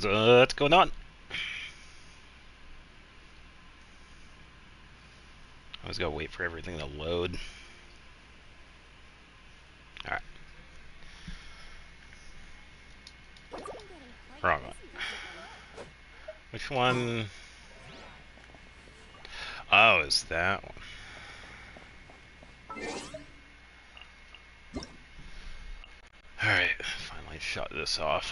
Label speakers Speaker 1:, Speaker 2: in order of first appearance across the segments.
Speaker 1: What's going on? I was gonna wait for everything to load. Alright. Wrong one. Which one? Oh, is that one? Alright, finally shut this off.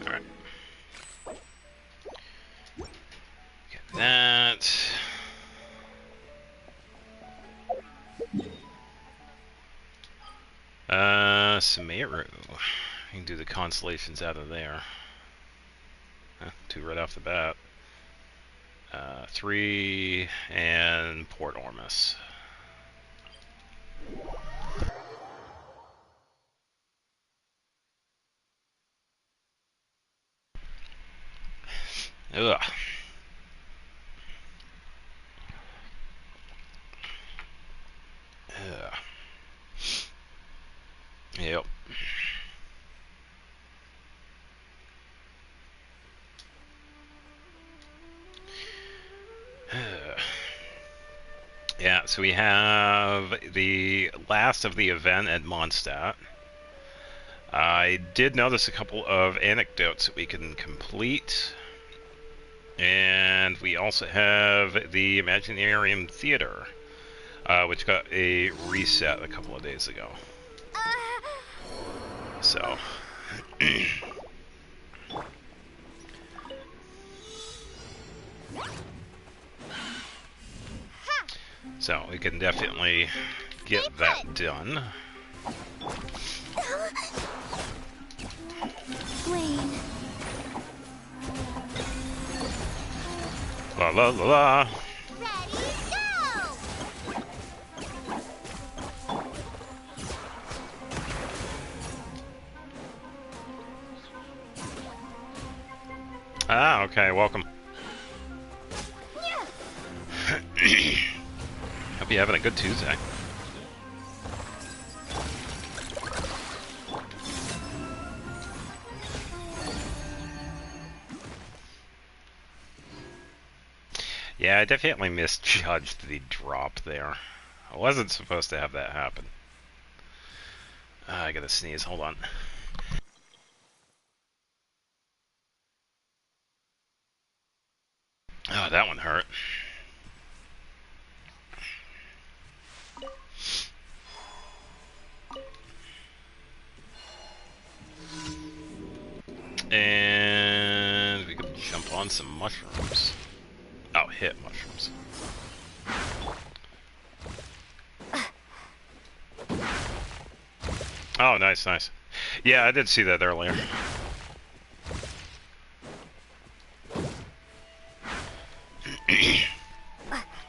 Speaker 1: Alright. Get that. Sumeru. You can do the constellations out of there. Two right off the bat. 3 and Port Ormus. Ugh. Ugh. Yep. Yeah, so we have the last of the event at Mondstadt. I did notice a couple of anecdotes that we can complete. And we also have the Imaginarium Theater, which got a reset a couple of days ago. So... So we can definitely get that done.
Speaker 2: Wayne.
Speaker 1: La la la la.
Speaker 2: Ready, go!
Speaker 1: Ah, okay, welcome. Hope you're having a good Tuesday. Yeah, I definitely misjudged the drop there. I wasn't supposed to have that happen. I gotta sneeze, hold on. Oh, that one hurt. And we could jump on some mushrooms. Oh, hit mushrooms. Oh, nice, nice. Yeah, I did see that earlier.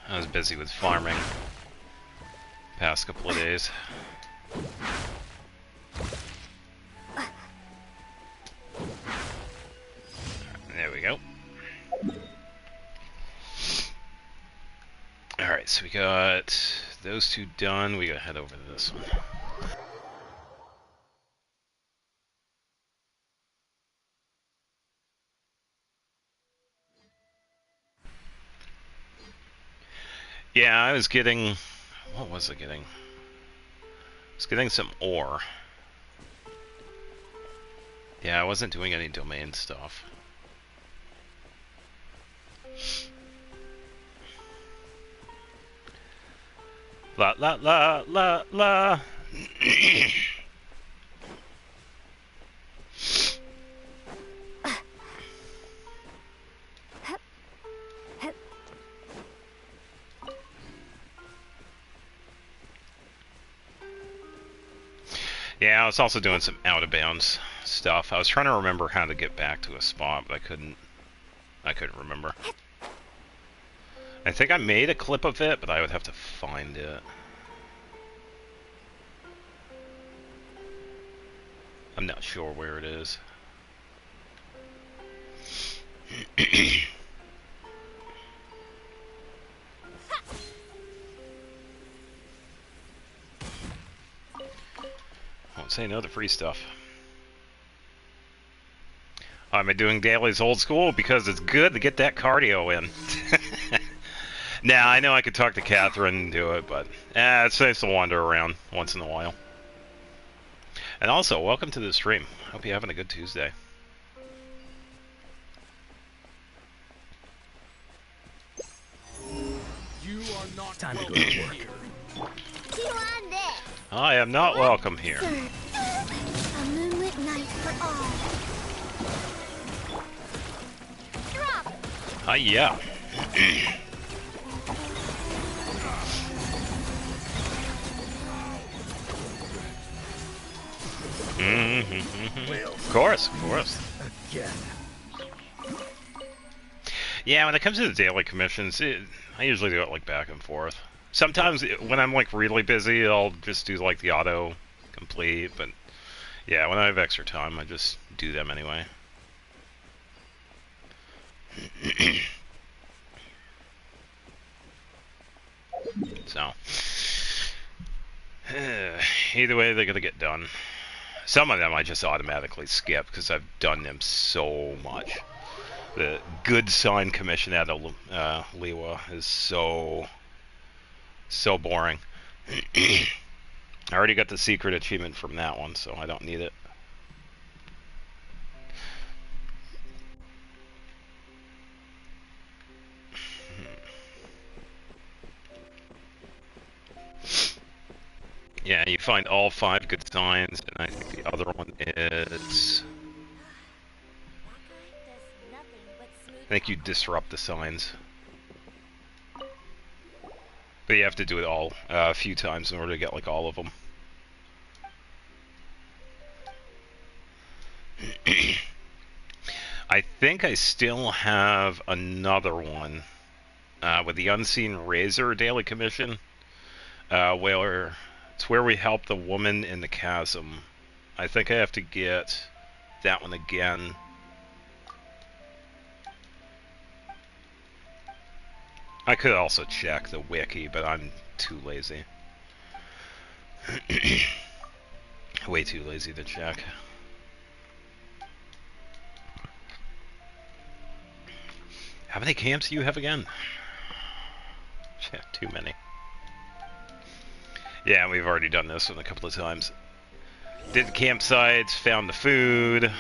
Speaker 1: I was busy with farming past couple of days. There we go. Alright, so we got those two done. We gotta head over to this one. Yeah, I was getting... What was I getting? I was getting some ore. Yeah, I wasn't doing any domain stuff. La la la la la. Yeah, I was also doing some out-of-bounds stuff. I was trying to remember how to get back to a spot, but I couldn't remember. I think I made a clip of it, but I would have to find it. I'm not sure where it is. say no to free stuff. Am I doing dailies old school? Because it's good to get that cardio in. Now, I know I could talk to Catherine and do it, but it's nice to wander around once in a while. And also, welcome to the stream. Hope you're having a good Tuesday.
Speaker 3: You are not time to go to work.
Speaker 1: I am not welcome here.
Speaker 2: A moonlit night for all. Drop.
Speaker 1: Hi-ya. Of course, of course.
Speaker 3: Again.
Speaker 1: Yeah, when it comes to the daily commissions, I usually do it like back and forth. Sometimes when I'm like really busy, I'll just do like the auto complete, but yeah, when I have extra time, I just do them anyway. So, either way, they're gonna get done. Some of them I just automatically skip because I've done them so much. The good sign commission out of Liwa is so boring. I already got the secret achievement from that one, so I don't need it. Yeah, you find all 5 good signs, and I think the other one is... I think you disrupt the signs. But you have to do it all a few times in order to get like all of them. I think I still have another one with the Unseen Razor daily commission, where it's where we help the woman in the chasm. I think I have to get that one again. I could also check the wiki, but I'm too lazy. Way too lazy to check. How many camps do you have again? Yeah, too many. Yeah, we've already done this one a couple of times. Did the campsites, found the food,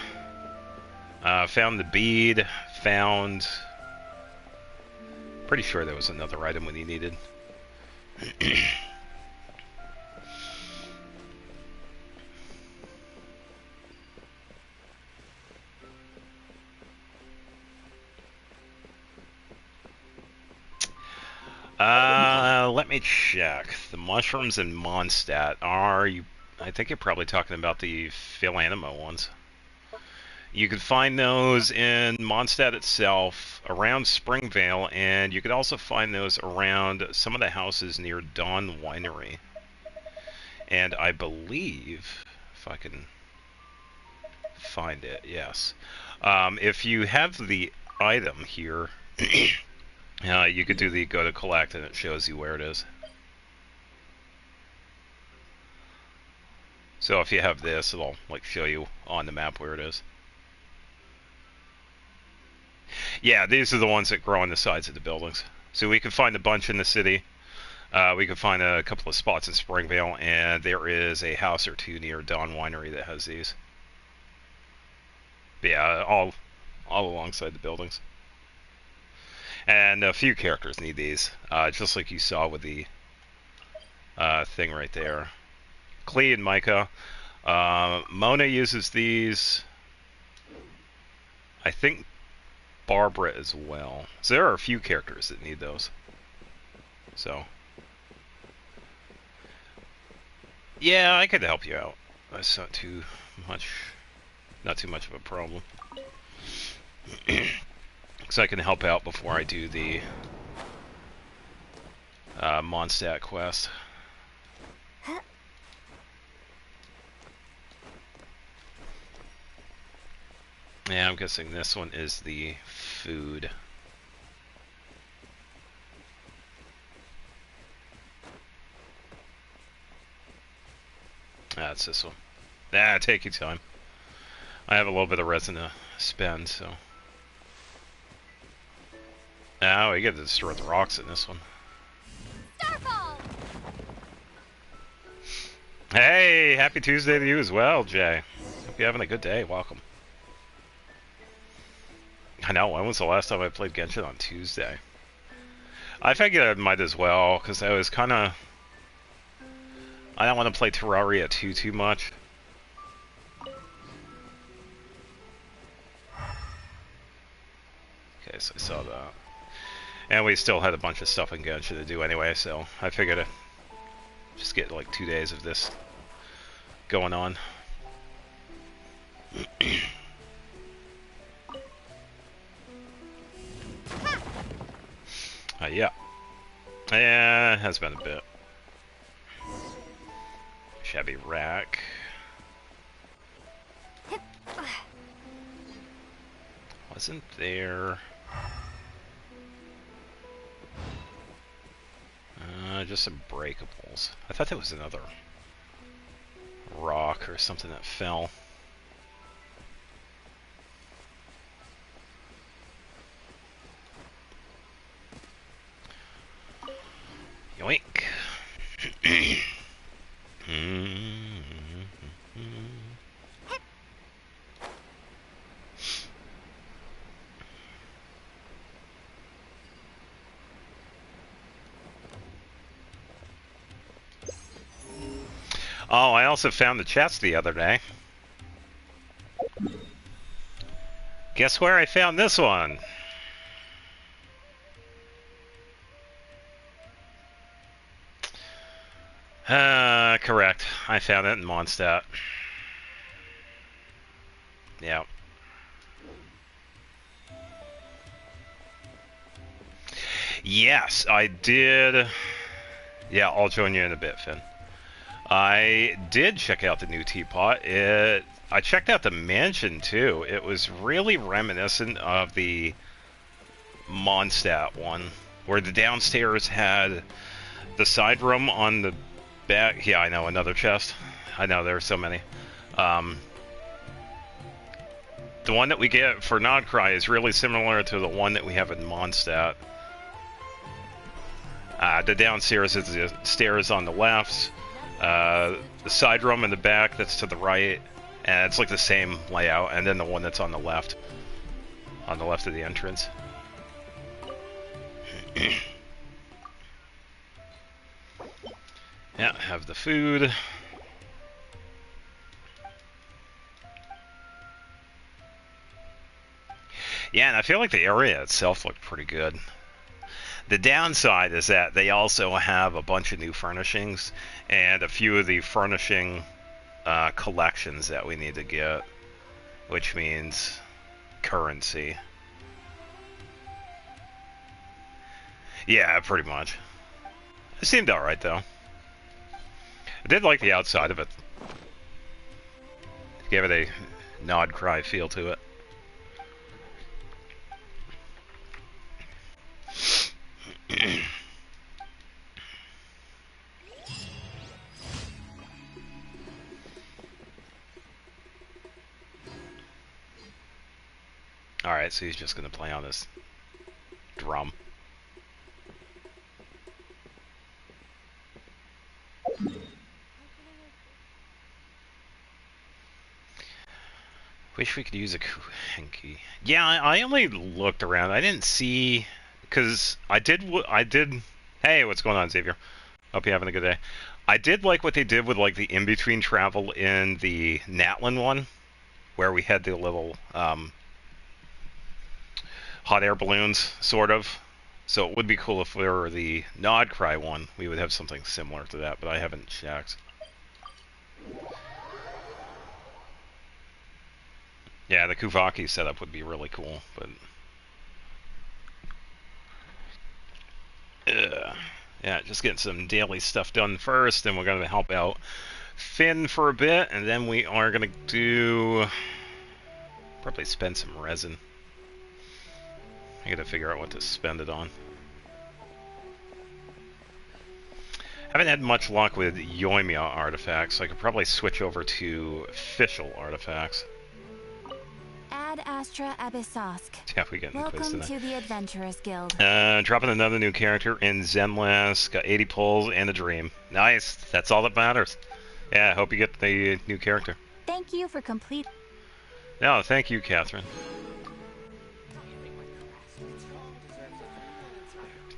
Speaker 1: found the bead, found... Pretty sure there was another item when he needed. Let me check. The mushrooms in Mondstadt are you? I think you're probably talking about the Phil Animo ones. You could find those in Mondstadt itself, around Springvale, and you could also find those around some of the houses near Dawn Winery. And I believe, if I can find it, yes. If you have the item here, you could do the go to collect, and it shows you where it is. So if you have this, it'll like show you on the map where it is. Yeah, these are the ones that grow on the sides of the buildings. So we can find a bunch in the city. We can find a couple of spots in Springvale, and there is a house or two near Dawn Winery that has these. But yeah, all alongside the buildings. And a few characters need these, just like you saw with the thing right there. Klee and Micah. Mona uses these. I think Barbara as well. So there are a few characters that need those. So yeah, I could help you out. That's not too much of a problem. So I can help out before I do the Mondstadt quest. Yeah, I'm guessing this one is the food. That's this one. Nah, take your time. I have a little bit of resin to spend, so. Oh, we get to destroy the rocks in this one.
Speaker 2: Starfall!
Speaker 1: Hey, happy Tuesday to you as well, Jay. Hope you're having a good day. Welcome. I know, when was the last time I played Genshin on Tuesday? I figured I might as well, because I was kind of... I don't want to play Terraria too much. Okay, so I saw that. And we still had a bunch of stuff in Genshin to do anyway, so I figured I'd just get like 2 days of this going on. Yeah. Yeah, it has been a bit. Shabby rack. Wasn't there... just some breakables. I thought that was another rock or something that fell. Yoink. Oh, I also found the chest the other day. Guess where I found this one? Correct. I found it in Mondstadt. Yeah. Yes, I did. Yeah, I'll join you in a bit, Finn. I did check out the new teapot. I checked out the mansion too. It was really reminiscent of the Mondstadt one, where the downstairs had the side room on the back. Yeah, I know, another chest. I know, there are so many. The one that we get for Nodcry is really similar to the one that we have in Mondstadt. The downstairs is the stairs on the left. The side room in the back that's to the right, and it's like the same layout, and then the one that's on the left of the entrance. Yeah, have the food. Yeah, and I feel like the area itself looked pretty good. The downside is that they also have a bunch of new furnishings and a few of the furnishing collections that we need to get, which means currency. Yeah, pretty much. It seemed alright though. I did like the outside of it. Gave it a nod cry feel to it. Alright, so he's just gonna play on this drum. Wish we could use a Kuhenki. Yeah, I only looked around. I didn't see, because I did. Hey, what's going on, Xavier? Hope you're having a good day. I did like what they did with like the in-between travel in the Natlin one, where we had the little hot air balloons, sort of. So it would be cool if we were the Nod Cry one. We would have something similar to that, but I haven't checked. Yeah, the Kuvaki setup would be really cool, but... yeah, just getting some daily stuff done first, and we're going to help out Finn for a bit, and then we are going to do... probably spend some resin. I got to figure out what to spend it on. haven't had much luck with Yoimiya artifacts, so I could probably switch over to official artifacts.
Speaker 2: Ad Astra Abyssosk.
Speaker 1: Yeah, we get quiz
Speaker 2: Welcome
Speaker 1: tonight.
Speaker 2: to the Adventurers Guild.
Speaker 1: Dropping another new character in Zenless. Got 80 pulls and a dream. Nice. That's all that matters. Yeah, I hope you get the new character.
Speaker 2: Thank you for complete.
Speaker 1: No, thank you, Catherine.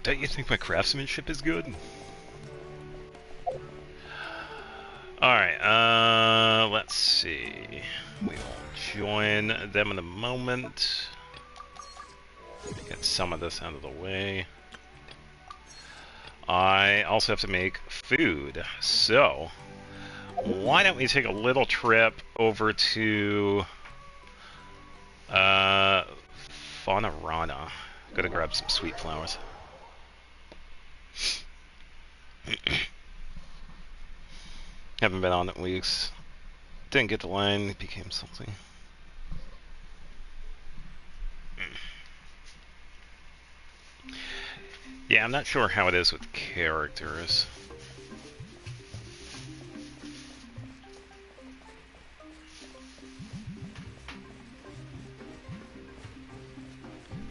Speaker 1: Don't you think my craftsmanship is good? Alright, let's see. We will join them in a moment. Get some of this out of the way. I also have to make food, so why don't we take a little trip over to Faunarana. Gotta grab some sweet flowers. Haven't been on it in weeks. Didn't get the line, it became something. Yeah, I'm not sure how it is with characters.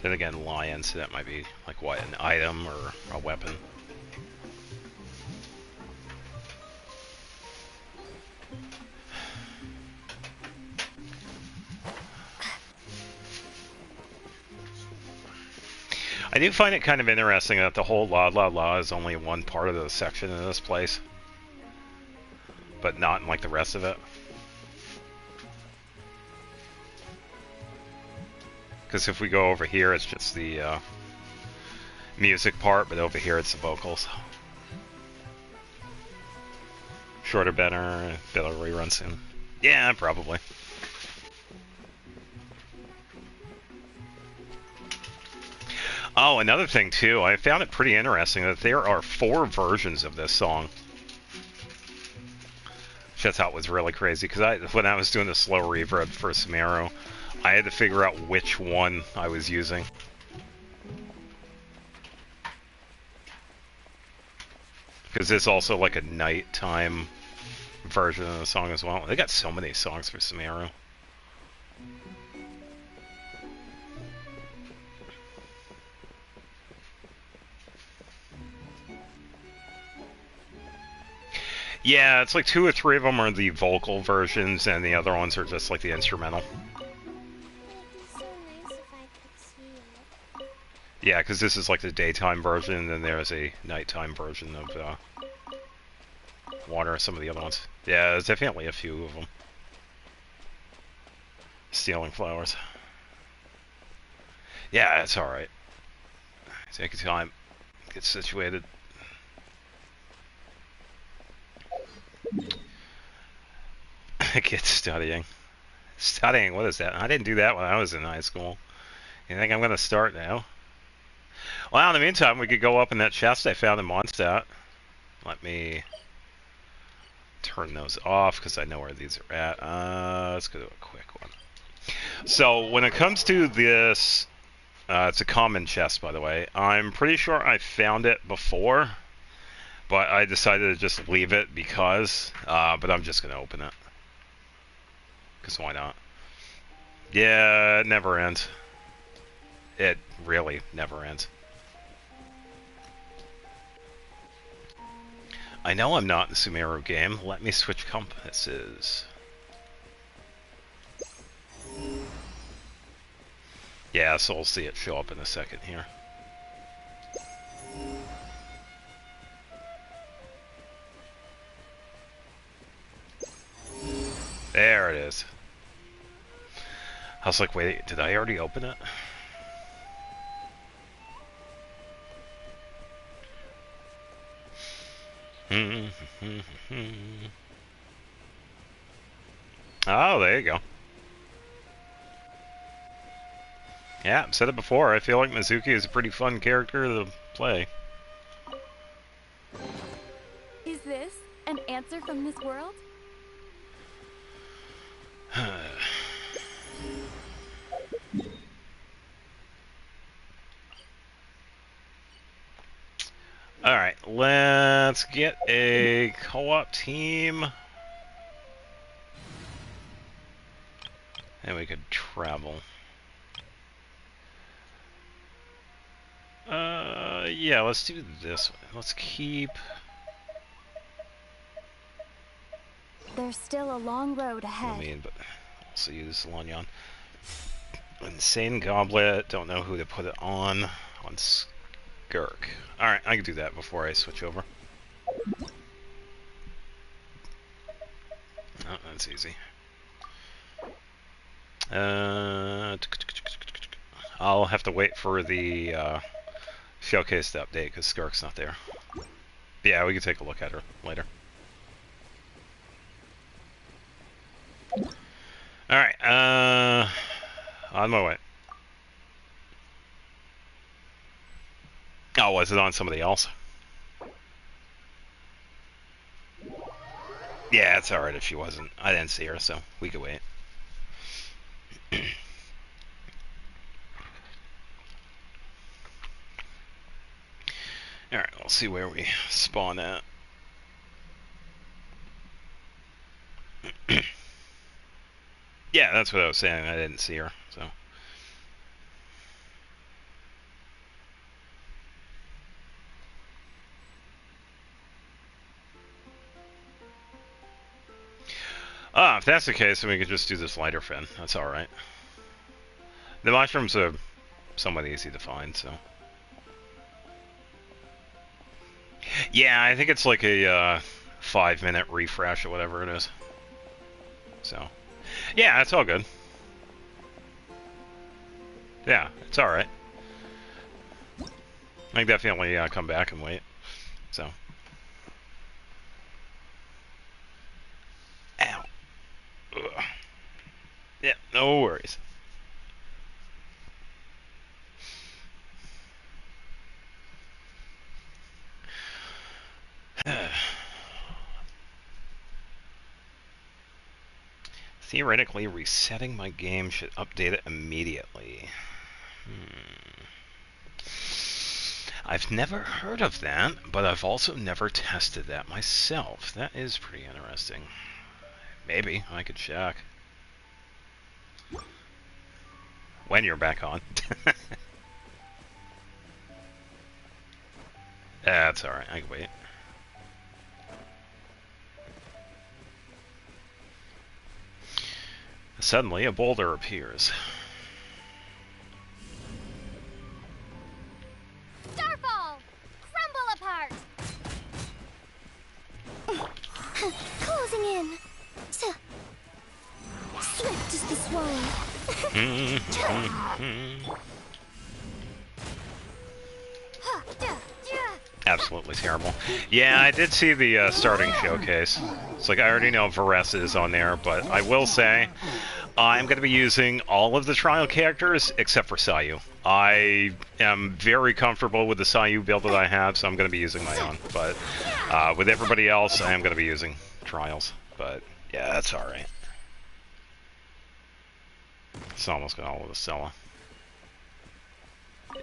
Speaker 1: Then again, lion, so that might be like what, an item or a weapon. I do find it kind of interesting that the whole La La La is only one part of the section in this place, but not in like the rest of it. Because if we go over here, it's just the music part, but over here it's the vocals. Shorter, better rerun soon. Yeah, probably. Oh, another thing too, I found it pretty interesting that there are 4 versions of this song. Which I thought was really crazy, because when I was doing the slow reverb for Sumeru, I had to figure out which one I was using. Because there's also like a nighttime version of the song as well. They got so many songs for Sumeru. Yeah, it's like 2 or 3 of them are the vocal versions, and the other ones are just like the instrumental.
Speaker 4: So nice if I could see it.
Speaker 1: Yeah, because this is like the daytime version, and then there's a nighttime version of Water or some of the other ones. Yeah, there's definitely a few of them. Stealing flowers. Yeah, it's alright. Take your time. Get situated. Get studying. Studying, what is that? I didn't do that when I was in high school. You think I'm going to start now? Well, in the meantime, we could go up in that chest I found in Mondstadt. Let me turn those off, because I know where these are at. Let's go to a quick one. So, when it comes to this, it's a common chest, by the way. I'm pretty sure I found it before, but I decided to just leave it because, but I'm just going to open it. Because why not? Yeah, it never ends. It really never ends. I know I'm not in the Sumeru game. Let me switch compasses. Yeah, so we'll see it show up in a second here. There it is. I was like, wait, did I already open it? Oh, there you go. Yeah, I've said it before. I feel like Mizuki is a pretty fun character to play.
Speaker 2: Is this an answer from this world?
Speaker 1: Alright, let's get a co-op team. And we could travel. Yeah, let's do this one. Let's keep...
Speaker 2: There's still a long road
Speaker 1: I
Speaker 2: ahead.
Speaker 1: mean, but also use Lanyon. Insane Goblet. Don't know who to put it on. On Skirk. Alright, I can do that before I switch over. Oh, that's easy. I'll have to wait for the showcase to update because Skirk's not there. Yeah, we can take a look at her later. Alright, on my way. Oh, was it on somebody else? Yeah, it's alright if she wasn't. I didn't see her, so we could wait. Alright, we'll see where we spawn at. Yeah, that's what I was saying. I didn't see her, so. If that's the case, then we could just do this lighter fin. That's alright. The mushrooms are somewhat easy to find, so. Yeah, I think it's like a 5-minute refresh or whatever it is. So. Yeah, it's all good. Yeah, it's alright. I can definitely come back and wait. So. Ow. Ugh. Yeah, no worries. Theoretically, resetting my game should update it immediately. I've never heard of that, but I've also never tested that myself. That is pretty interesting. Maybe I could check. When you're back on. That's alright, I can wait. Suddenly, a boulder appears.
Speaker 2: Starfall! Crumble apart!
Speaker 4: Closing in. Swift as the swallow.
Speaker 1: Absolutely terrible. Yeah, I did see the starting showcase. It's like I already know Varese is on there, but I will say I'm going to be using all of the trial characters except for Sayu. I am very comfortable with the Sayu build that I have, so I'm going to be using my own. But with everybody else, I am going to be using trials. But yeah, that's alright. It's almost got all of the Stella.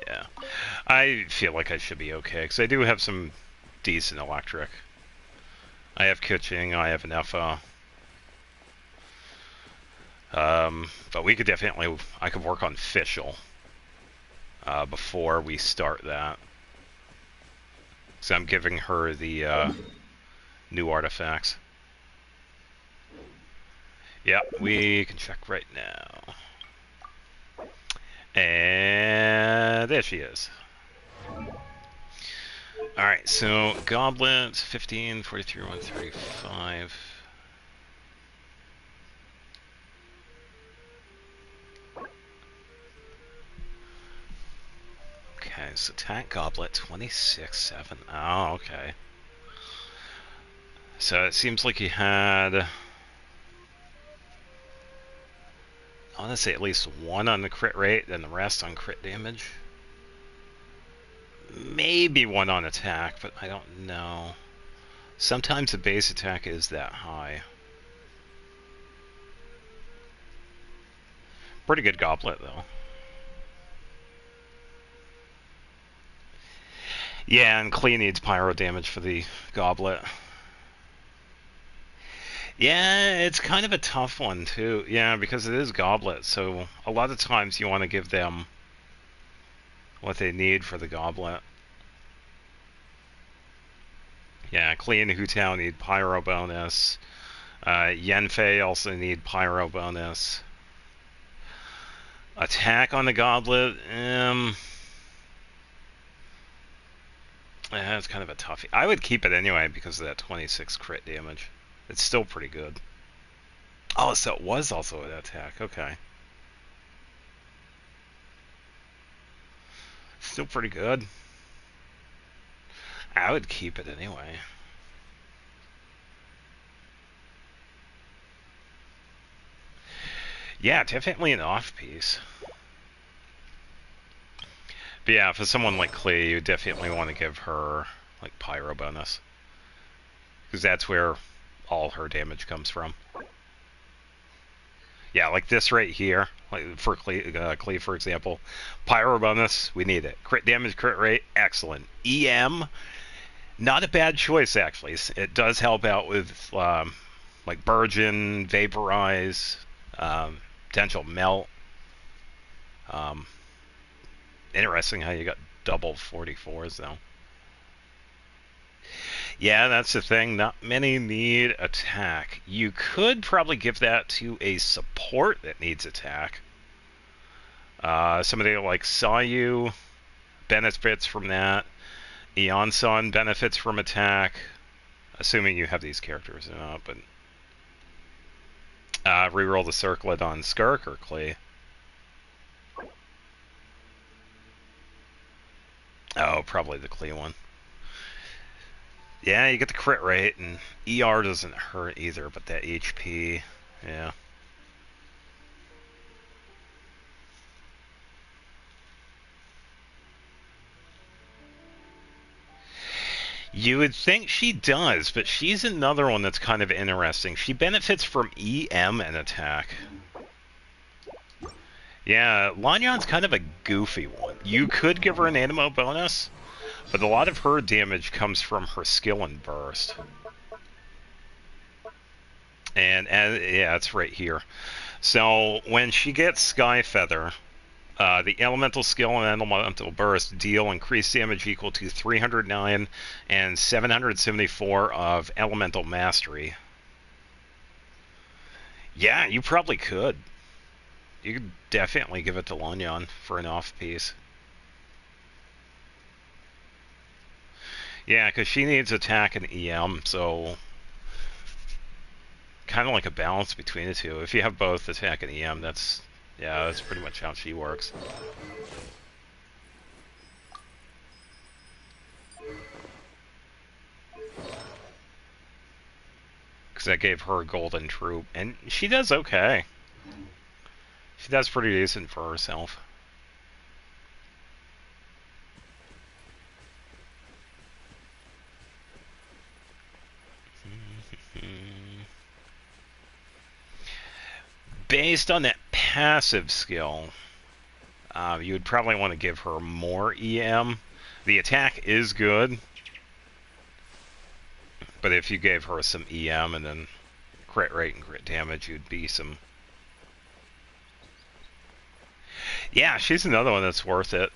Speaker 1: Yeah. I feel like I should be okay, because I do have some decent electric. I have Kitching, I have an FO. But we could definitely, I could work on Fischl before we start that. So I'm giving her the new artifacts. Yep, we can check right now. And there she is. Alright, so goblets, 15, 43, 135. Okay, so attack goblet, 26, 7. Oh, okay. So it seems like he had... I want to say at least one on the crit rate, and the rest on crit damage. Maybe one on attack, but I don't know. Sometimes the base attack is that high. Pretty good goblet, though. Yeah, and Klee needs pyro damage for the goblet. Yeah, it's kind of a tough one too. Yeah, because it is goblet, so a lot of times you want to give them what they need for the goblet. Yeah, Klee and Hu Tao need pyro bonus. Yenfei also need pyro bonus. Attack on the goblet, it's kind of a toughie. I would keep it anyway because of that 26 crit damage. It's still pretty good. Oh, so it was also an attack. Okay. Still pretty good. I would keep it anyway. Yeah, definitely an off-piece. But yeah, for someone like Klee, you definitely want to give her, like, pyro bonus. Because that's where all her damage comes from. Yeah, like this right here, like for Klee, for example. Pyro bonus, we need it. Crit damage, crit rate, excellent. EM, not a bad choice, actually. It does help out with, like, Burgeon, Vaporize, potential Melt. Interesting how you got double 44s, though. Yeah, that's the thing. Not many need attack. You could probably give that to a support that needs attack. Somebody like Sayu benefits from that. Eon-san benefits from attack. Assuming you have these characters or not, but... reroll the circlet on Skirk or Klee. Oh, probably the Klee one. Yeah, you get the crit rate, and ER doesn't hurt either, but that HP, yeah. You would think she does, but she's another one that's kind of interesting. She benefits from EM and attack. Yeah, Lanyon's kind of a goofy one. You could give her an Animo bonus, but a lot of her damage comes from her skill and burst. And yeah, it's right here. So when she gets Sky Feather, the elemental skill and elemental burst deal increased damage equal to 309 and 774 of elemental mastery. Yeah, you probably could. You could definitely give it to Lanyon for an off-piece. Yeah, because she needs attack and EM, so kind of like a balance between the two. If you have both attack and EM, that's pretty much how she works. Because that gave her a golden troop, and she does okay. She does pretty decent for herself. Based on that passive skill, you would probably want to give her more EM. The attack is good, but if you gave her some EM and then crit rate and crit damage, you'd be some... Yeah, she's another one that's worth it.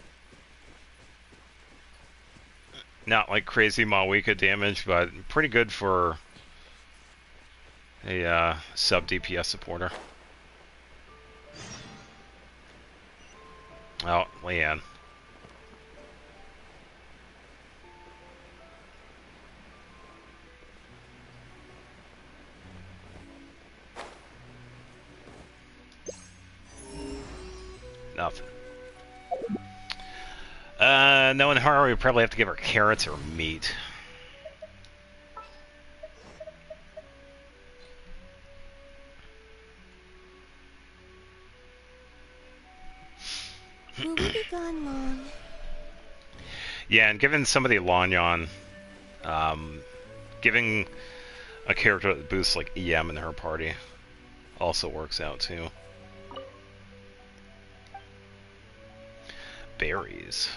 Speaker 1: Not like crazy Mawika damage, but pretty good for a sub DPS supporter. Oh, Leanne. Nothing. Knowing her, we probably have to give her carrots or meat.
Speaker 4: Will we be gone long?
Speaker 1: Yeah, and giving somebody Lanyon, giving a character that boosts like EM in her party also works out too. Berries.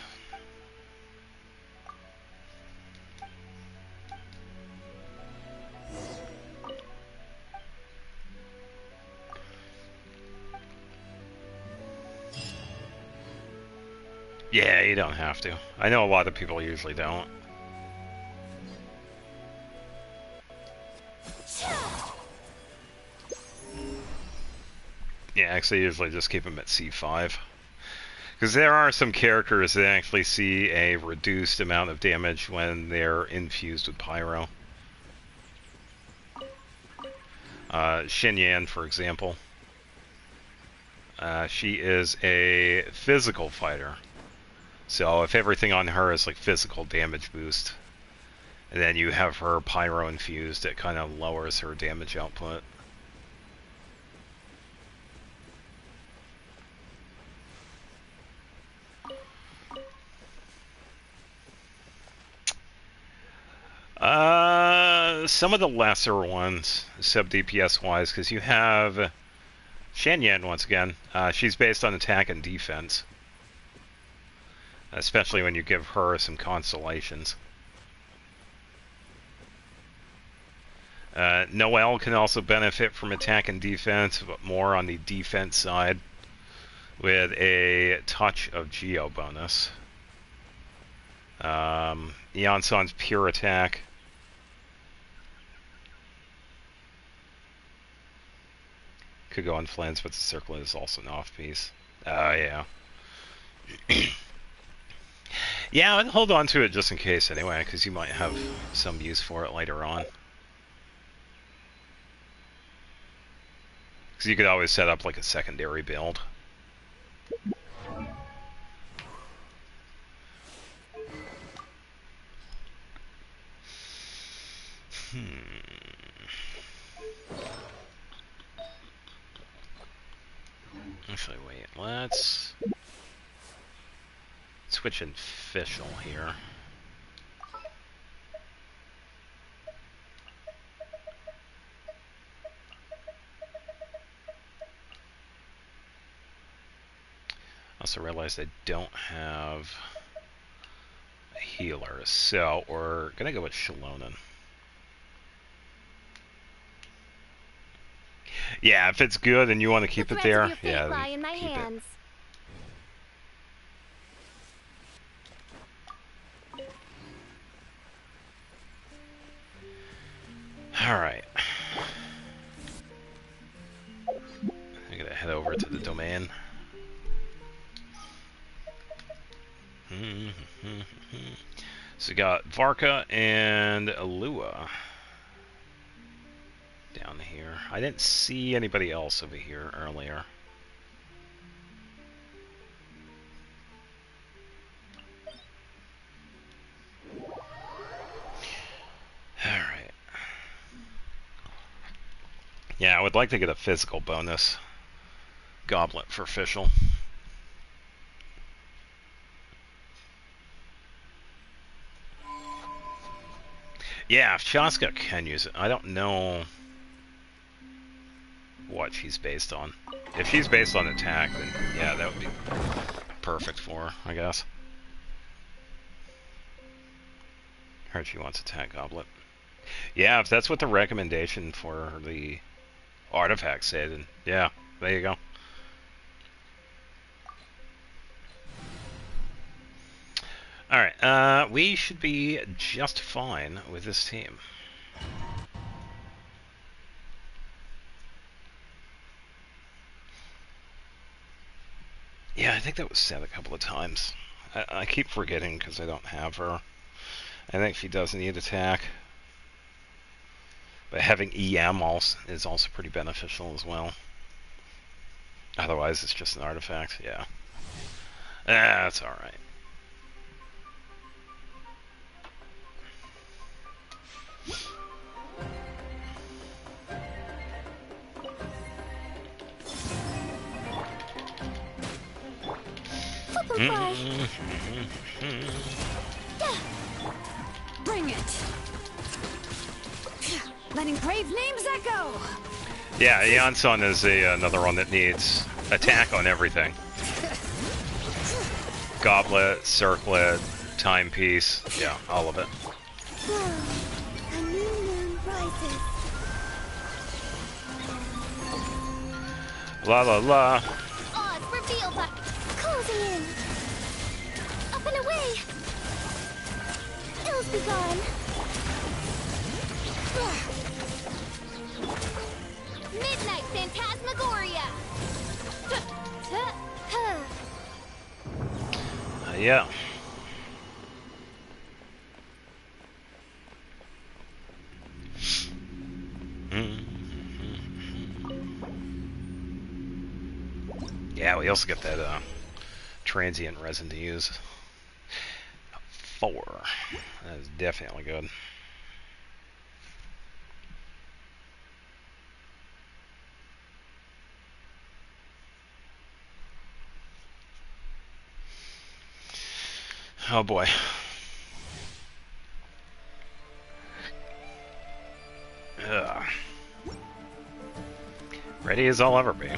Speaker 1: Yeah, you don't have to. I know a lot of people usually don't. Yeah, actually, usually just keep them at C5. Because there are some characters that actually see a reduced amount of damage when they're infused with Pyro. Xin Yan, for example. She is a physical fighter. So if everything on her is like physical damage boost, and then you have her Pyro infused, it kind of lowers her damage output. Some of the lesser ones, sub DPS wise, because you have Shanyan once again. She's based on attack and defense, especially when you give her some constellations. Noelle can also benefit from attack and defense, but more on the defense side, with a touch of Geo bonus. Eonsan's pure attack. Could go on Flans, but the circle is also an off-piece. Yeah. Yeah, I'd hold on to it just in case anyway, because you might have some use for it later on. Because you could always set up like a secondary build. Actually, wait, let's switch official here. Also realized I don't have a healer, so we're gonna go with Shalonen. Yeah, if it's good and you want to keep it there, yeah,
Speaker 2: lie in my
Speaker 1: keep
Speaker 2: hands.
Speaker 1: it. Alright. I'm gonna head over to the domain. So we got Varka and Alua down here. I didn't see anybody else over here earlier. Alright. Yeah, I would like to get a physical bonus goblet for Fischl. Yeah, Shaska can use it. I don't know what she's based on. If she's based on attack, then yeah, that would be perfect for her, I guess. Heard she wants attack goblet. Yeah, if that's what the recommendation for the artifact said, then yeah, there you go. Alright, we should be just fine with this team. Yeah, I think that was said a couple of times. I keep forgetting because I don't have her. I think she does need attack. But having EM is also pretty beneficial as well. Otherwise, it's just an artifact, yeah. That's alright.
Speaker 2: Bring it. Letting brave names echo.
Speaker 1: Yeah, Eonsan is another one that needs attack on everything. Goblet, circlet, timepiece, yeah, all of it.
Speaker 4: A new moon rises.
Speaker 1: La la la.
Speaker 4: Odds reveal that closing in.
Speaker 2: be gone.
Speaker 4: Midnight Phantasmagoria!
Speaker 1: Yeah. Yeah, we also get that transient resin to use. 4. That is definitely good. Oh boy. Ugh. Ready as I'll ever be.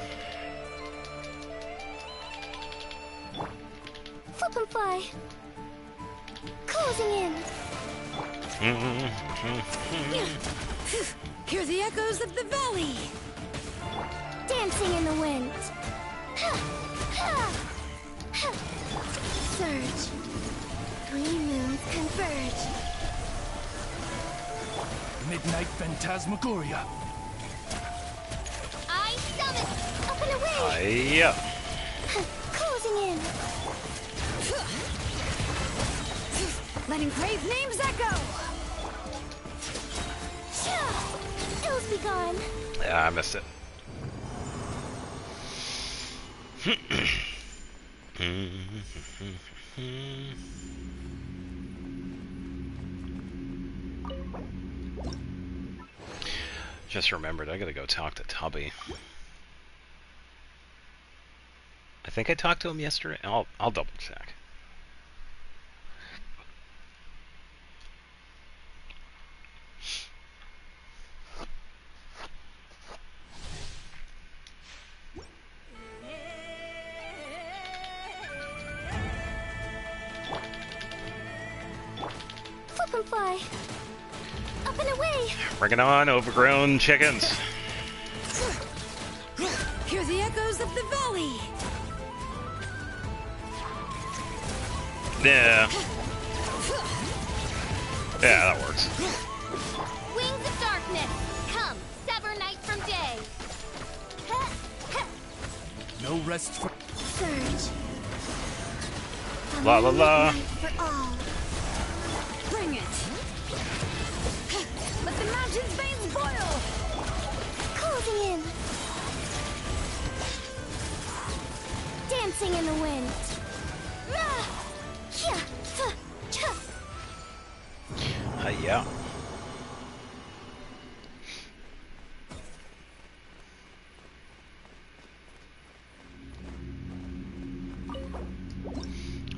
Speaker 4: Flip and fly. Closing in.
Speaker 2: Hear the echoes of the valley.
Speaker 4: Dancing in the wind. Surge. 3 moons converge.
Speaker 3: Midnight Phantasmagoria.
Speaker 4: I summon. Up and away.
Speaker 1: Yeah.
Speaker 4: Closing in.
Speaker 2: Letting crave names echo.
Speaker 4: Ills be gone.
Speaker 1: Yeah, I missed it. Just remembered, I gotta go talk to Tubby. I think I talked to him yesterday. I'll double check.
Speaker 4: Flip and fly. Up and away.
Speaker 1: Bring it on, overgrown chickens.
Speaker 2: Hear the echoes of the valley.
Speaker 1: Yeah. Yeah, that works.
Speaker 4: Wings of darkness. Come, sever night from day.
Speaker 3: No rest for...
Speaker 4: Surge.
Speaker 1: La la la.
Speaker 4: For all.
Speaker 2: Bring it. Let the mountain's veins boil.
Speaker 4: Closing in. Dancing in the wind.
Speaker 1: Yeah.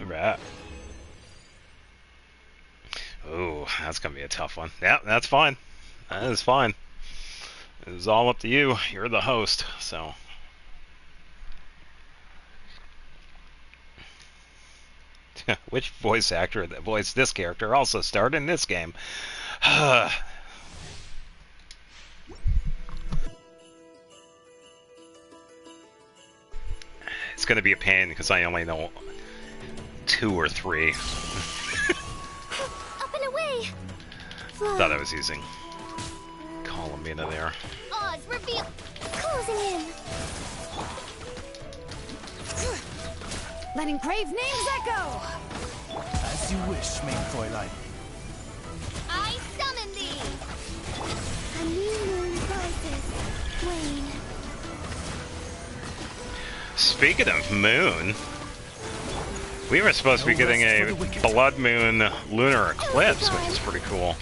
Speaker 1: Alright. Oh, that's gonna be a tough one. Yeah, that's fine. That is fine. It's all up to you. You're the host, so. Which voice actor that voiced this character also starred in this game? It's gonna be a pain because I only know 2 or 3.
Speaker 4: Up and away.
Speaker 1: Thought I was using Columina there.
Speaker 4: Oz reveal. Closing in.
Speaker 2: Letting crave names echo.
Speaker 3: As you wish, main Fräulein.
Speaker 4: I summon thee. A new moon rises. Wane.
Speaker 1: Speaking of moon, we were supposed to be getting a blood moon lunar eclipse, which is pretty cool.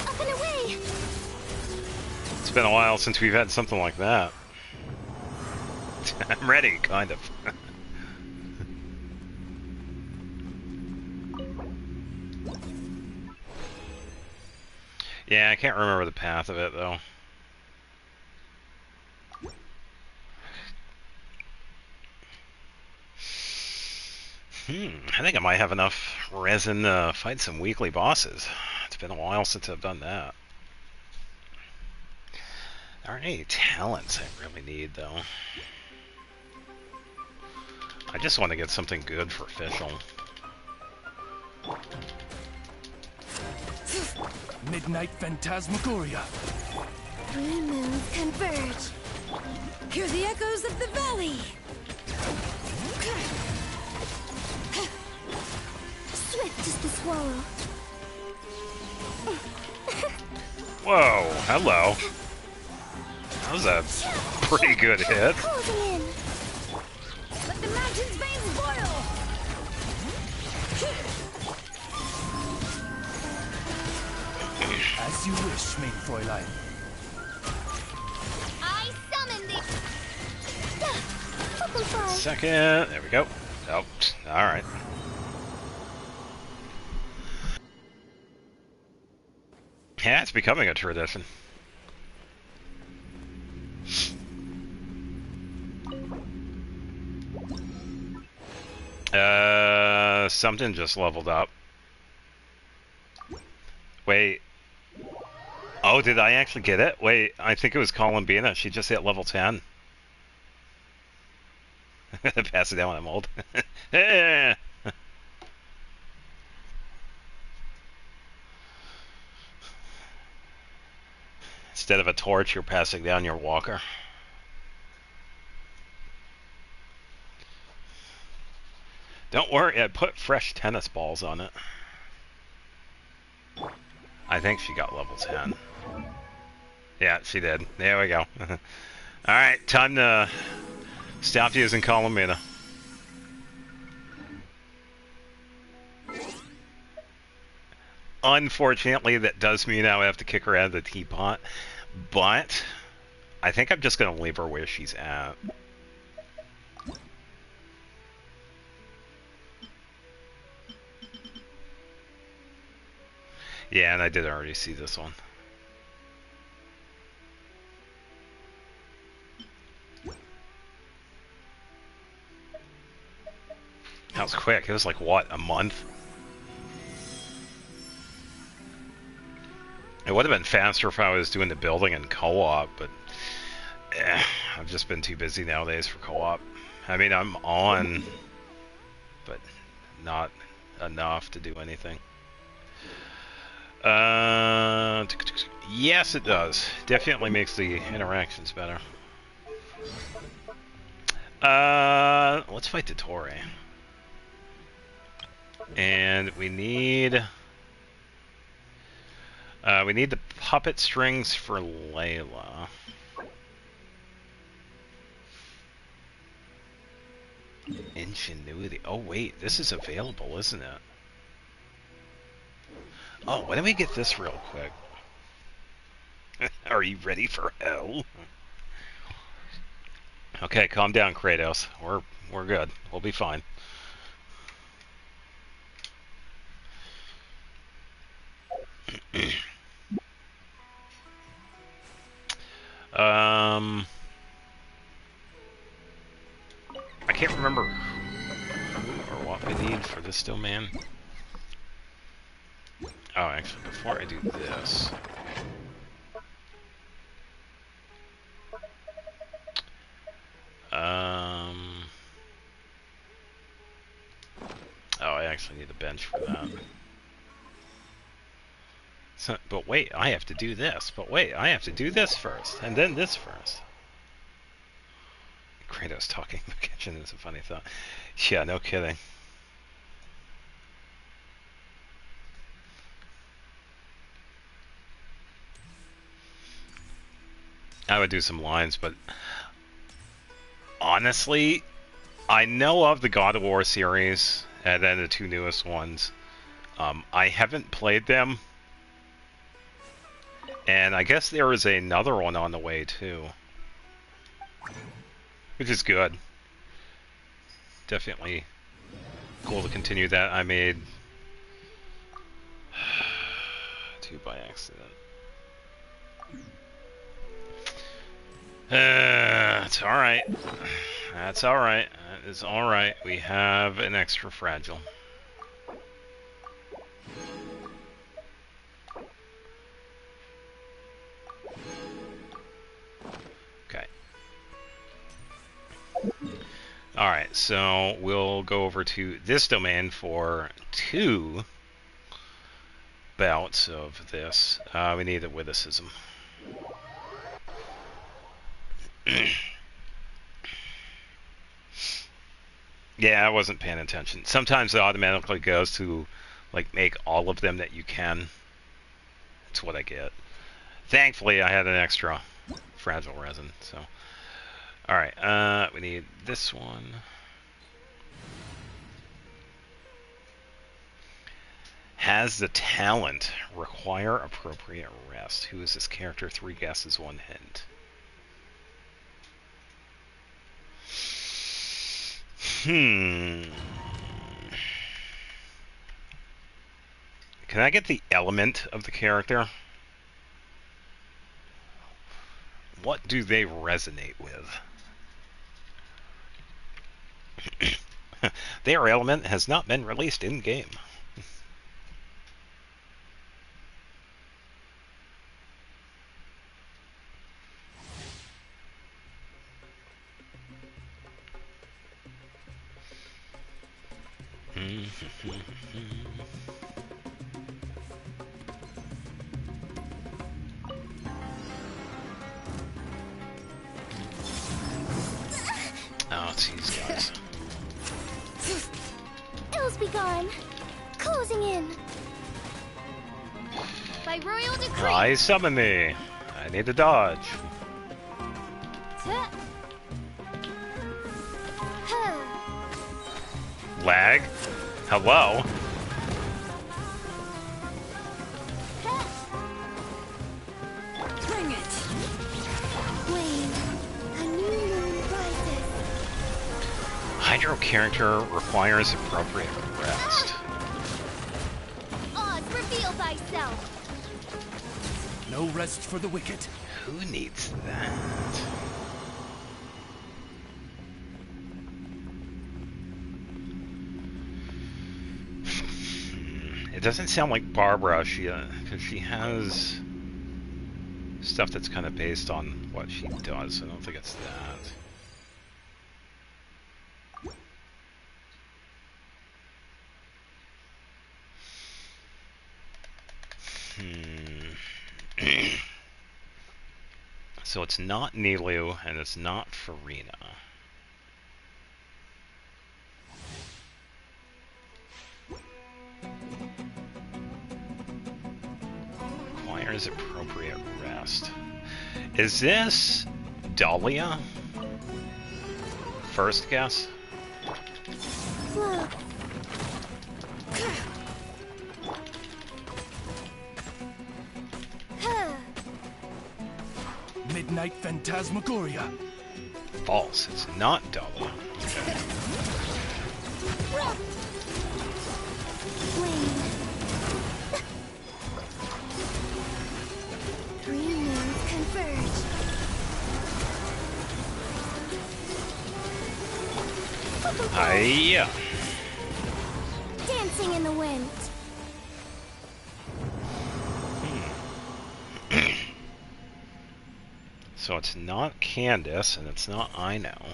Speaker 4: Up and away.
Speaker 1: It's been a while since we've had something like that. I'm ready, kind of. Yeah, I can't remember the path of it, though. I think I might have enough resin to fight some weekly bosses. It's been a while since I've done that. There aren't any talents I really need, though. I just want to get something good for official.
Speaker 3: Midnight Phantasmagoria.
Speaker 5: Three moons converge. Hear the echoes of the valley.
Speaker 4: Swift as the swallow.
Speaker 1: Whoa, hello. That was a pretty good hit.
Speaker 4: Closing in.
Speaker 5: Let the mountain's veins boil.
Speaker 3: As you wish, mein Fräulein.
Speaker 4: I summoned it. Butterfly.
Speaker 1: Second, there we go. Oh, alright. Yeah, it's becoming a tradition. Something just leveled up. Wait. Oh, did I actually get it? Wait, I think it was Columbina. She just hit level 10. Pass it down when I'm old. Yeah. Instead of a torch, you're passing down your walker. Don't worry, I put fresh tennis balls on it. I think she got level 10. Yeah, she did. There we go. Alright, time to stop using Columina. Unfortunately, that does mean I have to kick her out of the teapot, but I think I'm just going to leave her where she's at. Yeah, and I did already see this one. That was quick. It was like, what, a month? It would have been faster if I was doing the building in co-op, but I've just been too busy nowadays for co-op. I mean, I'm on, but not enough to do anything. Yes, it does. Definitely makes the interactions better. Let's fight the Tory. And we need the puppet strings for Layla. Ingenuity. Oh wait, this is available, isn't it? Oh, why don't we get this real quick? Are you ready for hell? Okay, calm down, Kratos. We're good. We'll be fine. I can't remember who or what we need for this domain. Oh, actually, before I do this... Oh, I actually need a bench for that. So, but wait, I have to do this. But wait, I have to do this first, and then this first. Kratos talking in the kitchen is a funny thought. Yeah, no kidding. I would do some lines, but honestly, I know of the God of War series, and then the two newest ones. I haven't played them, and I guess there is another one on the way too, which is good. Definitely cool to continue that. I made two by accident. It's alright. That's alright. That is alright. We have an extra fragile. Okay. Alright, so we'll go over to this domain for 2 bouts of this. We need a witticism. Yeah, I wasn't paying attention. Sometimes it automatically goes to, like, make all of them that you can. That's what I get. Thankfully, I had an extra fragile resin, so. Alright, we need this one. Has the talent. Require appropriate rest. Who is this character? 3 guesses, 1 hint. Can I get the element of the character? What do they resonate with? Their element has not been released in-game. Oh, it's these guys.
Speaker 4: Ills be gone. Closing in. By royal decree.
Speaker 1: I summon me. I need to dodge.
Speaker 4: Huh.
Speaker 1: Lag? Hello?
Speaker 5: Bring it.
Speaker 4: Wayne, a new moon rises.
Speaker 1: Hydro character requires appropriate rest.
Speaker 4: Oz, reveal thyself.
Speaker 3: No rest for the wicked.
Speaker 1: Who needs that? It doesn't sound like Barbara, because she has stuff that's kind of based on what she does. I don't think it's that. So it's not Nilu, and it's not Farina. Requires appropriate rest. Is this Dahlia? First guess?
Speaker 4: Flow.
Speaker 3: Midnight Phantasmagoria.
Speaker 1: False. It's not Dahlia.
Speaker 4: Wayne. 3 moons converge.
Speaker 1: Hiya.
Speaker 4: Dancing in the wind.
Speaker 1: So it's not Candace, and it's not I know.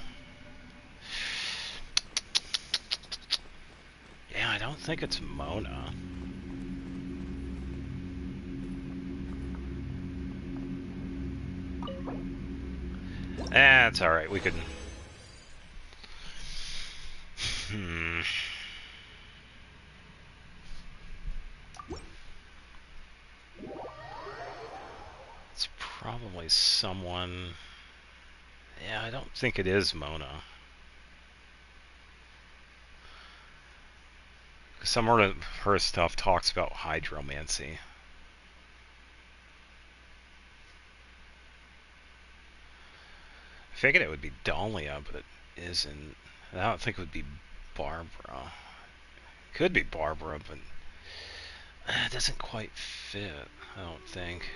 Speaker 1: Yeah, I don't think it's Mona. That's alright, we could... It's probably someone... Yeah, I don't think it is Mona. Some of her stuff talks about hydromancy. I figured it would be Dahlia, but it isn't. I don't think it would be Barbara. It could be Barbara, but it doesn't quite fit, I don't think.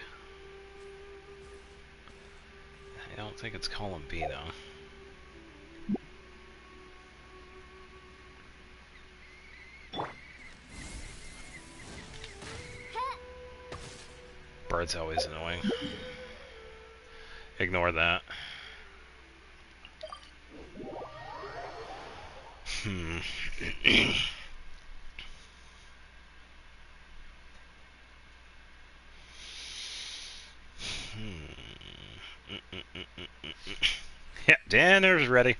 Speaker 1: I don't think it's Columbina. Bird's always annoying. Ignore that. Yeah, dinner's ready.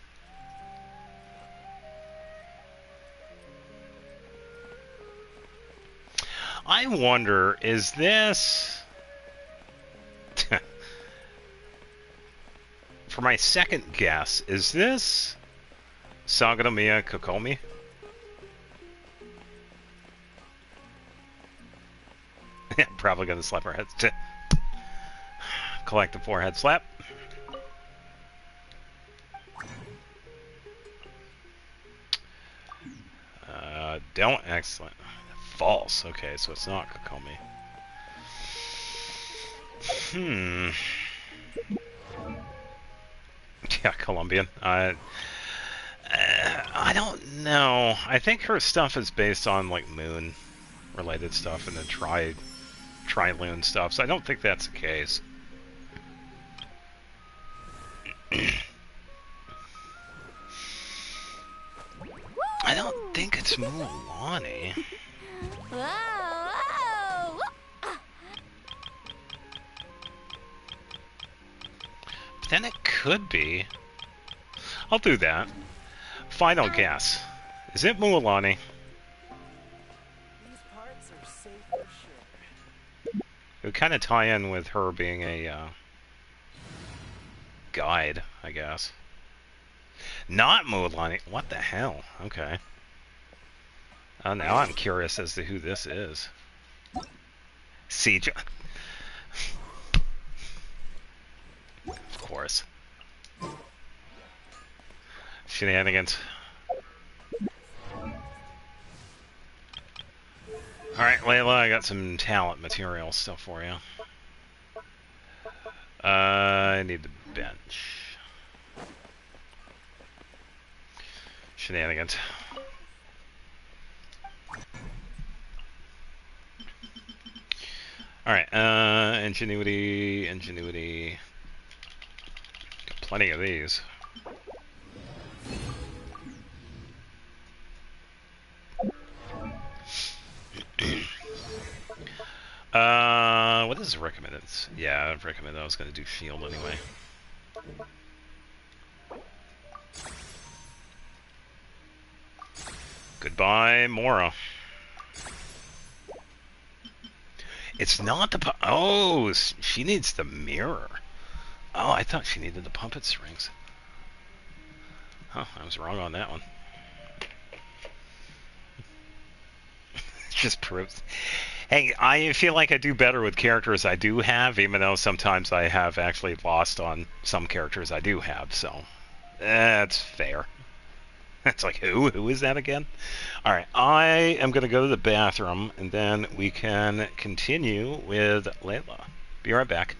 Speaker 1: I wonder, is this... For my second guess, is this Saganomiya Kokomi? Probably gonna slap her head. Collect the forehead slap. Don't. Excellent. False. Okay, so it's not Kokomi. Yeah, Colombian. I don't know. I think her stuff is based on like moon-related stuff and then tri-loon stuff. So I don't think that's the case. I don't think it's Mulan.
Speaker 2: Whoa, whoa.
Speaker 1: But then it could be. I'll do that. Final guess. Is it Mulan?
Speaker 3: These parts are safe for sure.
Speaker 1: It would kind of tie in with her being a guide, I guess. Not Mulan. What the hell? Okay. Now I'm curious as to who this is. Siege. Of course. Shenanigans. Alright, Layla, I got some talent material stuff for you. I need the bench. Shenanigans. Alright, ingenuity. Got plenty of these. What is recommended? Yeah, I'd recommend I was going to do shield anyway. Goodbye, Mora. It's not the oh, she needs the mirror. Oh, I thought she needed the puppet strings. Oh, I was wrong on that one. Just proves. Hey, I feel like I do better with characters I do have, even though sometimes I have actually lost on some characters I do have, so that's fair. It's like, who is that again? Alright, I am going to go to the bathroom, and then we can continue with Layla. Be right back.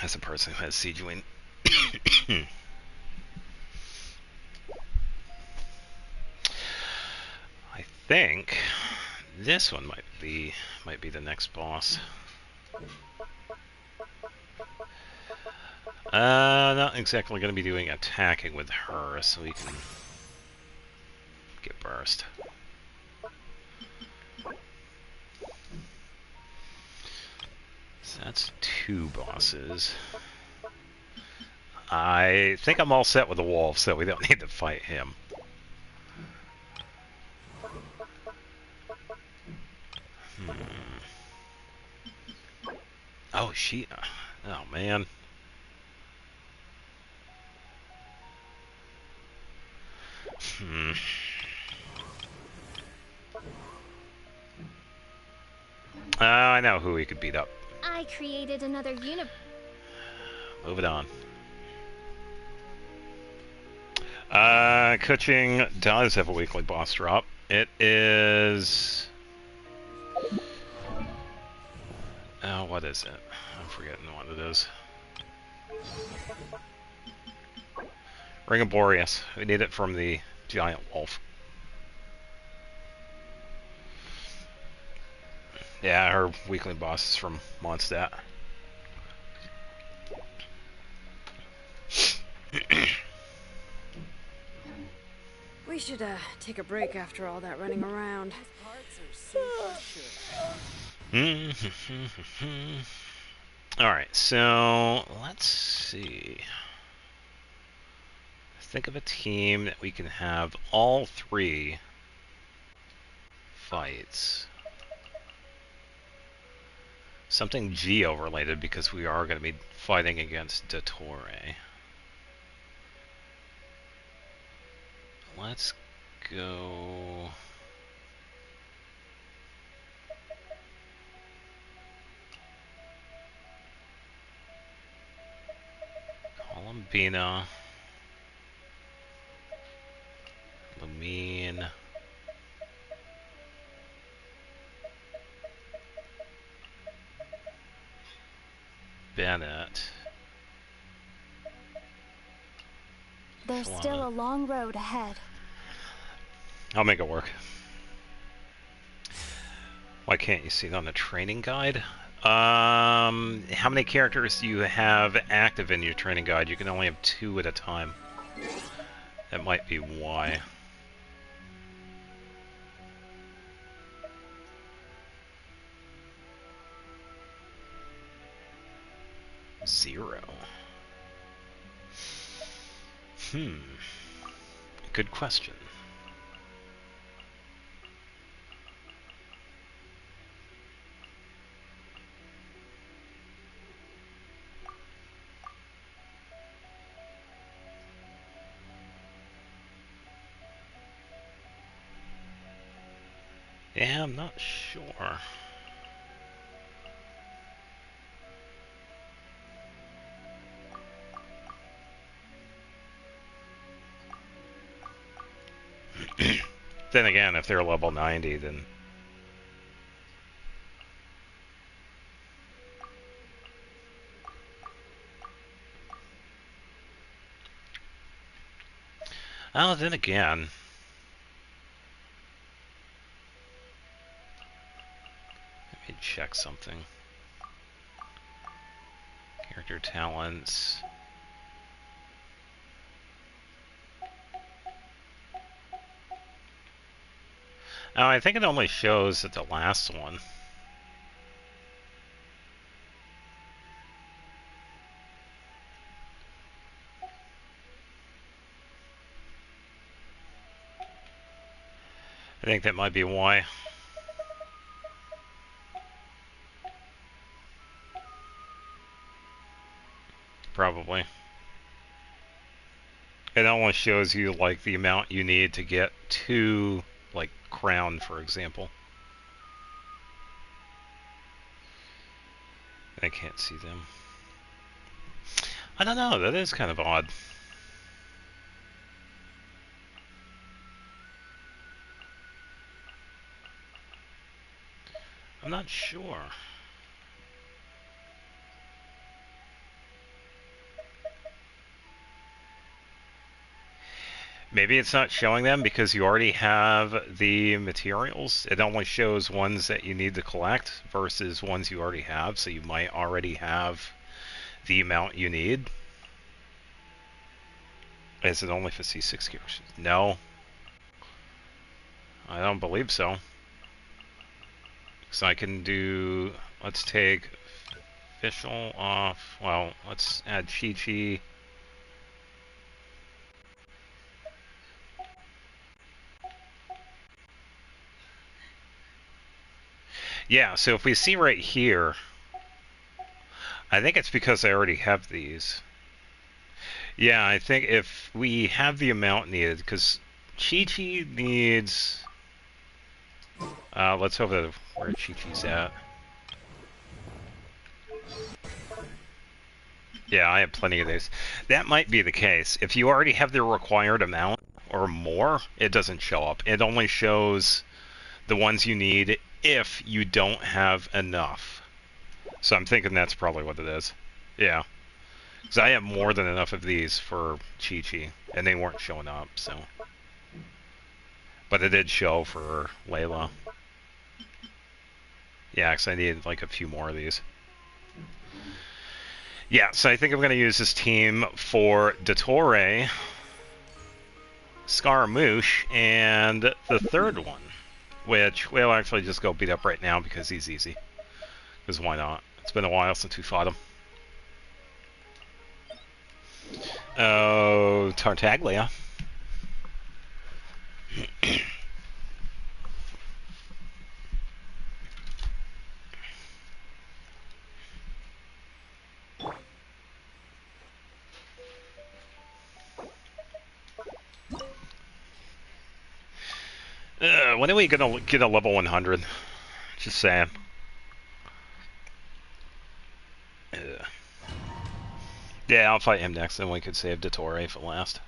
Speaker 1: As a person who has Siegewind. I think this one might be the next boss. Not exactly going to be doing attacking with her, so we can get burst. So that's 2 bosses. I think I'm all set with the wolf, so we don't need to fight him. Oh, she... Oh, man. Hmm. I know who we could beat up.
Speaker 4: I created another universe.
Speaker 1: Move it on. Kuching does have a weekly boss drop. It is... Oh, what is it? I'm forgetting what it is. Ring of Boreas. We need it from the giant wolf. Yeah, her weekly boss is from Mondstadt.
Speaker 5: We should take a break after all that running around.
Speaker 3: These parts are safe for sure.
Speaker 1: Alright, so let's see. Think of a team that we can have all 3 fights. Something Geo-related, because we are going to be fighting against Dottore. Let's go... Columbina. Lumine. Bennett.
Speaker 2: There's
Speaker 1: Solana.
Speaker 2: still a long road ahead.
Speaker 1: I'll make it work. Why can't you see it on the training guide? How many characters do you have active in your training guide? You can only have 2 at a time. That might be why. Zero. Good question. Yeah, I'm not sure. Then again, if they're level 90, then... Oh, then again... Let me check something. Character talents... Oh, I think it only shows at the last one. I think that might be why. Probably. It only shows you, like, the amount you need to get to, like, crown, for example. I can't see them. I don't know, that is kind of odd. I'm not sure. Maybe it's not showing them because you already have the materials. It only shows ones that you need to collect versus ones you already have, so you might already have the amount you need. Is it only for C6 characters? No. I don't believe so. So I can do... Let's take official off. Well, let's add Chi-Chi. Yeah, so if we see right here, I think it's because I already have these. Yeah, I think if we have the amount needed, because Chi-Chi needs... let's hope that where Chi-Chi's at. Yeah, I have plenty of these. That might be the case. If you already have the required amount or more, it doesn't show up. It only shows the ones you need if you don't have enough. So I'm thinking that's probably what it is. Yeah. Because I have more than enough of these for Chi-Chi, and they weren't showing up, so... But it did show for Layla. Yeah, because I needed like a few more of these. Yeah, so I think I'm going to use this team for Dottore, Scaramouche, and the third one, which we'll actually just go beat up right now because he's easy. Because why not? It's been a while since we fought him. Oh, Tartaglia. When are we gonna get a level 100? Just saying. Yeah, I'll fight him next, and we could save Dottore for last.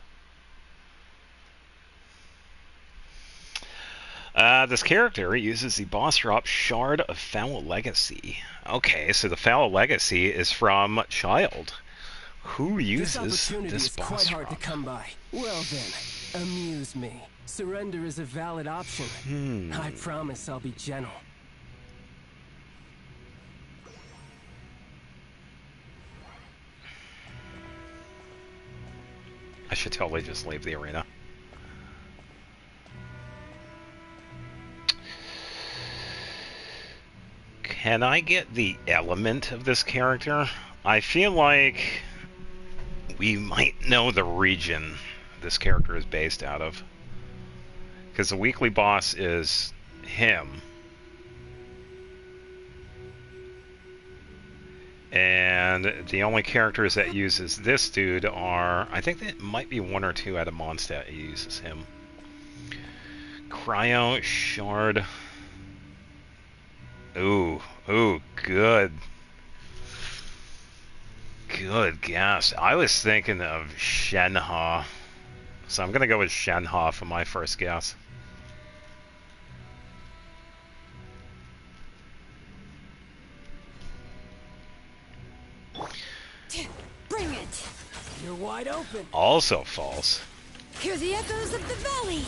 Speaker 1: This character uses the boss drop Shard of Foul Legacy. Okay, so the Foul Legacy is from Child. Who uses
Speaker 6: this opportunity
Speaker 1: this
Speaker 6: is
Speaker 1: boss
Speaker 6: quite
Speaker 1: drop?
Speaker 6: hard to come by. Well then, amuse me. Surrender is a valid option. I promise I'll be gentle.
Speaker 1: I should totally just leave the arena. Can I get the element of this character? I feel like we might know the region this character is based out of. Because the weekly boss is him. And the only characters that uses this dude are... I think that might be one or two out of Mondstadt that uses him. Cryo, Shard... Ooh, good. Good guess. I was thinking of Shenhe. So I'm gonna go with Shenhe for my first guess.
Speaker 5: Bring it!
Speaker 6: You're wide open.
Speaker 1: Also false.
Speaker 5: Hear the echoes of the valley!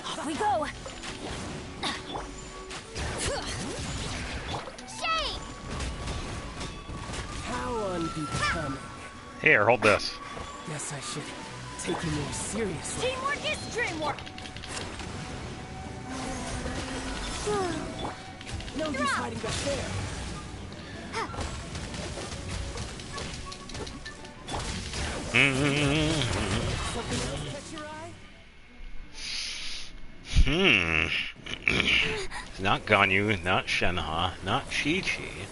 Speaker 2: Off we go!
Speaker 5: Shame!
Speaker 6: How unbecoming.
Speaker 1: Here, hold this.
Speaker 6: Guess I should take you more seriously.
Speaker 2: Teamwork is dreamwork!
Speaker 6: No use hiding back there. Something else catch your eye?
Speaker 1: Not Ganyu, not Shenhe, not Chi-Chi.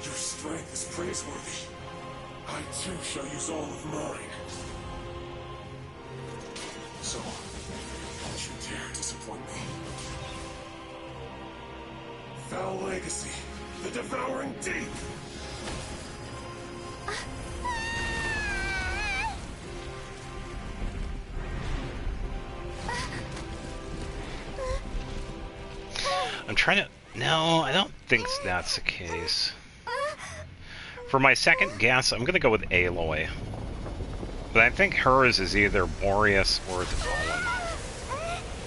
Speaker 7: Your strength is praiseworthy. I too shall use all of mine. So, don't you dare disappoint me. Foul Legacy, the devouring deep!
Speaker 1: I'm trying to... No, I don't think that's the case. For my second guess, I'm gonna go with Aloy. But I think hers is either Boreas or the Fallen.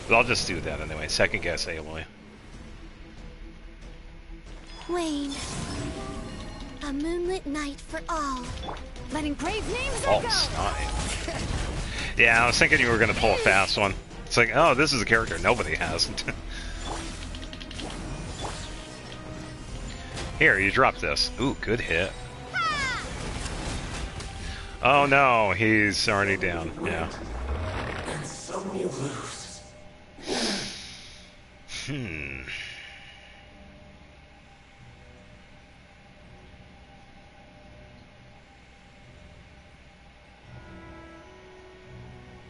Speaker 1: But I'll just do that anyway. Second guess Aloy.
Speaker 4: Wayne. A moonlit night for all.
Speaker 5: Letting brave names
Speaker 1: Oh,
Speaker 5: echo.
Speaker 1: snot. Yeah, I was thinking you were going to pull a fast one. It's like, oh, this is a character nobody has. Here, you drop this. Ooh, good hit. Oh no, he's already down. Yeah.
Speaker 7: And some you lose.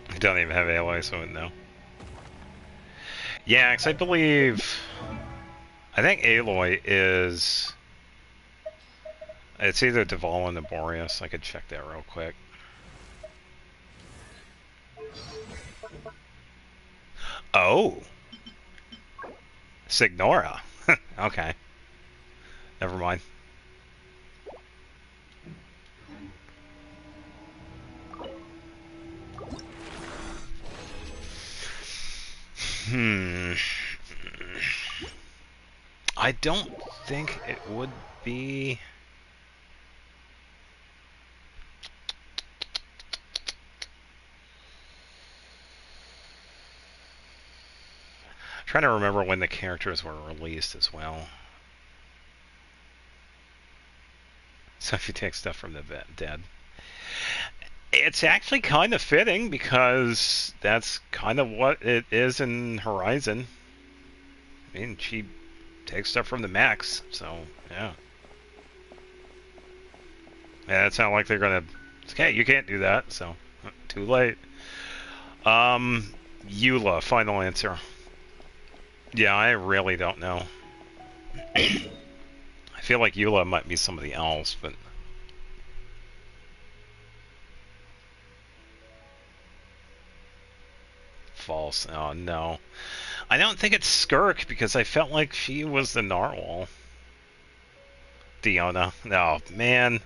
Speaker 1: I don't even have Aloy, so no. Yeah, because I think Aloy is... It's either Duvall or Boreas. I could check that real quick. Oh! Signora. Okay. Never mind. I don't think it would be... Trying to remember when the characters were released as well. So if you take stuff from the dead. It's actually kind of fitting because that's kind of what it is in Horizon. I mean, she takes stuff from the mechs, so yeah. Yeah, it's not like they're gonna... Okay, you can't do that, so too late. Eula, final answer. Yeah, I really don't know. I feel like Eula might be somebody else, but... False. Oh, no. I don't think it's Skirk, because I felt like she was the narwhal. Diona. Oh, man.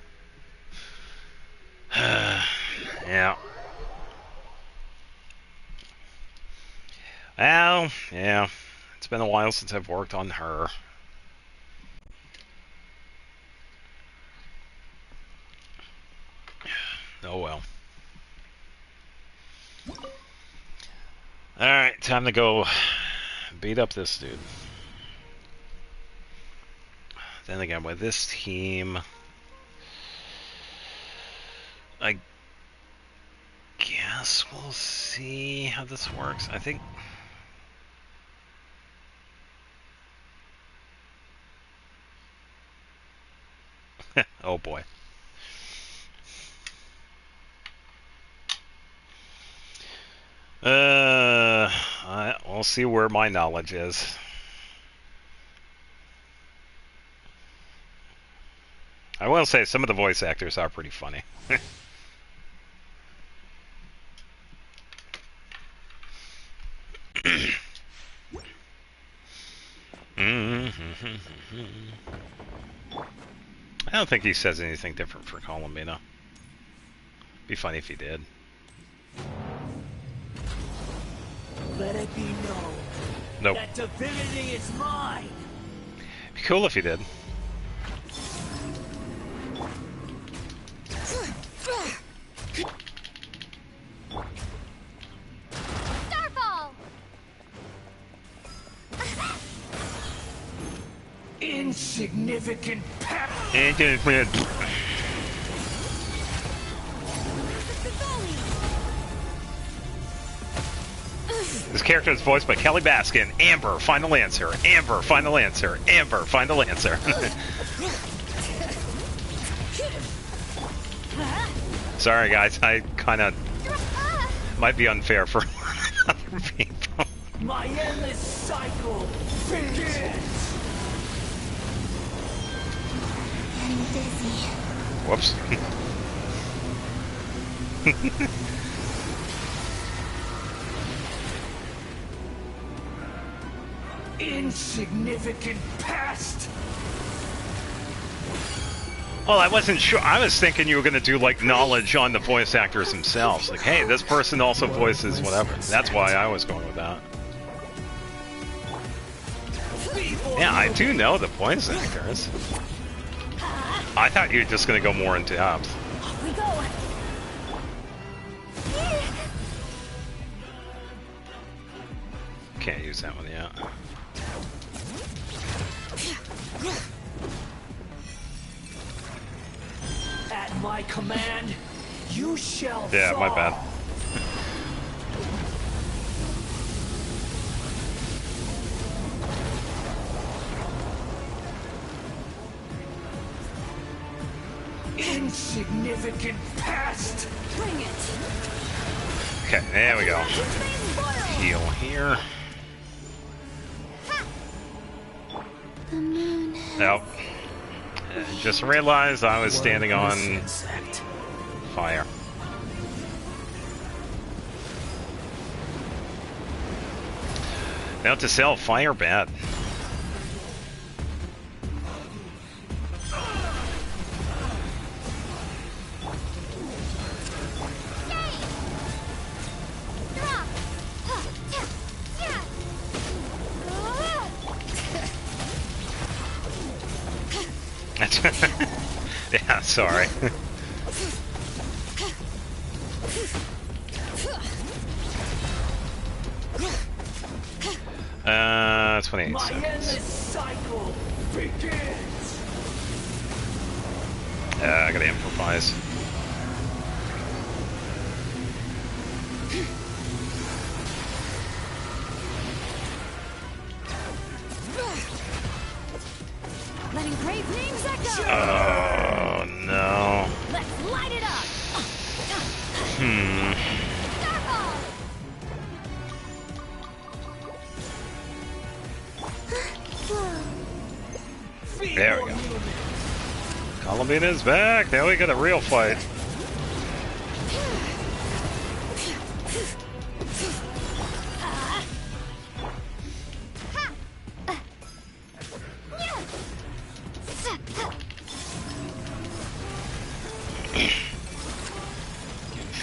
Speaker 1: Yeah. Well, yeah. It's been a while since I've worked on her. Oh well. Alright, time to go beat up this dude. Then again, with this team... I guess we'll see how this works. I think... Oh boy. We'll see where my knowledge is. I will say some of the voice actors are pretty funny. I don't think he says anything different for Columbina. Be funny if he did.
Speaker 3: Let it be known
Speaker 1: Nope.
Speaker 3: that divinity is mine.
Speaker 1: Be cool if he did.
Speaker 2: Starfall!
Speaker 3: Insignificant past.
Speaker 1: This character is voiced by Kelly Baskin. Amber, final answer. Amber, final answer. Amber, final answer. Sorry, guys. I kind of might be unfair for other people.
Speaker 3: My endless cycle begins.
Speaker 4: I'm dizzy.
Speaker 1: Whoops.
Speaker 3: Insignificant past.
Speaker 1: Well, I wasn't sure. I was thinking you were going to do, like, knowledge on the voice actors themselves. Like, hey, this person also voices whatever. That's why I was going with that. Yeah, I do know the poison actors. I thought you were just gonna go more in depth.
Speaker 2: Off we go.
Speaker 1: Can't use that one yet.
Speaker 3: At my command, you shall
Speaker 1: Yeah,
Speaker 3: fall.
Speaker 1: my bad.
Speaker 3: Insignificant pest.
Speaker 2: Bring it.
Speaker 1: Okay, there we go. Heal here.
Speaker 4: The moon.
Speaker 1: Nope. Just realized I was standing on
Speaker 6: Insect.
Speaker 1: fire. Note to self, fire bad. Yeah, sorry. 28
Speaker 3: My
Speaker 1: seconds.
Speaker 3: endless cycle begins.
Speaker 1: I gotta improvise.
Speaker 2: Letting brave names echo.
Speaker 1: Oh no.
Speaker 2: Let's light it up. Starfall.
Speaker 1: There we go. Columbine is back. Now we got a real fight.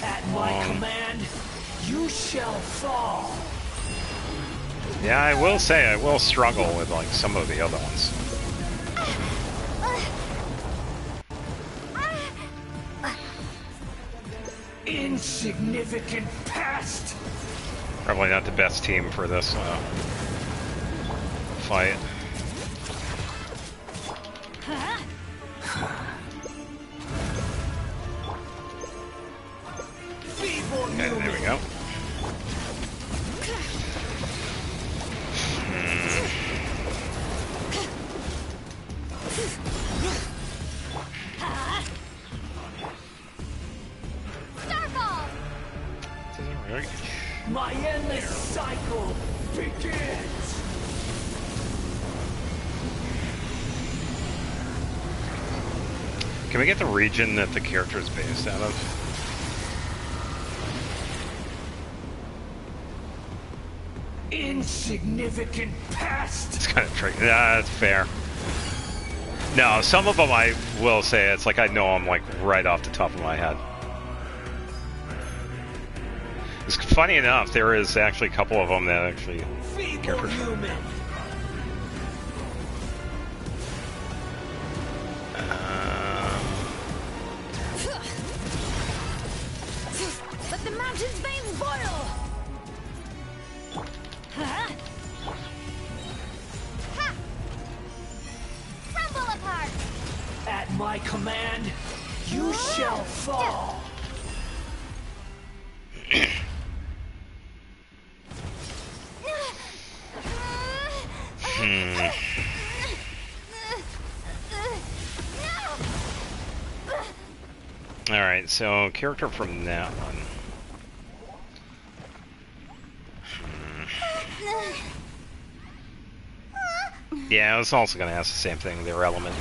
Speaker 3: At my command, you shall fall.
Speaker 1: Yeah, I will say I will struggle with like some of the other ones.
Speaker 3: Insignificant pest.
Speaker 1: Probably not the best team for this fight. Okay, there we go.
Speaker 2: Starfall.
Speaker 3: My endless cycle begins.
Speaker 1: Can we get the region that the character is based out of?
Speaker 3: Insignificant pest.
Speaker 1: It's kind of tricky. Yeah, that's fair. No, some of them I will say it's like I know them like right off the top of my head. It's funny enough, there is actually a couple of them that actually
Speaker 3: Feeble
Speaker 1: characters.
Speaker 3: human.
Speaker 2: Let the mountain's veins boil. Crumble apart.
Speaker 3: At my command, you shall fall.
Speaker 1: Alright, so character from that one. Yeah, I was also going to ask the same thing, their element.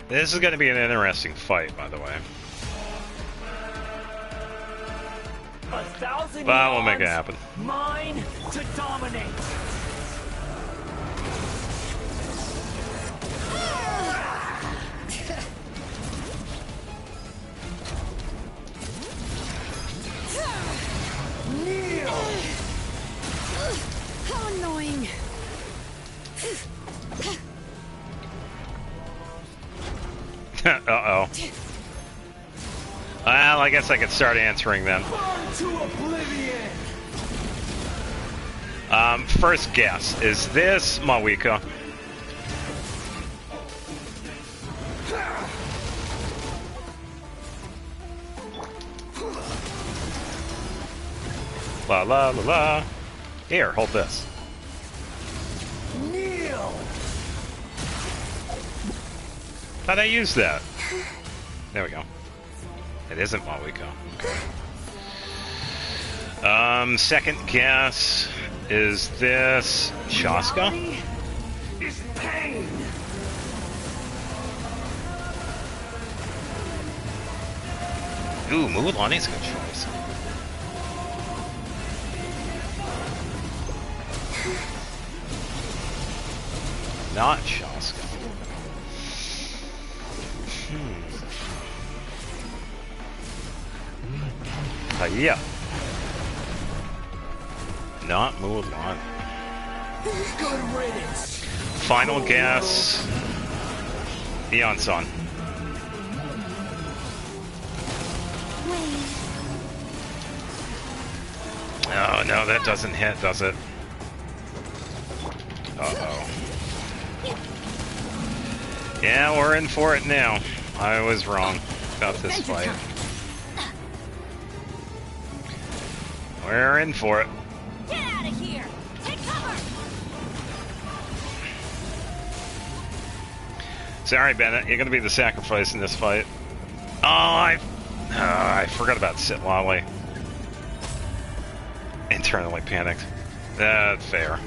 Speaker 1: This is going to be an interesting fight, by the way.
Speaker 3: 1,000
Speaker 1: But we'll make it
Speaker 3: yards,
Speaker 1: happen.
Speaker 3: Mine to dominate.
Speaker 1: Uh-oh. Well, I guess I could start answering then.
Speaker 3: Burn to oblivion!
Speaker 1: First guess. Is this Mawika? La la la la. Here, hold this.
Speaker 3: Kneel!
Speaker 1: How'd I use that? There we go. It isn't Mawiko. Second guess. Is this Shaska?
Speaker 3: Reality is pain!
Speaker 1: Ooh, Mulaney's a good choice. Not Shaska. Yeah. Not Mulan.
Speaker 3: Good riddance!
Speaker 1: Final guess. Eon Sun. Oh no, that doesn't hit, does it? Uh-oh. Yeah, we're in for it now. I was wrong about this fight. We're in for it.
Speaker 5: Get out of here! Take cover!
Speaker 1: Sorry, Bennett. You're going to be the sacrifice in this fight. Oh, I forgot about Sit Lolly. Internally panicked. That's fair.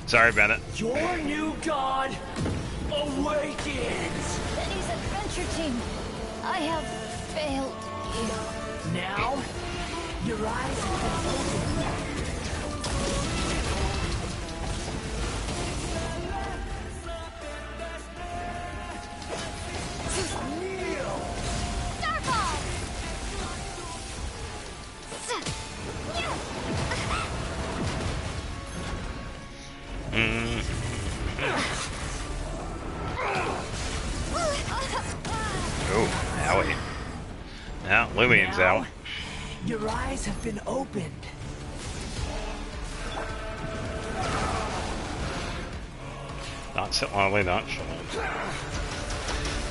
Speaker 1: Sorry, Bennett.
Speaker 3: Your new god awakens!
Speaker 5: Benny's adventure team, I have failed you.
Speaker 3: Now, your eyes have been opened. Kneel!
Speaker 5: Starfall!
Speaker 1: Oh, owie. Now, Lumine's
Speaker 3: Now,
Speaker 1: out.
Speaker 3: Your eyes have been opened.
Speaker 1: Not Sit Lolly, not Shalom.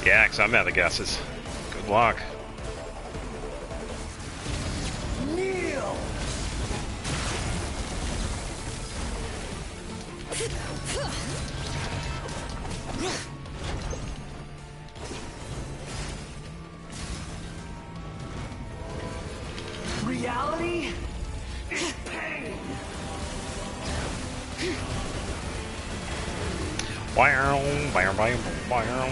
Speaker 1: Yeah, 'cause I'm out of guesses. Good luck.
Speaker 3: Kneel! Reality is pain.
Speaker 1: Wow, wow, wow, wow.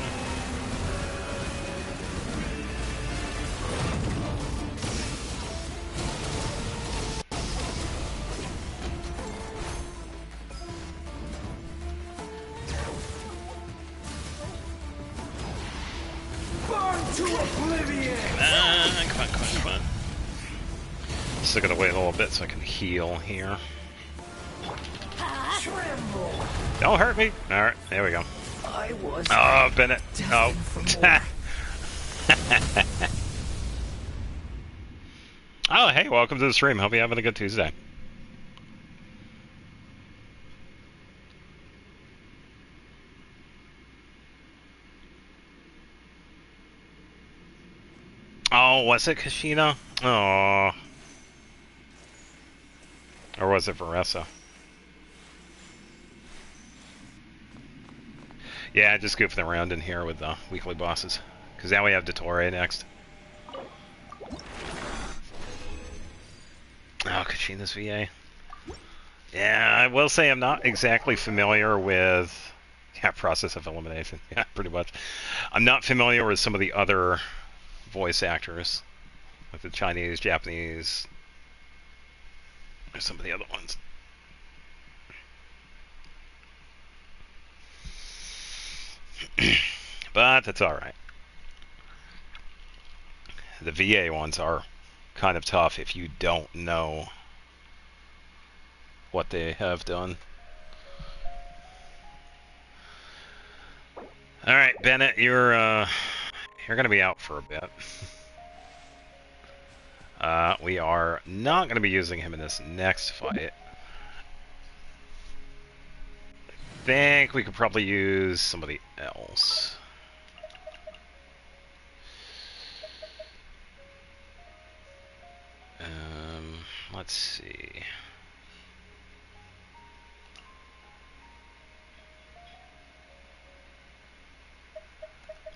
Speaker 3: Burn to oblivion.
Speaker 1: Come on, come on, come on. Still gotta wait a little bit so I can heal here.
Speaker 3: Tremble.
Speaker 1: Don't hurt me. Alright, there we go.
Speaker 3: I was
Speaker 1: Oh, Bennett. Oh.
Speaker 3: destined for more.
Speaker 1: Oh, hey, welcome to the stream. Hope you're having a good Tuesday. Oh, was it Kashina? Oh. Or was it Varessa? Yeah, just goofing around in here with the weekly bosses. Because now we have Dottore next. Oh, Kachina's VA. Yeah, I will say I'm not exactly familiar with... Yeah, process of elimination. Yeah, pretty much. I'm not familiar with some of the other voice actors. Like the Chinese, Japanese... Or some of the other ones. But that's alright. The VA ones are kind of tough if you don't know what they have done. All right, Bennett, you're gonna be out for a bit. We are not gonna be using him in this next fight. Think we could probably use somebody else. Let's see.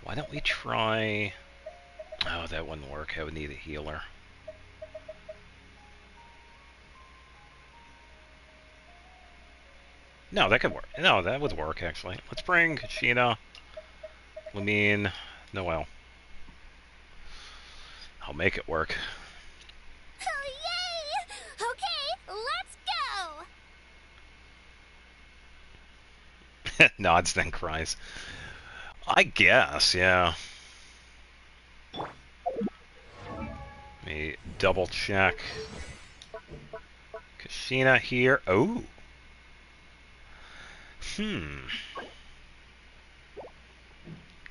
Speaker 1: Why don't we try... Oh, that wouldn't work. I would need a healer. No, that could work. No, that would work, actually. Let's bring Sheena, Lamine, Noel. I'll make it work.
Speaker 4: Oh, yay! Okay, let's go!
Speaker 1: Nods, then cries. I guess, yeah. Let me double check. Kashina here. Oh.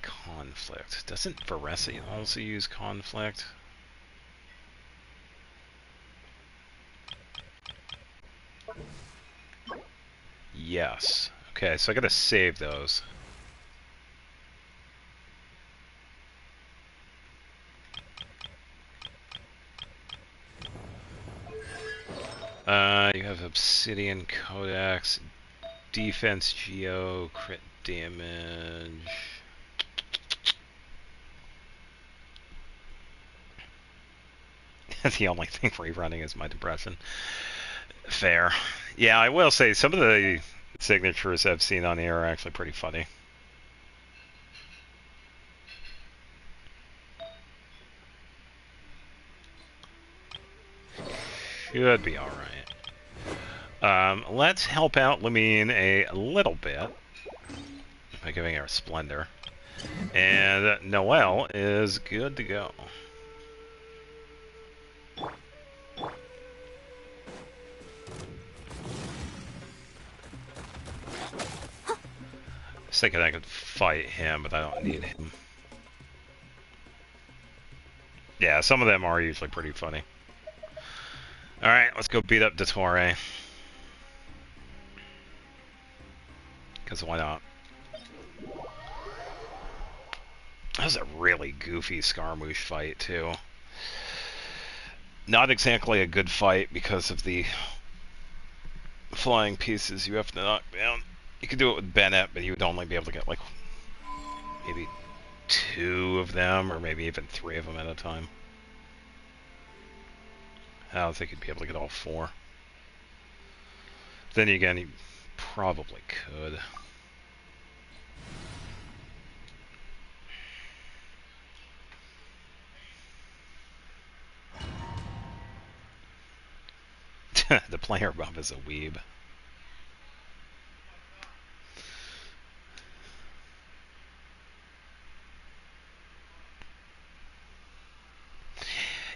Speaker 1: Conflict. Doesn't Veresi also use conflict? Yes. Okay, so I gotta save those. You have Obsidian Codex, Defense Geo, crit damage. The only thing rerunning is my depression. Fair. Yeah, I will say some of the signatures I've seen on here are actually pretty funny. Should be alright. Let's help out Lamine a little bit by giving her Splendor. And Noelle is good to go. I was thinking I could fight him, but I don't need him. Yeah, some of them are usually pretty funny. Alright, let's go beat up Dottore. Because why not? That was a really goofy Scaramouche fight, too. Not exactly a good fight because of the flying pieces you have to knock down. You could do it with Bennett, but you would only be able to get, like, maybe 2 of them, or maybe even 3 of them at a time. I don't think you'd be able to get all 4. Then again, you probably could. The player above is a weeb.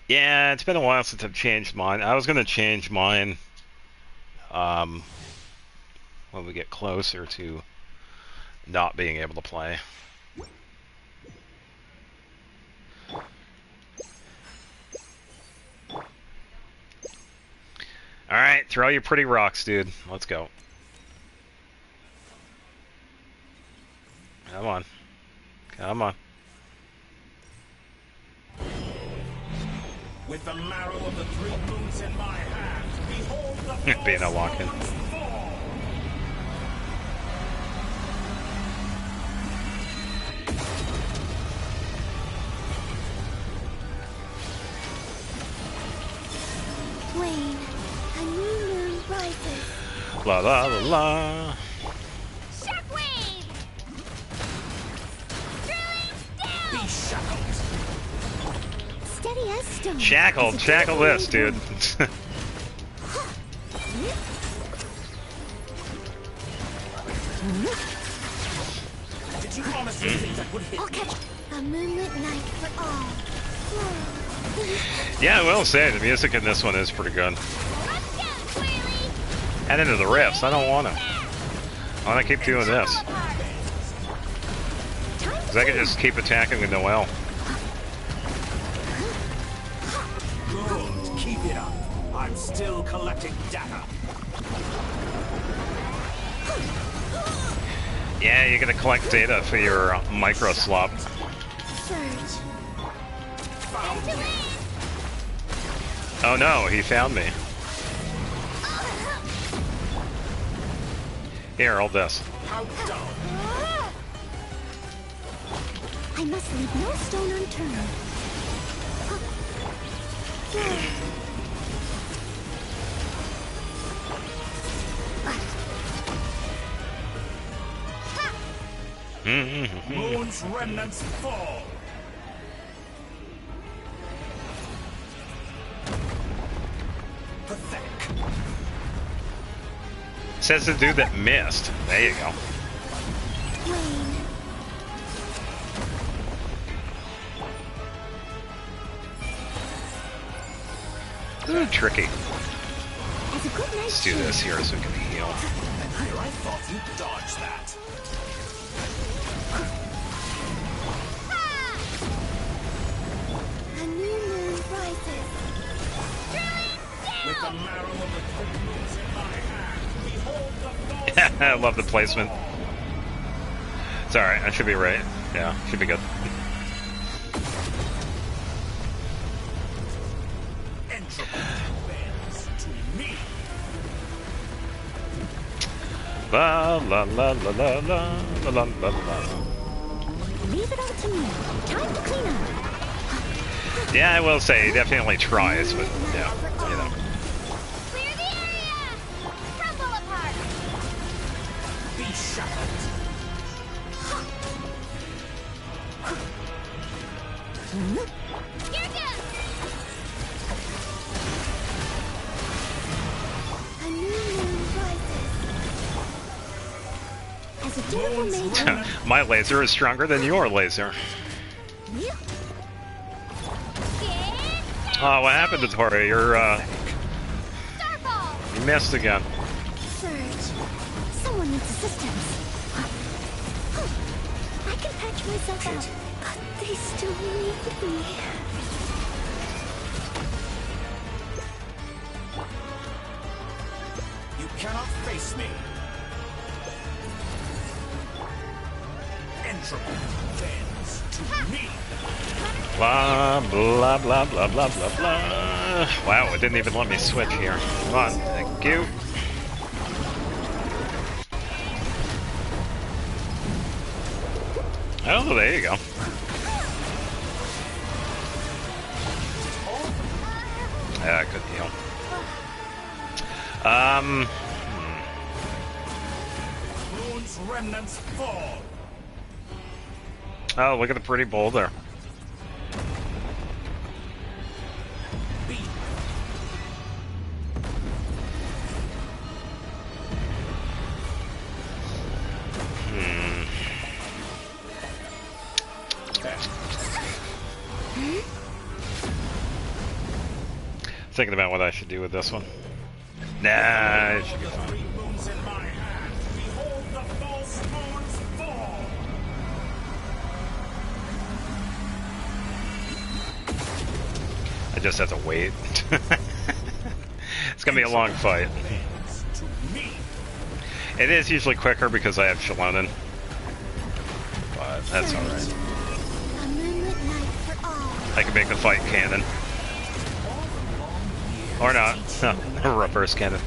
Speaker 1: Yeah, it's been a while since I've changed mine. I was going to change mine when we get closer to not being able to play. Alright, throw your pretty rocks, dude. Let's go. Come on. Come on.
Speaker 7: With the marrow of the 3 moons in my hand, behold the
Speaker 1: Being a lock-in.
Speaker 5: Wayne, a new moon rises.
Speaker 1: La la la la.
Speaker 4: Shockwave! Drilling down!
Speaker 7: Be shackled.
Speaker 5: Steady as stone.
Speaker 1: Shackle, shackle this, dude.
Speaker 7: Did you honestly think that would hit
Speaker 5: I'll
Speaker 7: me?
Speaker 5: catch a moonlit night for all.
Speaker 1: Yeah, I will say, the music in this one is pretty good.
Speaker 4: Let's go, Twirly!
Speaker 1: And into the riffs, I don't want to. I want to keep doing this. Because I could just keep attacking with Noelle.
Speaker 8: Good. Keep it up. I'm still collecting data.
Speaker 1: Yeah, you're gonna collect data for your micro slop.
Speaker 5: Surge.
Speaker 1: Oh no, he found me. Here, hold this.
Speaker 8: How dull.
Speaker 5: I must leave no stone unturned.
Speaker 8: Moon's remnants fall. Pathetic.
Speaker 1: Says the dude that missed. There you go. Ooh, tricky.
Speaker 5: As a good night's
Speaker 1: Let's do this here so we can heal.
Speaker 8: Here, I thought you'd dodge that.
Speaker 5: A new moon rises.
Speaker 8: With the marrow of the quick moves in my hand, behold the false.
Speaker 1: I love the placement. It's alright, I should be right. Yeah, should be good.
Speaker 8: Entropy bends to me.
Speaker 1: La la la la la la la la la la.
Speaker 5: Leave it all to me. Time to clean up.
Speaker 1: Yeah, I will say, he definitely tries, but yeah, you know.
Speaker 4: Clear the area! Crumble apart!
Speaker 8: Be shackled.
Speaker 4: You're done!
Speaker 5: A new moon rises. As a dutiful maiden,
Speaker 1: My laser is stronger than your laser. Oh, what happened to Tori? You're,
Speaker 4: Starfall!
Speaker 1: you missed again.
Speaker 5: surge. Someone needs assistance. I can patch myself out, but they still need me.
Speaker 8: You cannot face me. Entropy bends to me.
Speaker 1: Blah, blah, blah, blah, blah, blah, blah. Wow, it didn't even let me switch here. Come on, thank you. Oh, there you go. Yeah, I could heal.
Speaker 8: Moon's remnants fall.
Speaker 1: Oh, look at the pretty boulder.
Speaker 8: Be
Speaker 1: Thinking about what I should do with this one. Nah, it should be fine.
Speaker 8: three moons in my hand. Behold the false moon's fall.
Speaker 1: I just have to wait. It's gonna be a long fight.
Speaker 8: Bends to me.
Speaker 1: It is usually quicker because I have Shalonen. But that's alright.
Speaker 5: A moonlit night for all.
Speaker 1: I can make the fight canon. Or not. Reverse cannon.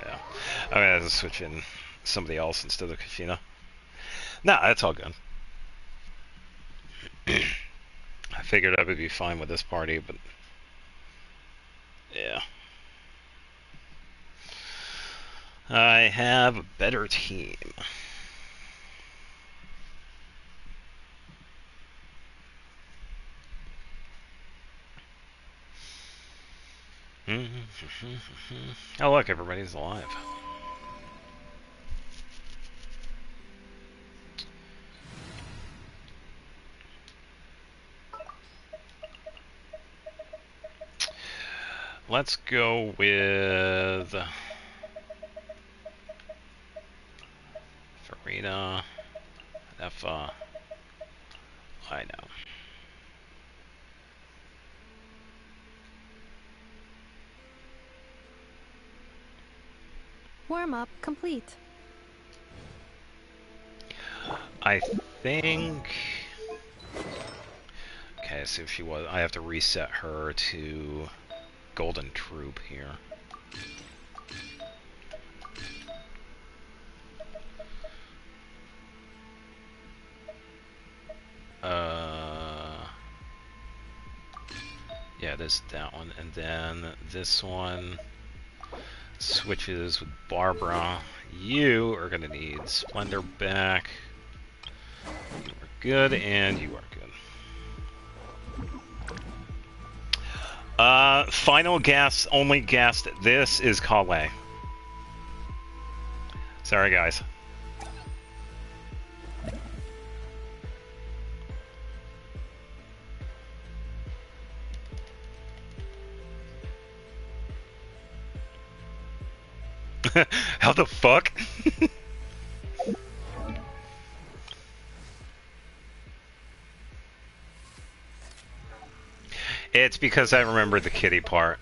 Speaker 1: Yeah. I'm gonna have to switch in somebody else instead of Kashina. Nah, that's all good. I figured I would be fine with this party, but yeah. I have a better team. Oh look, everybody's alive. Let's go with Arena. F. I know.
Speaker 2: Warm-up complete.
Speaker 1: I think. Okay, so if she was, I have to reset her to Golden Troop here. Yeah, it is that one, and then this one switches with Barbara. You are gonna need Splendor back. You are good, and you are good. Final guess, only guessed. This is Kalei. Sorry, guys. How the fuck? It's because I remember the kitty part.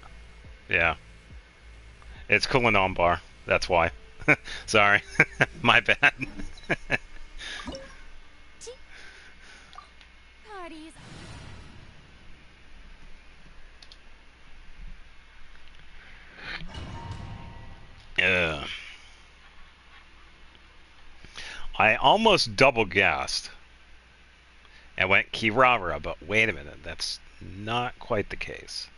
Speaker 1: Yeah. It's Kulinan Bar. That's why. Sorry. My bad.
Speaker 2: Parties.
Speaker 1: Yeah. I almost double guessed. I went Kirara, but wait a minute. That's not quite the case.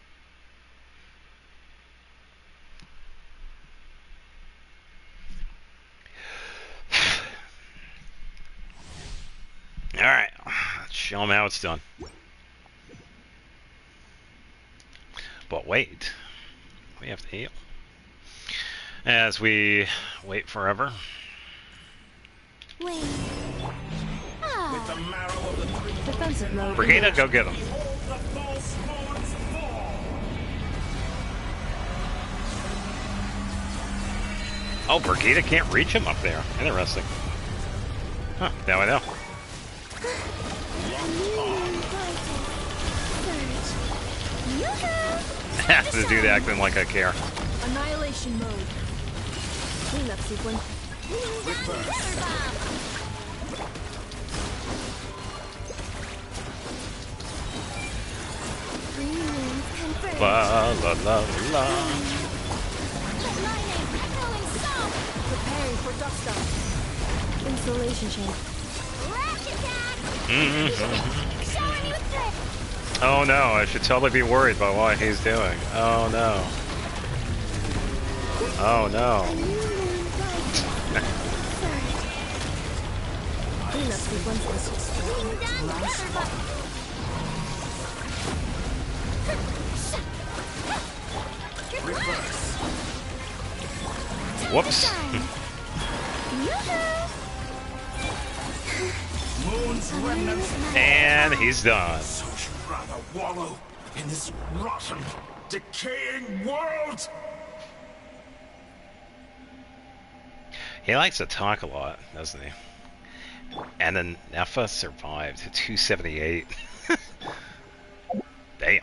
Speaker 1: Alright. Let's show them how it's done. But wait. We have to heal. As we wait forever.
Speaker 5: Wait.
Speaker 8: With the marrow of the three
Speaker 2: Defensive mode.
Speaker 1: Brigada, go get them.
Speaker 8: behold the false gods fall.
Speaker 1: Oh, Brigada can't reach him up there. Interesting. Huh, now I know. The dude acting like I care.
Speaker 2: Annihilation mode. Cleanup sequence.
Speaker 1: La la la la.
Speaker 2: Preparing for dust up. Insulation chain.
Speaker 5: Showing you a trick.
Speaker 1: Oh no, I should totally be worried about what he's doing. Oh no. Oh no.
Speaker 2: Cleanup sequence.
Speaker 1: Whoops.
Speaker 8: Moon's remnants.
Speaker 1: And he's done.
Speaker 7: So you'd rather wallow in this rotten, decaying world?
Speaker 1: He likes to talk a lot, doesn't he? And then Nefa survived to 278. Damn.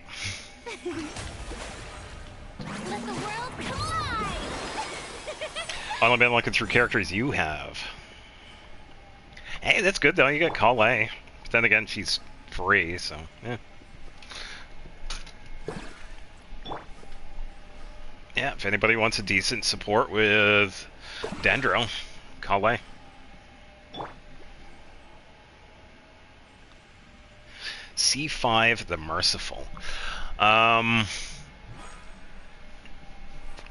Speaker 5: Let the world collide.
Speaker 1: I've only been looking through characters you have. Hey, that's good though. You got Kalei. But then again, she's free, so yeah. Yeah, if anybody wants a decent support with Dendro, Kalei. C5 the Merciful.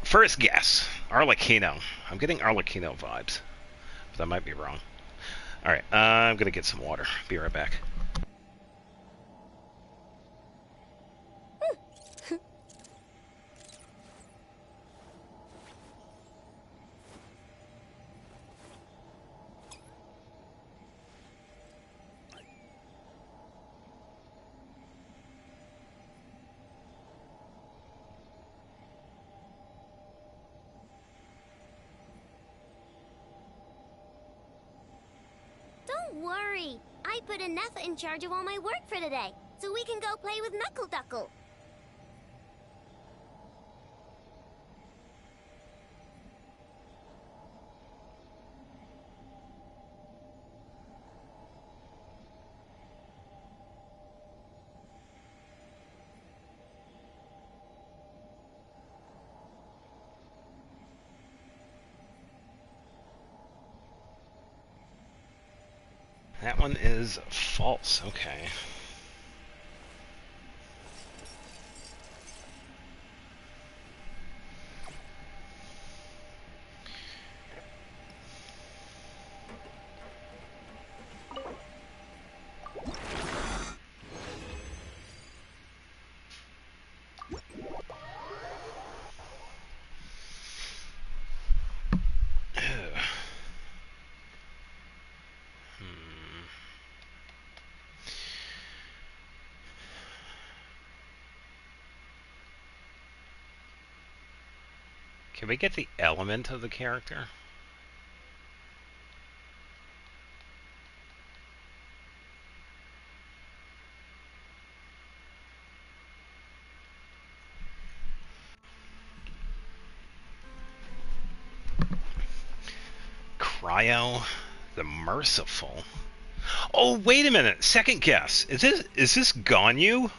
Speaker 1: First guess, Arlecchino. I'm getting Arlecchino vibes, but I might be wrong. Alright, I'm gonna get some water. Be right back.
Speaker 4: I put Anetha in charge of all my work for today, so we can go play with Knuckle Duckle.
Speaker 1: That one is false. Okay. Can we get the element of the character? Cryo, the Merciful. Oh, wait a minute. Second guess. Is this Ganyu?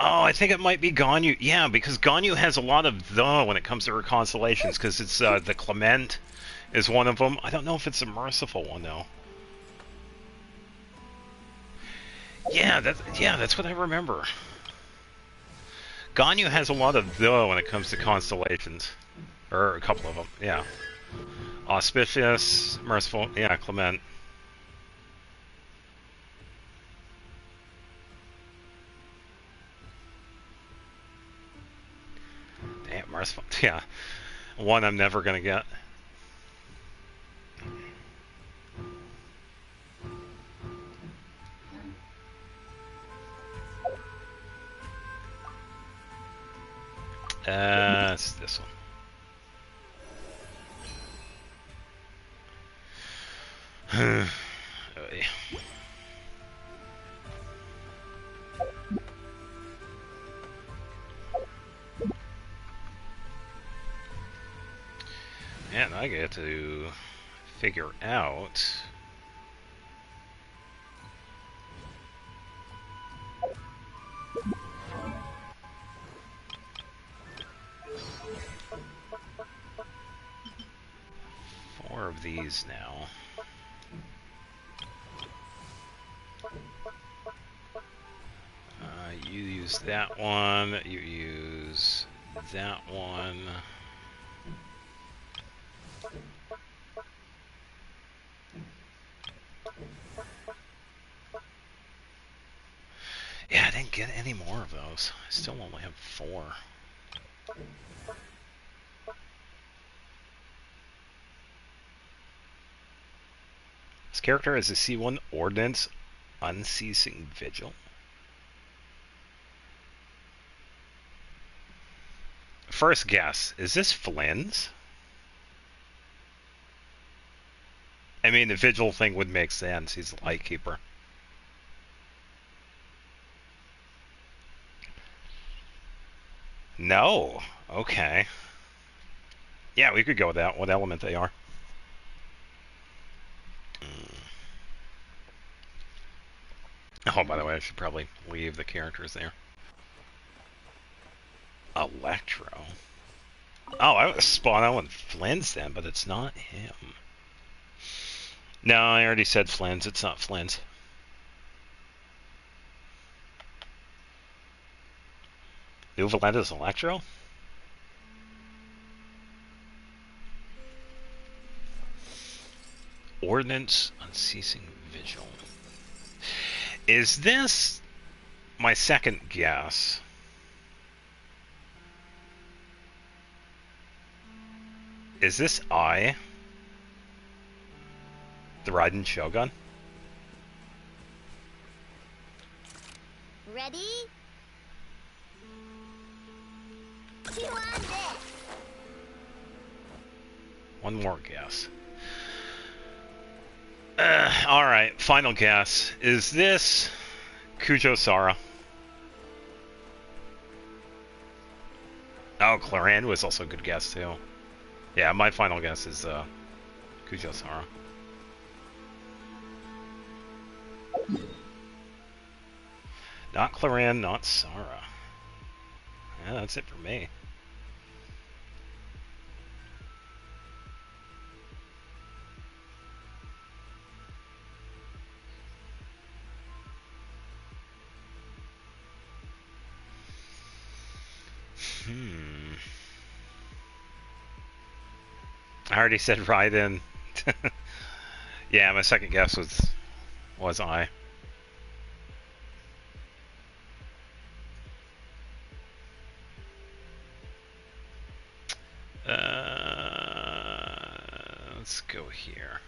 Speaker 1: Oh, I think it might be Ganyu. Yeah, because Ganyu has a lot of the when it comes to her constellations, because it's the Clement is one of them. I don't know if it's a Merciful one though. Yeah, that's what I remember. Ganyu has a lot of the when it comes to constellations, or a couple of them. Yeah, Auspicious, Merciful. Yeah, Clement. Damn, Merciful. Yeah, one I'm never gonna get. It's this one. Oh, yeah. And I get to figure out four of these now. You use that one, you use that one. Yeah, I didn't get any more of those. I still only have 4. This character has a C1 Ordnance Unceasing Vigil. First guess, is this Flynn's? I mean, the Vigil thing would make sense. He's the Lightkeeper. No. Okay. Yeah, we could go with that. What element they are. Oh, by the way, I should probably leave the characters there. Electro. Oh, I was spot on with Flynn's then, but it's not him. No, I already said Flynn's. It's not Flynn's. New Valenda's Electro? Ordnance Unceasing Vigil. Is this my second guess? Is this the Raiden Shogun?
Speaker 4: Ready? Chew on this.
Speaker 1: One more guess. Alright, final guess. Is this Kujo Sara? Oh, Claran was also a good guess, too. Yeah, my final guess is Kujo Sara. Not Claran, not Sara. Yeah, that's it for me. I already said Raiden. Yeah, my second guess was I. Let's go here.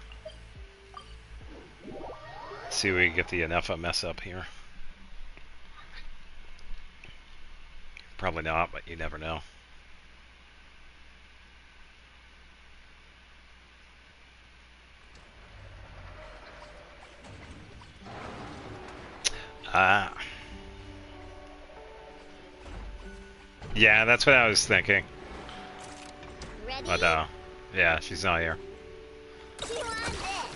Speaker 1: Let's see if we can get the Anefa mess up here. Probably not, but you never know. Yeah, that's what I was thinking.
Speaker 4: Ready?
Speaker 1: But, yeah, she's not here.
Speaker 4: Chew on this.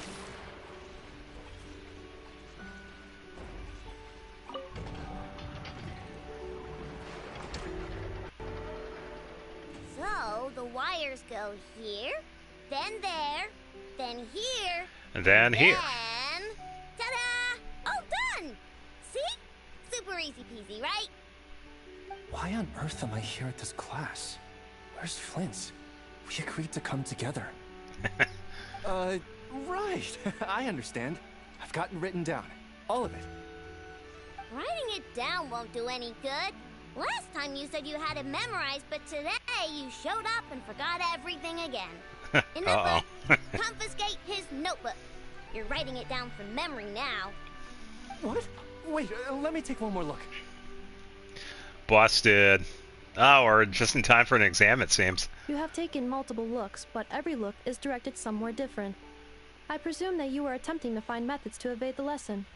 Speaker 4: So, the wires go here, then there, then here,
Speaker 1: And then here.
Speaker 4: then... Ta-da! Oh, done! See? Super easy peasy, right?
Speaker 9: Why on earth am I here at this class? Where's Flint? We agreed to come together. Right. I understand. I've gotten written down. All of it.
Speaker 4: Writing it down won't do any good. Last time you said you had it memorized, but today you showed up and forgot everything again. Enough. Confiscate his notebook. You're writing it down from memory now.
Speaker 9: What? Wait, let me take one more look.
Speaker 1: Busted. Oh, or just in time for an exam, it seems.
Speaker 10: You have taken multiple looks, but every look is directed somewhere different. I presume that you are attempting to find methods to evade the lesson.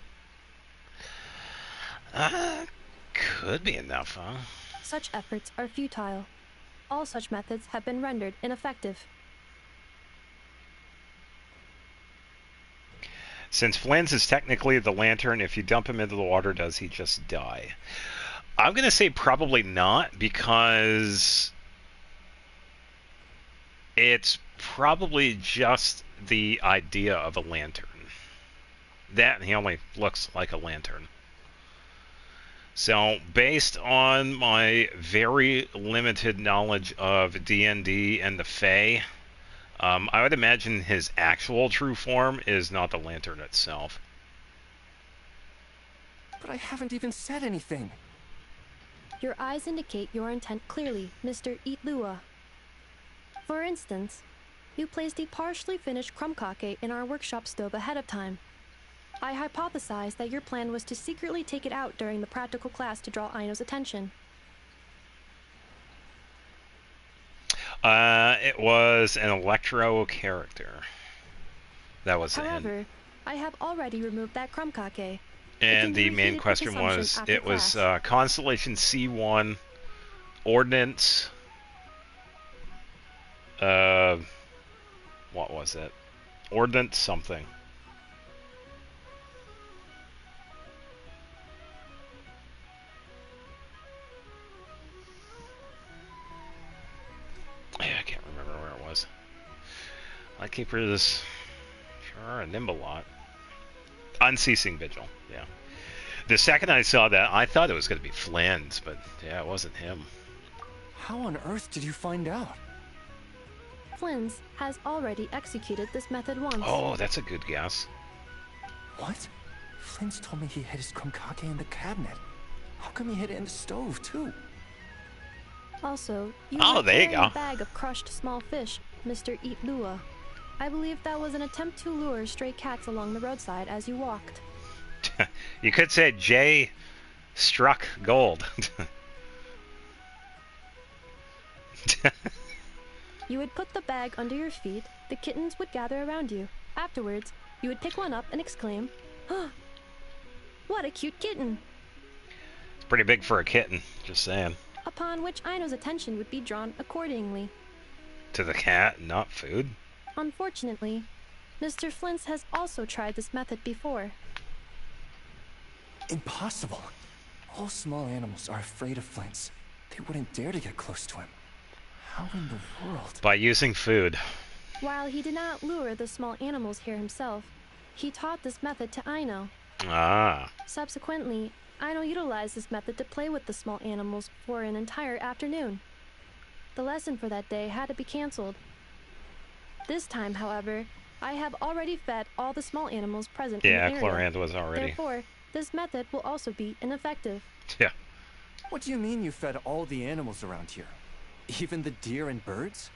Speaker 1: Could be enough, huh?
Speaker 10: Such efforts are futile. All such methods have been rendered ineffective.
Speaker 1: Since Flans is technically the lantern, if you dump him into the water, does he just die? I'm going to say probably not, because it's probably just the idea of a lantern. That, and he only looks like a lantern. So, based on my very limited knowledge of D&D and the Fae, I would imagine his actual true form is not the lantern itself.
Speaker 9: But I haven't even said anything.
Speaker 10: Your eyes indicate your intent clearly, Mr. Itlua. For instance, you placed a partially finished crumb-cake in our workshop stove ahead of time. I hypothesized that your plan was to secretly take it out during the practical class to draw Aino's attention.
Speaker 1: It was an Electro character. That was
Speaker 10: However, I have already removed that crumb-cake.
Speaker 1: and the main question was, it was Constellation C1, Ordnance, what was it? Ordnance something. I can't remember where it was. Lightkeeper's sure a Nimbalot. Unceasing Vigil, yeah. The second I saw that, I thought it was going to be Flans, but yeah, it wasn't him.
Speaker 9: How on earth did you find out?
Speaker 10: Flins has already executed this method once.
Speaker 1: Oh, that's a good guess.
Speaker 9: What? Flint's told me he hid his crumb-cake in the cabinet. How come he hid it in the stove, too?
Speaker 10: Also, you
Speaker 1: Oh,
Speaker 10: were
Speaker 1: there you
Speaker 10: carrying
Speaker 1: go.
Speaker 10: a bag of crushed small fish, Mr. Itlua. I believe that was an attempt to lure stray cats along the roadside as you walked.
Speaker 1: You could say Jay struck gold.
Speaker 10: You would put the bag under your feet, the kittens would gather around you. Afterwards, you would pick one up and exclaim, "Oh, what a cute kitten!"
Speaker 1: It's pretty big for a kitten, just saying.
Speaker 10: Upon which Aino's attention would be drawn accordingly.
Speaker 1: To the cat, not food?
Speaker 10: Unfortunately, Mr. Flint's has also tried this method before.
Speaker 9: Impossible. All small animals are afraid of Flint's. They wouldn't dare to get close to him. How in the world?
Speaker 1: By using food.
Speaker 10: While he did not lure the small animals here himself, he taught this method to Aino.
Speaker 1: Ah.
Speaker 10: Subsequently, Aino utilized this method to play with the small animals for an entire afternoon. The lesson for that day had to be canceled. This time, however, I have already fed all the small animals present in the area.
Speaker 1: Yeah, Chlorantha was already.
Speaker 10: Therefore, this method will also be ineffective.
Speaker 1: Yeah.
Speaker 9: What do you mean you fed all the animals around here? Even the deer and birds?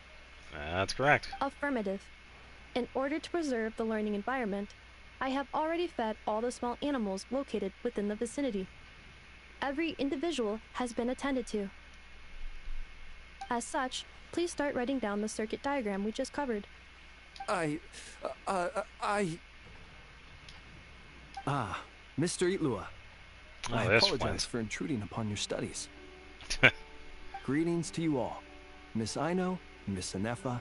Speaker 1: That's correct.
Speaker 10: Affirmative. In order to preserve the learning environment, I have already fed all the small animals located within the vicinity. Every individual has been attended to. As such, please start writing down the circuit diagram we just covered.
Speaker 6: Mr. Itlua.
Speaker 1: Oh,
Speaker 6: I
Speaker 1: this
Speaker 6: apologize
Speaker 1: one's-
Speaker 6: for intruding upon your studies. Greetings to you all. Miss Aino, Miss Anefa,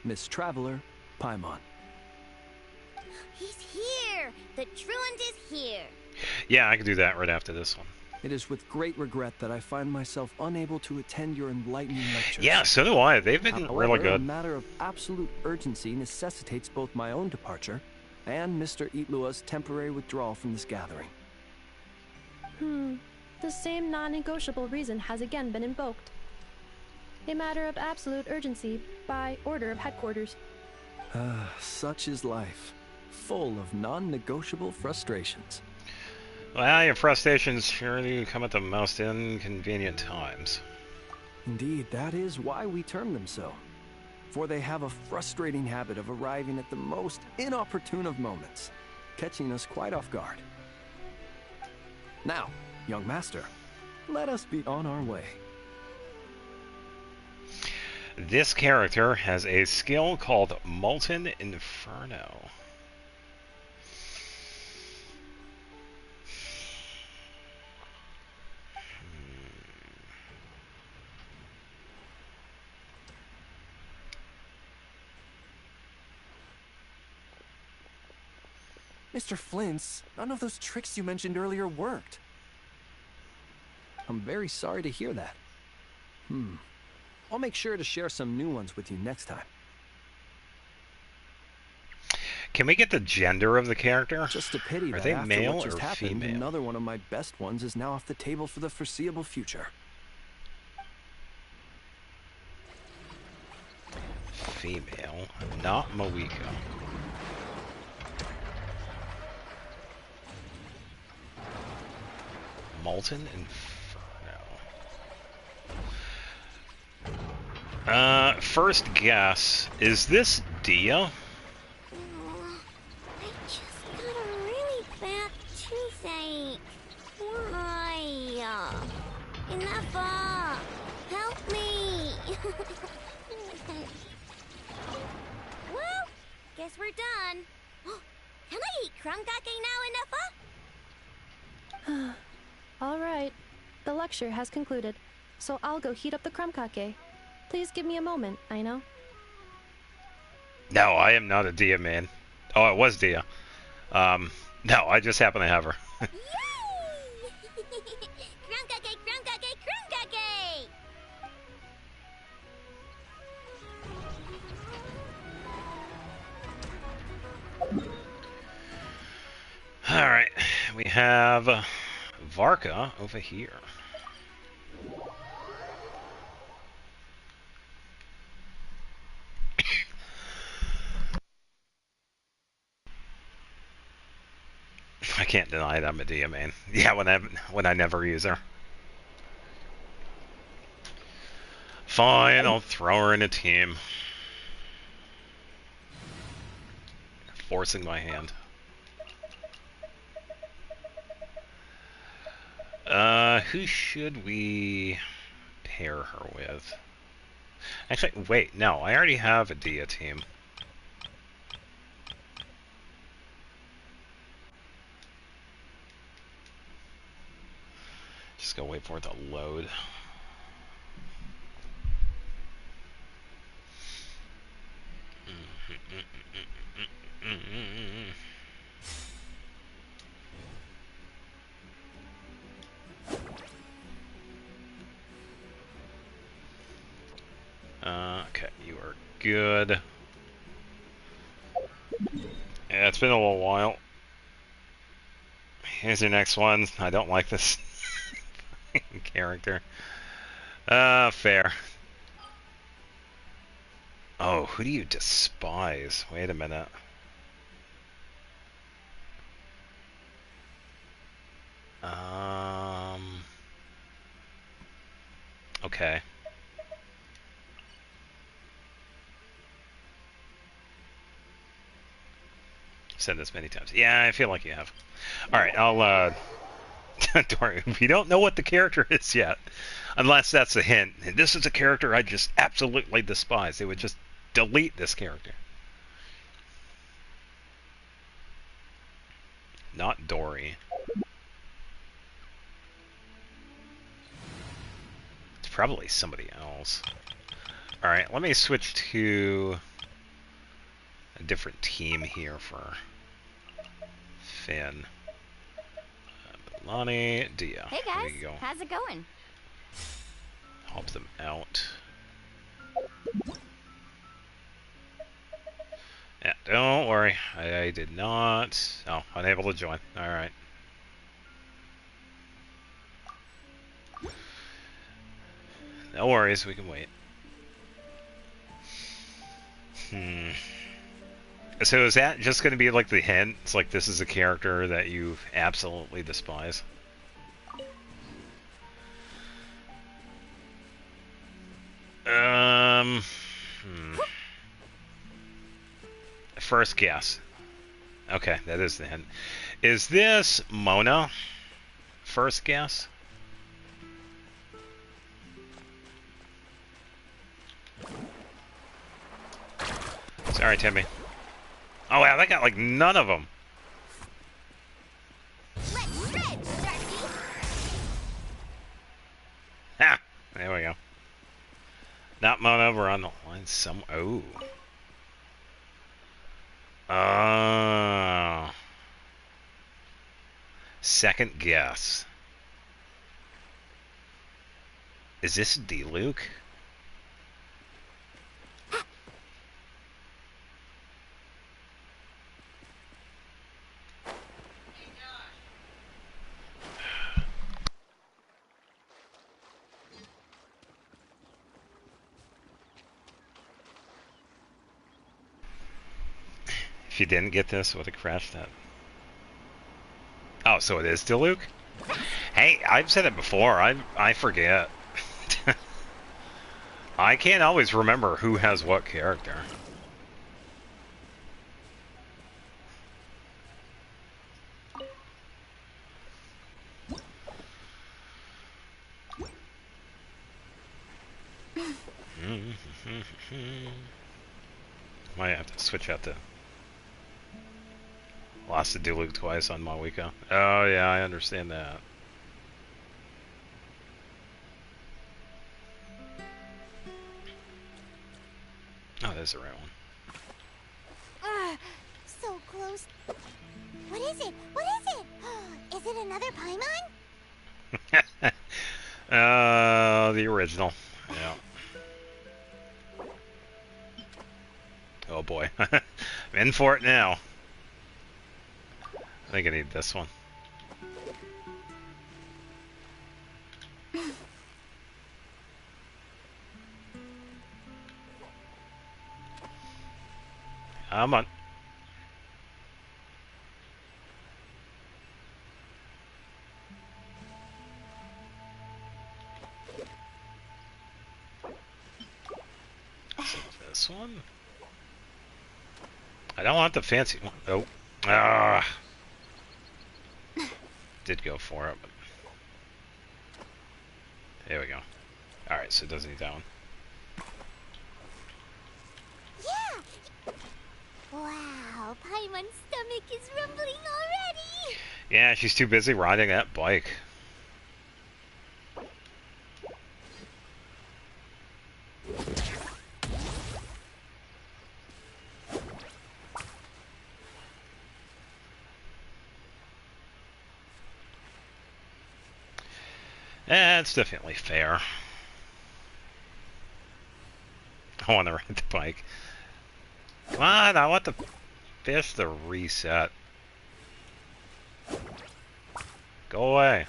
Speaker 6: Miss Traveler, Paimon.
Speaker 4: He's here! The truant is here!
Speaker 1: Yeah, I can do that right after this one.
Speaker 6: It is with great regret that I find myself unable to attend your enlightening lectures.
Speaker 1: Yeah, so do I. They've been
Speaker 6: However,
Speaker 1: really
Speaker 6: a
Speaker 1: good.
Speaker 6: matter of absolute urgency necessitates both my own departure and Mr. Itlua's temporary withdrawal from this gathering.
Speaker 10: The same non-negotiable reason has again been invoked. A matter of absolute urgency by order of headquarters.
Speaker 6: Such is life, full of non-negotiable frustrations.
Speaker 1: Well, your frustrations surely come at the most inconvenient times.
Speaker 6: Indeed, that is why we term them so. For they have a frustrating habit of arriving at the most inopportune of moments, catching us quite off guard. Now, young master, let us be on our way.
Speaker 1: This character has a skill called Molten Inferno.
Speaker 9: Mr. Flint's, none of those tricks you mentioned earlier worked.
Speaker 6: I'm very sorry to hear that. I'll make sure to share some new ones with you next time.
Speaker 1: Can we get the gender of the character?
Speaker 6: Just a pity
Speaker 1: Are
Speaker 6: that
Speaker 1: they
Speaker 6: after
Speaker 1: male
Speaker 6: what just
Speaker 1: or
Speaker 6: happened,
Speaker 1: female?
Speaker 6: another one of my best ones is now off the table for the foreseeable future.
Speaker 1: Female, not Moika. Molten Inferno. First guess, is this Dia?
Speaker 4: I just got a really bad toothache. Why? Enough! Help me! Well, guess we're done. Can I eat crumb kake now, Enough?
Speaker 10: All right, the lecture has concluded, so I'll go heat up the crumb kake. Please give me a moment, Aino.
Speaker 1: No, I am not a Dia man. Oh, it was Dia. No, I just happen to have her.
Speaker 4: Yay! Crumb kake, crumb kake, crumb kake!
Speaker 1: Alright, we have Varka over here. I can't deny it, I'm a Dia man. Yeah, when I never use her. Fine, I'll throw her in a team. Forcing my hand. Who should we pair her with? Actually, wait, no, I already have a Dia team. Just gotta wait for it to load. Okay, you are good. Yeah, it's been a little while. Here's your next one. I don't like this character. Fair. Oh, who do you despise? Wait a minute. Okay. Said this many times. Yeah, I feel like you have. Alright, I'll, we don't know what the character is yet. Unless that's a hint. This is a character I just absolutely despise. They would just delete this character. Not Dory. It's probably somebody else. Alright, let me switch to a different team here for Finn. Lonnie, Dia.
Speaker 2: Hey guys, how's it going?
Speaker 1: Help them out. Yeah, don't worry. I did not. Oh, unable to join. Alright. No worries, we can wait. So is that just going to be like the hint? It's like this is a character that you absolutely despise? First guess. Okay, that is the hint. Is this Mona? First guess? Sorry, Timmy. Oh wow, they got like none of them. Ha! There we go. Not Mona, we're on the line some. Oh. Second guess. Is this D-Luke? If you didn't get this, would have crashed that. Oh, so it is still Luke? Hey, I've said it before. I forget. I can't always remember who has what character. Might have to switch out to... Lost to Luke twice on Mawiko. Oh yeah, I understand that. Oh, there's the right one.
Speaker 4: So close. What is it? What is it? Is it another Paimon?
Speaker 1: The original. Yeah. Oh boy. I'm in for it now. I think I need this one. Come on. So this one? I don't want the fancy one. Oh. Ah. Did go for it, but... There we go. Alright, so it doesn't need that one.
Speaker 4: Yeah! Wow, Paimon's stomach is rumbling already!
Speaker 1: Yeah, she's too busy riding that bike. It's definitely fair. I want to ride the bike. Come on, I want the fish to reset. Go away.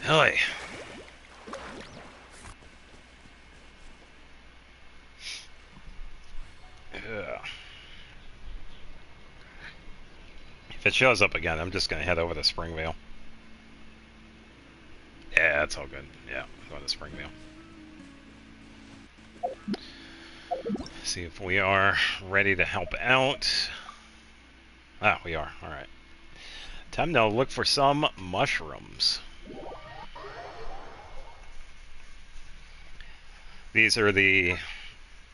Speaker 1: Hey. If it shows up again, I'm just gonna head over to Springvale. Yeah, that's all good. Yeah, I'm going to Springvale. See if we are ready to help out. Ah, we are. Alright. Time to look for some mushrooms. These are the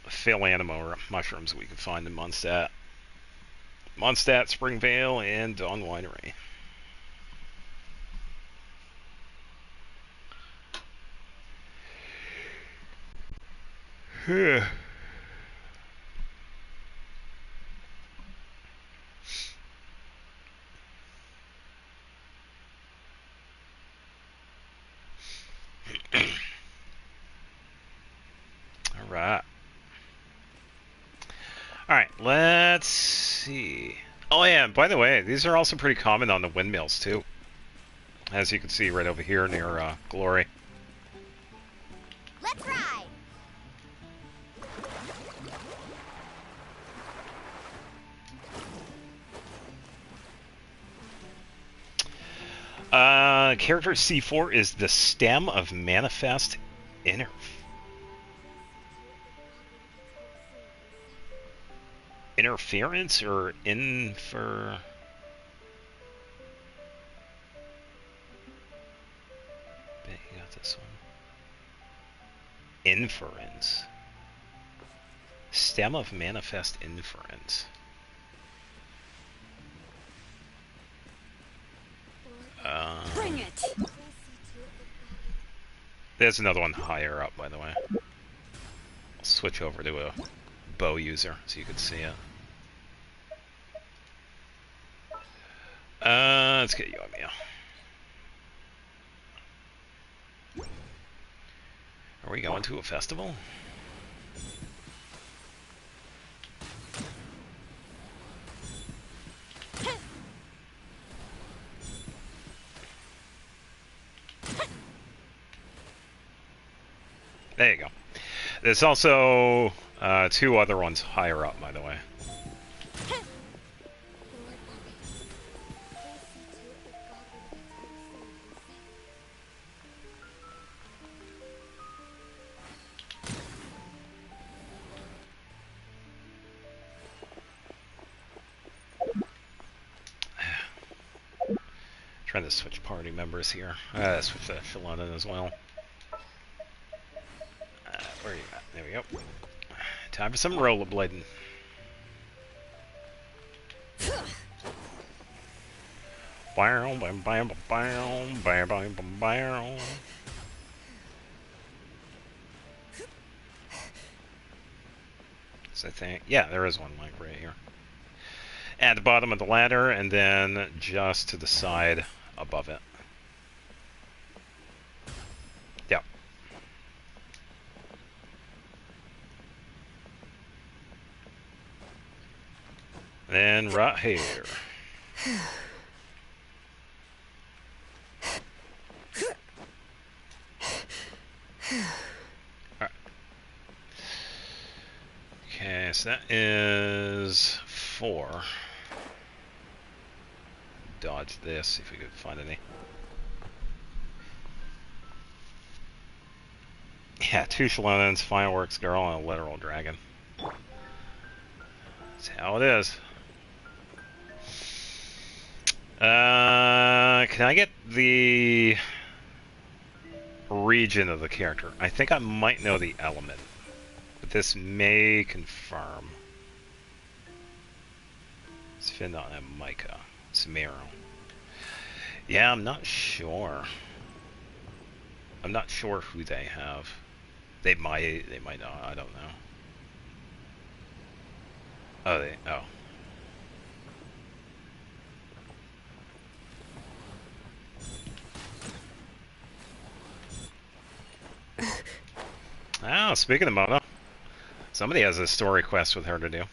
Speaker 1: Phil Animo mushrooms we can find in Mondstadt. Mondstadt, Springvale, and Dawn Winery. Alright. Alright, let's see. Oh yeah, and by the way, these are also pretty common on the windmills too. As you can see right over here near Glory.
Speaker 4: Let's ride.
Speaker 1: Character C4 is the stem of manifest interference or infer. Bet you got this one. Inference. Stem of manifest inference.
Speaker 5: Bring it.
Speaker 1: There's another one higher up, by the way. I'll switch over to a bow user so you can see it. Let's get you on Mia. Are we going to a festival? There you go. There's also two other ones higher up, by the way. Trying to switch party members here. Switch to Shalana as well. Where are you at? There we go. Time for some rollerblading. Bam, bam, bam, bam, bam, bam, bam, bam. So I think, yeah, there is one like right here. At the bottom of the ladder, and then just to the side above it. Yep. Then right here. Alright. Okay, so that is 4. Dodge this, see if we could find any. Yeah, 2 Shalonans, Fireworks Girl, and a Literal Dragon. That's how it is. Can I get the region of the character? I think I might know the element, but this may confirm. It's Findon and Micah. It's Miro. Yeah, I'm not sure. I'm not sure who they have. They might not, I don't know. Oh. Oh, speaking of Mona, somebody has a story quest with her to do.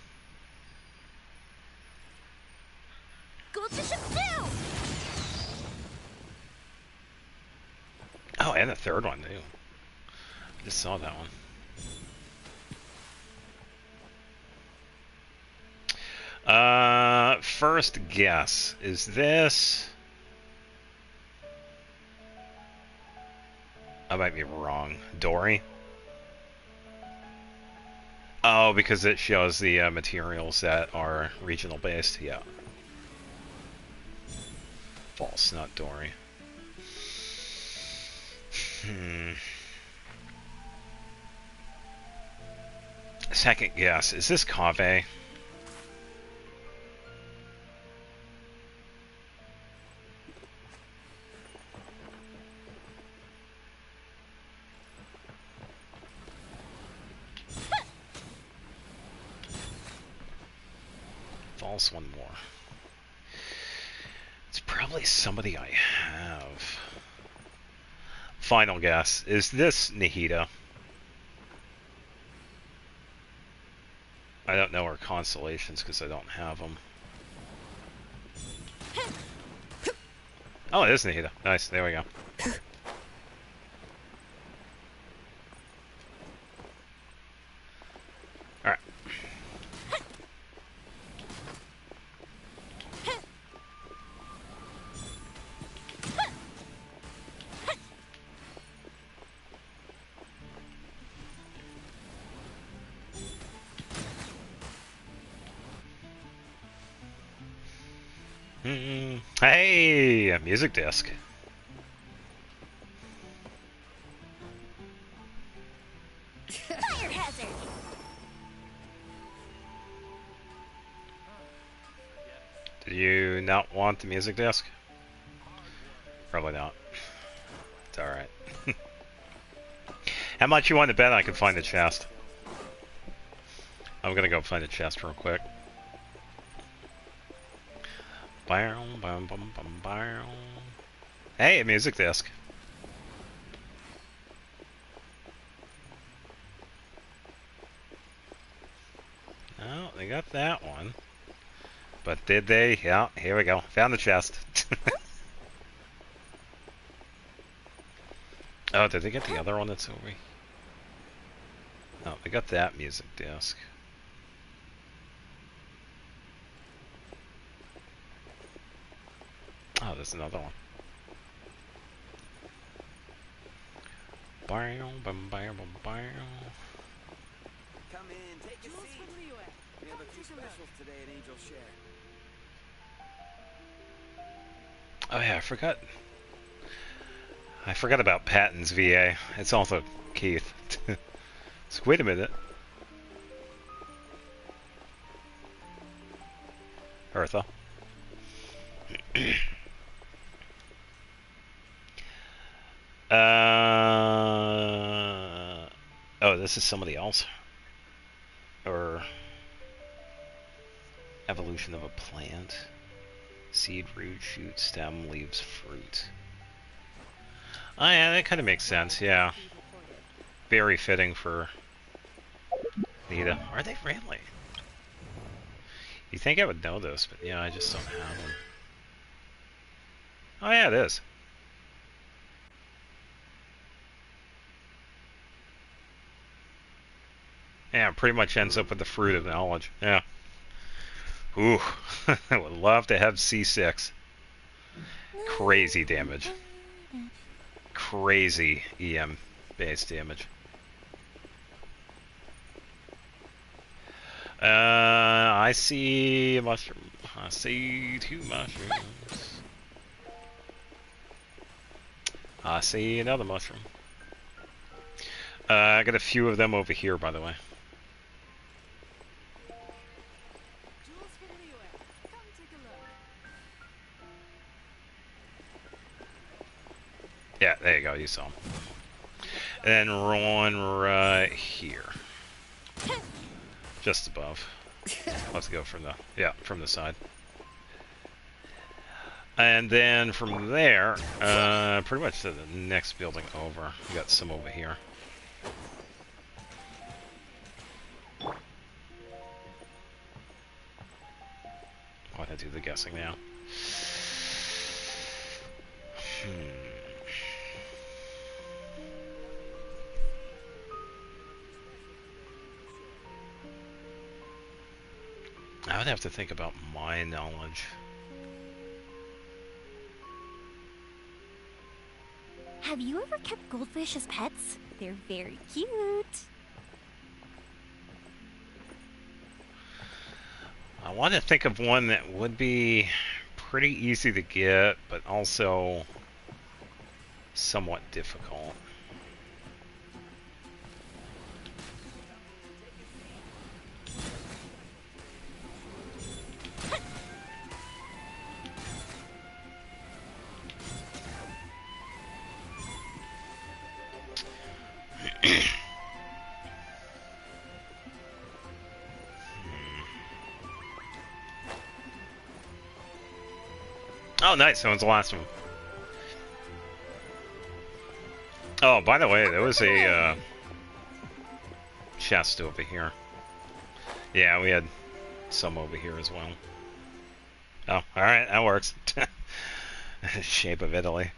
Speaker 4: Go to ship 2!
Speaker 1: Oh, and a third one, too. I just saw that one. First guess. Is this... I might be wrong. Dory? Oh, because it shows the materials that are regional based. Yeah. False, not Dory. Second guess. Is this Kaveh? False, one more. It's probably somebody I have. Final guess. Is this Nahida? I don't know her constellations because I don't have them. Oh, it is Nahida. Nice. There we go. Alright. Hey, a music disc.
Speaker 4: Fire hazard!
Speaker 1: Did you not want the music disc? Probably not. It's alright. How much you want to bet I can find the chest? I'm gonna go find the chest real quick. Hey, a music disc. Oh, they got that one. But did they? Yeah, here we go. Found the chest. Oh, did they get the other one that's over here? Oh, they got that music disc. Oh, there's another one.
Speaker 6: Come in, take a seat. We have a few specials today at Angel Share.
Speaker 1: Oh yeah, I forgot about Patton's VA. It's also Keith. So wait a minute. Eartha. Oh, this is somebody else. Or evolution of a plant. Seed, root, shoot, stem, leaves, fruit. Oh yeah, that kind of makes sense, yeah. Very fitting for Nita. Are they really? You think I would know this, but yeah, I just don't have them. Oh yeah, it is. Yeah, it pretty much ends up with the fruit of knowledge. Yeah. Ooh, I would love to have C6. Crazy damage. Crazy EM based damage. I see a mushroom. I see 2 mushrooms. I see another mushroom. I got a few of them over here, by the way. Yeah, there you go, you saw them. And one right here. Just above. Let's go from from the side. And then from there, pretty much to the next building over. We got some over here. I'll have to do the guessing now. I would have to think about my knowledge.
Speaker 2: Have you ever kept goldfish as pets? They're very cute.
Speaker 1: I want to think of one that would be pretty easy to get, but also somewhat difficult. Oh, nice. That was the last one. Oh, by the way, there was a chest over here. Yeah, we had some over here as well. Oh, alright, that works. Shape of Italy.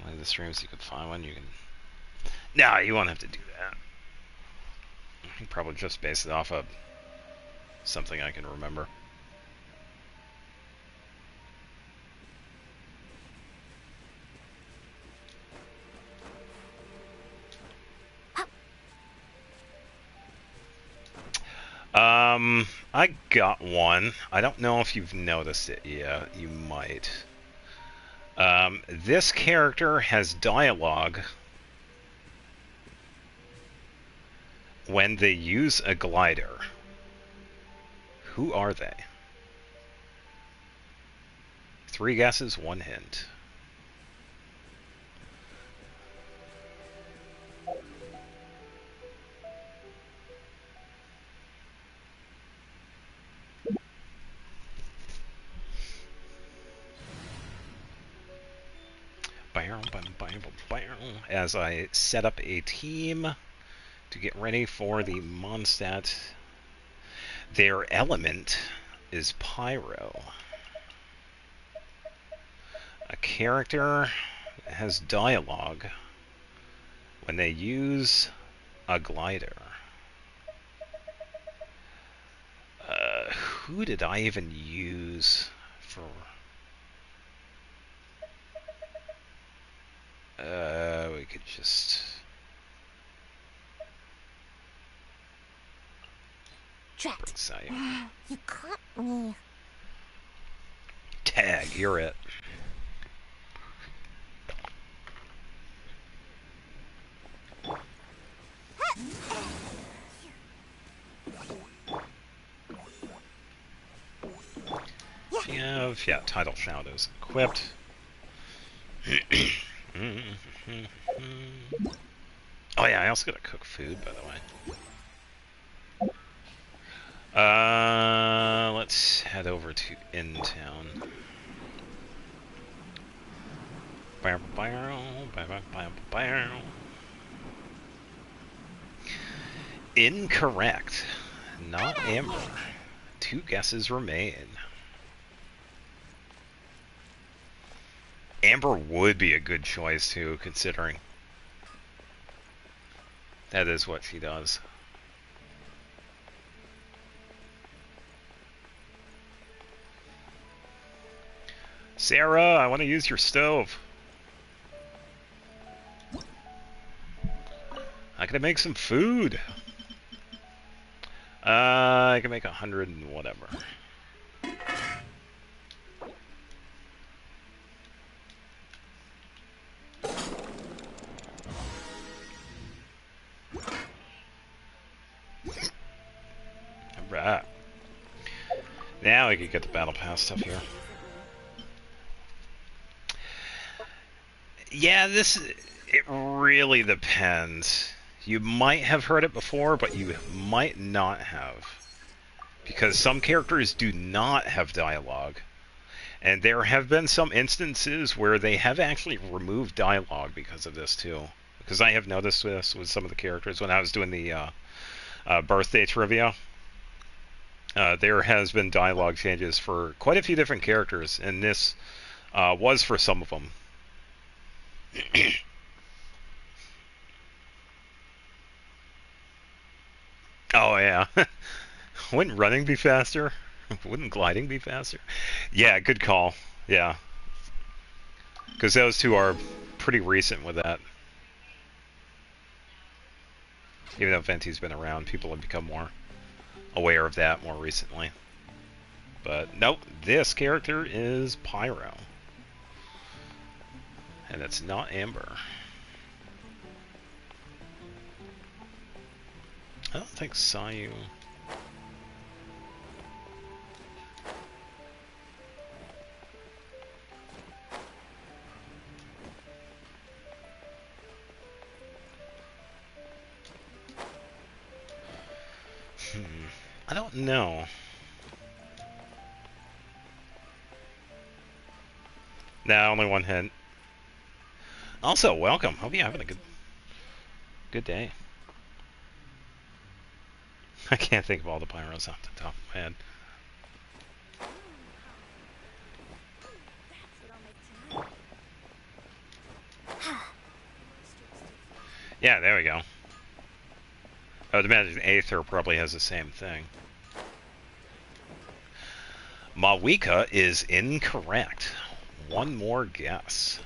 Speaker 1: One of the streams you could find one, you can... No, you won't have to do that. You can probably just base it off of something I can remember. I got one. I don't know if you've noticed it yet. You might. This character has dialogue when they use a glider. Who are they? 3 guesses, 1 hint. As I set up a team to get ready for the Mondstadt. Their element is Pyro. A character has dialogue when they use a glider. Who did I even use for... we could just...
Speaker 4: Drat. You caught me.
Speaker 1: Tag, you're it. Yeah, Tidal Shadows equipped. Oh yeah, I also gotta cook food, by the way. Let's head over to In-Town. Incorrect. Not Amber. 2 guesses remain. Amber would be a good choice too, considering that is what she does. Sarah, I want to use your stove. I can make some food. I can make 100 and whatever. Right. Now we can get the battle pass stuff here. Yeah, it really depends. You might have heard it before, but you might not have. Because some characters do not have dialogue. And there have been some instances where they have actually removed dialogue because of this too. Because I have noticed this with some of the characters when I was doing the birthday trivia. There has been dialogue changes for quite a few different characters, and this was for some of them. Oh yeah. Wouldn't running be faster? Wouldn't gliding be faster? Yeah, good call. Yeah. Because those two are pretty recent with that. Even though Venti's been around, people have become more aware of that more recently. But nope, this character is Pyro. And it's not Amber. I don't think Sayu... I don't know. Nah, only one hit. Also, welcome. Hope you're having a good day. I can't think of all the pyros off the top of my head. Yeah, there we go. I would imagine Aether probably has the same thing. Mawika is incorrect. One more guess.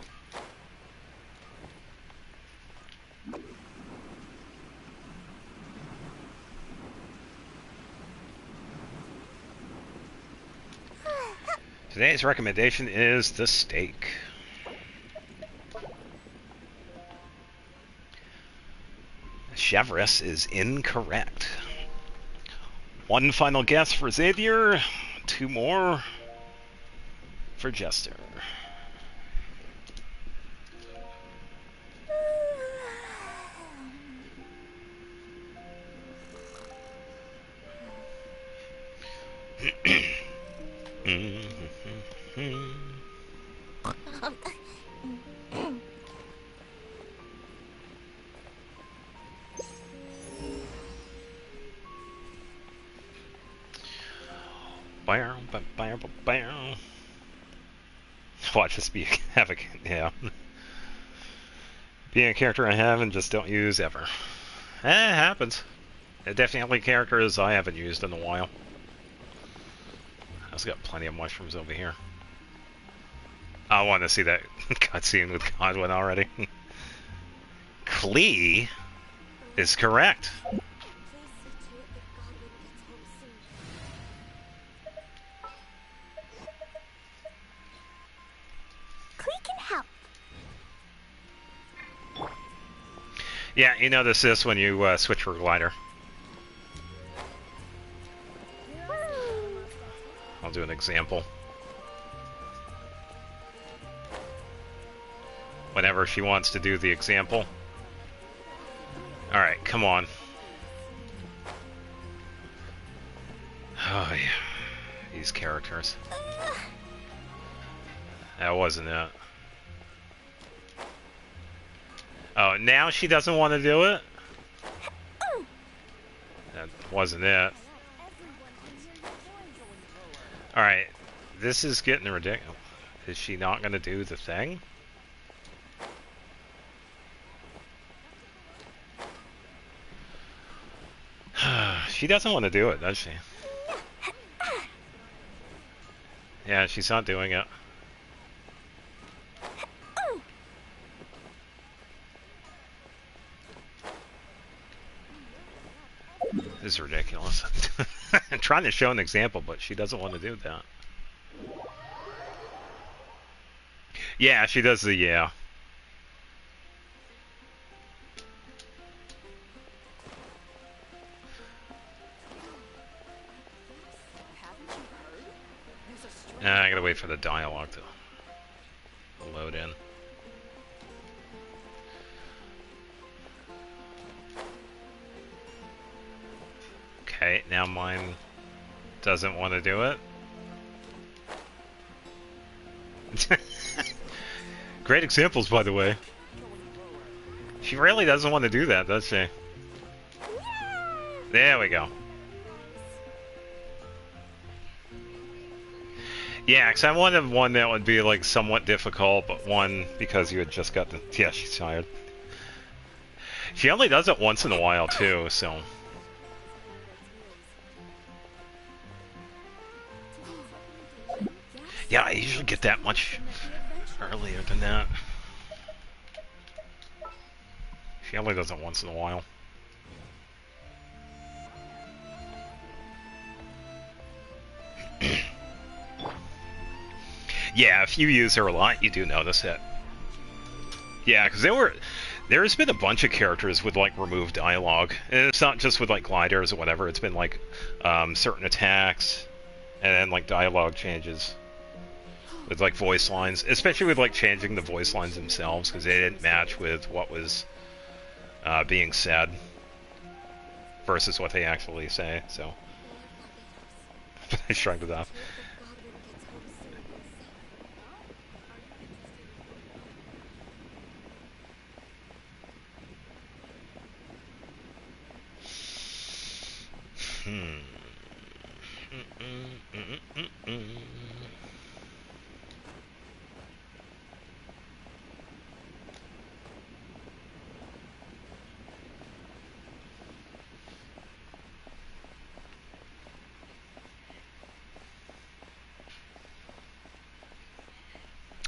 Speaker 1: Today's recommendation is the steak. Chevrolet is incorrect. One final guess for Xavier. Two more for Jester. Watch this be havoc. Yeah. Being a character I have and just don't use ever. It happens. Definitely characters I haven't used in a while. I've got plenty of mushrooms over here. I want to see that cutscene with Godwin already. Klee is correct.
Speaker 2: Klee can help.
Speaker 1: Yeah, you notice this when you switch for glider. I'll do an example. Whenever she wants to do the example. Alright, come on. Oh, yeah. These characters. That wasn't it. Oh, now she doesn't want to do it? That wasn't it. Alright, this is getting ridiculous. Is she not going to do the thing? She doesn't want to do it, does she? Yeah, she's not doing it. This is ridiculous. I'm trying to show an example, but she doesn't want to do that. Yeah, she does the yeah. I gotta wait for the dialogue to load in. Okay, now mine doesn't want to do it. Great examples, by the way. She really doesn't want to do that, does she? There we go. Yeah, because I wanted one that would be like somewhat difficult, but one because you had just got the... Yeah, she's tired. She only does it once in a while, too, so... Yeah, I usually get that much earlier than that. She only does it once in a while. Yeah, if you use her a lot, you do notice it. Yeah, because there's been a bunch of characters with like removed dialogue. And it's not just with like gliders or whatever. It's been like certain attacks and then like dialogue changes with like voice lines, especially with like changing the voice lines themselves because they didn't match with what was being said versus what they actually say. So I shrugged it off.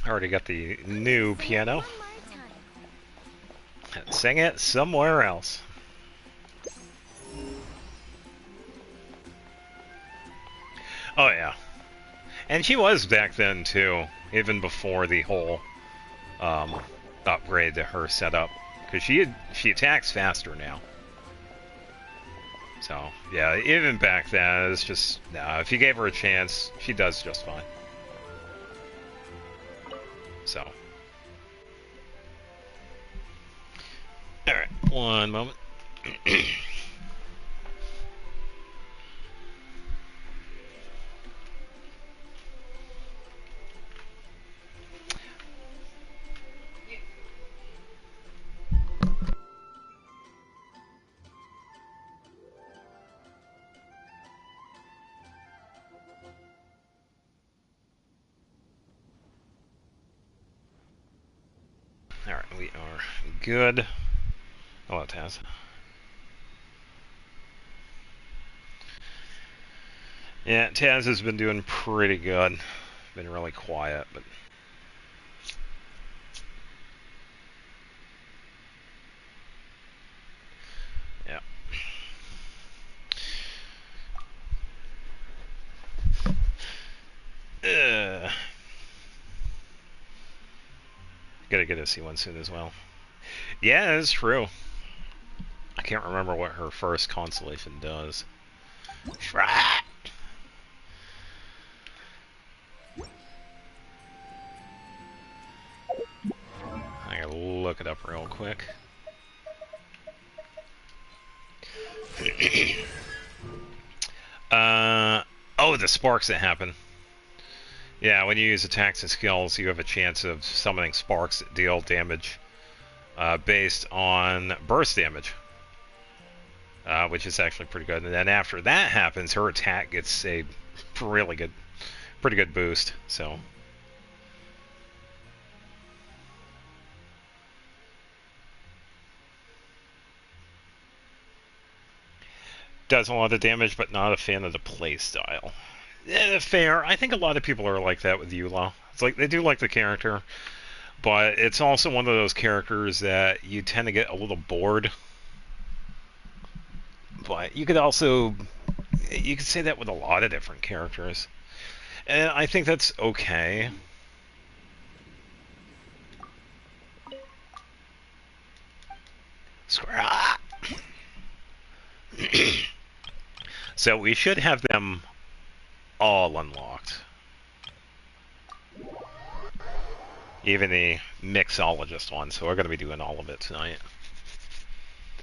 Speaker 1: I already got the new piano. Let's sing it somewhere else. Oh yeah, and she was back then too, even before the whole upgrade to her setup, because she attacks faster now. So yeah, even back then, it's just if you gave her a chance, she does just fine. So, all right, one moment. Alright, we are good. Hello, Taz. Yeah, Taz has been doing pretty good. Been really quiet, but... yeah. Gotta get to see one soon as well. Yeah, it's true. I can't remember what her first constellation does. I gotta look it up real quick. Oh, the sparks that happen. Yeah, when you use attacks and skills, you have a chance of summoning sparks that deal damage based on burst damage, which is actually pretty good. And then after that happens, her attack gets a really good, pretty good boost. So. Does a lot of damage, but not a fan of the play style. Fair. I think a lot of people are like that with Eula. It's like they do like the character, but it's also one of those characters that you tend to get a little bored. But you could say that with a lot of different characters, and I think that's okay. So we should have them all unlocked. Even the mixologist one, so we're going to be doing all of it tonight.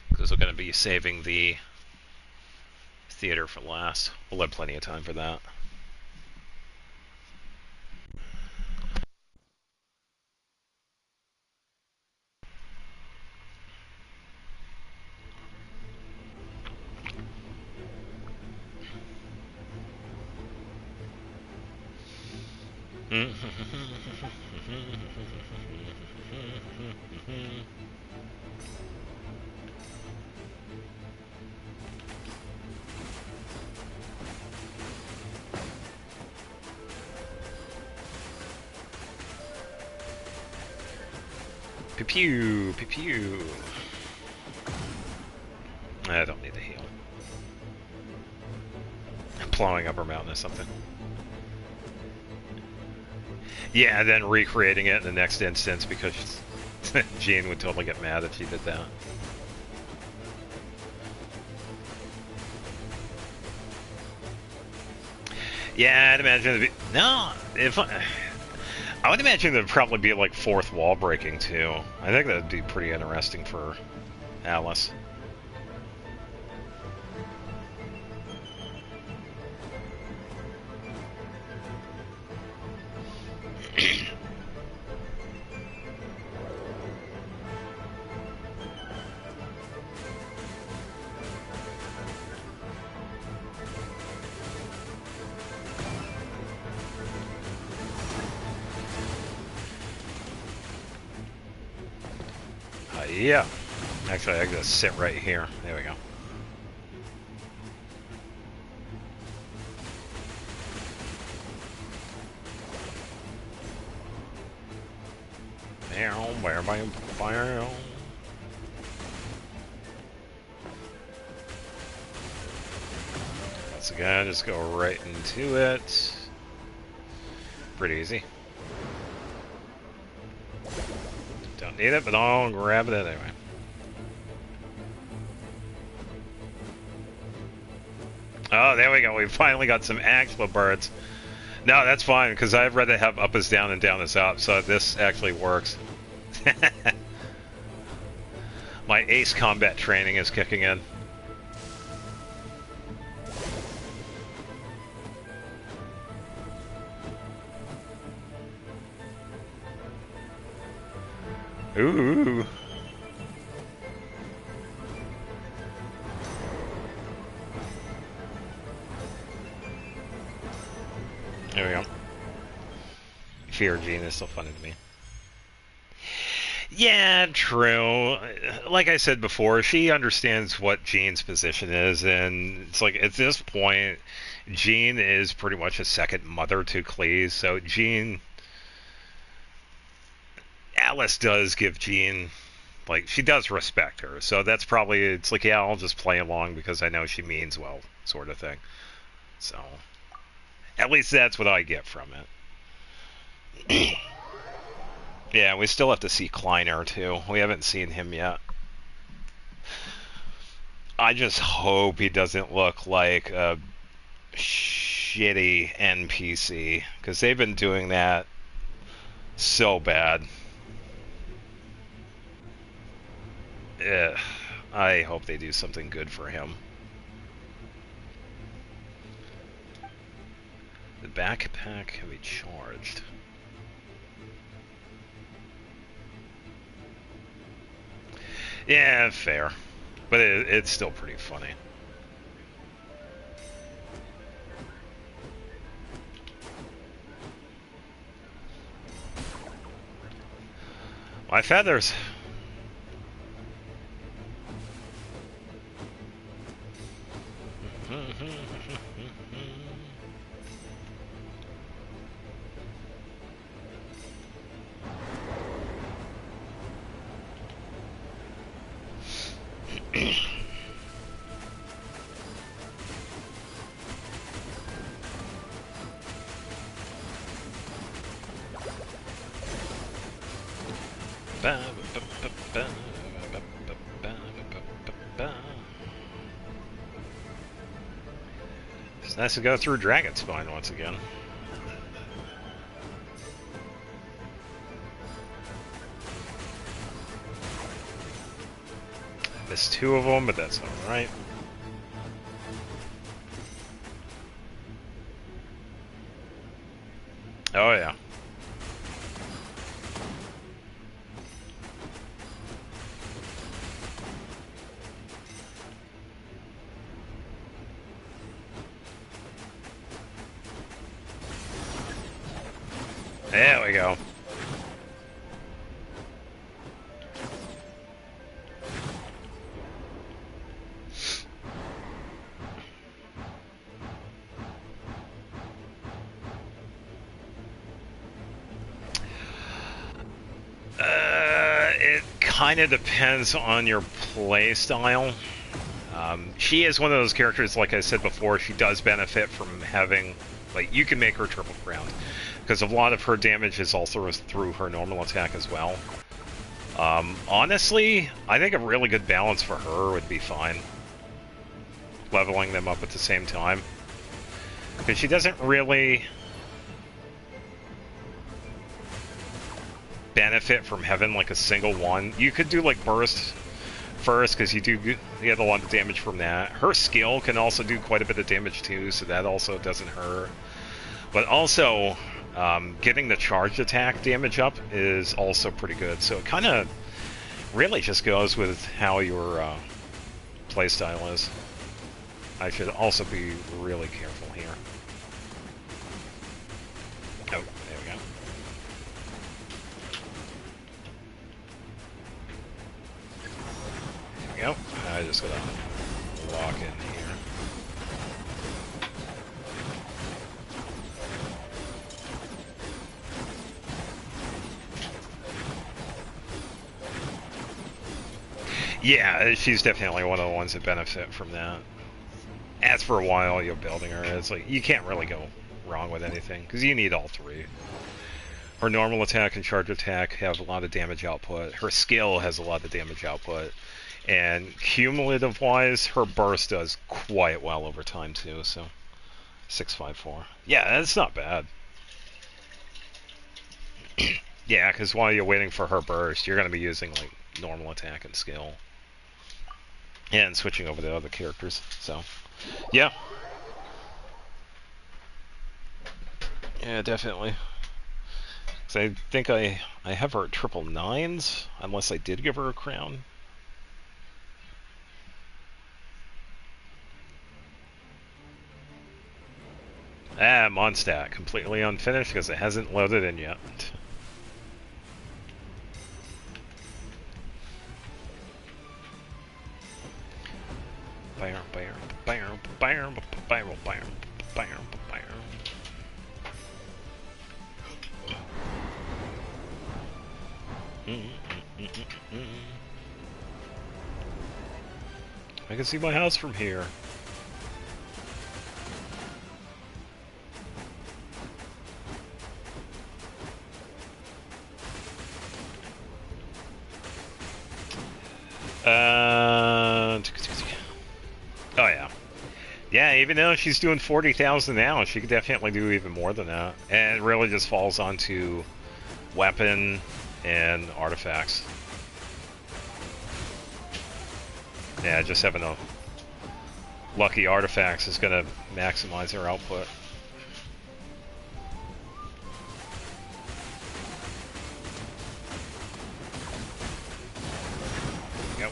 Speaker 1: Because we're going to be saving the theater for last. We'll have plenty of time for that. Pew pew pew. I don't need to heal. I'm plowing up her mountain or something. Yeah, then recreating it in the next instance because Jean would totally get mad if she did that. Yeah, I'd imagine it'd be... No, if I would imagine there'd probably be like fourth wall breaking too. I think that'd be pretty interesting for Alice. Yeah. Actually, I gotta sit right here. There we go. Once again, just go right into it. Pretty easy. Don't need it, but I'll grab it anyway. Oh, there we go. We finally got some actual birds. No, that's fine, because I've read they have up is down and down is up, so this actually works. My ace combat training is kicking in. Ooh. There we go. Fear Jean is still funny to me. Yeah, true. Like I said before, she understands what Jean's position is, and it's like at this point, Jean is pretty much a second mother to Cleese, so Jean... Alice does give Jean, like, she does respect her, so that's probably, it's like, yeah, I'll just play along because I know she means well, sort of thing. So, at least that's what I get from it. Yeah, we still have to see Kleiner, too. We haven't seen him yet. I just hope he doesn't look like a shitty NPC, because they've been doing that so bad. Ugh, I hope they do something good for him. The backpack can be charged. Yeah, fair. But it's still pretty funny. My feathers. It's nice to go through Dragon Spine once again. Missed 2 of them, but that's alright. Oh yeah. There we go. It kind of depends on your play style. She is one of those characters, like I said before, she does benefit from having, like, you can make her triple crowned, because a lot of her damage is also through her normal attack as well. Honestly, I think a really good balance for her would be fine. Leveling them up at the same time. Because she doesn't really benefit from having like a single one. You could do like burst first because you get a lot of damage from that. Her skill can also do quite a bit of damage too, so that also doesn't hurt. But also, getting the charged attack damage up is also pretty good. So it kind of really just goes with how your playstyle is. I should also be really careful here. Oh, there we go. There we go. I just gotta walk in here. Yeah, she's definitely one of the ones that benefit from that. As for a while you're building her, it's like you can't really go wrong with anything because you need all 3. Her normal attack and charge attack have a lot of damage output. Her skill has a lot of damage output. And cumulative wise, her burst does quite well over time too, so 654. Yeah, that's not bad. Yeah, because while you're waiting for her burst, you're going to be using like normal attack and skill. And switching over to other characters, so yeah. Yeah, definitely. So I think I have her at 999s, unless I did give her a crown. Ah, Mondstadt, completely unfinished because it hasn't loaded in yet. I can see my house from here. Oh yeah. Yeah, even though she's doing 40,000 now, she could definitely do even more than that. And it really just falls onto weapon and artifacts. Yeah, just having a lucky artifacts is going to maximize her output. Yep.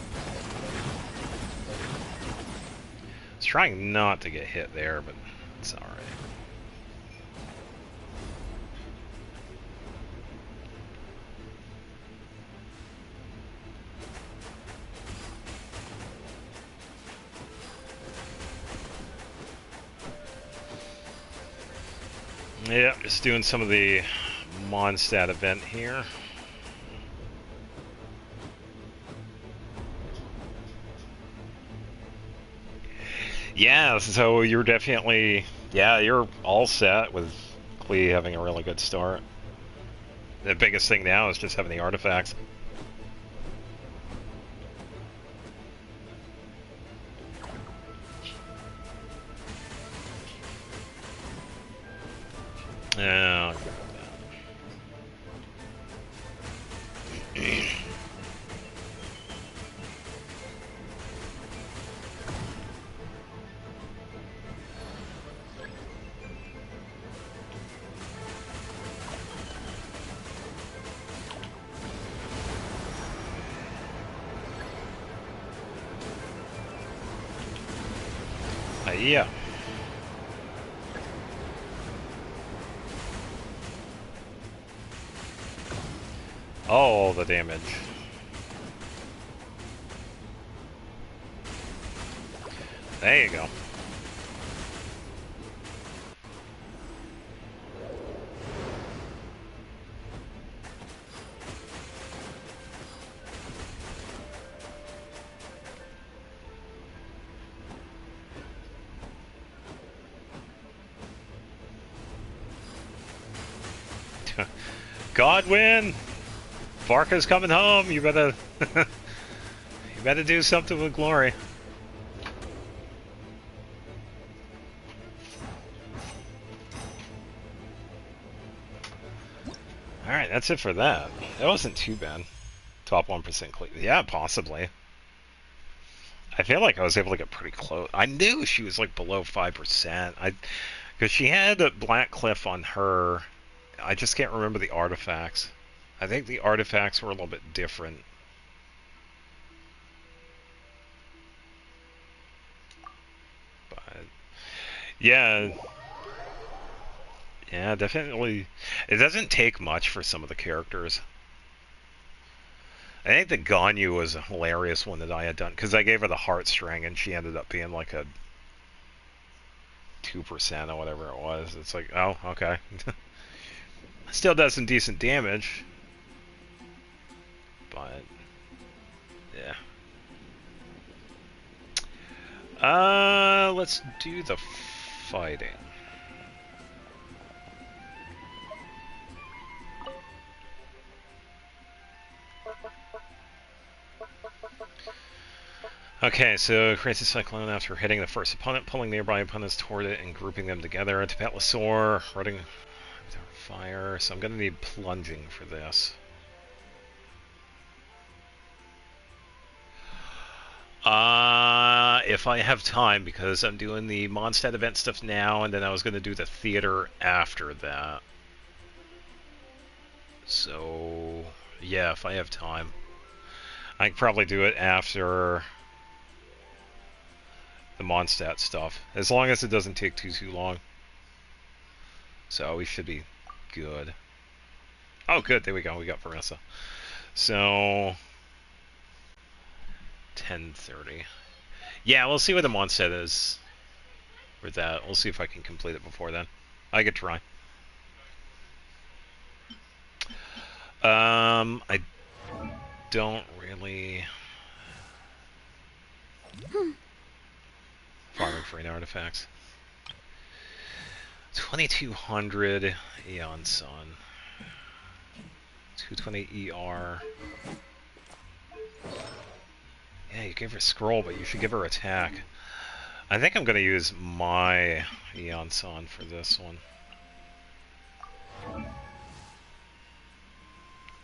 Speaker 1: I was trying not to get hit there, but it's alright. Yeah, just doing some of the Mondstadt event here. Yeah, so you're definitely, yeah, you're all set with Klee having a really good start. The biggest thing now is just having the artifacts. Yeah, I'll grab that. Yeah. Oh, the damage. There you go. Godwin! Varka's coming home. You better you better do something with glory. Alright, that's it for that. That wasn't too bad. Top 1% clean. Yeah, possibly. I feel like I was able to get pretty close. I knew she was like below 5%. Because she had a Black Cliff on her. I just can't remember the artifacts. I think the artifacts were a little bit different. But yeah. Yeah, definitely. It doesn't take much for some of the characters. I think the Ganyu was a hilarious one that I had done, because I gave her the heartstring and she ended up being like a 2% or whatever it was. It's like, oh, okay. Still does some decent damage. But, yeah. Let's do the fighting. Okay, so creates a cyclone after hitting the first opponent, pulling nearby opponents toward it and grouping them together. To Petlosaur, running fire. So I'm going to need plunging for this. If I have time, because I'm doing the Mondstadt event stuff now, and then I was going to do the theater after that. So, yeah, if I have time. I can probably do it after the Mondstadt stuff, as long as it doesn't take too long. So we should be good. Oh, good. There we go. We got Vanessa. So 10:30. Yeah, we'll see what the Mondstadt is with that. We'll see if I can complete it before then. I could try. I don't really farming for any artifacts. 2200 Aeon Sun. 220 ER. Yeah, you gave her scroll, but you should give her attack. I think I'm going to use my Aeon Sun for this one.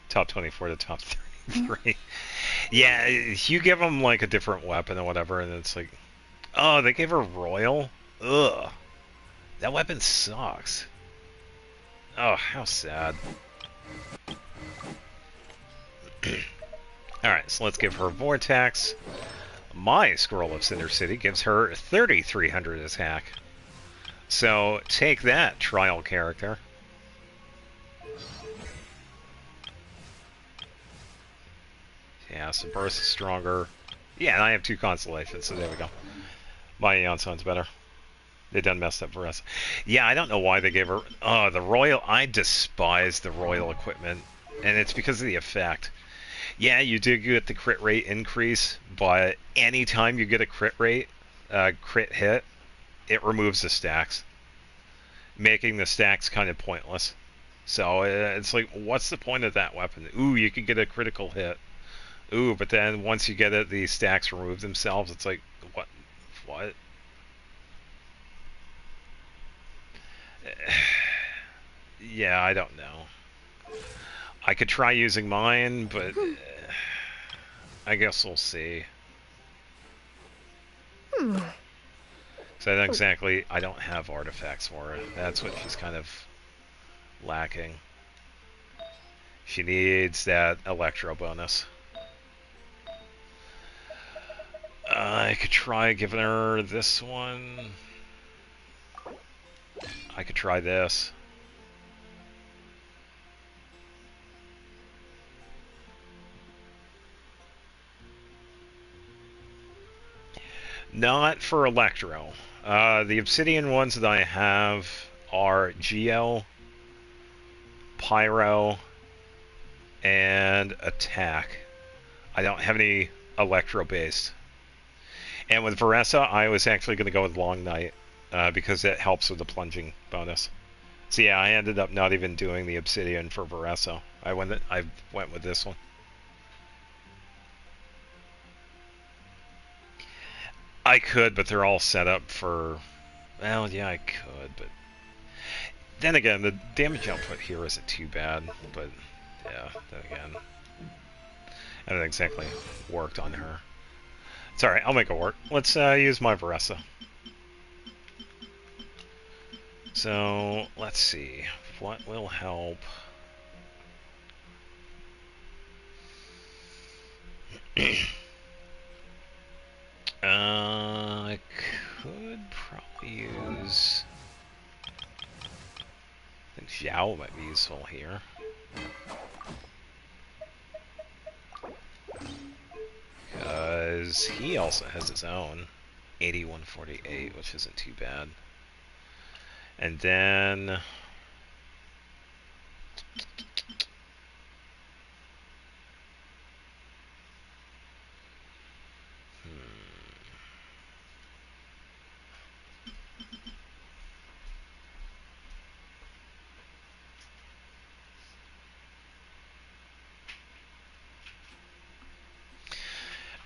Speaker 1: Top 24 to top 33. Yeah, you give them like a different weapon or whatever, and it's like, oh, they gave her Royal? Ugh. That weapon sucks. Oh, how sad. Alright, so let's give her Vortex. My Scroll of Cinder City gives her 3,300 attack. So, take that, trial character. Yeah, so burst is stronger. Yeah, and I have 2 constellations, so there we go. My Aeon Sun's better. They done messed up for us. Yeah, I don't know why they gave her... Oh, the Royal... I despise the Royal equipment. And it's because of the effect. Yeah, you do get the crit rate increase, but anytime you get a crit rate, crit hit, it removes the stacks. Making the stacks kind of pointless. So it's like, what's the point of that weapon? Ooh, you could get a critical hit. Ooh, but then once you get it, the stacks remove themselves. It's like, what? What? Yeah, I don't know. I could try using mine, but I guess we'll see. So I don't exactly, I don't have artifacts for her. That's what she's kind of lacking. She needs that Electro bonus. I could try giving her this one. I could try this. Not for Electro. The Obsidian ones that I have are Geo, Pyro, and Attack. I don't have any Electro-based. And with Veressa, I was actually going to go with Long Night, because it helps with the plunging bonus. So yeah, I ended up not even doing the Obsidian for Veressa. I went with this one. I could, but they're all set up for... Well, yeah, I could, but... Then again, the damage output here isn't too bad, but... Yeah, then again... I don't exactly worked on her. It's alright, I'll make it work. Let's use my Veressa. So, let's see. What will help? I could probably use... I think Xiao might be useful here. Because he also has his own 8148, which isn't too bad. And then...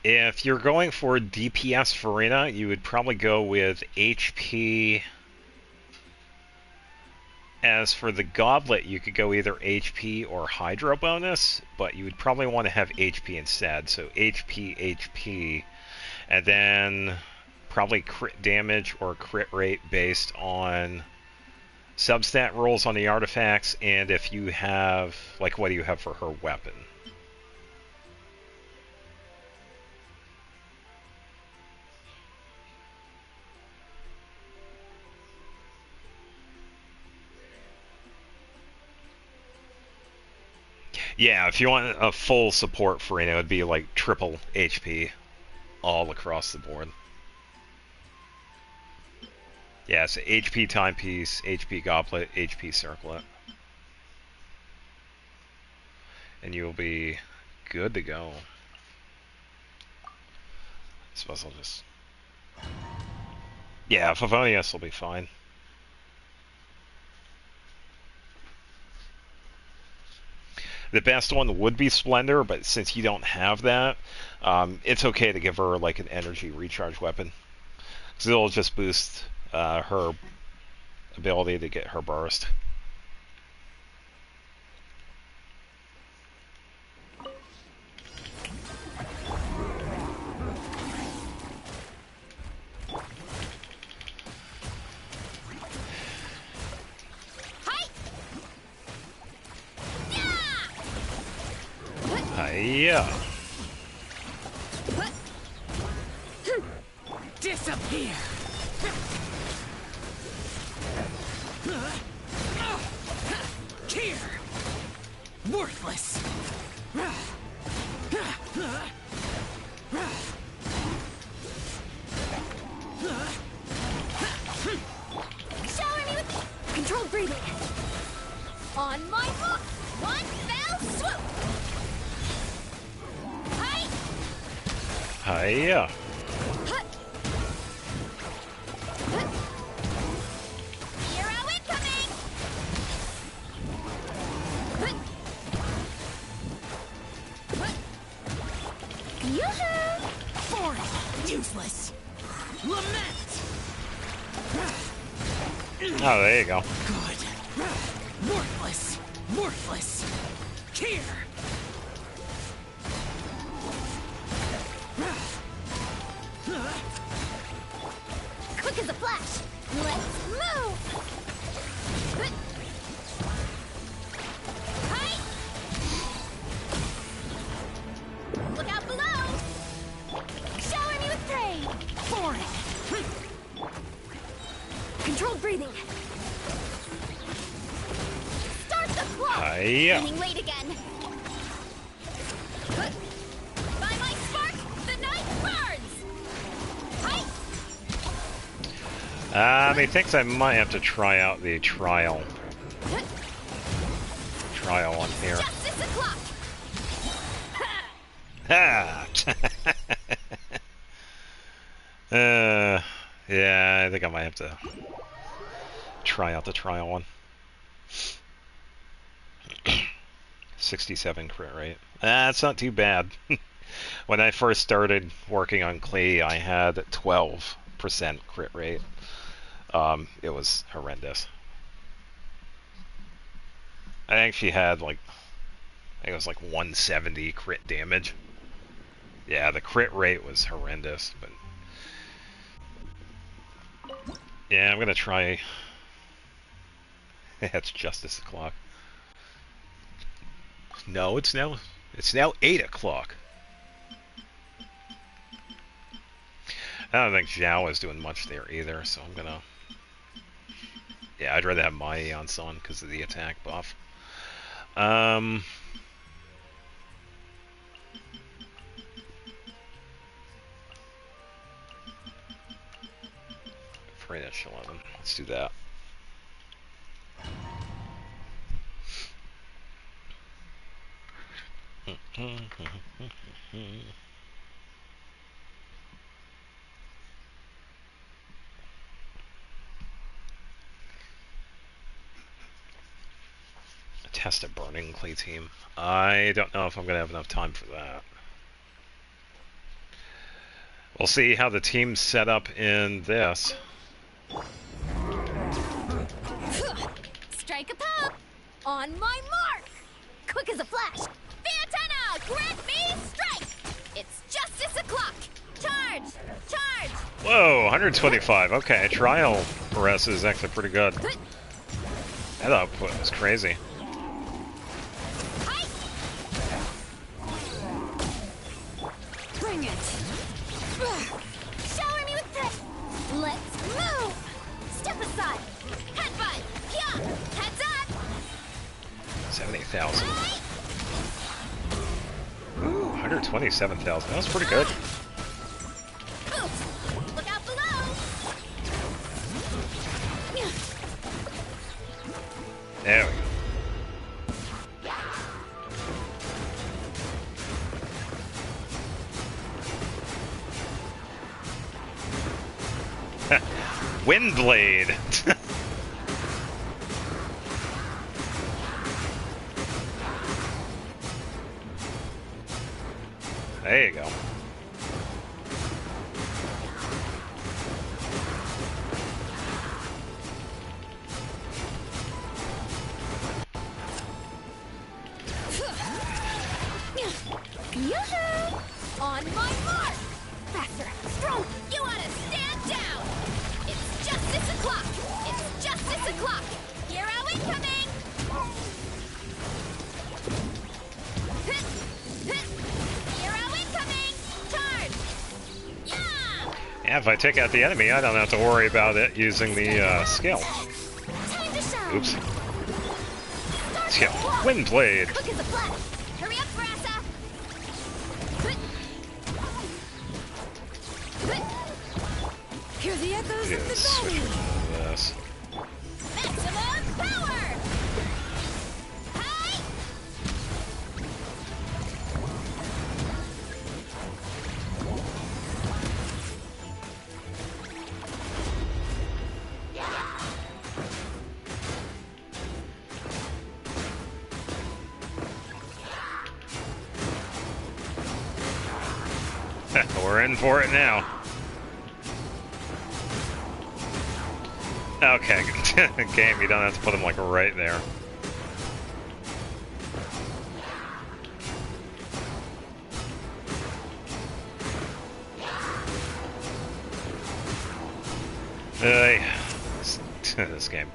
Speaker 1: If you're going for DPS Farina, you would probably go with HP. As for the Goblet, you could go either HP or Hydro bonus, but you would probably want to have HP instead. So HP, and then probably crit damage or crit rate based on substat rolls on the artifacts, and if you have, like, what do you have for her weapon? Yeah, if you want a full support for it would be like triple HP all across the board. Yeah, so HP Timepiece, HP Goblet, HP Circlet. And you'll be good to go. I suppose I'll just... Yeah, Favonius will be fine. The best one would be Splendor, but since you don't have that, it's okay to give her like an energy recharge weapon. Because it'll just boost her ability to get her burst. Yeah.
Speaker 3: Disappear. Here. Worthless.
Speaker 5: Shower me with controlled breathing. On my hook. One fell swoop.
Speaker 1: Hiya.
Speaker 5: Hero incoming. Yoo-hoo!
Speaker 3: Boring. Useless. Lament.
Speaker 1: Oh, there you go.
Speaker 3: Good. Worthless. Worthless. Here.
Speaker 5: Quick as a flash. Let's move. Hi. Look out below. Shower me with praise. Controlled breathing. Start the clock.
Speaker 1: Hiya.
Speaker 5: Gaining weight again. By my spark, the night burns. Hi.
Speaker 1: Methinks I might have to try out the trial on here.
Speaker 5: Justice o'clock.
Speaker 1: Ha! Yeah, I think I might have to try out the trial one. 67 crit rate. That's not too bad. When I first started working on Klee, I had 12% crit rate. It was horrendous. I think she had like, I think it was like 170 crit damage. Yeah, the crit rate was horrendous, but yeah, I'm gonna try. That's Justice O'clock. No, it's now 8 o'clock. I don't think Zhao is doing much there either, so I'm gonna. Yeah, I'd rather have my Aeons on because of the attack buff. Finish 11. Let's do that. Test a burning clay team. I don't know if I'm gonna have enough time for that. We'll see how the team's set up in this.
Speaker 5: Strike a pop. On my mark. Quick as a flash. Fiatena, grant me strike. It's Justice O'clock. Charge. Charge.
Speaker 1: Whoa, 125. Okay, trial press is actually pretty good. That output was crazy.
Speaker 5: Hi. Bring it. Shower me with this. Let's move. Step aside. Headbutt. Yeah. Heads up.
Speaker 1: 70,000. Ooh, 127,000. That was pretty good.
Speaker 5: Look out below.
Speaker 1: There we go. Windblade. There you go.
Speaker 5: Yoo-hoo! On my mark! Faster, strong! You ought to stand down! It's Justice O'clock! It's Justice O'clock! Hero incoming! Hero incoming! Charge! Yeah!
Speaker 1: Yeah, if I take out the enemy, I don't have to worry about it using the skill.
Speaker 5: Time to shine!
Speaker 1: Oops. Skill. Windblade.
Speaker 5: Quick as a flash! Hurry up, Brassa! Hear the echoes of the
Speaker 1: Switch
Speaker 5: valley!
Speaker 1: to this.
Speaker 5: Maximum power! Hi!
Speaker 1: We're in for it now. Okay, game, you don't have to put them like right there. This game.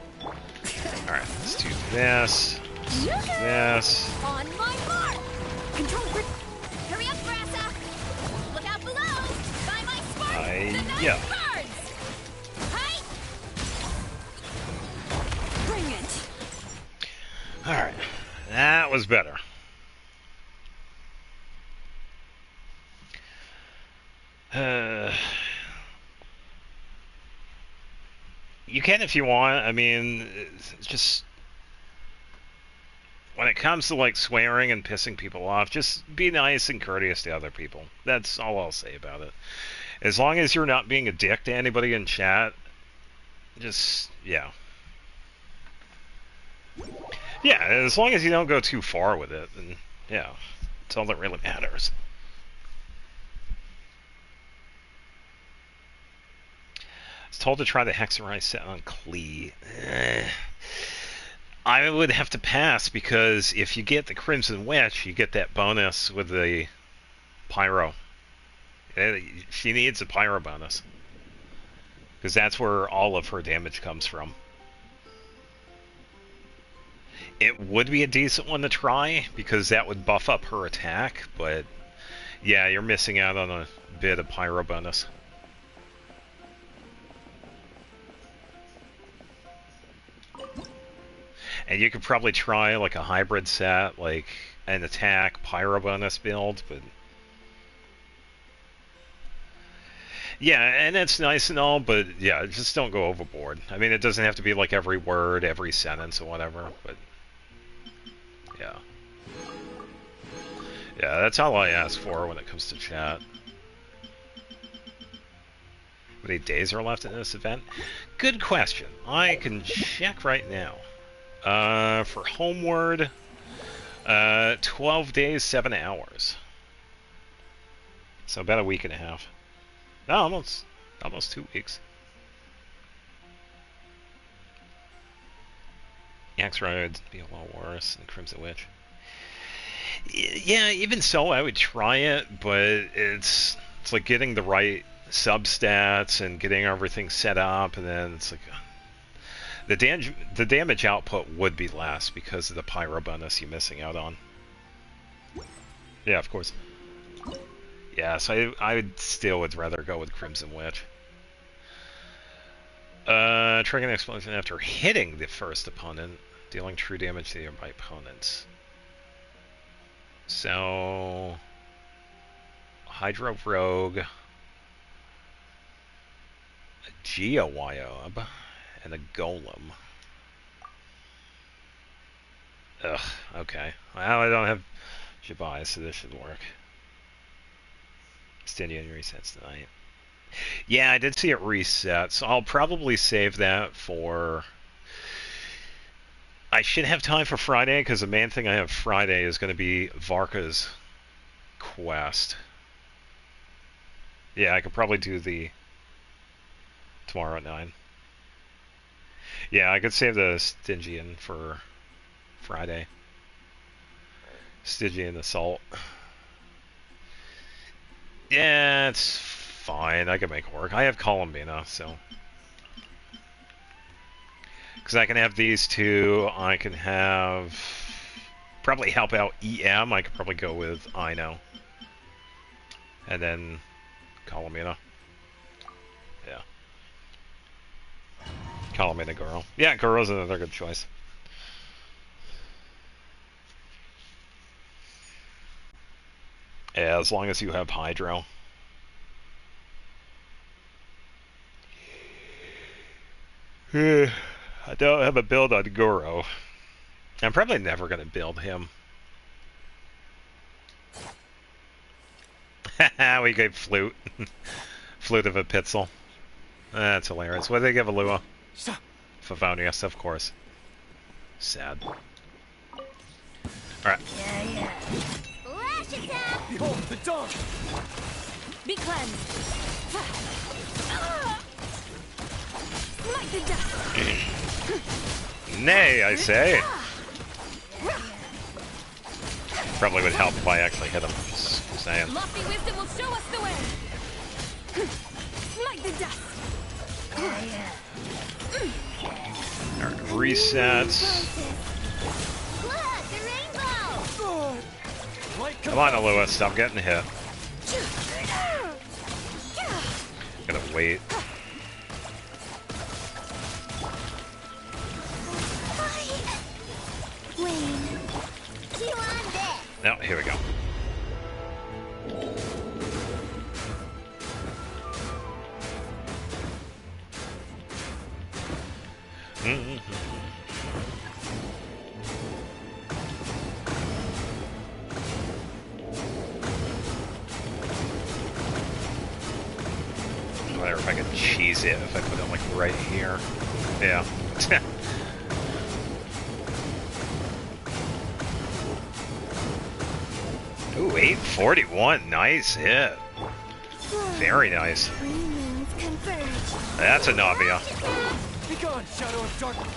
Speaker 1: Alright, let's do this. Let's do this.
Speaker 5: On my mark! Control grip! Hurry up, Brassa! Look out below! By my spark! The night
Speaker 1: Yeah.
Speaker 5: burns! Hi!
Speaker 1: Alright. That was better. You can if you want. I mean, it's just when it comes to like swearing and pissing people off, just be nice and courteous to other people. That's all I'll say about it. As long as you're not being a dick to anybody in chat, just yeah. Yeah, as long as you don't go too far with it, then yeah, that's all that really matters. I was told to try the Hexerize set on Klee. I would have to pass because if you get the Crimson Witch, you get that bonus with the Pyro. She needs a Pyro bonus. Because that's where all of her damage comes from. It would be a decent one to try, because that would buff up her attack, but yeah, you're missing out on a bit of Pyro bonus. And you could probably try like a hybrid set, like an attack Pyro bonus build, but yeah, and it's nice and all, but yeah, just don't go overboard. I mean, it doesn't have to be like every word, every sentence, or whatever, but yeah. Yeah, that's all I ask for when it comes to chat. How many days are left in this event? Good question. I can check right now. For Homeward, 12 days, 7 hours. So about a week and a half. No, almost 2 weeks. Axe Road be a lot worse than Crimson Witch. Yeah, even so, I would try it, but it's like getting the right substats and getting everything set up, and then it's like the damage output would be less because of the Pyro bonus you're missing out on. Yeah, of course. Yeah, so I would rather go with Crimson Witch. Trigger an explosion after hitting the first opponent, dealing true damage to nearby opponents. So Hydro Rogue, a Geowyob, and a Golem. Ugh, okay. Well, I don't have Jabai, so this should work. Stendian resets tonight. Yeah, I did see it reset, so I'll probably save that for... I should have time for Friday, because the main thing I have Friday is going to be Varka's quest. Yeah, I could probably do the... tomorrow at 9. Yeah, I could save the Stygian for Friday. Stygian Assault. Yeah, it's fine. I can make it work. I have Columbina, so... Because I can have these two. I can have... probably help out EM. I could probably go with Ino. And then Columbina. Yeah. Columbina Girl. Yeah, Girl's another good choice. Yeah, as long as you have Hydro. I don't have a build on Goro. I'm probably never going to build him. We gave Flute. Flute of a Pitzel. That's hilarious. What did they give Alua? Favonius, of course. Sad. Alright.
Speaker 4: Flash attack!
Speaker 3: Behold the dawn!
Speaker 5: Be cleansed. Smite the dust.
Speaker 1: Nay, I say. Probably would help if I actually hit him. Just saying.
Speaker 5: Lofty wisdom will show us the way. Smite the dust.
Speaker 1: Alright, resets.
Speaker 4: Look, the rainbow!
Speaker 1: Come on, Alua, stop getting hit. Gonna wait.
Speaker 2: Wait.
Speaker 1: Oh, here we go. Whatever, if I could cheese it, if I put it like right here. Yeah. Ooh, 841. Nice hit. Very nice. That's a Navia.
Speaker 6: Be gone, Shadow of Darkness.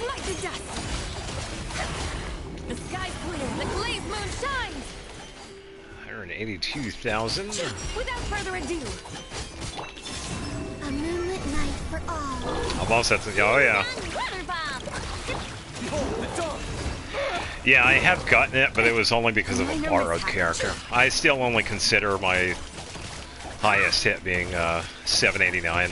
Speaker 5: Light the dust. The sky's clear. The glazed moon shines.
Speaker 1: 182,000.
Speaker 5: Without further ado,
Speaker 4: A moonlit night for all.
Speaker 1: Almost at the. Oh, yeah.
Speaker 4: Weather bomb.
Speaker 6: Behold the dawn.
Speaker 1: Yeah, I have gotten it, but it was only because of a borrowed character. I still only consider my highest hit being 789.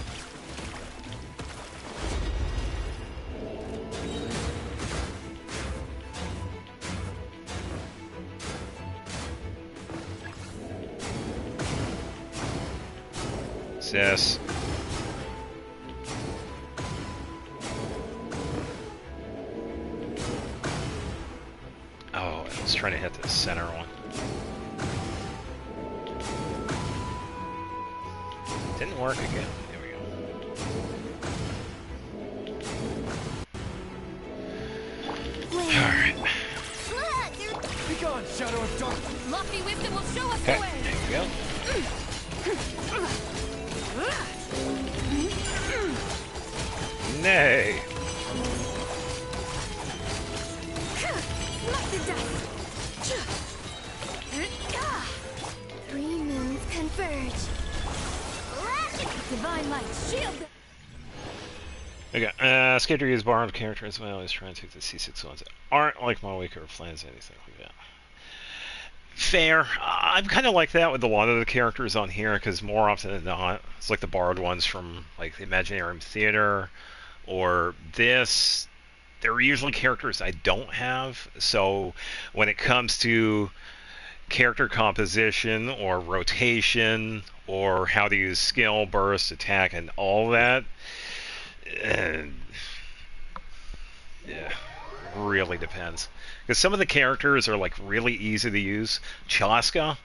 Speaker 1: This. Oh, I was trying to hit the center one. Didn't work again. Here we go. Alright.
Speaker 6: Be gone, Shadow of Darkness.
Speaker 5: lofty wisdom will show us the
Speaker 1: Okay,
Speaker 5: way.
Speaker 1: there we go. Nay.
Speaker 5: Light the dust.
Speaker 4: Three moons converge.
Speaker 5: Divine light, shield.
Speaker 1: Okay, scared to use borrowed characters when I always try and take the C6 ones that aren't like my weaker plans, anything like that. Fair. I'm kind of like that with a lot of the characters on here, because more often than not, it's like the borrowed ones from like the Imaginarium Theater or this. They're usually characters I don't have, so when it comes to character composition or rotation or how to use skill, burst, attack, and all that, yeah, really depends. Because some of the characters are like really easy to use. Chaska,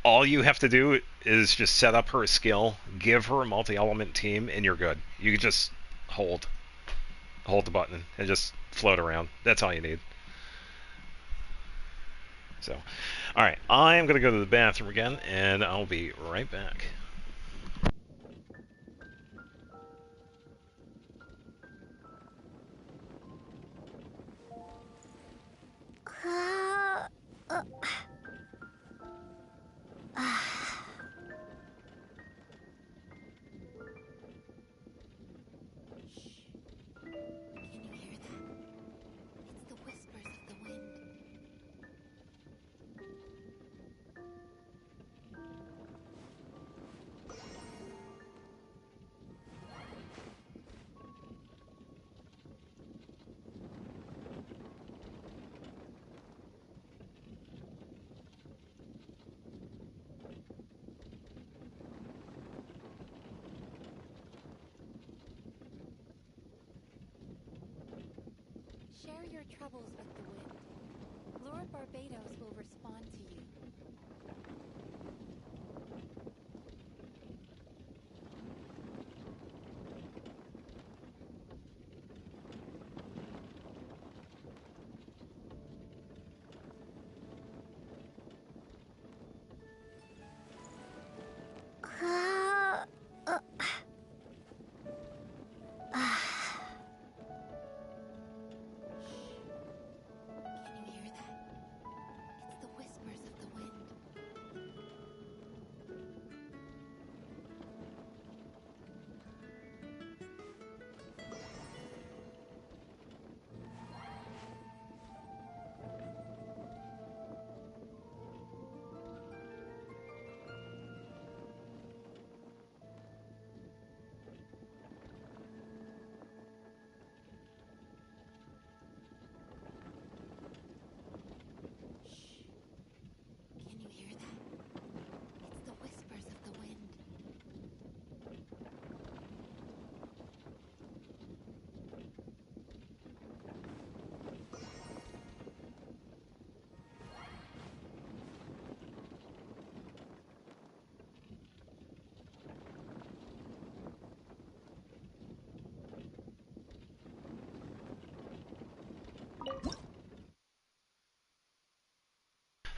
Speaker 1: all you have to do is just set up her skill, give her a multi-element team, and you're good. You can just hold the button and just float around. That's all you need. So, alright, I'm going to go to the bathroom again, and I'll be right back.
Speaker 5: Can you hear that? It's the whispers of the wind. Share your troubles with the wind. Lord Barbados will respond to you. Can you hear that?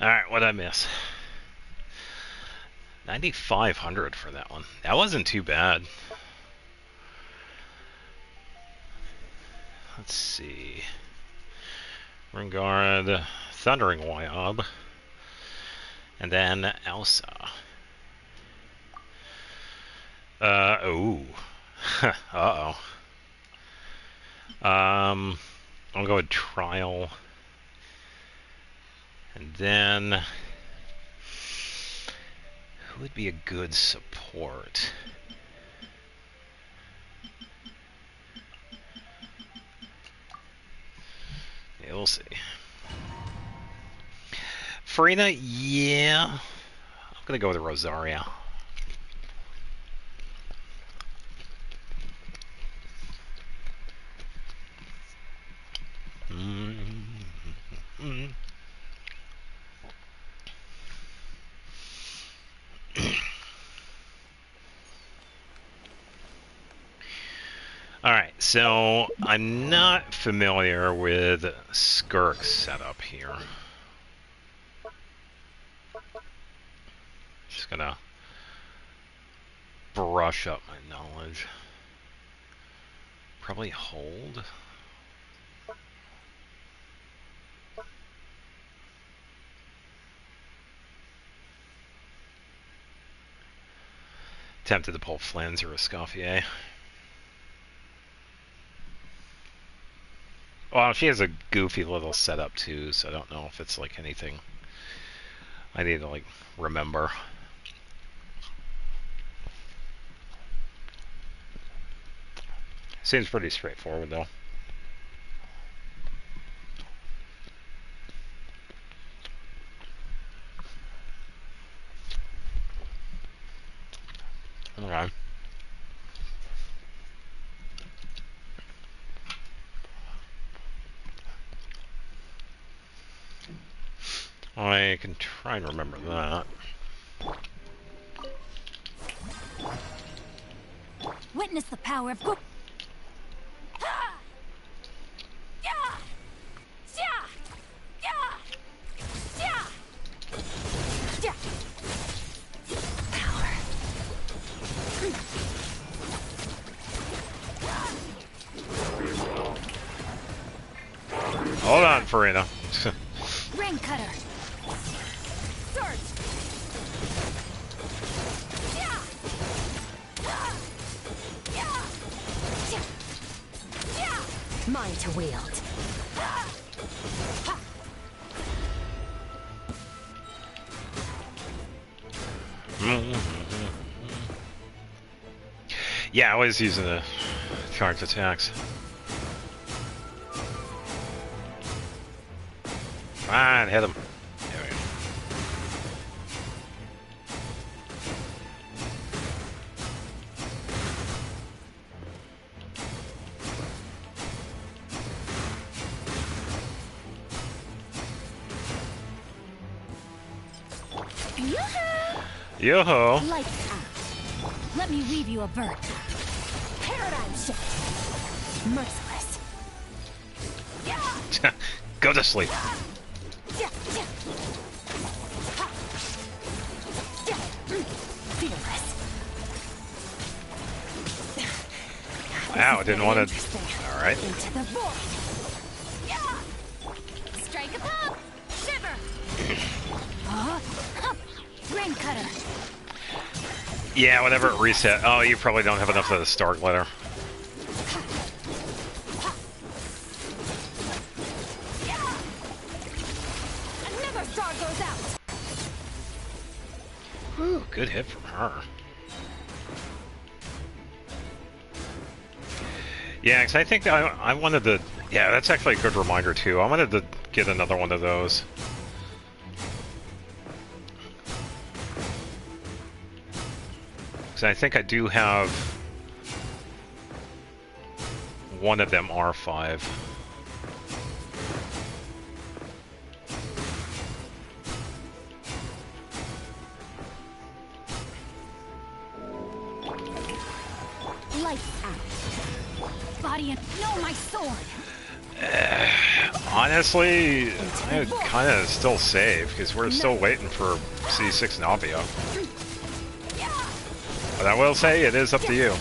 Speaker 1: Alright, what'd I miss? 9,500 for that one. That wasn't too bad. Let's see. Ringard, Thundering Wyob, and then Elsa. Oh. Uh-oh. I'll go with Trial. And then... who would be a good support? Yeah, we'll see. Farina, yeah. I'm gonna go with Rosaria. Alright, so I'm not familiar with Skirk's setup here. Just gonna brush up my knowledge. Probably hold. Tempted to pull Flans or Escoffier. Well, she has a goofy little setup too, so I don't know if it's like anything I need to like remember. Seems pretty straightforward though. Okay. I can try and remember that.
Speaker 2: Witness the power of Go.
Speaker 1: Hold on, Farina.
Speaker 2: Ring cutter. Surge. Mine to wield.
Speaker 1: Yeah, I was using the charged attacks. Fine, hit him. There we go. Yo-ho!
Speaker 2: Lights out. Let me weave you a bird. Paradigm shift. Merciless.
Speaker 1: Go to sleep. Wow, I didn't want to. All right.
Speaker 2: Into the void. Strike a pop. Shiver. Ring cutter.
Speaker 1: Yeah, whenever it reset. Oh, you probably don't have enough of the star glitter.
Speaker 2: Another star goes out.
Speaker 1: Whew, good hit from her. Yeah, because I think I wanted to... Yeah, that's actually a good reminder, too. I wanted to get another one of those. Because I think I do have... one of them R5.
Speaker 2: Lights out. Body and... No, my sword!
Speaker 1: Honestly, I kind of still save because we're still waiting for C6 Navia. But I will say it is up to you.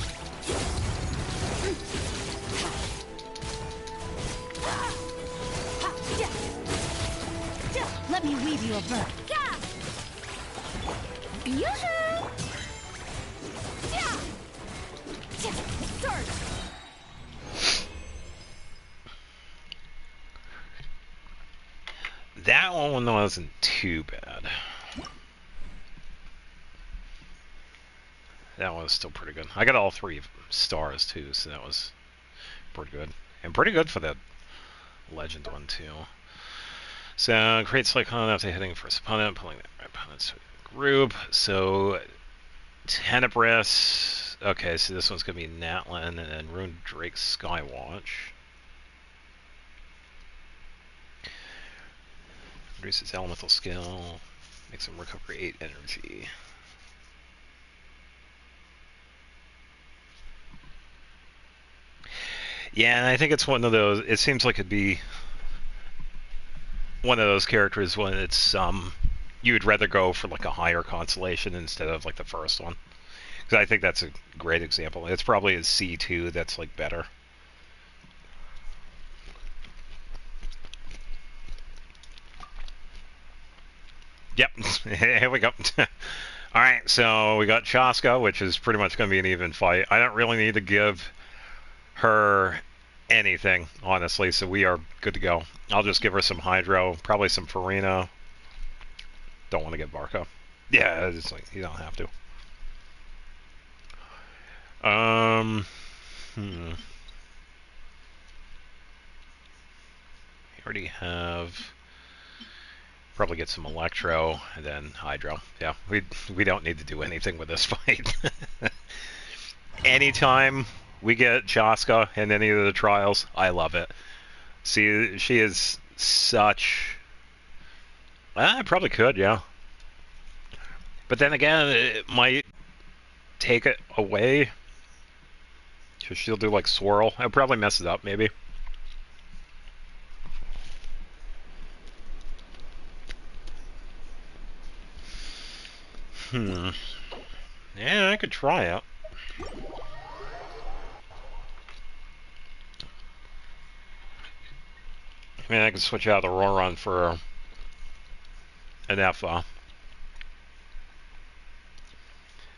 Speaker 2: Let me weave you a bird.
Speaker 1: That one wasn't too bad. That one was still pretty good. I got all 3 stars too, so that was pretty good. And pretty good for that legend one too. So create select opponent after hitting first opponent, pulling the opponents to the group. So Tenebris. Okay, so this one's gonna be Natlin and then Rune Drake Skywatch. Reduces elemental skill. Makes him recover 8 energy. Yeah, and I think it's one of those. It seems like it'd be one of those characters when it's you'd rather go for like a higher constellation instead of like the first one. Because I think that's a great example. It's probably a C2 that's like better. Yep, here we go. Alright, so we got Chaska, which is pretty much going to be an even fight. I don't really need to give her anything, honestly, so we are good to go. I'll just give her some Hydro, probably some Farina. Don't want to get Barco. Yeah, it's like, you don't have to. We already have... Probably get some Electro, and then Hydro. Yeah, we don't need to do anything with this fight. Anytime we get Chaska in any of the trials, I love it. See, she is such... I probably could, yeah. But then again, it might take it away. Because she'll do like Swirl. I'll probably mess it up, maybe. Yeah, I could try it. I mean, I could switch out the Roron for an Effa.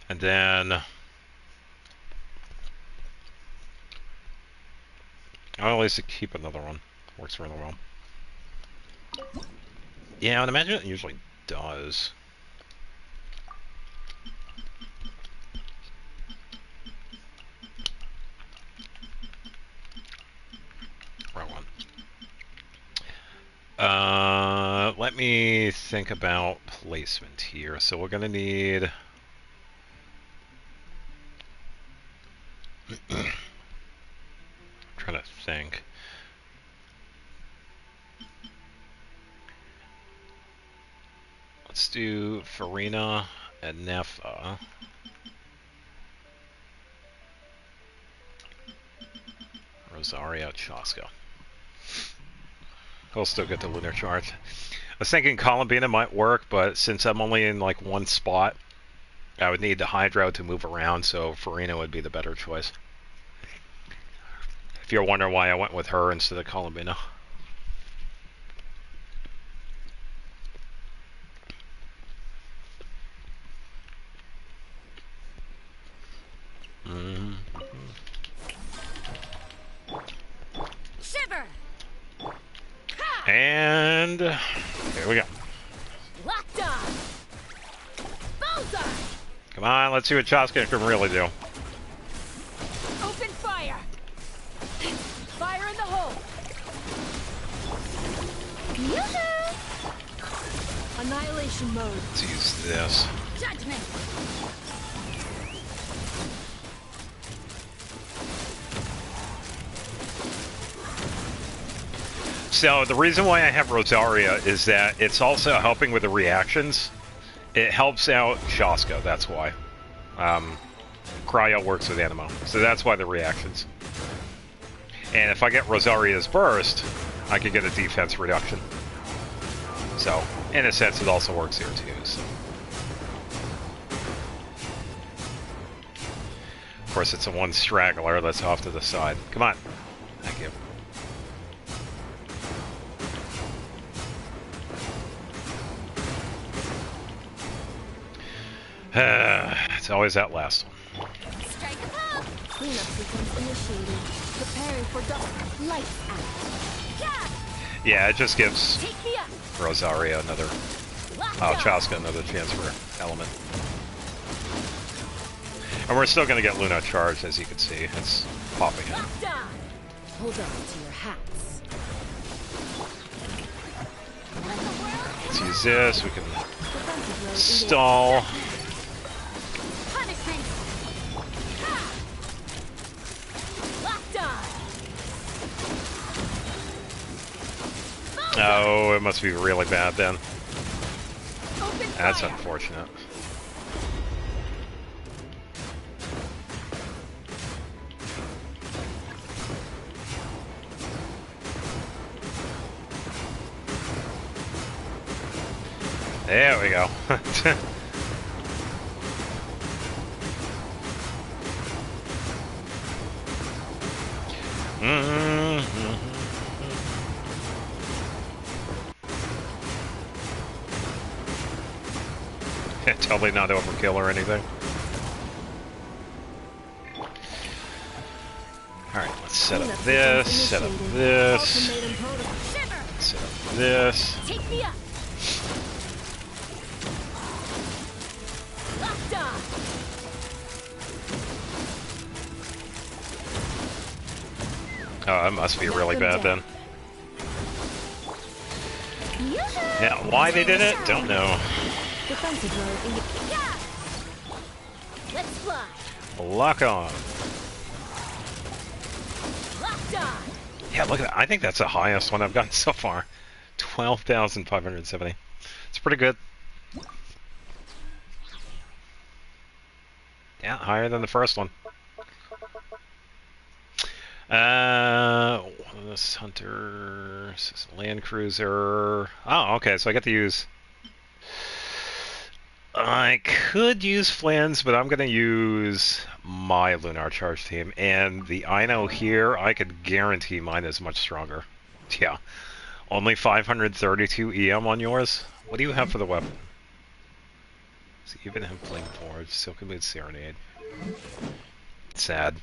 Speaker 1: And then... I'll at least keep another one. Works really well. Yeah, I would imagine it usually does. Wrong one. Let me think about placement here. So we're gonna need... trying to think. Let's do Farina and Nefa. Rosario Chaska. He'll still get the lunar charge. I was thinking Columbina might work, but since I'm only in like one spot, I would need the Hydro to move around, so Farina would be the better choice. If you're wondering why I went with her instead of Columbina.
Speaker 2: Shiver.
Speaker 1: And here we go.
Speaker 2: Locked on. Bullseye.
Speaker 1: Come on, let's see what Chaska can really do.
Speaker 2: Open fire. Fire in the hole. Annihilation mode.
Speaker 1: Let's use this.
Speaker 2: Judgment.
Speaker 1: So the reason why I have Rosaria is that it's also helping with the reactions. It helps out Chaska, that's why. Cryo works with Animo, so that's why the reactions. And if I get Rosaria's burst, I could get a defense reduction. So, in a sense, it also works here too. So. Of course, it's a one straggler that's off to the side. Come on. Thank you. It's always that last one.
Speaker 5: Strike a pose.
Speaker 2: Cleanup sequence initiated. Preparing for dust. Lights out.
Speaker 1: Yeah, it just gives
Speaker 5: Take me up.
Speaker 1: Rosaria another, Chaska another chance for element. And we're still going to get Luna charged, as you can see. It's popping in.
Speaker 5: Locked on. Hold on to your hats.
Speaker 1: Let's use this. We can stall.
Speaker 5: Punishment. Locked on.
Speaker 1: Oh, it must be really bad then.
Speaker 5: Open
Speaker 1: That's
Speaker 5: fire.
Speaker 1: unfortunate. There we go. Totally not overkill or anything. Alright, let's set up this, set up this, set up this.
Speaker 5: Take me up. Locked on.
Speaker 1: Oh, that must be really bad then. Yeah, why they did it, don't know.
Speaker 10: Defensive mode.
Speaker 5: Yeah. Let's fly.
Speaker 1: Lock on.
Speaker 5: Locked on.
Speaker 1: Yeah, look at that. I think that's the highest one I've gotten so far. 12,570. It's pretty good. Yeah, higher than the first one. This hunter, this is land cruiser. Oh, okay, so I get to use. I could use Flynn's, but I'm going to use my Lunar Charge team. And the Ino here, I could guarantee mine is much stronger. Yeah. Only 532 EM on yours? What do you have for the weapon? So even have Flame Forge, Silken Boot Serenade. Sad.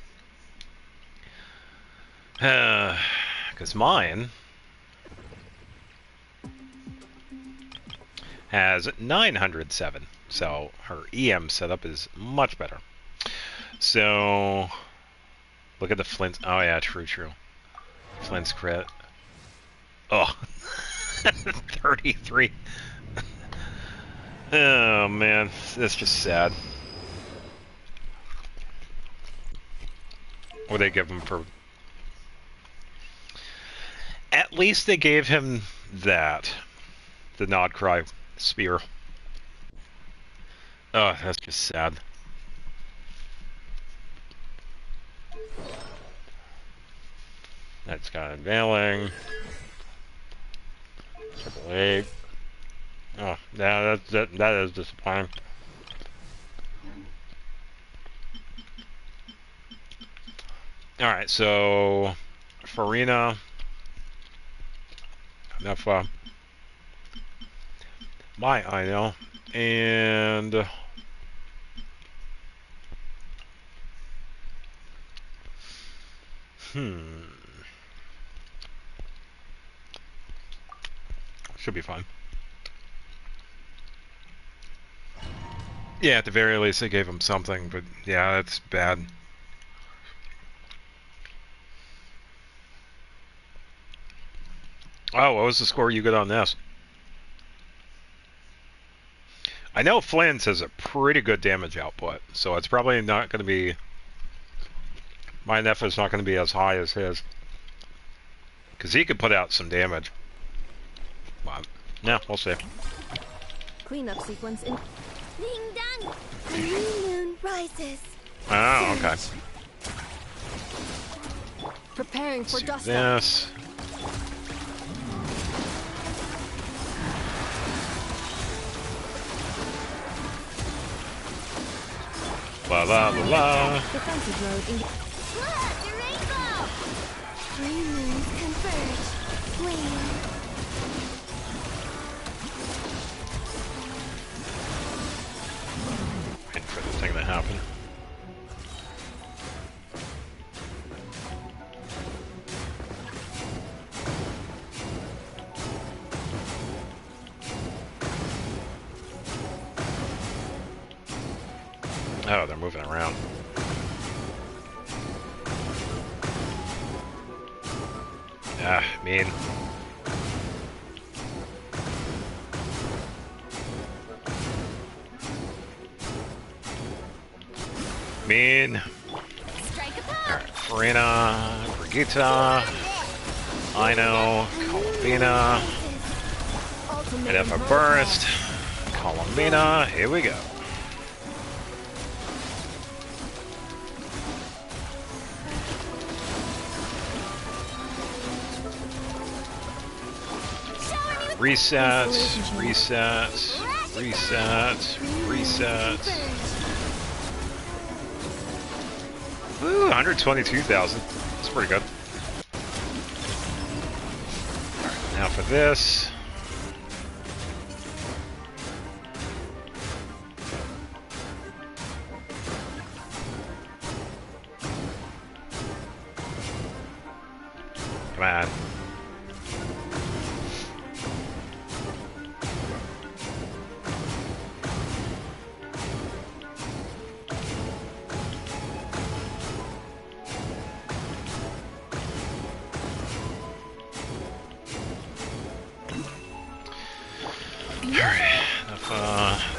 Speaker 1: Because mine has 907. So her EM setup is much better. So look at the Flint. Oh yeah, true. Flint's crit. Oh, 33. Oh man, that's just sad. What they give him for? At least they gave him that, the Nod Cry spear. Oh, that's just sad. That's got unveiling. Triple 8. Oh, yeah, that is disappointing. Alright, so Farina. Enough my I know. And should be fine. Yeah, at the very least they gave him something, but yeah, that's bad. Oh, what was the score you got on this? I know Flynn's has a pretty good damage output, so it's probably not going to be... My Neff is not going to be as high as his. Because he could put out some damage. But, yeah, we'll see.
Speaker 10: Cleanup sequence in.
Speaker 4: Being done.
Speaker 5: The new moon rises.
Speaker 1: Oh, okay.
Speaker 10: preparing for
Speaker 1: Do
Speaker 10: dust.
Speaker 1: this. La la la la.
Speaker 10: Defensive mode in
Speaker 4: Look, a rainbow!
Speaker 5: 3 moons converge. Flame.
Speaker 1: Waiting for the thing to happen. Oh, they're moving around. Ah, mean. Mean.
Speaker 5: Strike a pose.
Speaker 1: Alright, Farina, Brigitte, Ino, Columbina, and if I burst, Columbina, here we go. Reset, reset, reset, reset. Woo, 122,000. That's pretty good. Alright, now for this. Come on.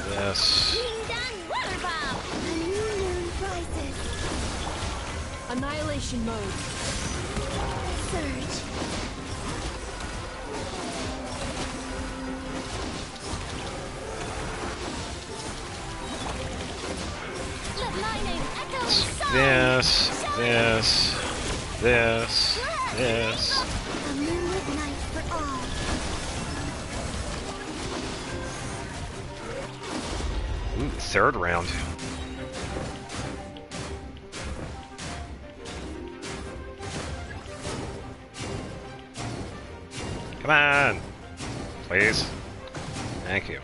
Speaker 1: This.
Speaker 4: Being done water bomb!
Speaker 5: A new moon rises.
Speaker 10: annihilation mode.
Speaker 5: Surge.
Speaker 4: Let my name echo in song!
Speaker 1: This. This.
Speaker 5: A moonlit night for all.
Speaker 1: Ooh, third round. Come on! Please. Thank you.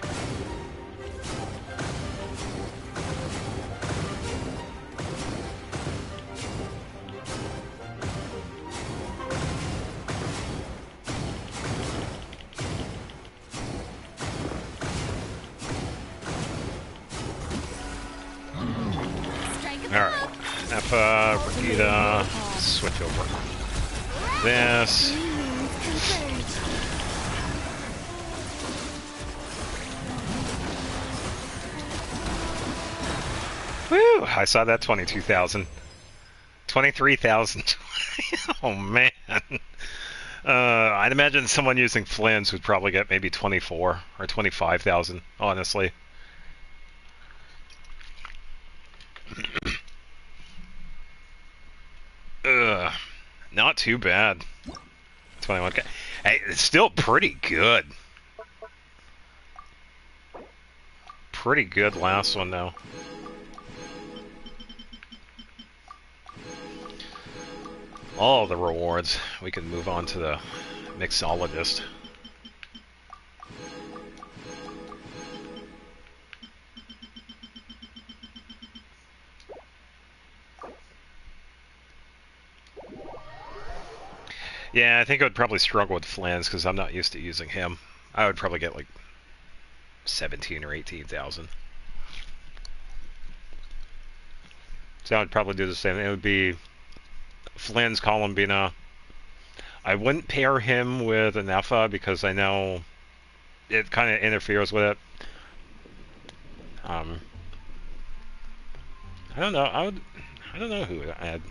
Speaker 1: Alright. F, Brigitte, switch over. This. Woo! I saw that 22,000. 23,000. Oh man. I'd imagine someone using Flynn's would probably get maybe 24 or 25,000, honestly. Ugh. Not too bad. 21k. Hey, it's still pretty good. Pretty good last one though. All the rewards. We can move on to the mixologist. Yeah, I think I would probably struggle with Flynn's because I'm not used to using him. I would probably get like 17 or 18,000. So I would probably do the same. It would be Flynn's Columbina. I wouldn't pair him with an Effa because I know it kind of interferes with it. I don't know. I don't know who I had.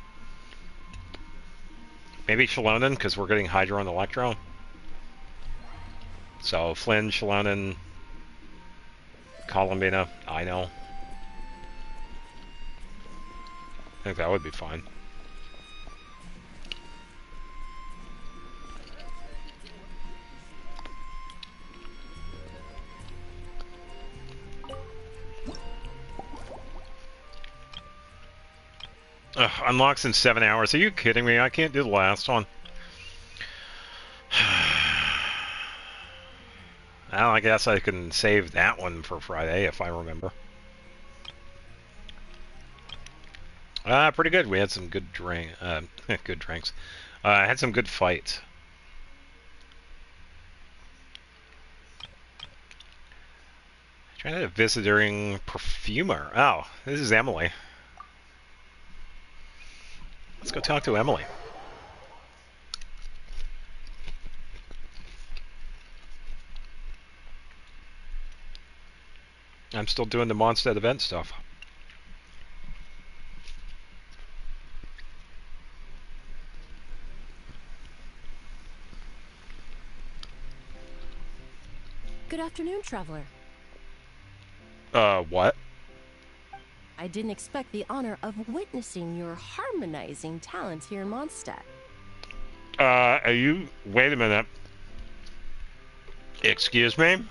Speaker 1: Maybe Shalonen because we're getting Hydro and Electro. So Flynn, Shalonen, Columbina. I know. I think that would be fine. Ugh, unlocks in 7 hours. Are you kidding me? I can't do the last one. Well, I guess I can save that one for Friday if I remember. Pretty good. We had some good good drinks. I had some good fights. Trying to visiting perfumer. Oh, this is Emily. Let's go talk to Emily. I'm still doing the Mondstadt event stuff.
Speaker 11: Good afternoon, traveler.
Speaker 1: What?
Speaker 11: I didn't expect the honor of witnessing your harmonizing talent here in Mondstadt.
Speaker 1: Are you... Wait a minute. Excuse me?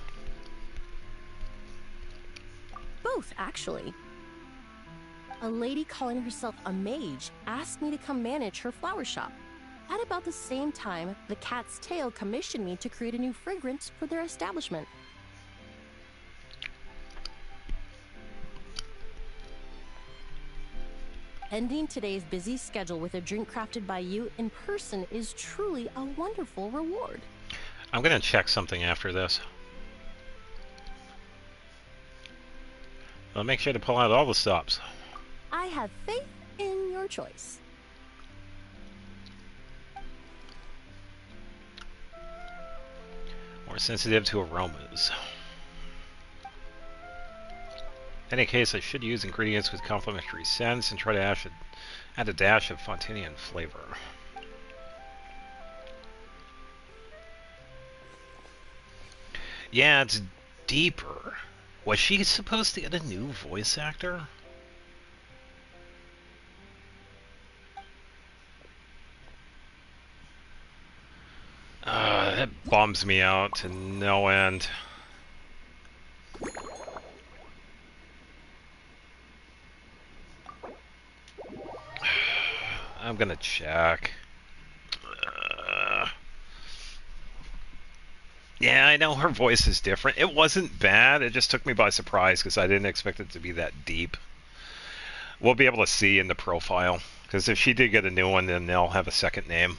Speaker 11: Both, actually. A lady calling herself a mage asked me to come manage her flower shop. At about the same time, the Cat's Tail commissioned me to create a new fragrance for their establishment. Ending today's busy schedule with a drink crafted by you in person is truly a wonderful reward.
Speaker 1: I'm gonna check something after this. I'll make sure to pull out all the stops.
Speaker 11: I have faith in your choice.
Speaker 1: More sensitive to aromas. In any case, I should use ingredients with complementary scents and try to add a dash of Fontanian flavor. Yeah, it's deeper. Was she supposed to get a new voice actor? That bums me out to no end. I'm gonna check. Yeah, I know her voice is different. It wasn't bad. It just took me by surprise because I didn't expect it to be that deep. We'll be able to see in the profile. Because if she did get a new one, then they'll have a second name.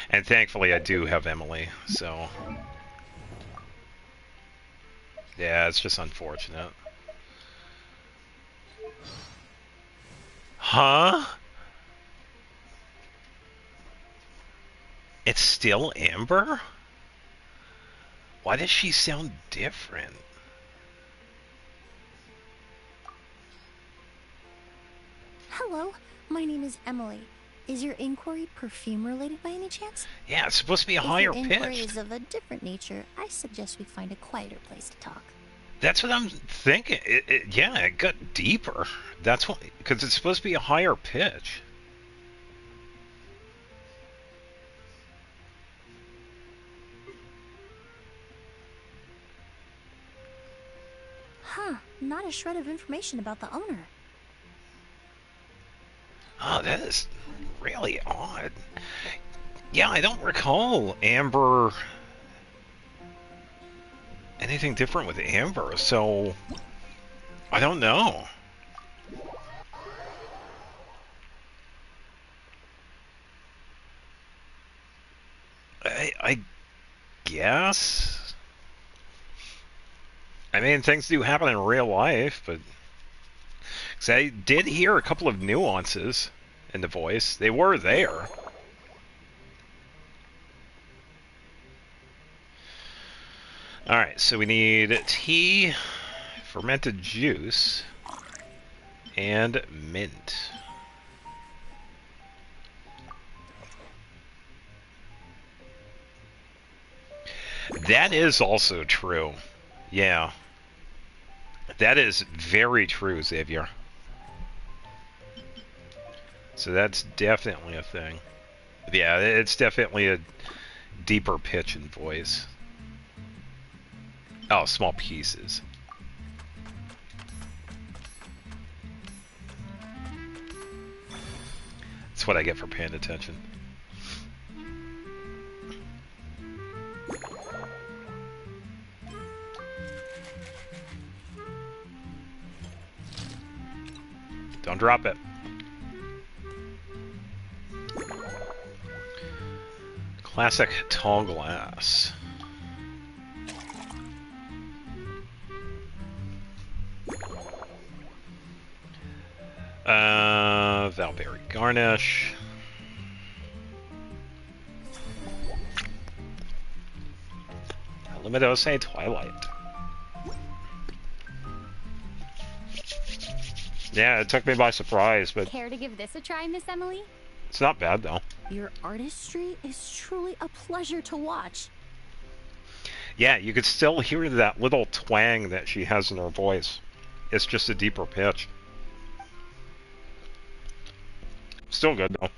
Speaker 1: And thankfully, I do have Emily, so... Yeah, it's just unfortunate. Huh? It's still Amber? Why does she sound different?
Speaker 12: Hello, my name is Emily. Is your inquiry perfume related by any chance?
Speaker 1: Yeah, it's supposed to be a higher
Speaker 12: pitch. If your inquiry
Speaker 1: pitched.
Speaker 12: is of a different nature, I suggest we find a quieter place to talk.
Speaker 1: That's what I'm thinking. Yeah, it got deeper. That's what, because it's supposed to be a higher pitch.
Speaker 12: Huh, not a shred of information about the owner.
Speaker 1: Oh, that is really odd. Yeah, I don't recall Amber... anything different with Amber, so... I don't know. I guess? I mean, things do happen in real life, but... Because I did hear a couple of nuances in the voice. They were there. Alright, so we need tea, fermented juice, and mint. That is also true. Yeah. That is very true, Xavier. So that's definitely a thing. Yeah, it's definitely a deeper pitch in voice. Oh, small pieces. That's what I get for paying attention. Don't drop it. Classic tall glass. Valberry garnish. Luminose Twilight. Yeah, it took me by surprise, but
Speaker 5: Care to give this a try, Miss Emily?
Speaker 1: it's not bad though.
Speaker 11: Your artistry is truly a pleasure to watch.
Speaker 1: Yeah, you could still hear that little twang that she has in her voice. It's just a deeper pitch. Still good though.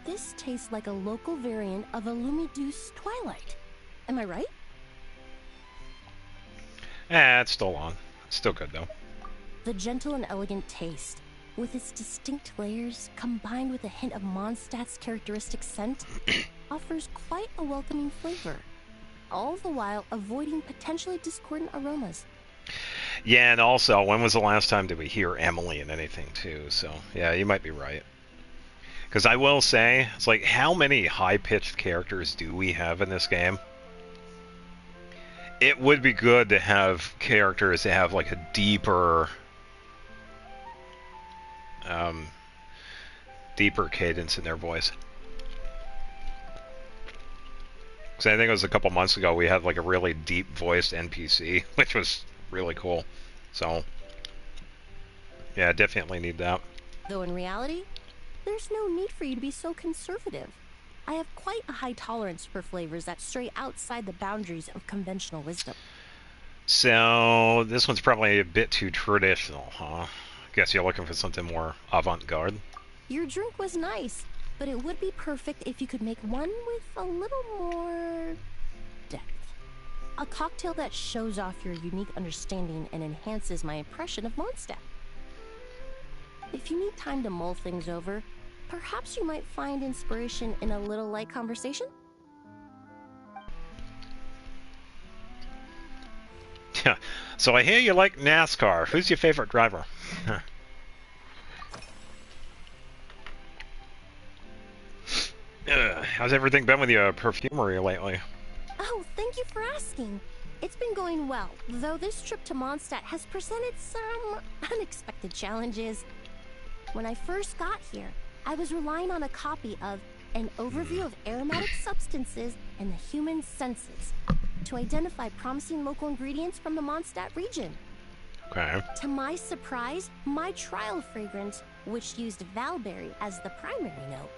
Speaker 11: This tastes like a local variant of a Lumiduce Twilight. Am I right?
Speaker 1: It's still on. It's still good though.
Speaker 11: The gentle and elegant taste, with its distinct layers combined with a hint of Mondstadt's characteristic scent, offers quite a welcoming flavor, all the while avoiding potentially discordant aromas.
Speaker 1: Yeah, and also, when was the last time did we hear Emily in anything too? So, yeah, you might be right. Because I will say, it's like, how many high-pitched characters do we have in this game? It would be good to have characters that have, like, a deeper... deeper cadence in their voice. Because I think it was a couple months ago we had, like, a really deep-voiced NPC, which was really cool. So, yeah, definitely need that.
Speaker 11: Though in reality, there's no need for you to be so conservative. I have quite a high tolerance for flavors that stray outside the boundaries of conventional wisdom.
Speaker 1: So, this one's probably a bit too traditional, huh? Guess you're looking for something more avant-garde?
Speaker 11: Your drink was nice, but it would be perfect if you could make one with a little more depth. A cocktail that shows off your unique understanding and enhances my impression of Mondstadt. If you need time to mull things over, perhaps you might find inspiration in a little light conversation?
Speaker 1: So I hear you like NASCAR. Who's your favorite driver? How's everything been with your perfumery lately?
Speaker 11: Oh, thank you for asking. It's been going well, though this trip to Mondstadt has presented some unexpected challenges. When I first got here, I was relying on a copy of An Overview of Aromatic Substances and the Human Senses to identify promising local ingredients from the Mondstadt region.
Speaker 1: Okay.
Speaker 11: To my surprise, my trial fragrance, which used Valberry as the primary note,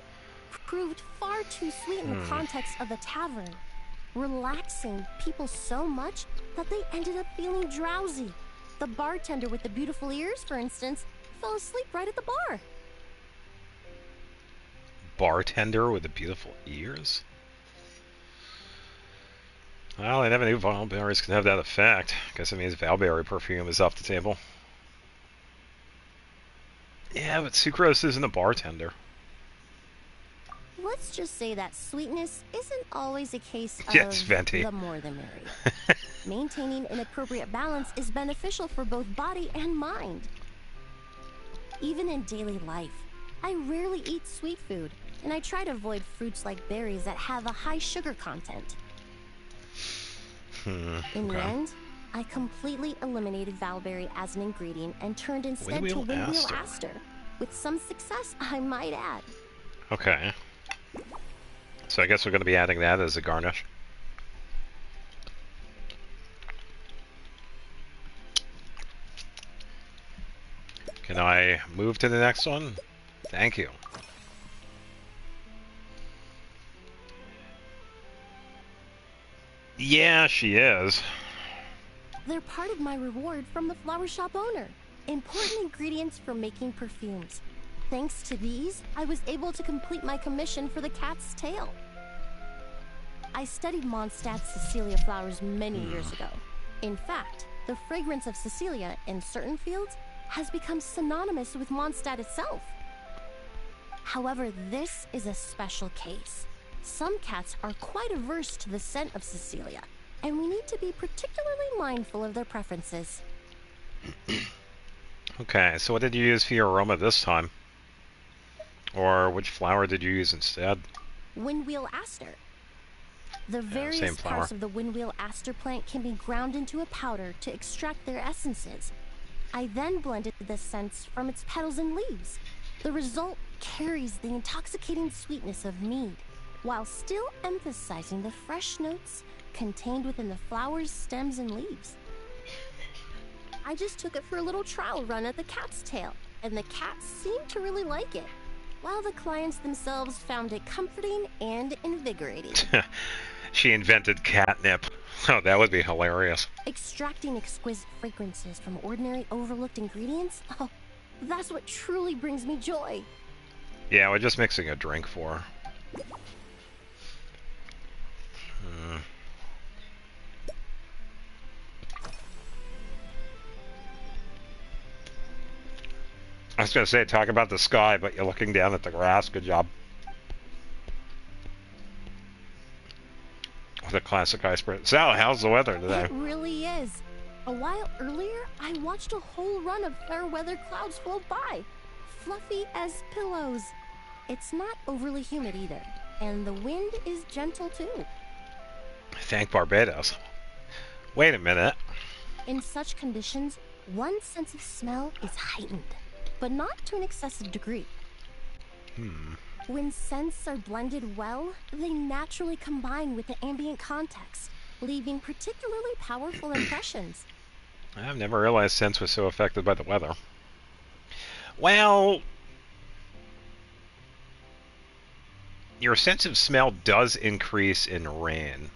Speaker 11: proved far too sweet in the context of the tavern, relaxing people so much that they ended up feeling drowsy. The bartender with the beautiful ears, for instance, fell asleep right at the bar.
Speaker 1: Bartender with the beautiful ears? Well, I never knew Valberries could have that effect. Guess it means Valberry perfume is off the table. Yeah, but sucrose isn't a bartender.
Speaker 11: Let's just say that sweetness isn't always a case of
Speaker 1: Yes, Venti.
Speaker 11: the more the merry. Maintaining an appropriate balance is beneficial for both body and mind. Even in daily life, I rarely eat sweet food, and I try to avoid fruits like berries that have a high sugar content. In the end, I completely eliminated Valberry as an ingredient and turned instead to Windwheel Aster. With some success, I might add.
Speaker 1: Okay. So I guess we're going to be adding that as a garnish. Can I move to the next one? Thank you. Yeah, she is.
Speaker 11: They're part of my reward from the flower shop owner. Important ingredients for making perfumes. Thanks to these, I was able to complete my commission for the cat's tail. I studied Mondstadt's Cecilia flowers many years ago. In fact, the fragrance of Cecilia in certain fields has become synonymous with Mondstadt itself. However, this is a special case. Some cats are quite averse to the scent of Cecilia, and we need to be particularly mindful of their preferences.
Speaker 1: Okay, so what did you use for your aroma this time? Or which flower did you use instead?
Speaker 11: Windwheel aster. The
Speaker 1: same
Speaker 11: various
Speaker 1: flower.
Speaker 11: parts of the windwheel aster plant can be ground into a powder to extract their essences. I then blended the scents from its petals and leaves. The result carries the intoxicating sweetness of mead, while still emphasizing the fresh notes contained within the flower's stems and leaves. I just took it for a little trial run at the cat's tail, and the cats seemed to really like it, while the clients themselves found it comforting and invigorating.
Speaker 1: She invented catnip. Oh, that would be hilarious.
Speaker 11: Extracting exquisite fragrances from ordinary overlooked ingredients? Oh, that's what truly brings me joy.
Speaker 1: Yeah, we're just mixing a drink for her. I was going to say, talk about the sky, but you're looking down at the grass. Good job. With a classic iceberg. Sal, how's the weather today?
Speaker 11: It really is. A while earlier, I watched a whole run of fair weather clouds float by, fluffy as pillows. It's not overly humid either, and the wind is gentle too.
Speaker 1: Thank Barbados. Wait a minute.
Speaker 11: In such conditions, one sense of smell is heightened, but not to an excessive degree. When scents are blended well, they naturally combine with the ambient context, leaving particularly powerful impressions.
Speaker 1: I've never realized scents was so affected by the weather. Well, your sense of smell does increase in rain.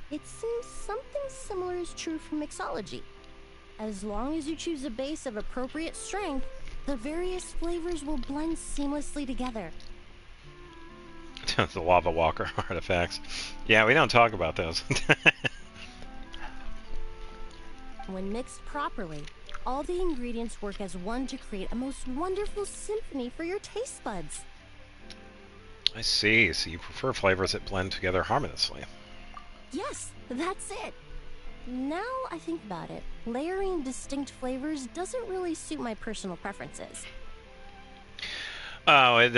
Speaker 11: It seems something similar is true for mixology. As long as you choose a base of appropriate strength, the various flavors will blend seamlessly together.
Speaker 1: The lava walker artifacts. Yeah, we don't talk about those.
Speaker 11: When mixed properly, all the ingredients work as one to create a most wonderful symphony for your taste buds.
Speaker 1: I see. So you prefer flavors that blend together harmoniously.
Speaker 11: Yes, that's it. Now I think about it, layering distinct flavors doesn't really suit my personal preferences.
Speaker 1: Oh, it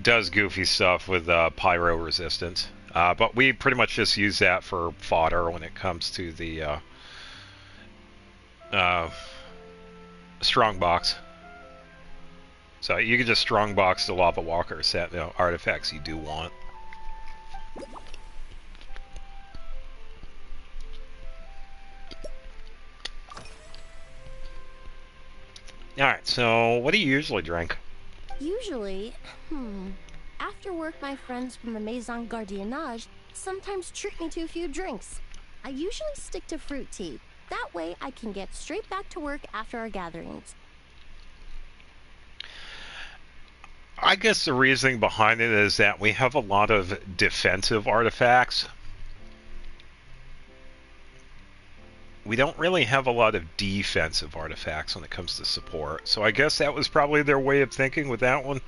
Speaker 1: does goofy stuff with pyro resistance. But we pretty much just use that for fodder when it comes to the strongbox. So you can just strongbox the lava walker set artifacts you do want. Alright, so what do you usually drink?
Speaker 11: Usually, after work my friends from the Maison Gardiennage sometimes treat me to a few drinks. I usually stick to fruit tea. That way I can get straight back to work after our gatherings.
Speaker 1: I guess the reasoning behind it is that we have a lot of defensive artifacts. We don't really have a lot of defensive artifacts when it comes to support. So I guess that was probably their way of thinking with that one.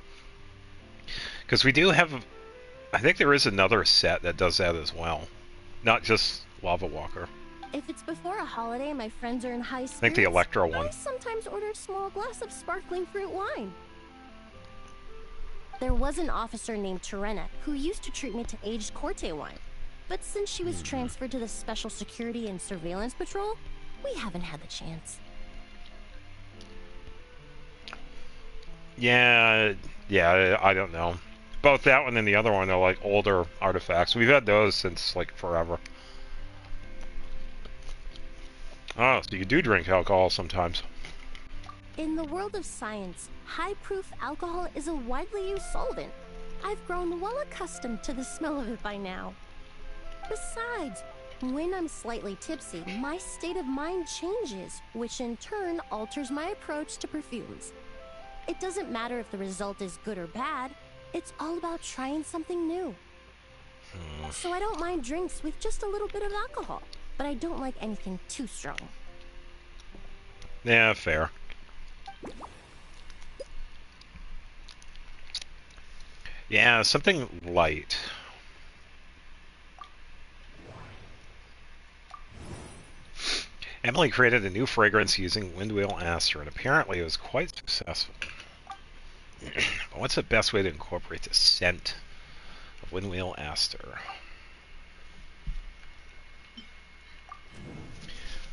Speaker 1: Because we do have... I think there is another set that does that as well. Not just Lava Walker.
Speaker 11: If it's before a holiday and my friends are in high spirits,
Speaker 1: I think the Electro one.
Speaker 11: I sometimes order a small glass of sparkling fruit wine. There was an officer named Terena who used to treat me to aged Corte wine. But since she was transferred to the Special Security and Surveillance Patrol, we haven't had the chance.
Speaker 1: Yeah, I don't know. Both that one and the other one are like older artifacts. We've had those since like forever. Oh, so you do drink alcohol sometimes.
Speaker 11: In the world of science, high-proof alcohol is a widely used solvent. I've grown well accustomed to the smell of it by now. Besides, when I'm slightly tipsy, my state of mind changes, which in turn alters my approach to perfumes. It doesn't matter if the result is good or bad, It's all about trying something new. So I don't mind drinks with just a little bit of alcohol, but I don't like anything too strong.
Speaker 1: Yeah, fair. Yeah, something light. Emily created a new fragrance using Windwheel Aster, and apparently it was quite successful. But what's the best way to incorporate the scent of Windwheel Aster?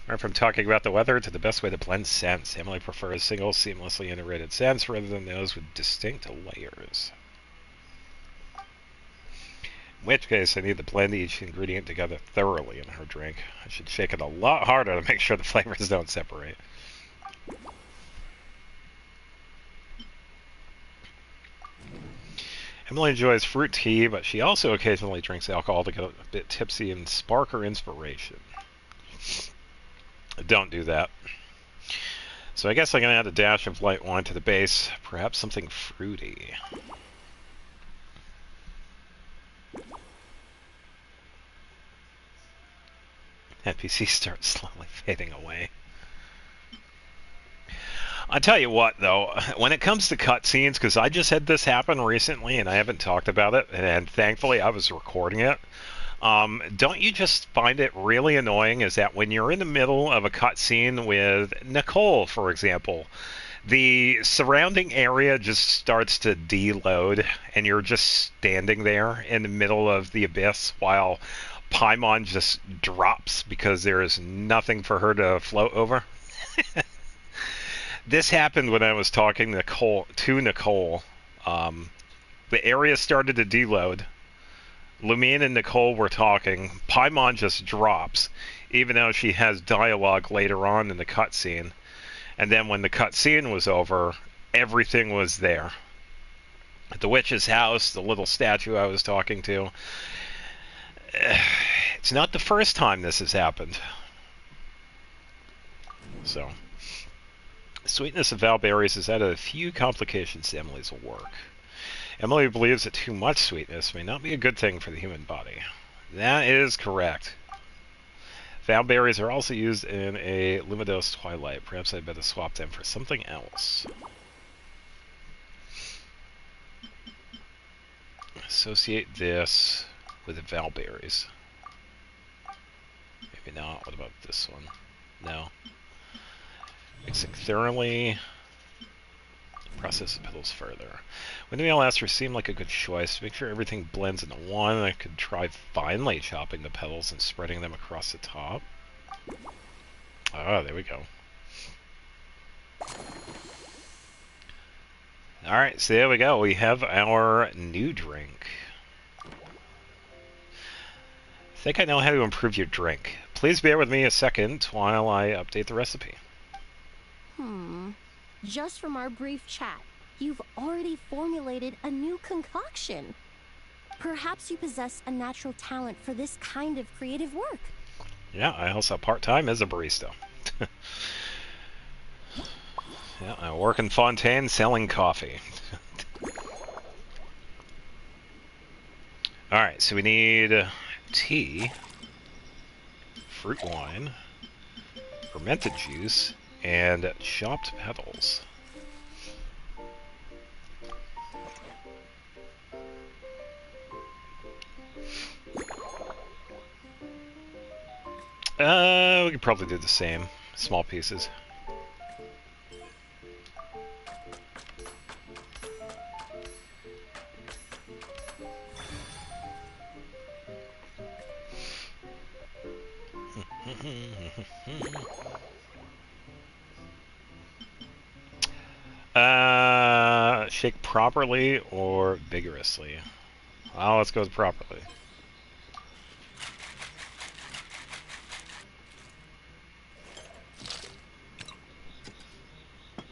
Speaker 1: Right from talking about the weather to the best way to blend scents, Emily prefers single, seamlessly integrated scents rather than those with distinct layers. In which case, I need to blend each ingredient together thoroughly in her drink. I should shake it a lot harder to make sure the flavors don't separate. Emily enjoys fruit tea, but she also occasionally drinks alcohol to get a bit tipsy and spark her inspiration. Don't do that. So I guess I'm going to add a dash of light wine to the base, perhaps something fruity. NPC starts slowly fading away. I tell you what, though, when it comes to cutscenes, because I just had this happen recently and I haven't talked about it, and thankfully I was recording it, don't you just find it really annoying is that when you're in the middle of a cutscene with Nicole, for example, the surrounding area just starts to deload and you're just standing there in the middle of the abyss while Paimon just drops because there is nothing for her to float over. This happened when I was talking to Nicole. The area started to deload. Lumine and Nicole were talking. Paimon just drops, even though she has dialogue later on in the cutscene. And then when the cutscene was over, everything was there. At the witch's house, the little statue I was talking to. It's not the first time this has happened. So, sweetness of Valberries has added a few complications to Emily's work. Emily believes that too much sweetness may not be a good thing for the human body. That is correct. Valberries are also used in a Lumidos Twilight. Perhaps I'd better swap them for something else. Associate this with the Valberries. Maybe not. What about this one? No. Mixing thoroughly. Process the petals further. Windmill Aster seemed like a good choice. To make sure everything blends into one, I could try finely chopping the petals and spreading them across the top. Ah, there we go. Alright, so there we go. We have our new drink. I think I know how to improve your drink. Please bear with me a second while I update the recipe.
Speaker 11: Just from our brief chat, you've already formulated a new concoction. Perhaps you possess a natural talent for this kind of creative work.
Speaker 1: Yeah, I also part-time as a barista. Yeah, I work in Fontaine selling coffee. Alright, so we need tea, fruit wine, fermented juice, and chopped petals. We could probably do the same. Small pieces. Shake properly or vigorously? Well, let's go with properly. I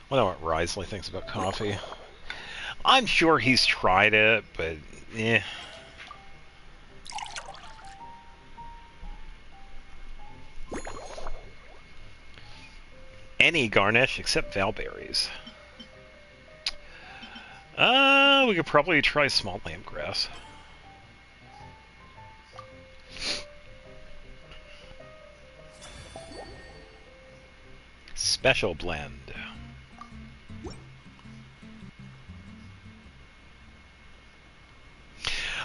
Speaker 1: wonder what Risley thinks about coffee. I'm sure he's tried it, but eh. Any garnish except Valberries. We could probably try small lamb grass. Special blend.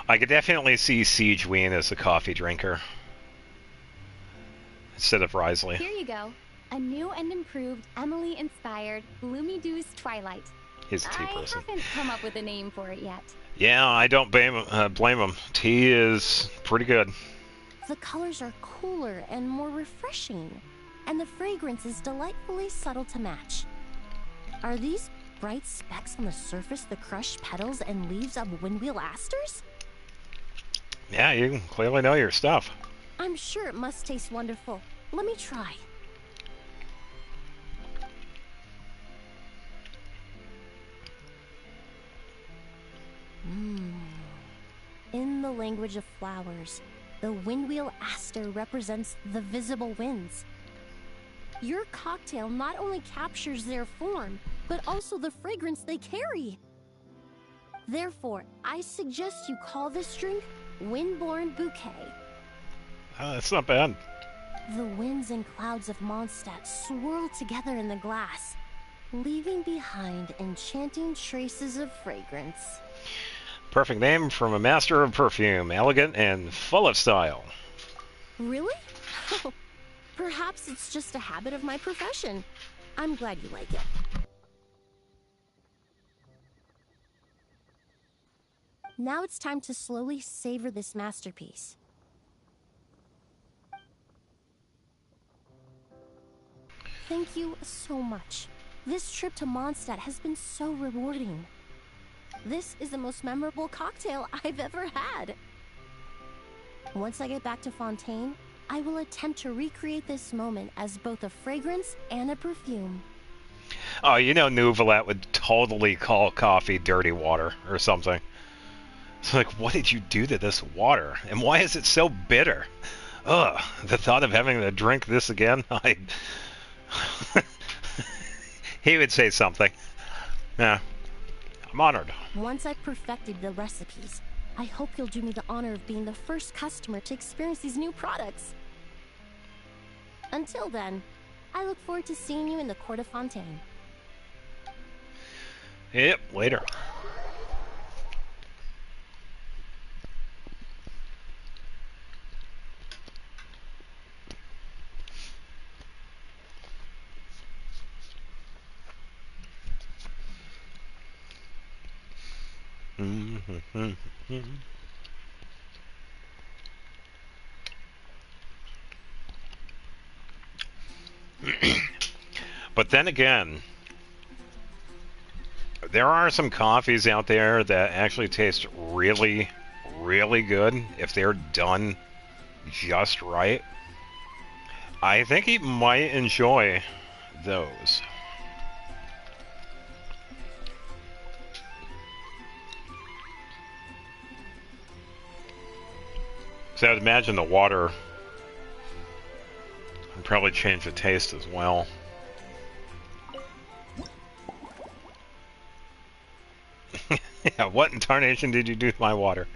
Speaker 1: I could definitely see Siege Ween as a coffee drinker instead of Risley.
Speaker 5: Here you go. A new and improved Emily-inspired Gloomy Dew's Twilight.
Speaker 1: He's a tea person.
Speaker 5: I haven't come up with a name for it yet.
Speaker 1: Yeah, I don't blame him. Tea is pretty good.
Speaker 11: The colors are cooler and more refreshing, and the fragrance is delightfully subtle to match. Are these bright specks on the surface the crushed petals and leaves of windwheel asters?
Speaker 1: Yeah, you clearly know your stuff.
Speaker 11: I'm sure it must taste wonderful. Let me try. In the language of flowers, the windwheel aster represents the visible winds. Your cocktail not only captures their form, but also the fragrance they carry. Therefore, I suggest you call this drink Windborne Bouquet.
Speaker 1: That's not bad.
Speaker 11: The winds and clouds of Mondstadt swirl together in the glass, leaving behind enchanting traces of fragrance.
Speaker 1: Perfect name from a master of perfume, elegant and full of style.
Speaker 11: Really? Perhaps it's just a habit of my profession. I'm glad you like it. Now it's time to slowly savor this masterpiece. Thank you so much. This trip to Mondstadt has been so rewarding. This is the most memorable cocktail I've ever had. Once I get back to Fontaine, I will attempt to recreate this moment as both a fragrance and a perfume.
Speaker 1: Oh, you know Nouvelette would totally call coffee dirty water or something. It's like, what did you do to this water? And why is it so bitter? Ugh, the thought of having to drink this again, he would say something. Yeah, I'm honored.
Speaker 11: Once I've perfected the recipes, I hope you'll do me the honor of being the first customer to experience these new products. Until then, I look forward to seeing you in the Court of Fontaine.
Speaker 1: Yep, later. But then again, there are some coffees out there that actually taste really, really good if they're done just right. I think he might enjoy those. So I'd imagine the water would probably change the taste as well. Yeah, what in tarnation did you do to my water?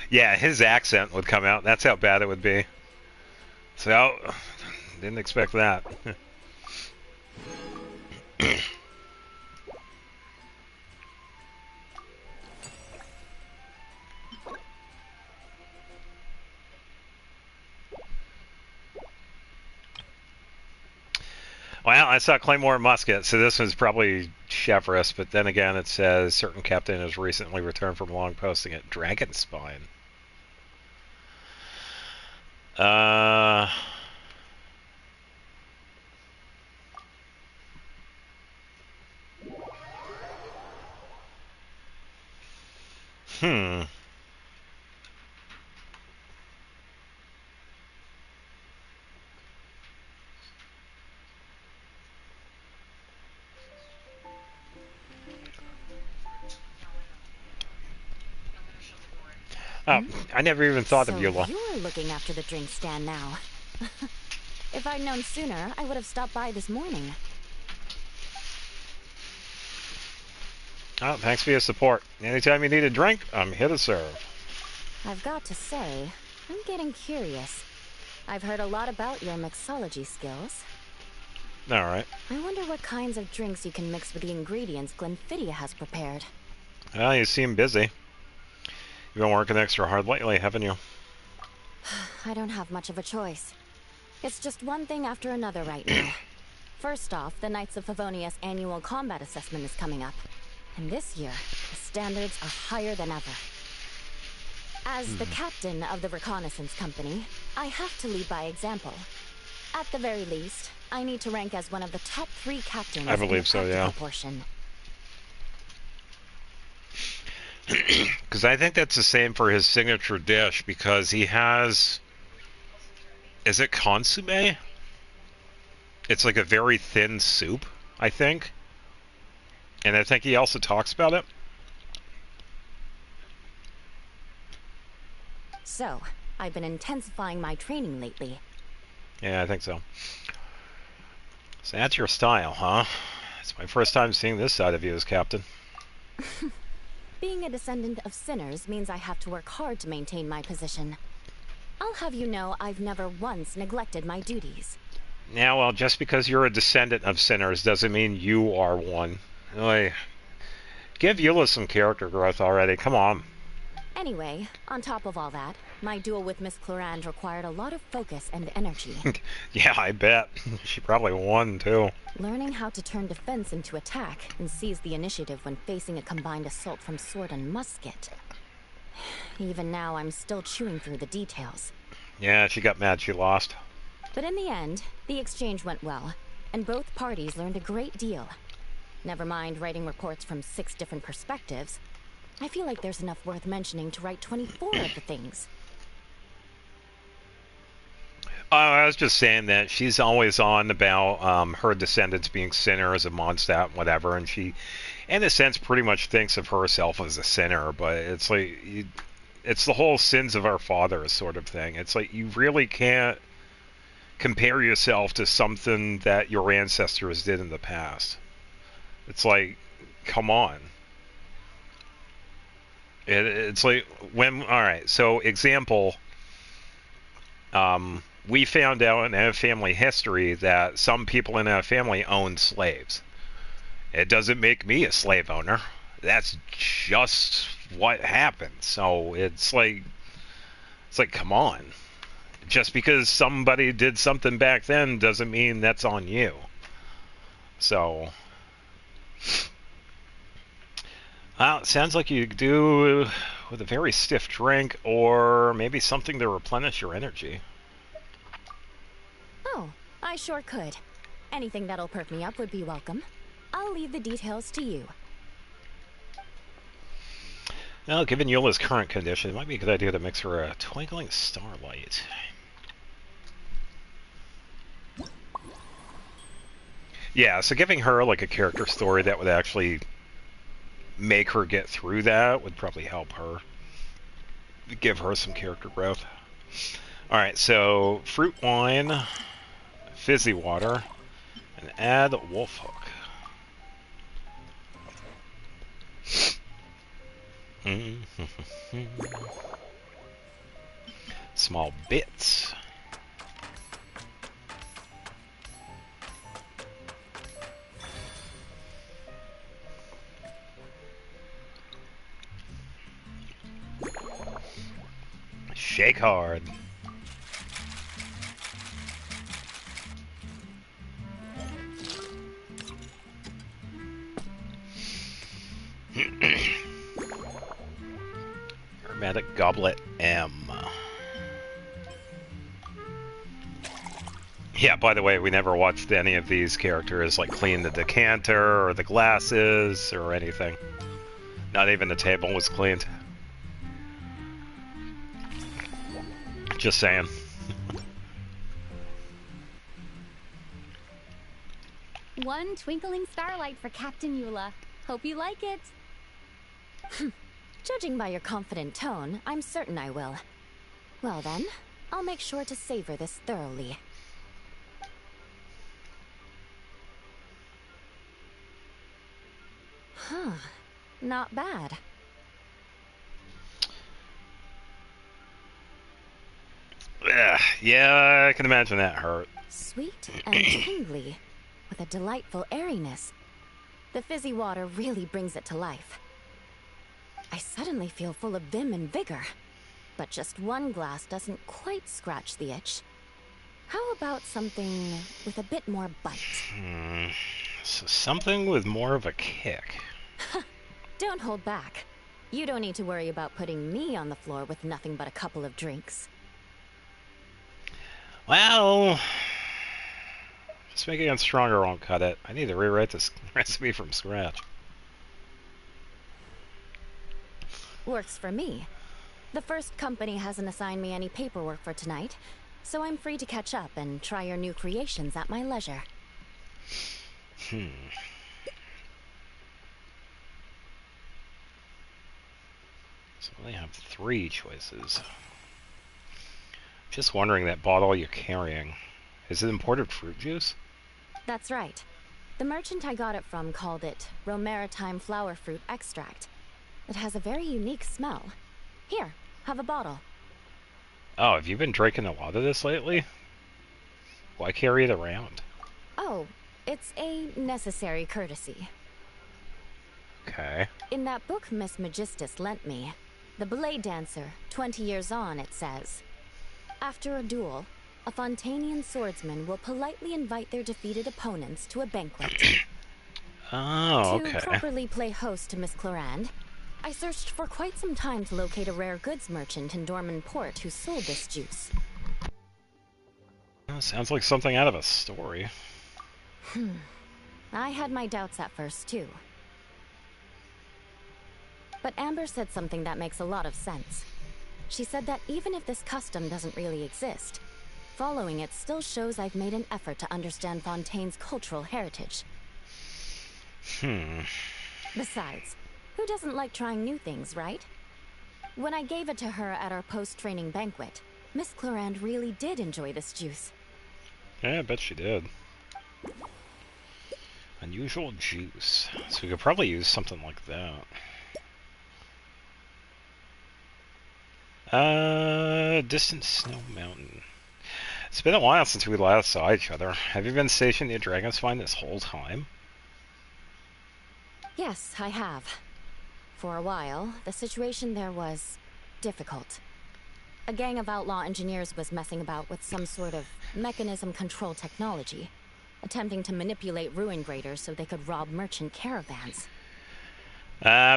Speaker 1: Yeah, his accent would come out. That's how bad it would be. So, didn't expect that. Well, I saw Claymore Musket, so this was probably Chevrolet, but then again it says certain captain has recently returned from long posting at Dragonspine. Oh, I never even thought of Eula.
Speaker 2: So you're looking after the drink stand now. If I'd known sooner, I would have stopped by this morning.
Speaker 1: Oh, thanks for your support. Anytime you need a drink, I'm here to serve.
Speaker 13: I've got to say, I'm getting curious. I've heard a lot about your mixology skills.
Speaker 1: Alright.
Speaker 13: I wonder what kinds of drinks you can mix with the ingredients Glenfiddich has prepared.
Speaker 1: Well, you seem busy. You've been working extra hard lately, haven't you?
Speaker 13: I don't have much of a choice. It's just one thing after another right now. First off, the Knights of Favonius annual combat assessment is coming up. And this year, the standards are higher than ever. As the captain of the reconnaissance company, I have to lead by example. At the very least, I need to rank as one of the top 3 captains
Speaker 1: I believe
Speaker 13: in the
Speaker 1: so, yeah.
Speaker 13: portion.
Speaker 1: Because I think that's the same for his signature dish, because he has... Is it consomme? It's like a very thin soup, I think. And I think he also talks about it.
Speaker 13: So, I've been intensifying my training lately.
Speaker 1: Yeah, I think so. So that's your style, huh? It's my first time seeing this side of you as captain.
Speaker 13: Being a descendant of sinners means I have to work hard to maintain my position. I'll have you know I've never once neglected my duties.
Speaker 1: Yeah, well, just because you're a descendant of sinners doesn't mean you are one. Like, give Eula some character growth already, come on.
Speaker 13: Anyway, on top of all that, my duel with Miss Clorand required a lot of focus and energy.
Speaker 1: Yeah, I bet. She probably won, too.
Speaker 13: Learning how to turn defense into attack and seize the initiative when facing a combined assault from sword and musket. Even now, I'm still chewing through the details.
Speaker 1: Yeah, she got mad she lost.
Speaker 13: But in the end, the exchange went well, and both parties learned a great deal. Never mind writing reports from 6 different perspectives. I feel like there's enough worth mentioning to write 24 of the things.
Speaker 1: I was just saying that she's always on about her descendants being sinners and Mondstadt, whatever, and she, in a sense, pretty much thinks of herself as a sinner, but it's like, it's the whole sins of our fathers sort of thing. It's like, you really can't compare yourself to something that your ancestors did in the past. It's like, come on. It's like, alright, so example, we found out in our family history that some people in our family owned slaves. It doesn't make me a slave owner. That's just what happened. So it's like, come on. Just because somebody did something back then doesn't mean that's on you. So, well, it sounds like you do with a very stiff drink, or maybe something to replenish your energy.
Speaker 13: Oh, I sure could. Anything that'll perk me up would be welcome. I'll leave the details to you.
Speaker 1: Well, given Eula's current condition, it might be a good idea to mix her a twinkling starlight. Yeah, so giving her like a character story that would actually make her get through that would probably help her. Give her some character growth. Alright, so fruit wine, fizzy water, and add wolf hook. Small bits. Shake hard. Aromatic Goblet M. Yeah, by the way, we never watched any of these characters like clean the decanter or the glasses or anything. Not even the table was cleaned. Just saying.
Speaker 5: One twinkling starlight for Captain Eula. Hope you like it.
Speaker 13: Judging by your confident tone, I'm certain I will. Well then, I'll make sure to savor this thoroughly. Huh. Not bad.
Speaker 1: Yeah, I can imagine that hurt.
Speaker 13: Sweet and tingly, with a delightful airiness. The fizzy water really brings it to life. I suddenly feel full of vim and vigor, but just one glass doesn't quite scratch the itch. How about something with a bit more bite?
Speaker 1: So something with more of a kick.
Speaker 13: Don't hold back. You don't need to worry about putting me on the floor with nothing but a couple of drinks.
Speaker 1: Well, just making it stronger won't cut it. I need to rewrite this recipe from scratch.
Speaker 13: Works for me. The first company hasn't assigned me any paperwork for tonight, so I'm free to catch up and try your new creations at my leisure.
Speaker 1: So I only have 3 choices. Just wondering, that bottle you're carrying, is it imported fruit juice?
Speaker 13: That's right. The merchant I got it from called it Romaritime flower fruit extract. It has a very unique smell. Here, have a bottle.
Speaker 1: Oh, have you been drinking a lot of this lately? Why carry it around?
Speaker 13: Oh, it's a necessary courtesy.
Speaker 1: Okay.
Speaker 13: In that book Miss Magistus lent me, The Blade Dancer, 20 Years On, it says, after a duel, a Fontanian swordsman will politely invite their defeated opponents to a banquet.
Speaker 1: Oh, okay.
Speaker 13: To properly play host to Miss Clorand, I searched for quite some time to locate a rare goods merchant in Dorman Port who sold this juice.
Speaker 1: Well, sounds like something out of a story.
Speaker 13: I had my doubts at first, too. But Amber said something that makes a lot of sense. She said that even if this custom doesn't really exist, following it still shows I've made an effort to understand Fontaine's cultural heritage. Besides, who doesn't like trying new things, right? When I gave it to her at our post-training banquet, Miss Clorand really did enjoy this juice.
Speaker 1: Yeah, I bet she did. Unusual juice. So we could probably use something like that. Distant snow mountain. It's been a while since we last saw each other. Have you been stationed near Dragonspine this whole time?
Speaker 13: Yes, I have. For a while, the situation there was difficult. A gang of outlaw engineers was messing about with some sort of mechanism control technology, attempting to manipulate ruin graders so they could rob merchant caravans.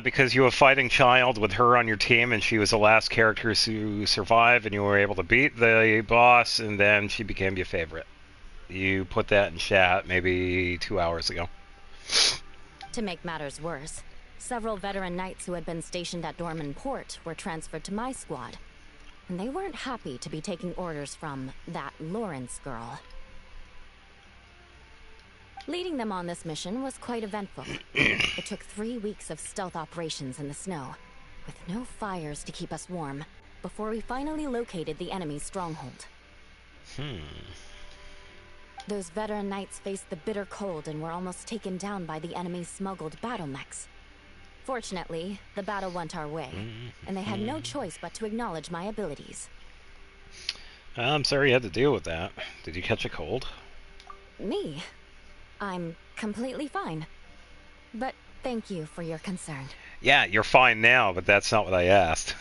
Speaker 1: Because you were fighting Child with her on your team, and she was the last character to survive, and you were able to beat the boss, and then she became your favorite. You put that in chat maybe 2 hours ago.
Speaker 13: To make matters worse, several veteran knights who had been stationed at Dorman Port were transferred to my squad, and they weren't happy to be taking orders from that Lawrence girl. Leading them on this mission was quite eventful. It took 3 weeks of stealth operations in the snow, with no fires to keep us warm, before we finally located the enemy's stronghold. Those veteran knights faced the bitter cold and were almost taken down by the enemy's smuggled battle mechs. Fortunately, the battle went our way, and they had no choice but to acknowledge my abilities.
Speaker 1: I'm sorry you had to deal with that. Did you catch a cold?
Speaker 13: Me? I'm completely fine. But thank you for your concern.
Speaker 1: Yeah, you're fine now, but that's not what I asked.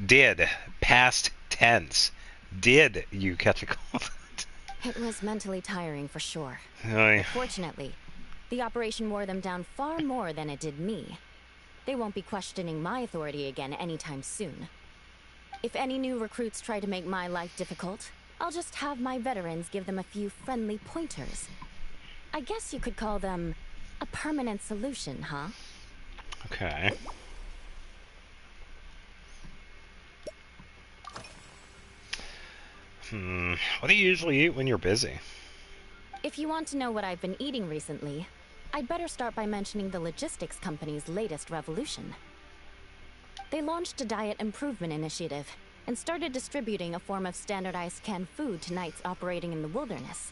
Speaker 1: Did. Past tense. Did you catch a cold?
Speaker 13: It was mentally tiring for sure.
Speaker 1: Oh,
Speaker 13: Fortunately, the operation wore them down far more than it did me. They won't be questioning my authority again anytime soon. If any new recruits try to make my life difficult, I'll just have my veterans give them a few friendly pointers. I guess you could call them a permanent solution, huh?
Speaker 1: Okay. What do you usually eat when you're busy?
Speaker 13: If you want to know what I've been eating recently, I'd better start by mentioning the logistics company's latest revolution. They launched a diet improvement initiative and started distributing a form of standardized canned food to knights operating in the wilderness.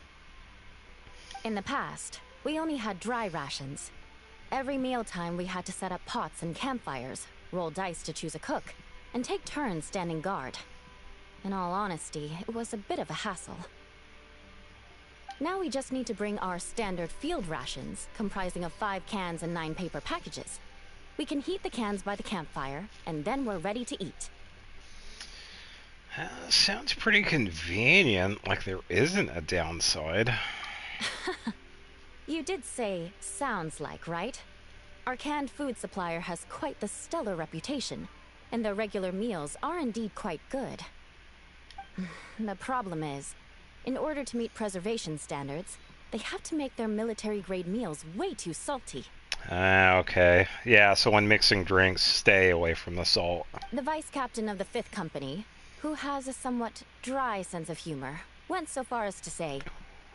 Speaker 13: In the past, we only had dry rations. Every mealtime we had to set up pots and campfires, roll dice to choose a cook, and take turns standing guard. In all honesty, it was a bit of a hassle. Now we just need to bring our standard field rations, comprising of 5 cans and 9 paper packages. We can heat the cans by the campfire, and then we're ready to eat.
Speaker 1: Sounds pretty convenient, like there isn't a downside.
Speaker 13: You did say sounds like, right? Our canned food supplier has quite the stellar reputation, and their regular meals are indeed quite good. The problem is, in order to meet preservation standards, they have to make their military-grade meals way too salty.
Speaker 1: Okay. Yeah, so when mixing drinks, stay away from the salt.
Speaker 13: The vice captain of the 5th Company, who has a somewhat dry sense of humor, went so far as to say,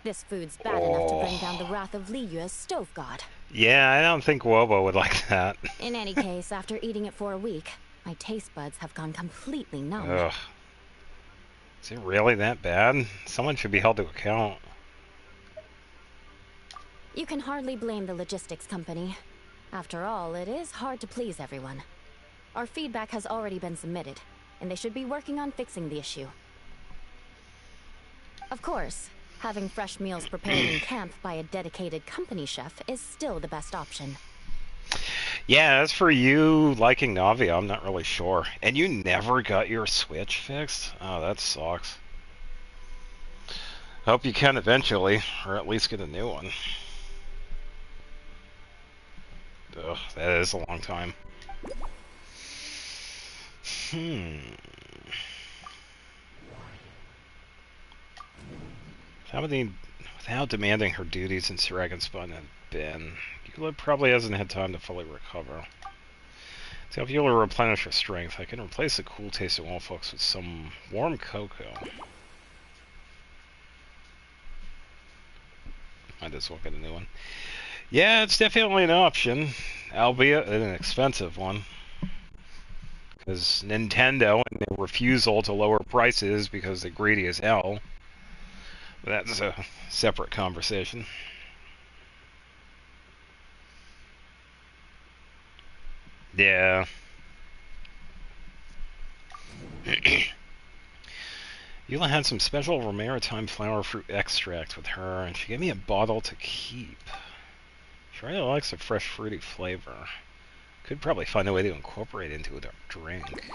Speaker 13: "This food's bad enough to bring down the wrath of Li Yue's stove god."
Speaker 1: Yeah, I don't think Wobo would like that.
Speaker 13: In any case, after eating it for a week, my taste buds have gone completely numb.
Speaker 1: Ugh. Is it really that bad? Someone should be held to account.
Speaker 13: You can hardly blame the logistics company. After all, it is hard to please everyone. Our feedback has already been submitted, and they should be working on fixing the issue. Of course, having fresh meals prepared in camp by a dedicated company chef is still the best option.
Speaker 1: Yeah, as for you liking Navi, I'm not really sure. And you never got your Switch fixed? Oh, that sucks. Hope you can eventually, or at least get a new one. Ugh, that is a long time. Without demanding her duties in Saragenspun had been, Eula probably hasn't had time to fully recover. So if Eula replenish her strength, I can replace the cool taste of Wolffolks with some warm cocoa. Might as well get a new one. Yeah, it's definitely an option, albeit an expensive one. Because Nintendo and their refusal to lower prices because they're greedy as hell. But that's a separate conversation. Yeah. Eula had some special maritime flower fruit extract with her, and she gave me a bottle to keep. She really likes the fresh fruity flavor. Could probably find a way to incorporate it into a drink.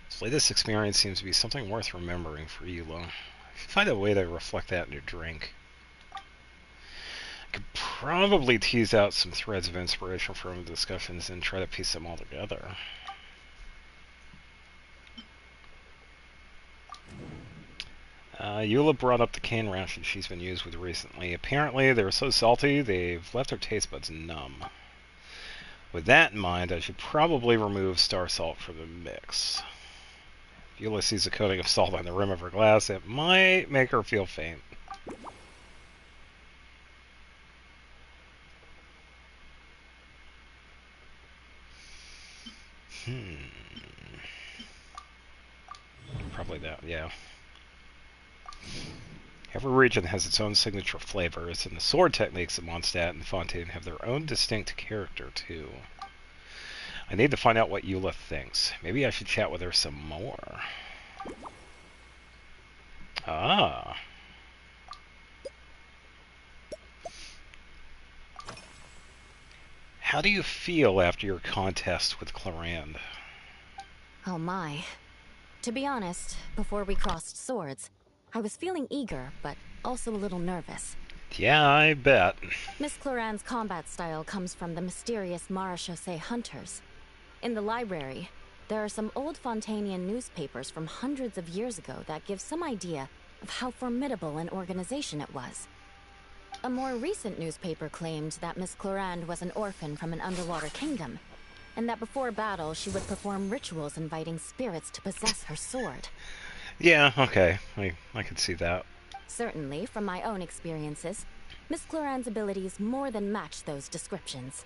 Speaker 1: This latest experience seems to be something worth remembering for Eula. I should find a way to reflect that in a drink. I could probably tease out some threads of inspiration from the discussions and try to piece them all together. Eula brought up the canned rations she's been used with recently. Apparently, they're so salty, they've left her taste buds numb. With that in mind, I should probably remove star salt from the mix. If Eula sees a coating of salt on the rim of her glass, it might make her feel faint. Probably that, yeah. Every region has its own signature flavors, and the sword techniques of Mondstadt and Fontaine have their own distinct character, too. I need to find out what Eula thinks. Maybe I should chat with her some more. Ah. How do you feel after your contest with Clarand?
Speaker 13: Oh my. To be honest, before we crossed swords, I was feeling eager, but also a little nervous.
Speaker 1: Yeah, I bet.
Speaker 13: Miss Clorand's combat style comes from the mysterious Marechaussee hunters. In the library, there are some old Fontanian newspapers from hundreds of years ago that give some idea of how formidable an organization it was. A more recent newspaper claimed that Miss Clorand was an orphan from an underwater kingdom, and that before battle she would perform rituals inviting spirits to possess her sword.
Speaker 1: Yeah, okay. I could see that.
Speaker 13: Certainly, from my own experiences, Miss Clorand's abilities more than match those descriptions.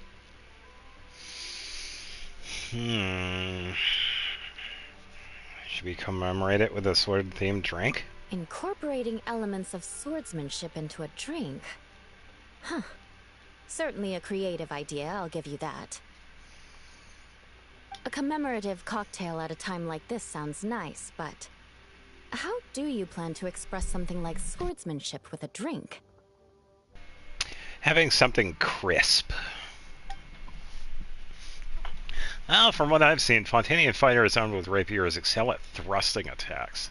Speaker 1: Should we commemorate it with a sword-themed drink?
Speaker 13: Incorporating elements of swordsmanship into a drink? Huh. Certainly a creative idea, I'll give you that. A commemorative cocktail at a time like this sounds nice, but how do you plan to express something like swordsmanship with a drink?
Speaker 1: Having something crisp. Well, from what I've seen, Fontanian fighters armed with rapiers excel at thrusting attacks.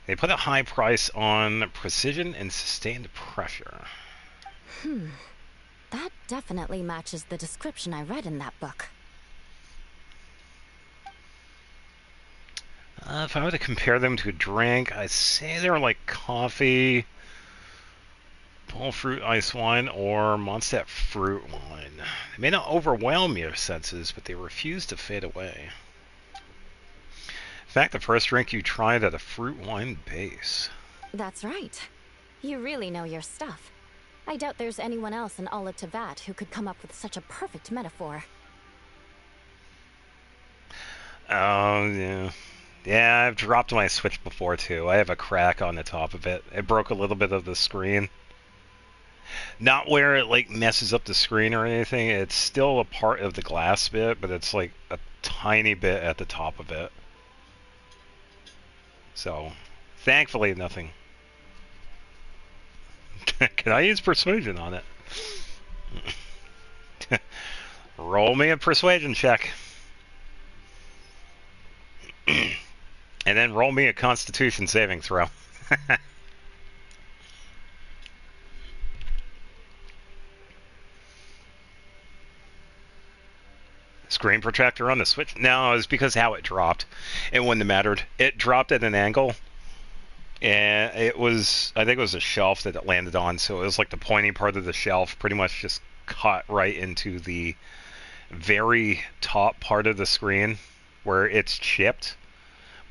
Speaker 1: They put a high price on precision and sustained pressure.
Speaker 13: That definitely matches the description I read in that book.
Speaker 1: If I were to compare them to a drink, I'd say they're like coffee, full fruit ice wine, or Mondstadt fruit wine. They may not overwhelm your senses, but they refuse to fade away. In fact, the first drink you tried had a fruit wine base.
Speaker 13: That's right. You really know your stuff. I doubt there's anyone else in all of Teyvat who could come up with such a perfect metaphor.
Speaker 1: Oh, yeah. Yeah, I've dropped my Switch before, too. I have a crack on the top of it. It broke a little bit of the screen. Not where it, like, messes up the screen or anything. It's still a part of the glass bit, but it's, like, a tiny bit at the top of it. So, thankfully, nothing. Can I use persuasion on it? Roll me a persuasion check. And then roll me a Constitution saving throw. Screen protector on the Switch? No, it was because how it dropped. It wouldn't have mattered. It dropped at an angle. And it was, I think it was a shelf that it landed on. So it was like the pointy part of the shelf pretty much just caught right into the very top part of the screen where it's chipped.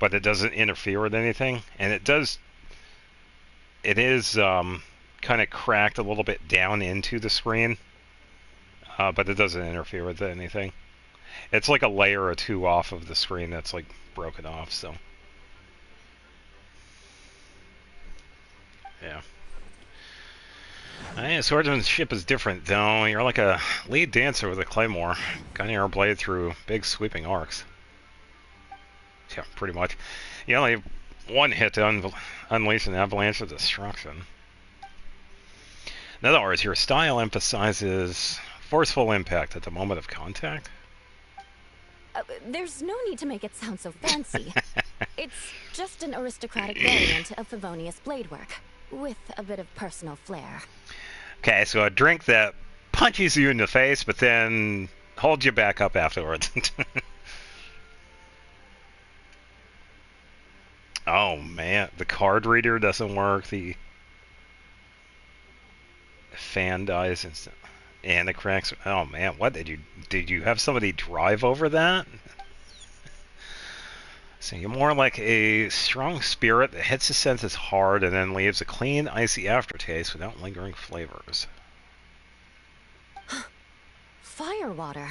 Speaker 1: But it doesn't interfere with anything, and it is kind of cracked a little bit down into the screen, but it doesn't interfere with anything. It's like a layer or two off of the screen that's like broken off, so yeah. Swordsmanship is different though. You're like a lead dancer with a claymore, gunning your blade through big sweeping arcs. Yeah, pretty much. You only have one hit to unleash an avalanche of destruction. In other words, your style emphasizes forceful impact at the moment of contact.
Speaker 13: There's no need to make it sound so fancy. It's just an aristocratic variant of Favonius blade work, with a bit of personal flair.
Speaker 1: Okay, so a drink that punches you in the face, but then holds you back up afterwards. Oh man, the card reader doesn't work. The fan dies instant, and the cracks. Oh man, what did you have somebody drive over that? So you're more like a strong spirit that hits the senses hard and then leaves a clean, icy aftertaste without lingering flavors.
Speaker 13: Firewater.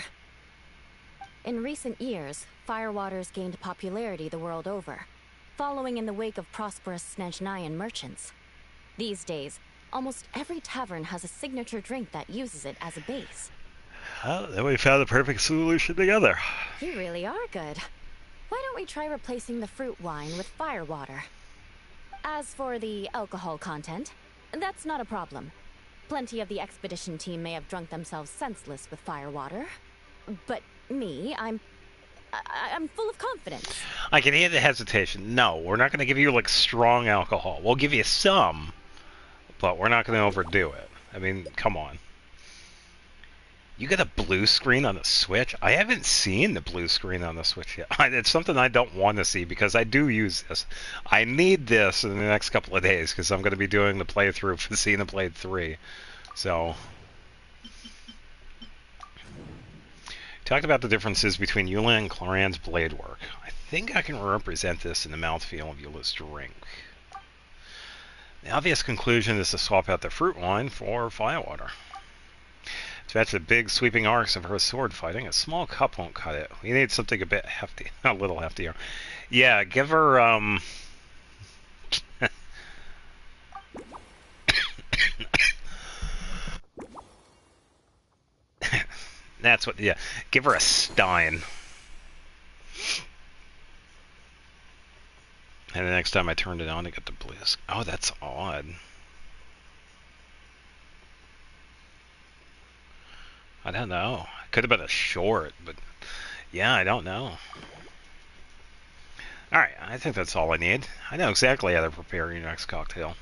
Speaker 13: In recent years, firewaters gained popularity the world over, following in the wake of prosperous Snezhnayan merchants. These days, almost every tavern has a signature drink that uses it as a base.
Speaker 1: Well, then we found the perfect solution together.
Speaker 13: You really are good. Why don't we try replacing the fruit wine with firewater? As for the alcohol content, that's not a problem. Plenty of the expedition team may have drunk themselves senseless with firewater. But me, I'm full of confidence.
Speaker 1: I can hear the hesitation. No, we're not going to give you like strong alcohol. We'll give you some, but we're not going to overdo it. I mean, come on. You got a blue screen on the Switch? I haven't seen the blue screen on the Switch yet. It's something I don't want to see because I do use this. I need this in the next couple of days because I'm going to be doing the playthrough for Xenoblade 3. So, talked about the differences between Eula and Cloran's blade work. I think I can represent this in the mouthfeel of Eula's drink. The obvious conclusion is to swap out the fruit wine for firewater. To match the big sweeping arcs of her sword fighting, a small cup won't cut it. We need something a bit hefty, a little heftier. Yeah, give her, That's what, yeah. Give her a Stein. And the next time I turned it on, it got the bliss. Oh, that's odd. I don't know. It could have been a short, but yeah, I don't know. Alright, I think that's all I need. I know exactly how to prepare your next cocktail.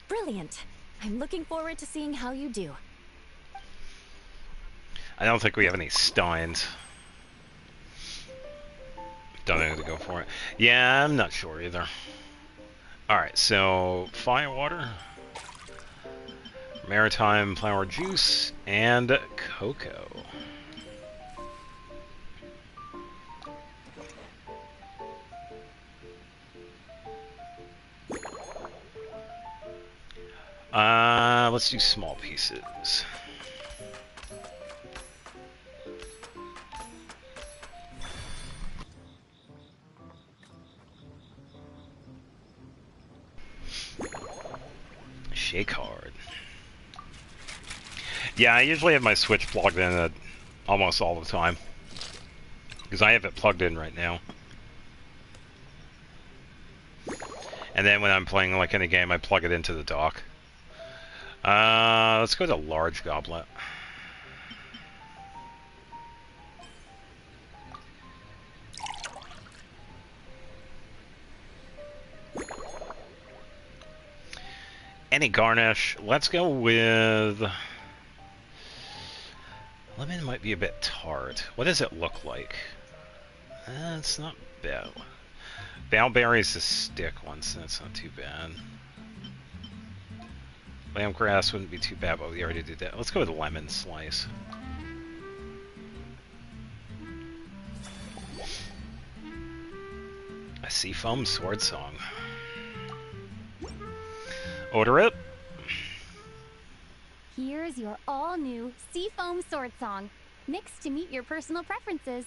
Speaker 13: Brilliant. I'm looking forward to seeing how you do.
Speaker 1: I don't think we have any Steins. Don't know who to go for it. Yeah, I'm not sure either. Alright, so firewater, maritime flower juice, and cocoa. Let's do small pieces. Shake hard. Yeah, I usually have my Switch plugged in almost all the time. Because I have it plugged in right now. And then when I'm playing like in a game, I plug it into the dock. Let's go to large goblet. Any garnish. Let's go with... Lemon might be a bit tart. What does it look like? It's not bad. Bowberry's a stick one, so that's not too bad. Lamb grass wouldn't be too bad, but we already did that. Let's go with lemon slice. A Seafoam Sword Song. Order it.
Speaker 2: Here's your all-new Seafoam Sword Song, mixed to meet your personal preferences.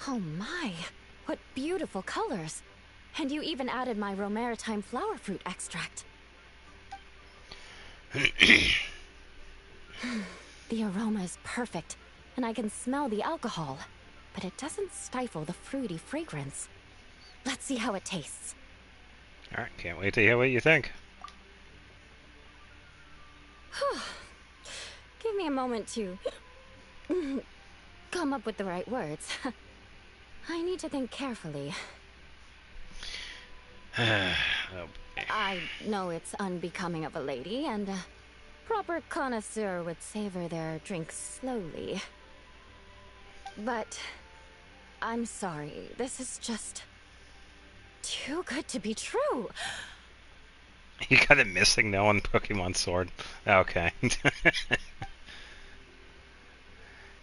Speaker 13: Oh my, what beautiful colors. And you even added my Romaritime flower fruit extract. The aroma is perfect, and I can smell the alcohol, but it doesn't stifle the fruity fragrance. Let's see how it tastes.
Speaker 1: Alright, can't wait to hear what you think.
Speaker 13: Give me a moment to come up with the right words. I need to think carefully.
Speaker 1: Oh,
Speaker 13: I know it's unbecoming of a lady, and a proper connoisseur would savor their drinks slowly. But I'm sorry, this is just too good to be true.
Speaker 1: You got it missing now on Pokemon Sword. Okay.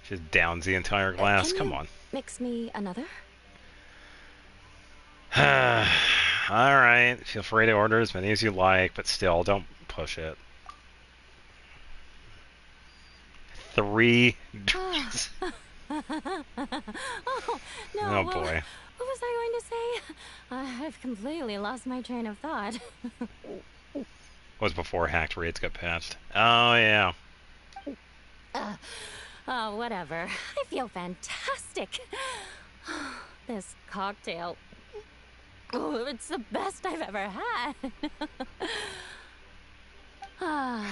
Speaker 1: Just downs the entire glass. Come on.
Speaker 13: Mix me another?
Speaker 1: Alright, feel free to order as many as you like, but still, don't push it. 3 drinks.
Speaker 13: Oh, no.
Speaker 1: Oh boy.
Speaker 13: What was I going to say? I've completely lost my train of thought.
Speaker 1: Was before hacked raids got patched. Oh, yeah.
Speaker 13: Oh, whatever. I feel fantastic. This cocktail. Oh, it's the best I've ever had. I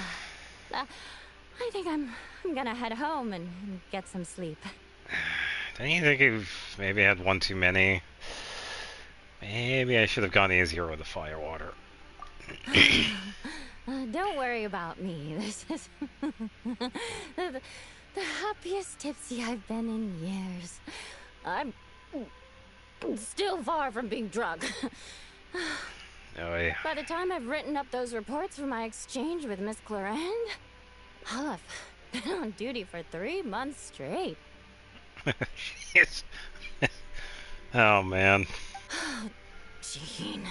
Speaker 13: think I'm gonna head home and get some sleep.
Speaker 1: Don't you think you've maybe had one too many? Maybe I should have gone easier with the firewater.
Speaker 13: Don't worry about me. This is the happiest tipsy I've been in years. I'm still far from being drunk.
Speaker 1: Oh, yeah.
Speaker 13: By the time I've written up those reports for my exchange with Miss Clorand, I'll have been on duty for 3 months straight.
Speaker 1: Jeez. Oh, man.
Speaker 13: Jean.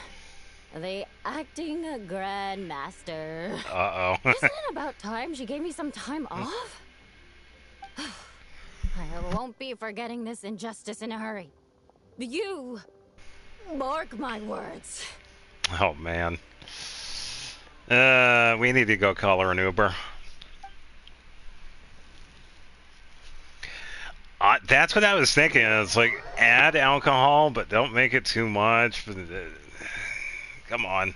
Speaker 13: The acting grandmaster.
Speaker 1: Uh-oh.
Speaker 13: Isn't it about time she gave me some time off? I won't be forgetting this injustice in a hurry. You mark my words.
Speaker 1: Oh, man. We need to go call her an Uber. That's what I was thinking. It's like, add alcohol, but don't make it too much. Come on.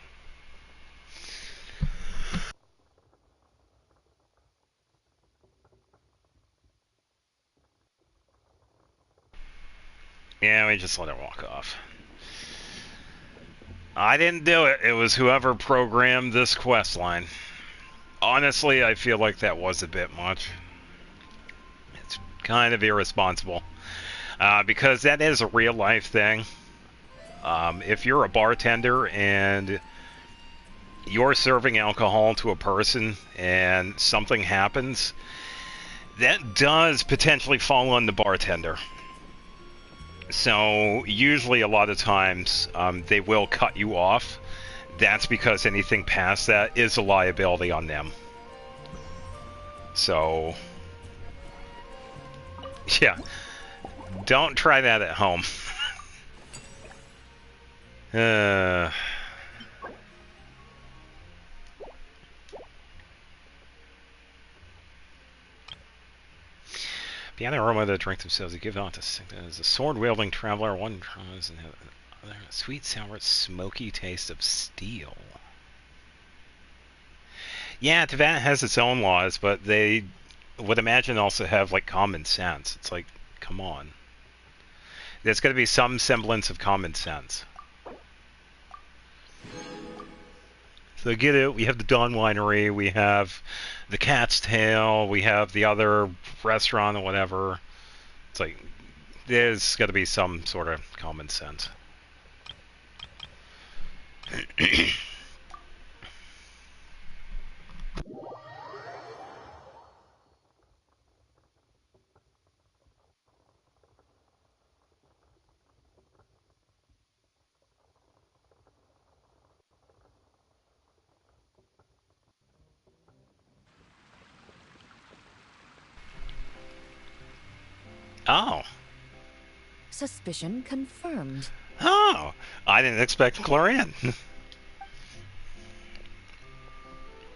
Speaker 1: Yeah, we just let her walk off. I didn't do it. It was whoever programmed this quest line. Honestly, I feel like that was a bit much. It's kind of irresponsible. Because that is a real life thing. If you're a bartender and you're serving alcohol to a person and something happens, that does potentially fall on the bartender. So usually a lot of times they will cut you off. That's because anything past that is a liability on them. So yeah, don't try that at home. Beyond the aroma of the drink themselves, they give out to as a sword-wielding traveler. One tries and have a sweet, sour, smoky taste of steel. Yeah, Teyvat has its own laws, but they would imagine also have like common sense. It's like, come on. There's got to be some semblance of common sense. So get it, we have the Dawn Winery, we have the Cat's Tail, we have the other restaurant or whatever. It's like, there's got to be some sort of common sense. Oh.
Speaker 14: Suspicion confirmed.
Speaker 1: Oh, I didn't expect Chlorine.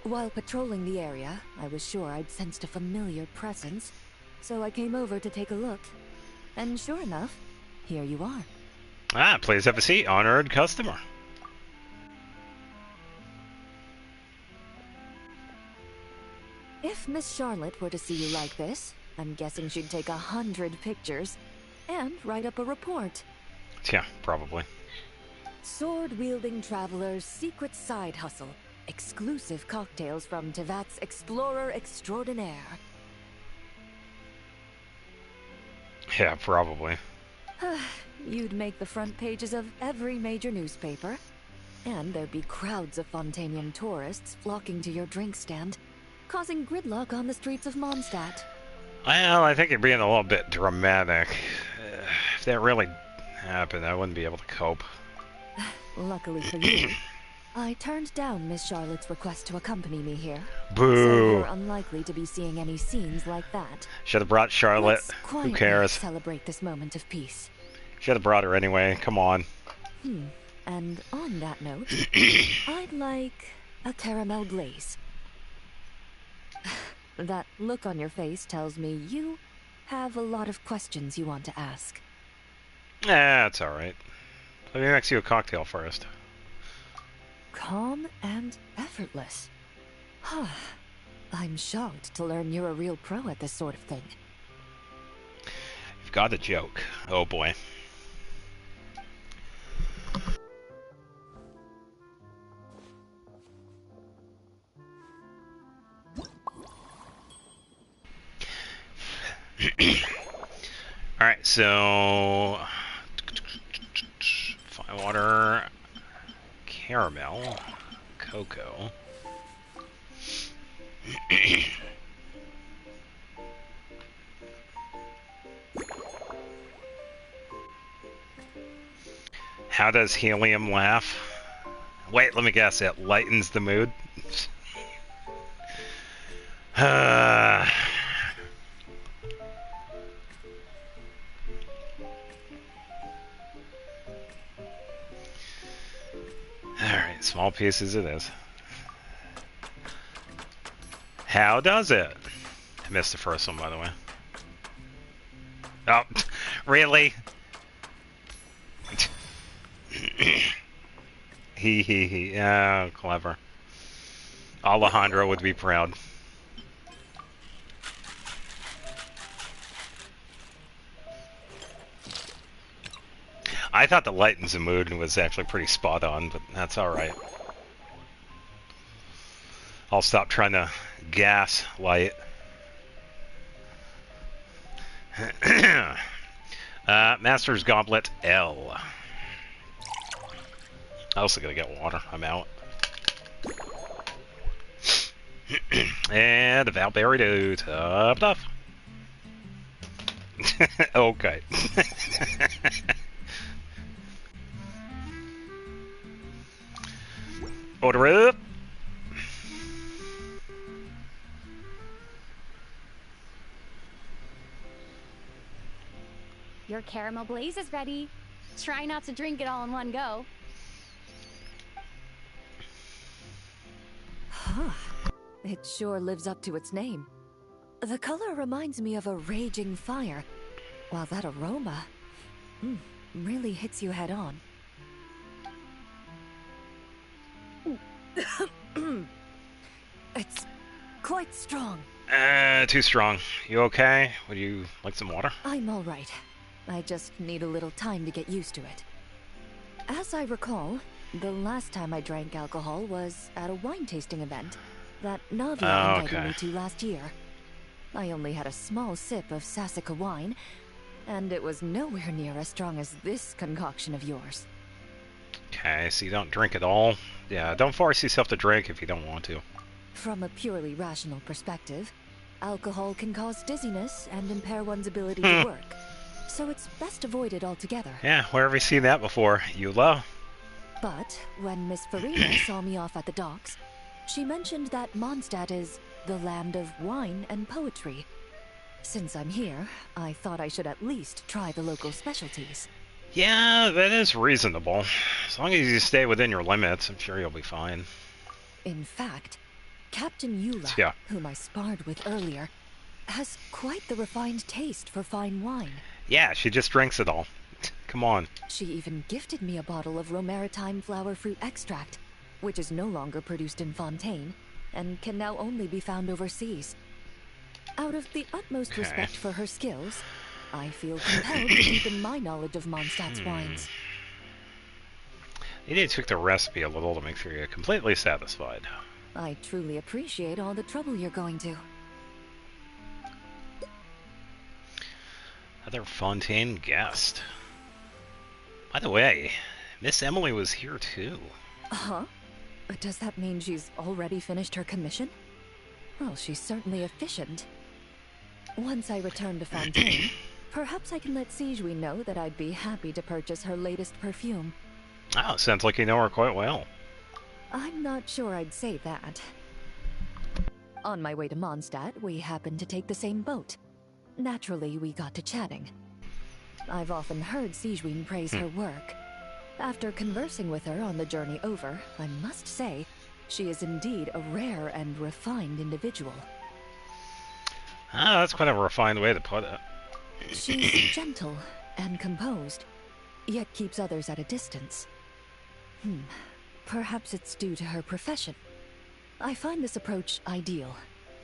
Speaker 14: While patrolling the area, I was sure I'd sensed a familiar presence, so I came over to take a look. And sure enough, here you are.
Speaker 1: Ah, please have a seat, honored customer.
Speaker 14: If Miss Charlotte were to see you like this, I'm guessing she'd take 100 pictures and write up a report.
Speaker 1: Yeah, probably.
Speaker 14: Sword-wielding traveler's secret side hustle. Exclusive cocktails from Teyvat's Explorer Extraordinaire.
Speaker 1: Yeah, probably.
Speaker 14: You'd make the front pages of every major newspaper. And there'd be crowds of Fontanium tourists flocking to your drink stand, causing gridlock on the streets of Mondstadt.
Speaker 1: Well, I think you're being a little bit dramatic. If that really happened, I wouldn't be able to cope.
Speaker 14: Luckily for you, I turned down Miss Charlotte's request to accompany me here.
Speaker 1: Boo!
Speaker 14: So you're unlikely to be seeing any scenes like that.
Speaker 1: Should have brought Charlotte. Who cares?
Speaker 14: Celebrate this moment of peace.
Speaker 1: Should have brought her anyway. Come on.
Speaker 14: And on that note, I'd like a caramel glaze. That look on your face tells me you have a lot of questions you want to ask.
Speaker 1: That's alright. Let me mix you a cocktail first.
Speaker 14: Calm and effortless. I'm shocked to learn you're a real pro at this sort of thing.
Speaker 1: You've got a joke. Oh boy. Alright, so fine water, caramel, cocoa. How does helium laugh? Wait, let me guess, it lightens the mood? Alright, small pieces it is. How does it? I missed the first one, by the way. Oh, really? He. Oh, clever. Alejandro would be proud. I thought the lightens the mood was actually pretty spot on, but that's alright. I'll stop trying to gas light. Master's Goblet L. I also gotta get water. I'm out. And a Valberry topped off. Okay. Order up.
Speaker 5: Your caramel blaze is ready. Try not to drink it all in one go.
Speaker 14: It sure lives up to its name. The color reminds me of a raging fire, while that aroma really hits you head on. It's quite strong.
Speaker 1: Too strong. You okay? Would you like some water?
Speaker 14: I'm all right. I just need a little time to get used to it. As I recall, the last time I drank alcohol was at a wine tasting event that Navia invited me to last year. I only had a small sip of Sassica wine, and it was nowhere near as strong as this concoction of yours.
Speaker 1: Okay, so you don't drink at all? Yeah, don't force yourself to drink if you don't want to.
Speaker 14: From a purely rational perspective, alcohol can cause dizziness and impair one's ability to work, so it's best avoided altogether.
Speaker 1: Yeah, where have we seen that before? Eula?
Speaker 14: But when Miss Farina saw me off at the docks, she mentioned that Mondstadt is the land of wine and poetry. Since I'm here, I thought I should at least try the local specialties.
Speaker 1: Yeah, that is reasonable. As long as you stay within your limits, I'm sure you'll be fine.
Speaker 14: In fact, Captain Eula, whom I sparred with earlier, has quite the refined taste for fine wine.
Speaker 1: Yeah, she just drinks it all. Come on.
Speaker 14: She even gifted me a bottle of Romaritime flower fruit extract, which is no longer produced in Fontaine, and can now only be found overseas. Out of the utmost respect for her skills, I feel compelled to deepen my knowledge of Mondstadt's wines.
Speaker 1: You need to tweak the recipe a little to make sure you're completely satisfied.
Speaker 14: I truly appreciate all the trouble you're going to.
Speaker 1: Another Fontaine guest. By the way, Miss Emily was here too.
Speaker 14: Huh? Does that mean she's already finished her commission? Well, she's certainly efficient. Once I return to Fontaine, perhaps I can let Sigewin know that I'd be happy to purchase her latest perfume.
Speaker 1: Oh, sounds like you know her quite well.
Speaker 14: I'm not sure I'd say that. On my way to Mondstadt, we happened to take the same boat. Naturally, we got to chatting. I've often heard Sigewin praise her work. After conversing with her on the journey over, I must say, she is indeed a rare and refined individual.
Speaker 1: Ah, that's quite a refined way to put it.
Speaker 14: She's gentle and composed, yet keeps others at a distance. Perhaps it's due to her profession. I find this approach ideal.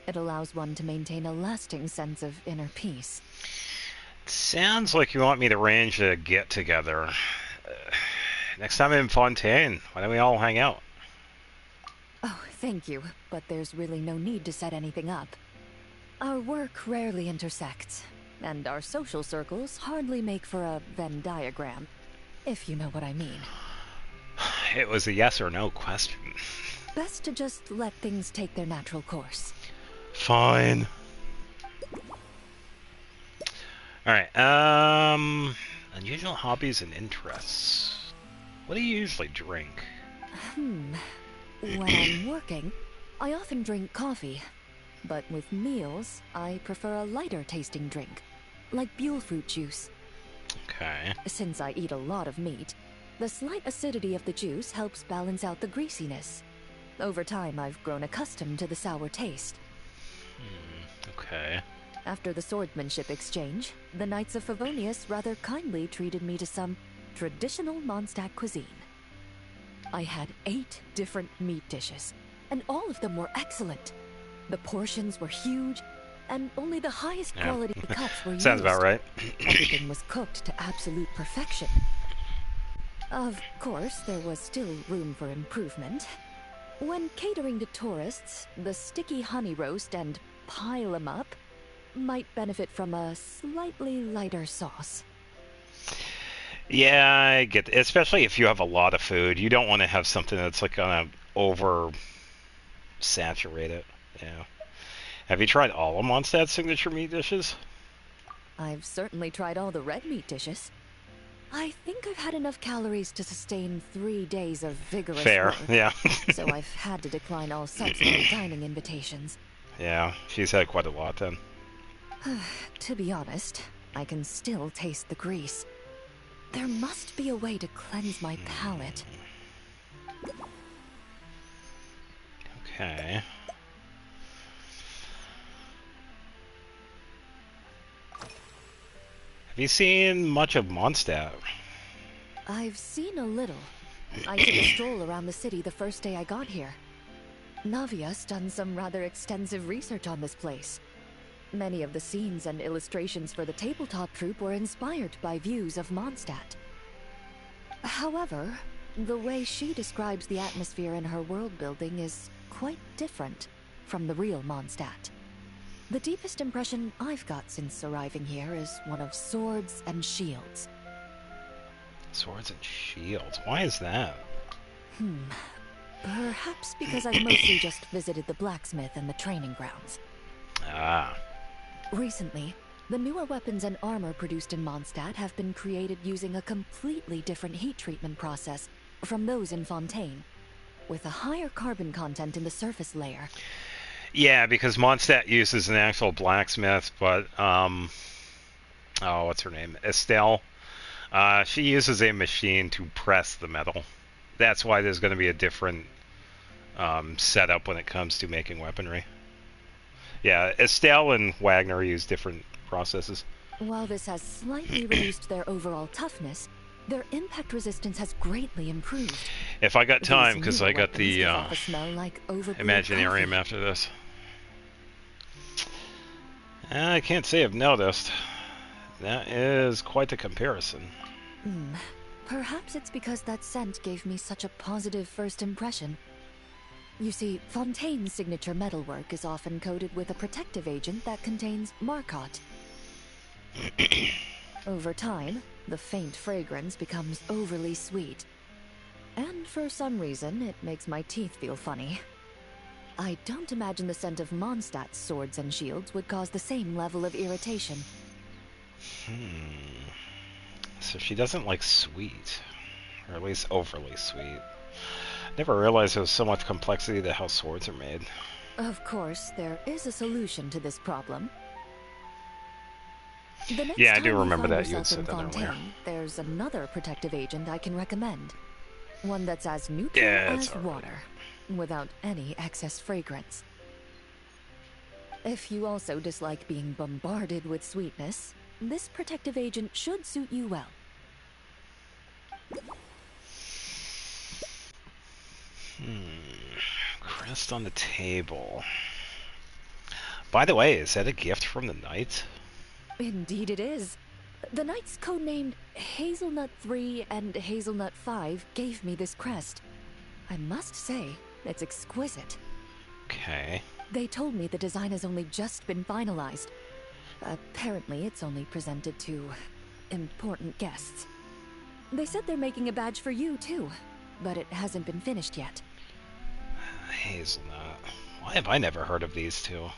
Speaker 14: It allows one to maintain a lasting sense of inner peace.
Speaker 1: Sounds like you want me to arrange a get-together. Next time in Fontaine, why don't we all hang out?
Speaker 14: Oh, thank you, but there's really no need to set anything up. Our work rarely intersects, and our social circles hardly make for a Venn diagram, if you know what I mean.
Speaker 1: It was a yes or no question.
Speaker 14: Best to just let things take their natural course.
Speaker 1: Fine. Alright, unusual hobbies and interests. What do you usually drink?
Speaker 14: When I'm working, I often drink coffee. But with meals, I prefer a lighter tasting drink, like Buell fruit juice.
Speaker 1: Okay.
Speaker 14: Since I eat a lot of meat, the slight acidity of the juice helps balance out the greasiness. Over time, I've grown accustomed to the sour taste.
Speaker 1: Okay.
Speaker 14: After the swordsmanship exchange, the Knights of Favonius rather kindly treated me to some traditional Mondstadt cuisine. I had 8 different meat dishes, and all of them were excellent. The portions were huge, and only the highest quality cups were used.
Speaker 1: Sounds about right.
Speaker 14: Everything was cooked to absolute perfection. Of course, there was still room for improvement. When catering to tourists, the sticky honey roast and pile 'em up might benefit from a slightly lighter sauce.
Speaker 1: Yeah, I get it. Especially if you have a lot of food. You don't want to have something that's like gonna over saturate it. Yeah. Have you tried all of Mondstadt's signature meat dishes?
Speaker 14: I've certainly tried all the red meat dishes. I think I've had enough calories to sustain 3 days of vigorous
Speaker 1: Fair,
Speaker 14: work.
Speaker 1: yeah.
Speaker 14: So I've had to decline all subsequent dining invitations.
Speaker 1: Yeah, she's had quite a lot then.
Speaker 14: To be honest, I can still taste the grease. There must be a way to cleanse my palate.
Speaker 1: Okay. Have you seen much of Mondstadt?
Speaker 14: I've seen a little. I took a stroll around the city the first day I got here. Navia's done some rather extensive research on this place. Many of the scenes and illustrations for the tabletop troupe were inspired by views of Mondstadt. However, the way she describes the atmosphere in her world building is quite different from the real Mondstadt. The deepest impression I've got since arriving here is one of swords and shields.
Speaker 1: Swords and shields? Why is that?
Speaker 14: Perhaps because I've mostly just visited the blacksmith and the training grounds.
Speaker 1: Ah.
Speaker 14: Recently, the newer weapons and armor produced in Mondstadt have been created using a completely different heat treatment process from those in Fontaine, with a higher carbon content in the surface layer.
Speaker 1: Yeah, because Mondstadt uses an actual blacksmith, but, oh, what's her name? Estelle. She uses a machine to press the metal. That's why there's going to be a different setup when it comes to making weaponry. Yeah, Estelle and Wagner use different processes.
Speaker 14: While this has slightly reduced their overall toughness, their impact resistance has greatly improved.
Speaker 1: If I got time, because I got the
Speaker 14: like
Speaker 1: Imaginarium after this. I can't say I've noticed. That is quite a comparison.
Speaker 14: Perhaps it's because that scent gave me such a positive first impression. You see, Fontaine's signature metalwork is often coated with a protective agent that contains Marcotte. Over time, the faint fragrance becomes overly sweet. And for some reason, it makes my teeth feel funny. I don't imagine the scent of Mondstadt's swords and shields would cause the same level of irritation.
Speaker 1: So she doesn't like sweet. Or at least overly sweet. Never realized there was so much complexity to how swords are made.
Speaker 14: Of course, there is a solution to this problem.
Speaker 1: Yeah, I do remember that you had said that earlier.
Speaker 14: There's another protective agent I can recommend. One that's as neutral as water, without any excess fragrance. If you also dislike being bombarded with sweetness, this protective agent should suit you well.
Speaker 1: Crest on the table. By the way, is that a gift from the Knights?
Speaker 14: Indeed it is. The Knights codenamed Hazelnut 3 and Hazelnut 5 gave me this crest. I must say, it's exquisite.
Speaker 1: Okay.
Speaker 14: They told me the design has only just been finalized. Apparently, it's only presented to important guests. They said they're making a badge for you, too, but it hasn't been finished yet.
Speaker 1: Hazelnut. Why have I never heard of these two?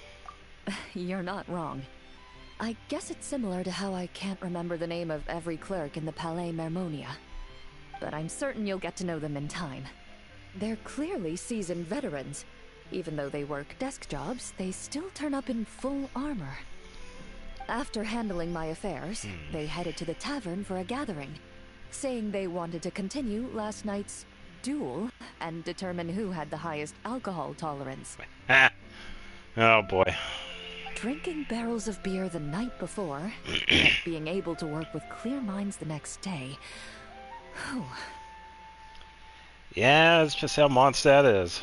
Speaker 14: You're not wrong. I guess it's similar to how I can't remember the name of every clerk in the Palais Mermonia. But I'm certain you'll get to know them in time. They're clearly seasoned veterans. Even though they work desk jobs, they still turn up in full armor. After handling my affairs, they headed to the tavern for a gathering, saying they wanted to continue last night's duel and determine who had the highest alcohol tolerance.
Speaker 1: Oh boy.
Speaker 14: drinking barrels of beer the night before, yet being able to work with clear minds the next day. Whew.
Speaker 1: Yeah, it's just how Mondstadt is.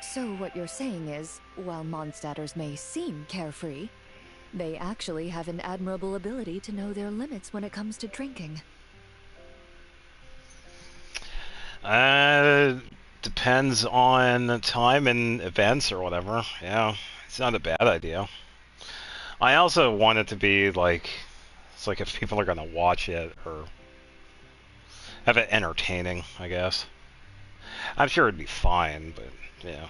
Speaker 14: So what you're saying is, while Mondstadters may seem carefree, they actually have an admirable ability to know their limits when it comes to drinking.
Speaker 1: Depends on the time and events or whatever. Yeah, it's not a bad idea. I also want it to be like, it's like if people are gonna watch it or have it entertaining, I guess. I'm sure it'd be fine, but yeah.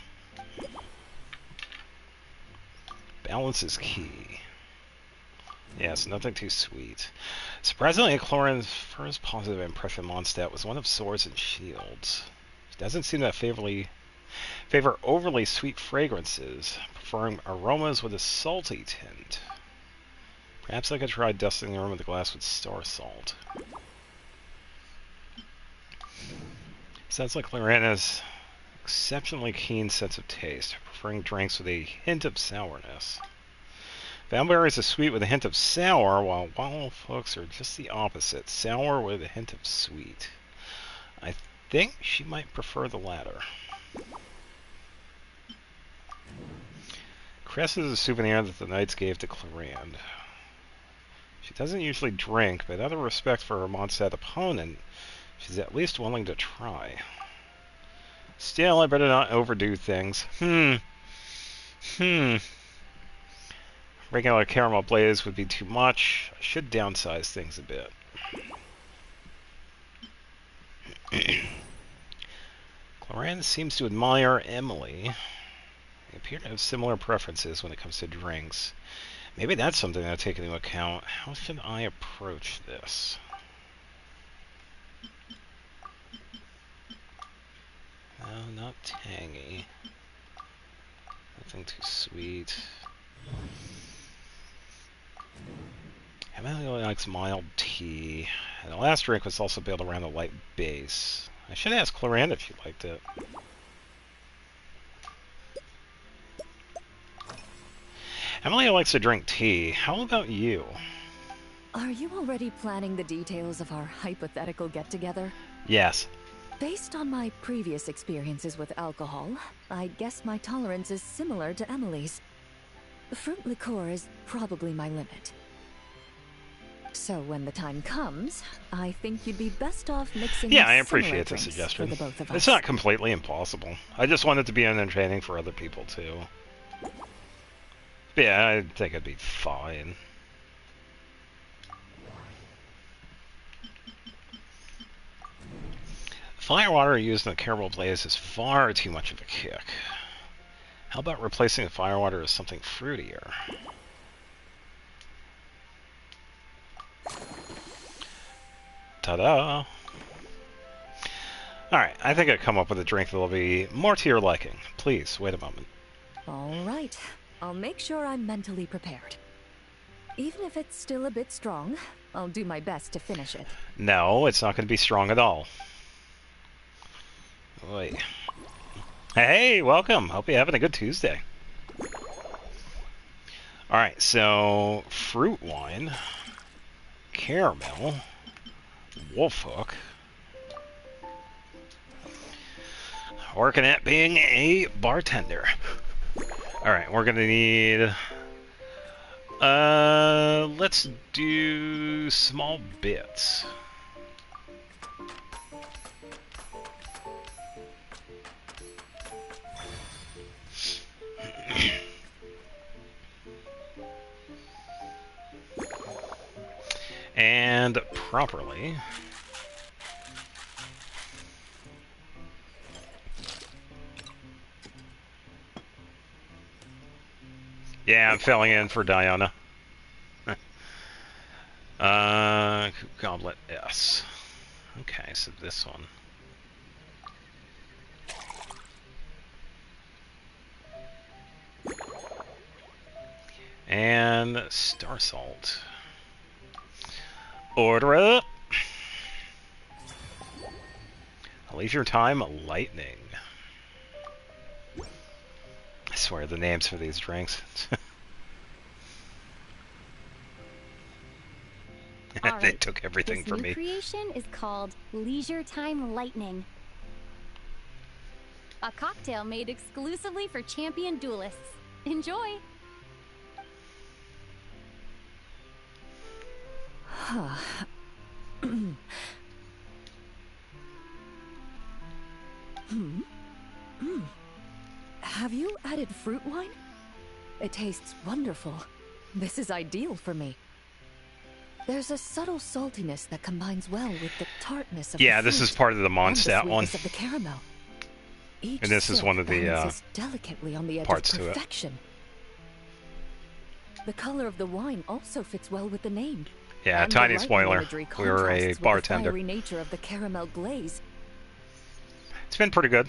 Speaker 1: Balance is key. Yes, nothing too sweet. Surprisingly, Clorin's first positive impression of Mondstadt was one of swords and shields. She doesn't seem to favor overly sweet fragrances, preferring aromas with a salty tint. Perhaps I could try dusting the room with the glass with star salt. Sounds like Clorin has exceptionally keen sense of taste, preferring drinks with a hint of sourness. Vanberries are sweet with a hint of sour, while wild folks are just the opposite, sour with a hint of sweet. I think she might prefer the latter. Crest is a souvenir that the knights gave to Clorin. She doesn't usually drink, but out of respect for her Mondstadt opponent, she's at least willing to try. Still, I better not overdo things. Regular caramel blaze would be too much. I should downsize things a bit. Clorin seems to admire Emily. They appear to have similar preferences when it comes to drinks. Maybe that's something to take into account. How should I approach this? No, not tangy. Nothing too sweet. Emily likes mild tea. And the last drink was also built around a light base. I should ask Clorin if she liked it. Emily likes to drink tea. How about you?
Speaker 14: Are you already planning the details of our hypothetical get-together?
Speaker 1: Yes.
Speaker 14: Based on my previous experiences with alcohol, I guess my tolerance is similar to Emily's. Fruit liqueur is probably my limit. So when the time comes, I think you'd be best off mixing
Speaker 1: I
Speaker 14: similar
Speaker 1: appreciate the
Speaker 14: drinks
Speaker 1: suggestion.
Speaker 14: for the both of us.
Speaker 1: It's not completely impossible. I just want it to be entertaining for other people too. Yeah, I think it'd be fine. Firewater used in the caramel blaze is far too much of a kick. How about replacing the firewater with something fruitier? Ta-da! Alright, I think I've come up with a drink that'll be more to your liking. Please, wait a moment.
Speaker 14: All right. I'll make sure I'm mentally prepared. Even if it's still a bit strong, I'll do my best to finish it.
Speaker 1: No, it's not going to be strong at all. Wait. Hey, welcome. Hope you're having a good Tuesday. Alright, so fruit wine, caramel, wolfhook. Working at being a bartender. Alright, we're gonna need... let's do small bits. And properly. Yeah, I'm filling in for Diana. Goblet S. Okay, so this one. And star salt. Order up! Leisure time lightning. I swear the names for these drinks. They took everything
Speaker 2: This
Speaker 1: from
Speaker 2: new
Speaker 1: me.
Speaker 2: creation is called Leisure Time Lightning. A cocktail made exclusively for champion duelists. Enjoy!
Speaker 14: Have you added fruit wine? It tastes wonderful. This is ideal for me. There's a subtle saltiness that combines well with the tartness of
Speaker 1: Yeah,
Speaker 14: the
Speaker 1: this is
Speaker 14: fruit
Speaker 1: part of the
Speaker 14: and the
Speaker 1: Mondstadt one.
Speaker 14: sweetness of the caramel. Each
Speaker 1: And this is
Speaker 14: sip
Speaker 1: one of the
Speaker 14: balances delicately on the edge
Speaker 1: parts
Speaker 14: of
Speaker 1: to it.
Speaker 14: perfection. The color of the wine also fits well with the name.
Speaker 1: Yeah,
Speaker 14: And the
Speaker 1: tiny
Speaker 14: lightning
Speaker 1: spoiler.
Speaker 14: imagery
Speaker 1: We were a
Speaker 14: contrasts with the
Speaker 1: bartender.
Speaker 14: fiery nature of the caramel glaze.
Speaker 1: It's been pretty good.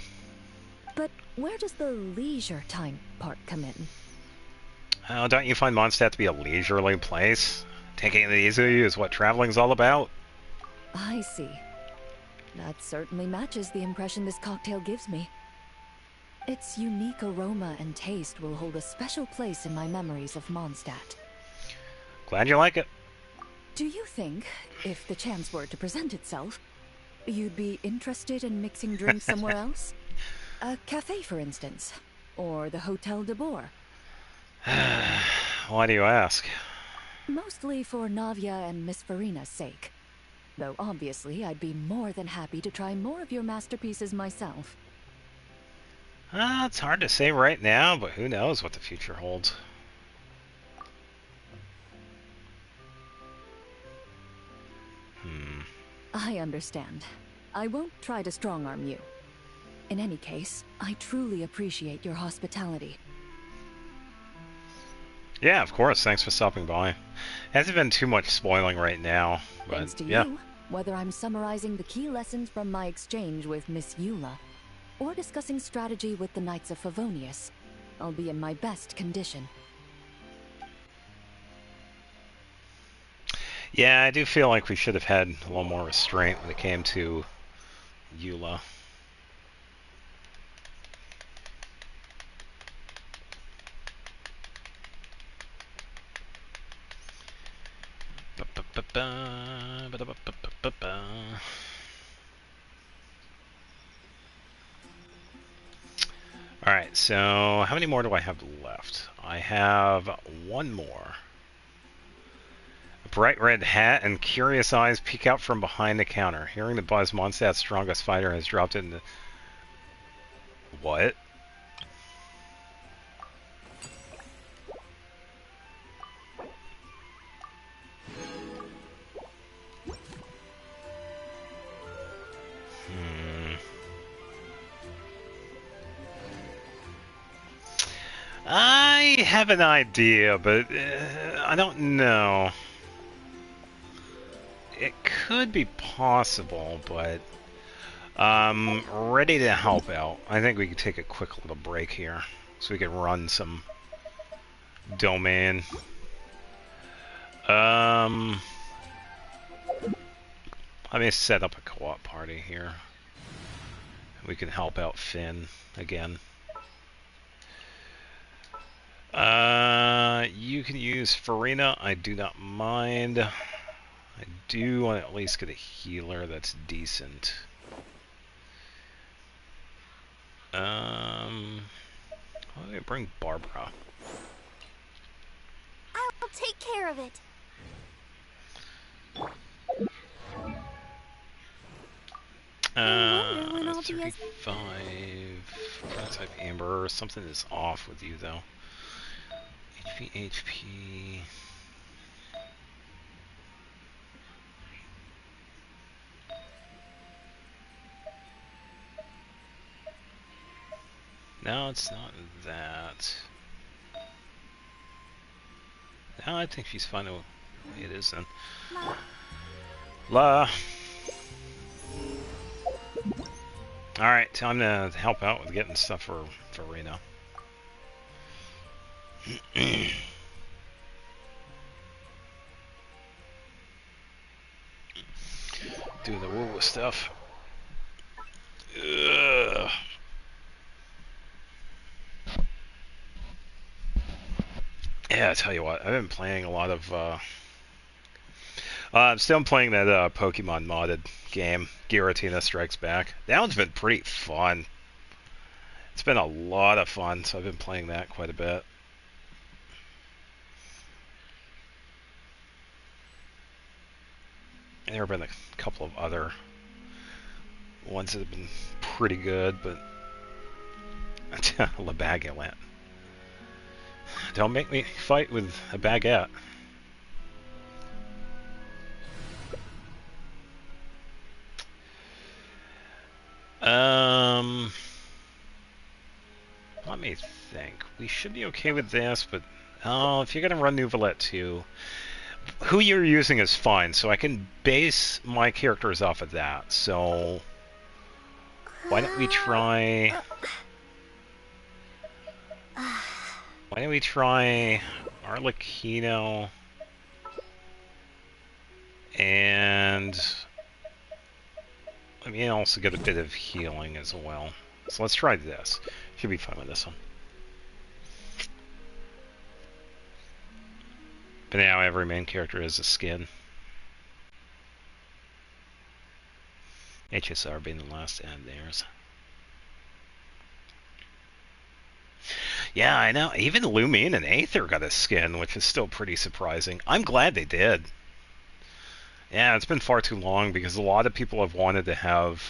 Speaker 14: But where does the leisure time part come in?
Speaker 1: Don't you find Mondstadt to be a leisurely place? Taking it easy is what traveling's all about.
Speaker 14: I see. That certainly matches the impression this cocktail gives me. Its unique aroma and taste will hold a special place in my memories of Mondstadt.
Speaker 1: Glad you like it.
Speaker 14: Do you think, if the chance were to present itself, you'd be interested in mixing drinks somewhere else? A cafe, for instance, or the Hotel de Boer?
Speaker 1: Why do you ask?
Speaker 14: Mostly for Navia and Miss Farina's sake. Though obviously I'd be more than happy to try more of your masterpieces myself.
Speaker 1: It's hard to say right now, but who knows what the future holds.
Speaker 14: I understand. I won't try to strong-arm you. In any case, I truly appreciate your hospitality.
Speaker 1: Yeah, of course. Thanks for stopping by. Hasn't been too much spoiling right now, but
Speaker 14: Thanks to
Speaker 1: yeah.
Speaker 14: you, whether I'm summarizing the key lessons from my exchange with Miss Eula, or discussing strategy with the Knights of Favonius, I'll be in my best condition.
Speaker 1: Yeah, I do feel like we should have had a little more restraint when it came to Eula. Alright, so how many more do I have left? I have one more. A bright red hat and curious eyes peek out from behind the counter. Hearing the buzz, Mondstadt's strongest fighter has dropped into... What? I have an idea, but I don't know. It could be possible, but I'm ready to help out. I think we could take a quick little break here so we can run some domain. Let me set up a co-op party here. We can help out Finn again. You can use Farina. I do not mind. I do want to at least get a healer that's decent. Why don't I bring Barbara?
Speaker 4: I'll take care of it. I wonder when I'll be as
Speaker 1: 35. Type Amber. Something is off with you though. HP. No, it's not that. No, I think she's fine the way it is then. La. Alright, time to help out with getting stuff for Reno. Do the woo stuff. Ugh. Yeah, I tell you what, I've been playing a lot of I'm still playing that Pokemon modded game, Giratina Strikes Back. That one's been pretty fun. It's been a lot of fun, so I've been playing that quite a bit. And there have been a couple of other ones that have been pretty good, but La Baguette. Don't make me fight with a baguette. Let me think. We should be okay with this, but if you're gonna run Nouvellette 2, who you're using is fine, so I can base my characters off of that. So why don't we try? Why don't we try Arlecchino and let me also get a bit of healing as well. So let's try this. Should be fine with this one. But now every main character has a skin. HSR being the last to add theirs. Yeah, I know. Even Lumine and Aether got a skin, which is still pretty surprising. I'm glad they did. Yeah, it's been far too long because a lot of people have wanted to have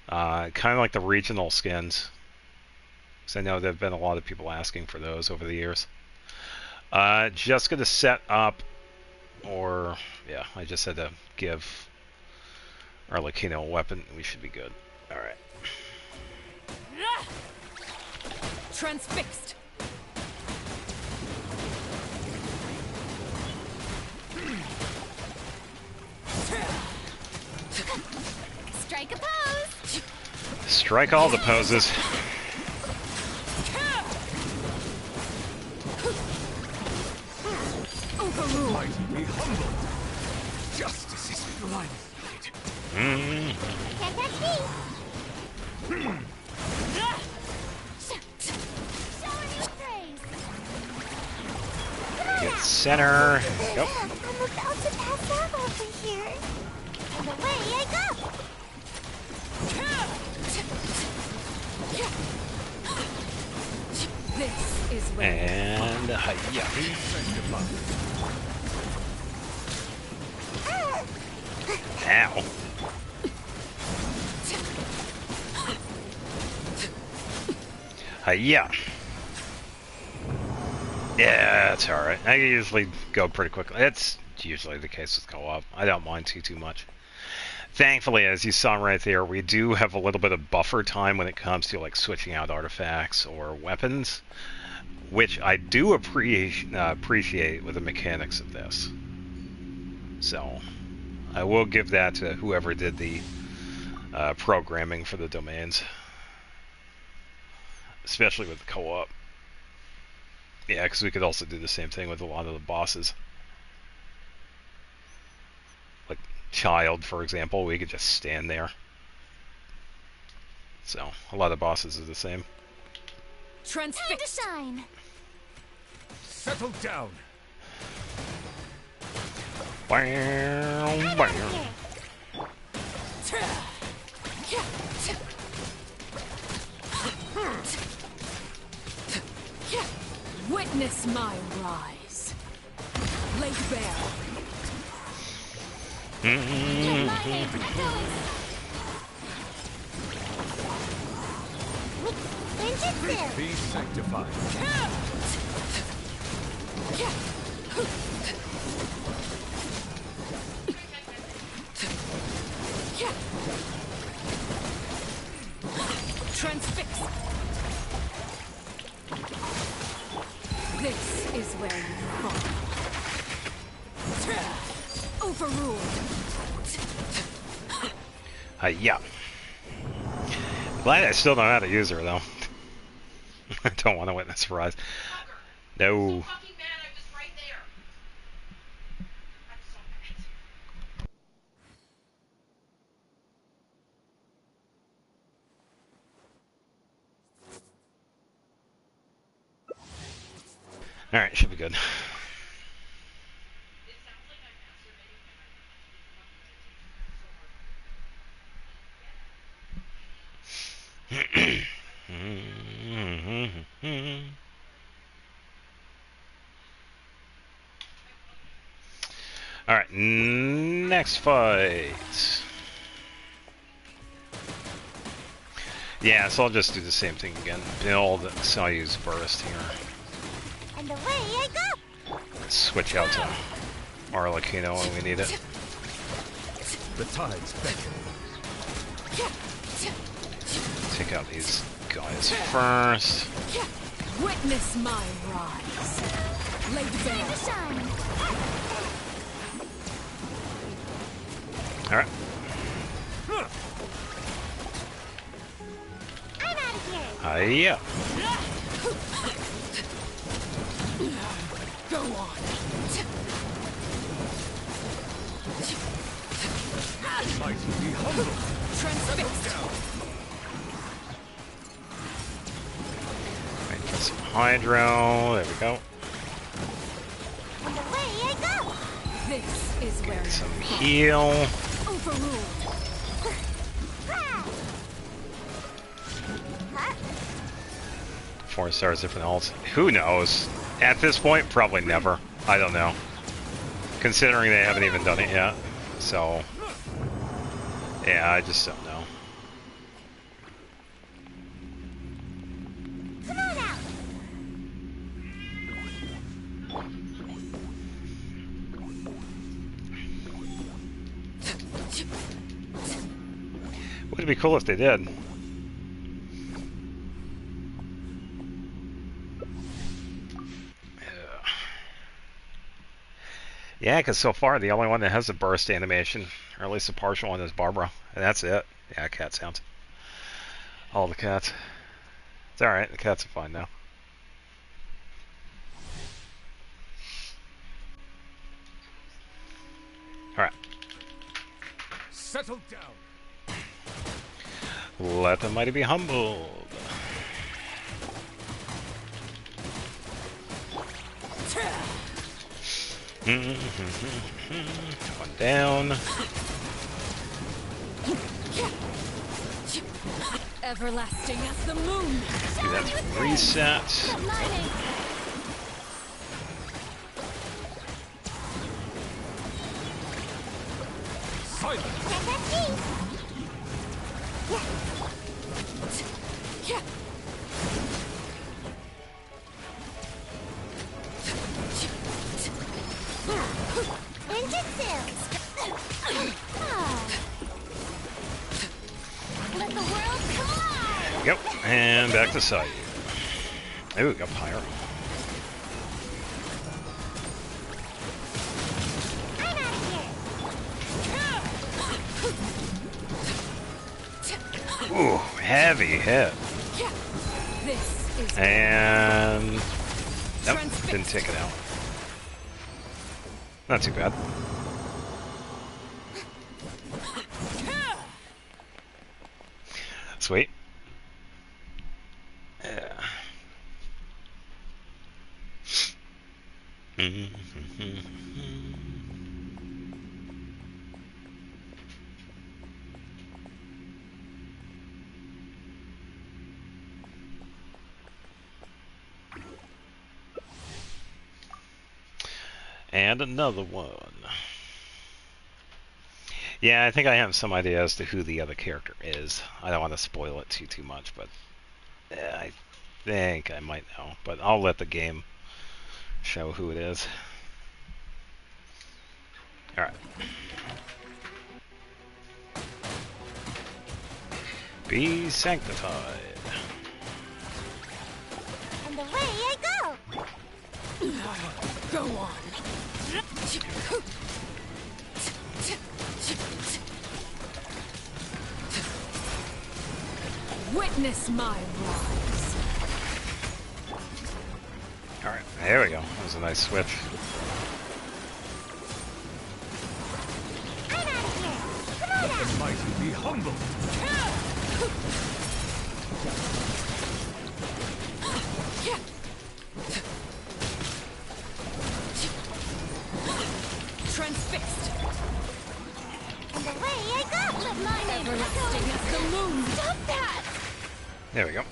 Speaker 1: kind of like the regional skins. Because I know there have been a lot of people asking for those over the years. Just going to set up, or yeah, I just had to give Arlecchino a weapon. We should be good. All right.
Speaker 5: Transfixed. Strike a pose.
Speaker 1: Strike all the poses.
Speaker 5: Overruled.
Speaker 9: Be humble. Justice is blind.
Speaker 4: Can't catch me. Showing you praise.
Speaker 1: Get center. Go.
Speaker 4: I'm about to pass out over here. And away I go.
Speaker 5: This is where.
Speaker 1: And yeah. Ow. Yeah. Yeah, it's alright. I usually go pretty quickly. That's usually the case with co-op. I don't mind too much. Thankfully, as you saw right there, we do have a little bit of buffer time when it comes to like switching out artifacts or weapons, which I do appreciate with the mechanics of this. So I will give that to whoever did the programming for the domains, especially with the co-op. Yeah, because we could also do the same thing with a lot of the bosses. Like Child, for example, we could just stand there. So, a lot of bosses are the same.
Speaker 5: Transfixed.
Speaker 4: Time to shine.
Speaker 9: Settle down.
Speaker 1: Bam, bam.
Speaker 5: Witness my rise. Lay bare.
Speaker 9: Be sanctified.
Speaker 5: Transfix. This is where you fall. Overruled.
Speaker 1: Yeah. Glad I still know how to use her, though. I don't want to witness her rise. No. Alright, should be good. Alright, next fight. Yeah, so I'll just do the same thing again. Build, so I'll use burst here.
Speaker 4: And away I go!
Speaker 1: Switch out to Arlecchino when we need it.
Speaker 6: The tides beckon.
Speaker 1: Take out these guys first.
Speaker 3: Witness my rise. Laid bare.
Speaker 1: Alright.
Speaker 4: I'm out of here!
Speaker 1: Hiya!
Speaker 3: Go on.
Speaker 6: Mighty be humble.
Speaker 3: Transfixed.
Speaker 1: Right, get some Hydro. There we go.
Speaker 4: And away I go!
Speaker 3: This is where
Speaker 1: Get some heal.
Speaker 3: overruled.
Speaker 1: 4 stars, different ults. Who knows? At this point, probably never. I don't know. Considering they haven't even done it yet. So, yeah, I just don't know.
Speaker 4: Come on out!
Speaker 1: Would it be cool if they did? Yeah, because so far the only one that has a burst animation, or at least a partial one, is Barbara. And that's it. Yeah, cat sounds. All the cats. It's alright, the cats are fine now. Alright.
Speaker 6: Settle down.
Speaker 1: Let the mighty be humbled. One down.
Speaker 3: Everlasting as the moon.
Speaker 1: Do that reset.
Speaker 4: Let the world collide!
Speaker 1: Yep, and back to side. Ooh, got Pyro.
Speaker 4: I'm out of here!
Speaker 1: Ooh, heavy hit.
Speaker 3: This is
Speaker 1: And nope, didn't take it out. Not too bad. Sweet. Yeah. And another one. Yeah, I think I have some idea as to who the other character is. I don't want to spoil it too much, but I think I might know. But I'll let the game show who it is. Alright. Be sanctified.
Speaker 4: And away I go!
Speaker 3: Go on. Witness my rise.
Speaker 1: Alright, there we go. That was a nice switch.
Speaker 4: I'm out of here! Come on
Speaker 6: Let
Speaker 4: out!
Speaker 6: the mighty be humbled.
Speaker 3: Transfixed.
Speaker 4: And away I go! Let my name
Speaker 3: Everlasting as the moon.
Speaker 4: Stop that!
Speaker 1: There we go.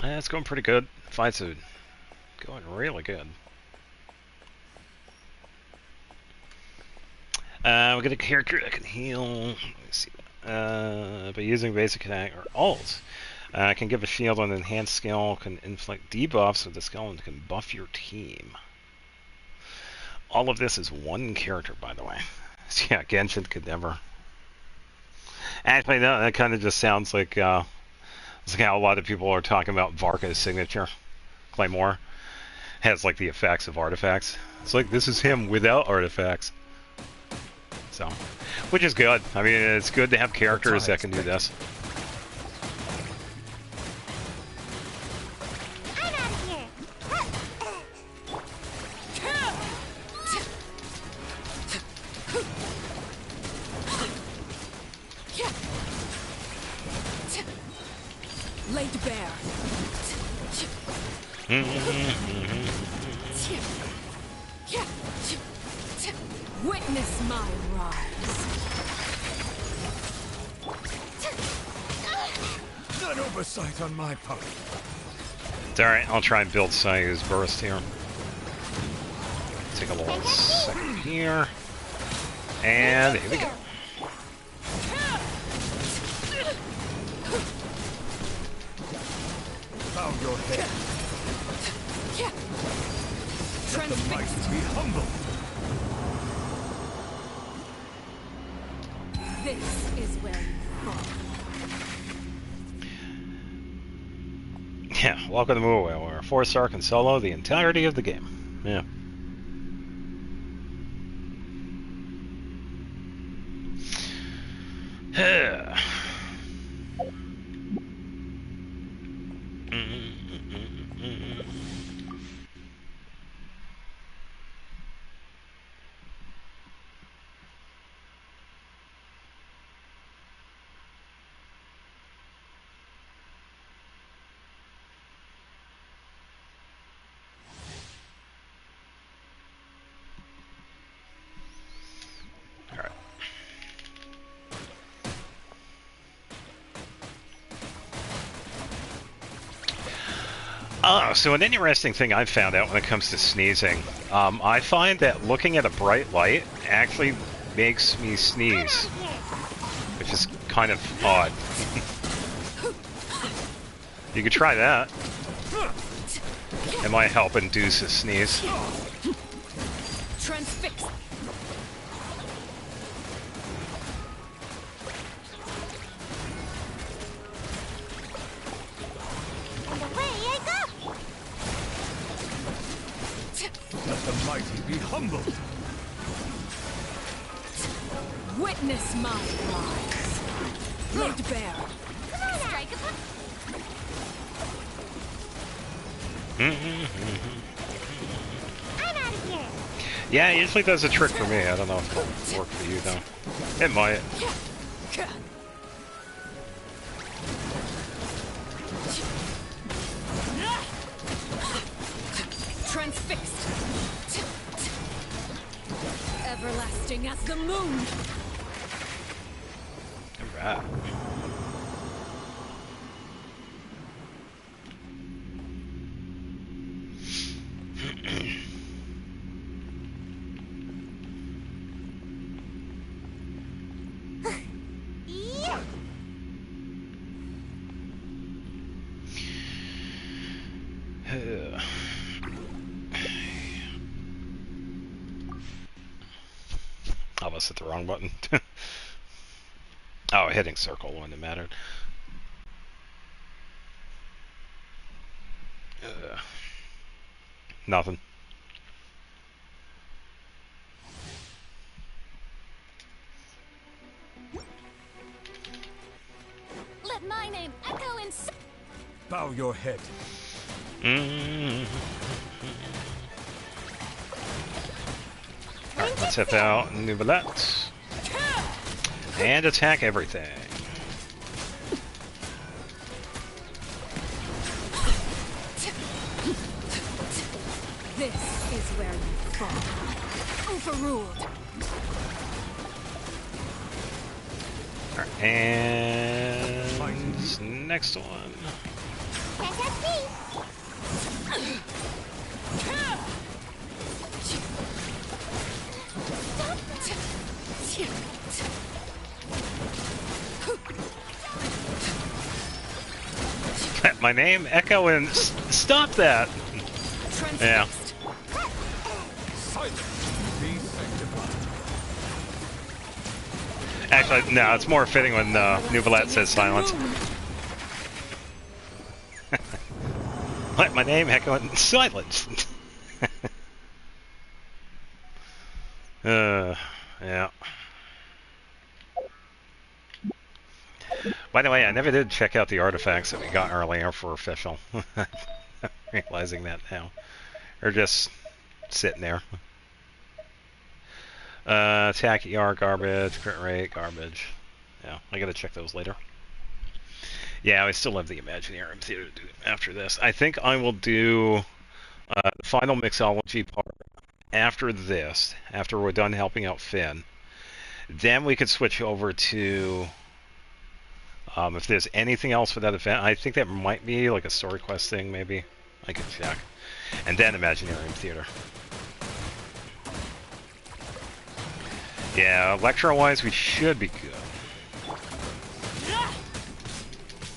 Speaker 1: It's going pretty good. Fights are going really good. We get a character that can heal. Let me see. By using basic attack or alt. Can give a shield on enhanced skill, can inflict debuffs with the skill, and can buff your team. All of this is one character, by the way. So yeah, Genshin could never. Actually, no, that kind of just sounds like it's like how a lot of people are talking about Varka's signature. Claymore has like the effects of artifacts. It's like this is him without artifacts. So, which is good. I mean, it's good to have characters that can do this.
Speaker 4: I'm out of here.
Speaker 3: Laid bare. Witness my rise.
Speaker 7: An oversight on my part.
Speaker 1: It's alright, I'll try and build Sayu's burst here. Take a little second here. And here we go.
Speaker 7: Bow your head. Let the mighty be humble.
Speaker 3: This is where you fall.
Speaker 1: Yeah, welcome to Moonwell, where 4-star can solo the entirety of the game. Yeah. So an interesting thing I've found out when it comes to sneezing, I find that looking at a bright light actually makes me sneeze, which is kind of odd. You could try that. It might help induce a sneeze.
Speaker 3: Transfix.
Speaker 7: Let the mighty be humbled.
Speaker 3: Witness my rise. Laid bare.
Speaker 4: Come on, strike a I'm out of here.
Speaker 1: Yeah, it usually does a trick for me. I don't know if it'll work for you though. It might.
Speaker 3: Transfixed. Everlasting as the moon.
Speaker 1: Alright.
Speaker 4: Yeah.
Speaker 1: I almost hit the wrong button. Oh, hitting circle when it mattered. Nothing.
Speaker 3: Let my name echo in.
Speaker 7: Bow your head.
Speaker 1: Alright, let's hit out Nubilette. And attack everything.
Speaker 3: This is where you fall. Overruled.
Speaker 1: Alright, and this next one.
Speaker 4: Can't catch me.
Speaker 1: My name, Echo, and stop that. Yeah. Actually, no, it's more fitting when Nuvalet says silence. Let my name echo in silence. Yeah. By the way, I never did check out the artifacts that we got earlier for official. Realizing that now. They're just sitting there. Attack ER garbage, crit rate garbage. Yeah, I gotta check those later. Yeah, I still have the Imaginarium Theater to do after this. I think I will do the final mixology part after this, after we're done helping out Finn. Then we could switch over to if there's anything else for that event. I think that might be like a story quest thing, maybe. I could check. And then Imaginarium Theater. Yeah, lecture-wise, we should be good.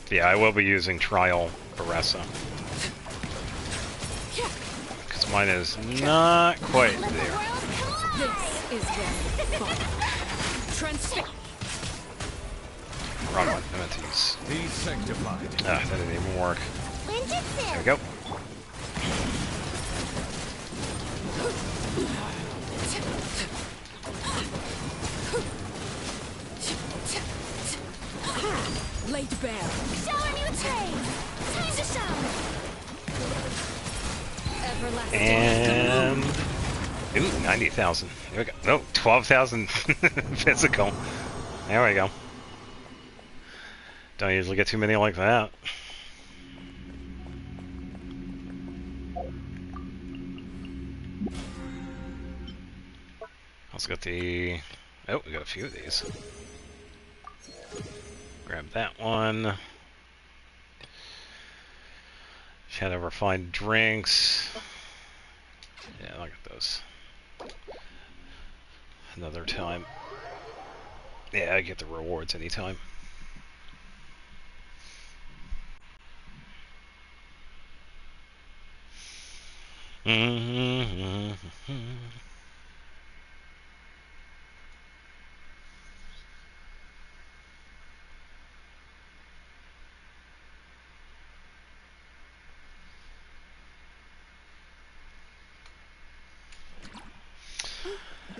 Speaker 1: Yeah, I will be using Trial Baressa. Because mine is not quite there.
Speaker 14: This is
Speaker 1: Wrong one. I meant to use. Ah, that didn't even work. There we go.
Speaker 14: laid bare.
Speaker 5: Shower new trade. Time to shower. Everlasting.
Speaker 1: And ooh, 90,000. There we go. No, 12,000 physical. There we go. Don't usually get too many like that. Also got the... Oh, we got a few of these. Grab that one. Shadow refined drinks. Yeah, look at those. Another time. Yeah, I get the rewards anytime.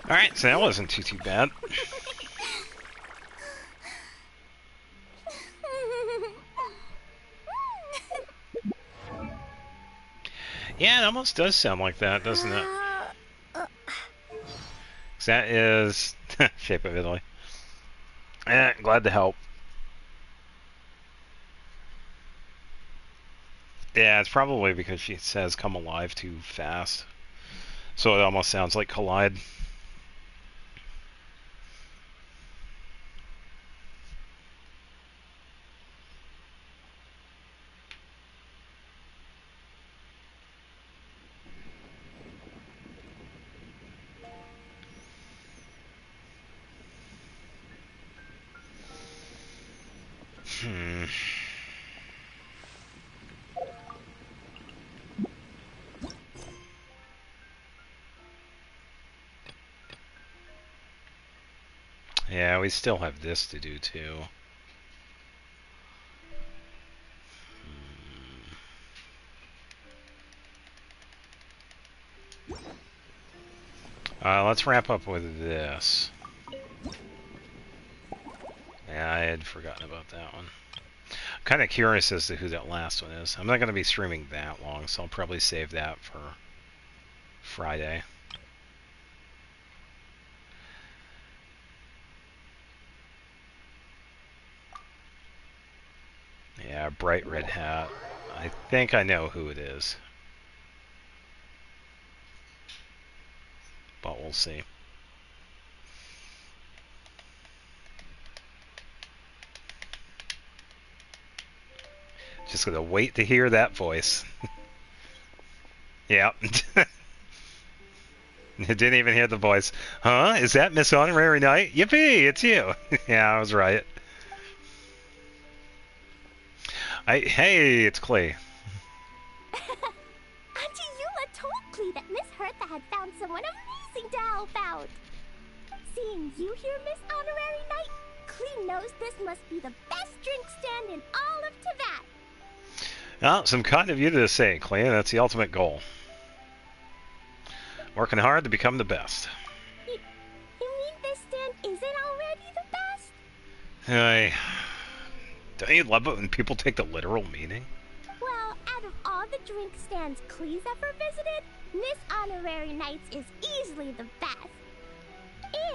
Speaker 1: Alright, so that wasn't too bad. Yeah, it almost does sound like that, doesn't it? 'Cause that is Shape of Italy. Glad to help. Yeah, it's probably because she says come alive too fast. So it almost sounds like collide. Yeah, we still have this to do too. Let's wrap up with this. Yeah, I had forgotten about that one. I'm kind of curious as to who that last one is. I'm not going to be streaming that long, so I'll probably save that for Friday. Yeah, bright red hat. I think I know who it is. But we'll see. Just gonna wait to hear that voice. Yeah. Didn't even hear the voice. Huh? Is that Miss Honorary Knight? Yippee! It's you. Yeah, I was right. Hey, it's Clay.
Speaker 4: Auntie Eula told Klee that Miss Hertha had found someone amazing to help out. Seeing you here, Miss Honorary Knight, Klee knows this must be the best drink stand in all of Teyvat.
Speaker 1: Well, some kind of you to say, Clay. That's the ultimate goal. Working hard to become the best.
Speaker 4: You mean this stand isn't already the best?
Speaker 1: Don't you love it when people take the literal meaning?
Speaker 4: Well, out of all the drink stands Klee's ever visited, Miss Honorary Knight's is easily the best.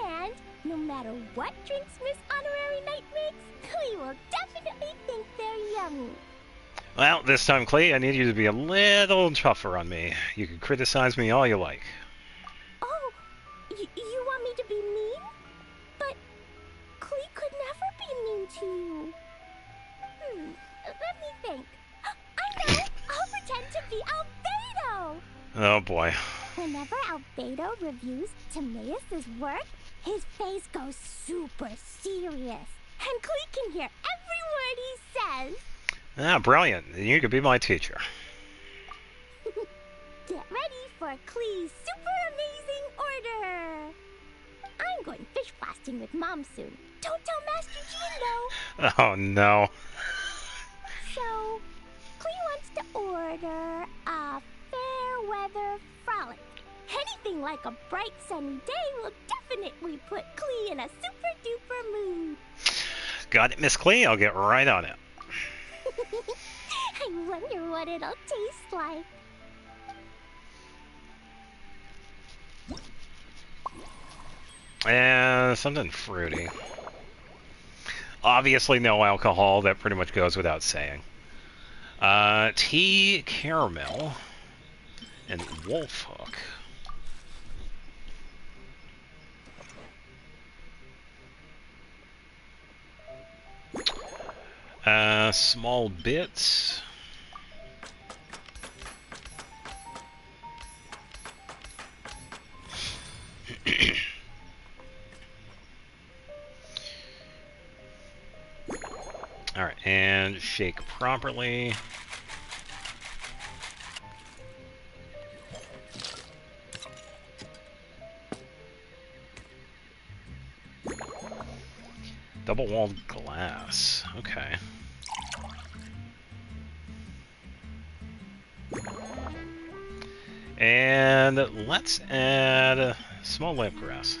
Speaker 4: And no matter what drinks Miss Honorary Knight makes, Klee will definitely think they're yummy.
Speaker 1: Well, this time, Clay, I need you to be a little tougher on me. You can criticize me all you like.
Speaker 4: Oh, you want me to be mean? But Klee could never be mean to you. Let me think. I know! I'll pretend to be Albedo!
Speaker 1: Oh, boy.
Speaker 4: Whenever Albedo reviews Timaeus' work, his face goes super serious. And Klee can hear every word he says.
Speaker 1: Ah, brilliant. You could be my teacher.
Speaker 4: Get ready for Klee's super amazing order. I'm going fish blasting with Mom soon. Don't tell Master Jean, though.
Speaker 1: Oh, no.
Speaker 4: So, Klee wants to order a fair weather frolic. Anything like a bright sunny day will definitely put Klee in a super duper mood.
Speaker 1: Got it, Miss Clay. I'll get right on it.
Speaker 4: I wonder what it'll taste like.
Speaker 1: Something fruity. Obviously no alcohol, that pretty much goes without saying. Tea caramel and wolf hook. Small bits. Alright, and shake properly. Double-walled glass. Okay. And let's add a small lamp grass.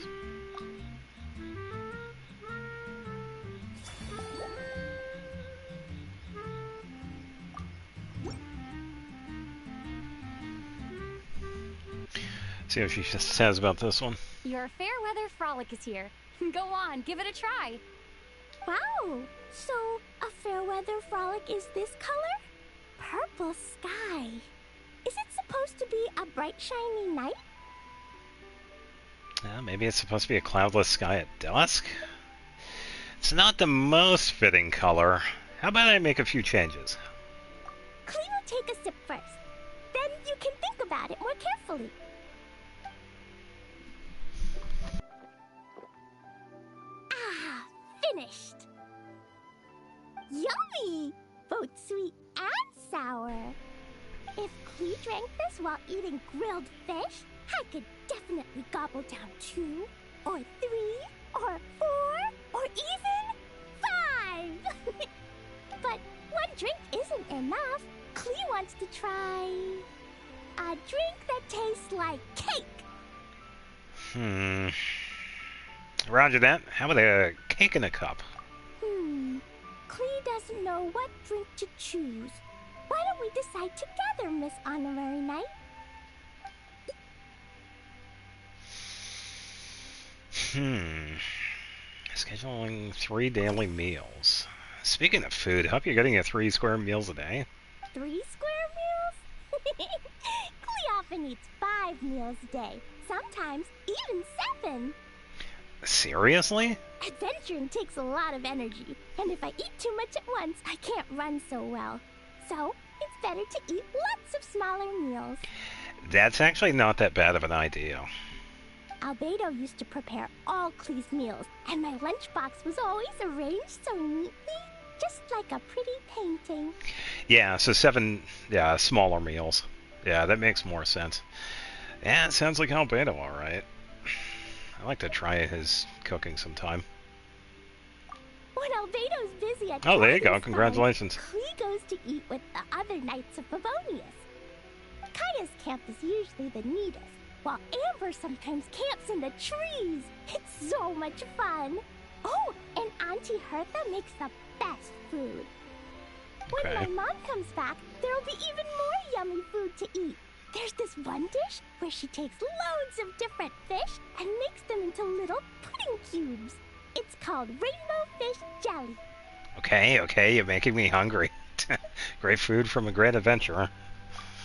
Speaker 1: See what she says about this one.
Speaker 5: Your fair weather frolic is here. Go on, give it a try.
Speaker 4: Wow! So, a fair weather frolic is this color? Purple sky. Is it supposed to be a bright, shiny night?
Speaker 1: Maybe it's supposed to be a cloudless sky at dusk? It's not the most fitting color. How about I make a few changes?
Speaker 4: Klee will take a sip first. Then you can think about it more carefully. Ah, finished. Yummy! Both sweet and sour. If Klee drank this while eating grilled fish, I could definitely gobble down 2, or 3, or 4, or even 5! But one drink isn't enough. Klee wants to try a drink that tastes like cake.
Speaker 1: Roger that. How about a cake in a cup?
Speaker 4: Klee doesn't know what drink to choose. Why don't we decide together, Miss Honorary Knight?
Speaker 1: Scheduling 3 daily meals. Speaking of food, hope you're getting your 3 square meals a day.
Speaker 4: 3 square meals? Klee often eats 5 meals a day. Sometimes even 7.
Speaker 1: Seriously?
Speaker 4: Adventuring takes a lot of energy, and if I eat too much at once, I can't run so well.
Speaker 12: So, it's better to eat lots of smaller meals.
Speaker 1: That's actually not that bad of an idea.
Speaker 12: Albedo used to prepare all Klee's meals, and my lunchbox was always arranged so neatly, just like a pretty painting.
Speaker 1: Yeah, so 7, smaller meals. Yeah, that makes more sense. Yeah, it sounds like Albedo, alright. I'd like to try his cooking sometime.
Speaker 12: When Albedo's busy at
Speaker 1: Oh, there you go.
Speaker 12: Dragon's
Speaker 1: Congratulations.
Speaker 12: Side, Klee goes to eat with the other Knights of Favonius. Kaya's camp is usually the neatest, while Amber sometimes camps in the trees. It's so much fun. Oh, and Auntie Hertha makes the best food. When my mom comes back, there'll be even more yummy food to eat. There's this one dish where she takes loads of different fish and makes them into little pudding cubes. It's called rainbow fish jelly.
Speaker 1: Okay, you're making me hungry. Great food from a great adventurer.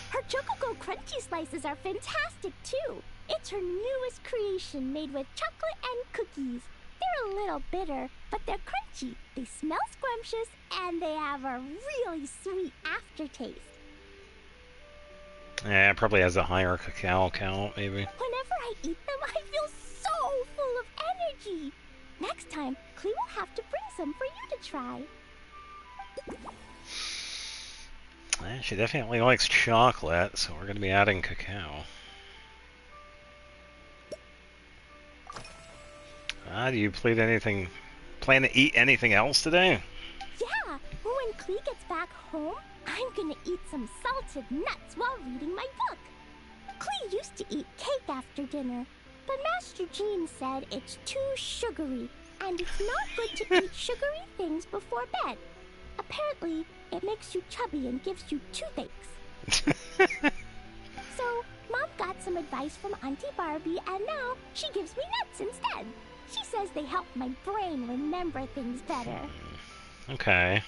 Speaker 12: Her Chococo Crunchy Slices are fantastic too. It's her newest creation made with chocolate and cookies. They're a little bitter, but they're crunchy. They smell scrumptious, and they have a really sweet aftertaste.
Speaker 1: Yeah, it probably has a higher cacao count, maybe.
Speaker 12: Whenever I eat them, I feel so full of energy. Next time, Klee will have to bring some for you to try.
Speaker 1: Yeah, she definitely likes chocolate, so we're going to be adding cacao. Do you plan to eat anything else today?
Speaker 12: Yeah, when Klee gets back home, I'm gonna eat some salted nuts while reading my book. Klee used to eat cake after dinner, but Master Jean said it's too sugary, and it's not good to eat sugary things before bed. Apparently, it makes you chubby and gives you toothaches. So, Mom got some advice from Auntie Barbie, and now she gives me nuts instead. She says they help my brain remember things better.
Speaker 1: Okay.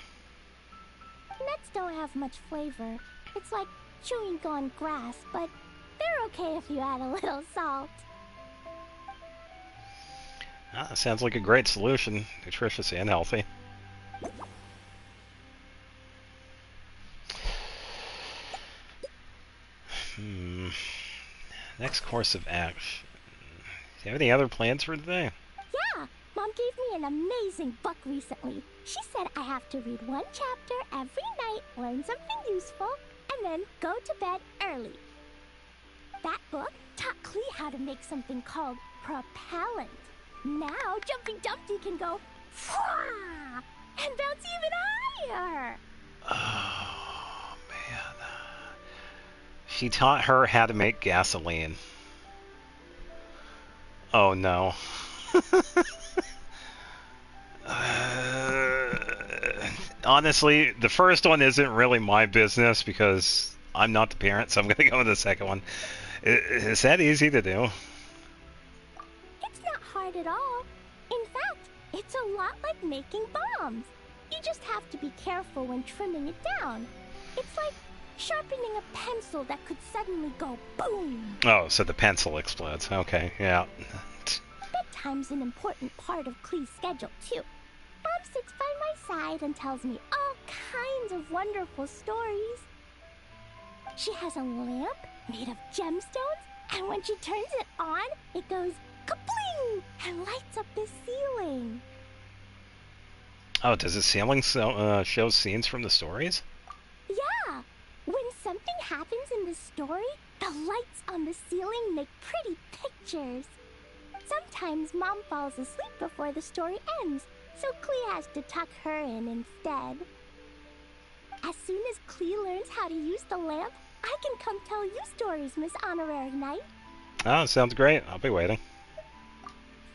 Speaker 12: Nuts don't have much flavor. It's like chewing on grass, but they're okay if you add a little salt.
Speaker 1: Sounds like a great solution. Nutritious and healthy. Next course of action. Do you have any other plans for today?
Speaker 12: Yeah, Mom gave me an amazing book recently. She said I have to read one chapter every night, learn something useful, and then go to bed early. That book taught Klee how to make something called propellant. Now Jumpy Dumpty can go Fwah! And bounce even higher.
Speaker 1: Oh, man. She taught her how to make gasoline. Oh, no. Honestly, the first one isn't really my business because I'm not the parent, so I'm going to go with the second one. Is that easy to do?
Speaker 12: It's not hard at all. In fact, it's a lot like making bombs. You just have to be careful when trimming it down. It's like sharpening a pencil that could suddenly go boom.
Speaker 1: Oh, so the pencil explodes. Okay, yeah.
Speaker 12: Bedtime's an important part of Klee's schedule, too. Mom sits by my side and tells me all kinds of wonderful stories. She has a lamp made of gemstones, and when she turns it on, it goes kabling and lights up the ceiling.
Speaker 1: Oh, does the ceiling show scenes from the stories?
Speaker 12: Yeah! When something happens in the story, the lights on the ceiling make pretty pictures. Sometimes Mom falls asleep before the story ends, so Klee has to tuck her in instead. As soon as Klee learns how to use the lamp, I can come tell you stories, Miss Honorary Knight.
Speaker 1: Oh, sounds great. I'll be waiting.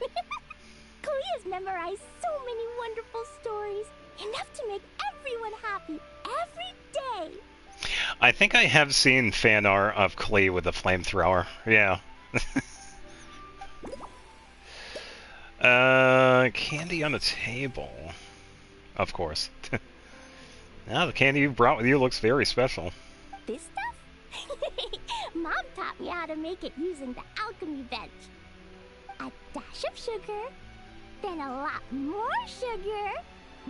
Speaker 12: Klee has memorized so many wonderful stories, enough to make everyone happy every day.
Speaker 1: I think I have seen fan art of Klee with the flamethrower. Yeah. Candy on the table. Of course. Now the candy you brought with you looks very special.
Speaker 12: This stuff? Mom taught me how to make it using the alchemy bench. A dash of sugar, then a lot more sugar,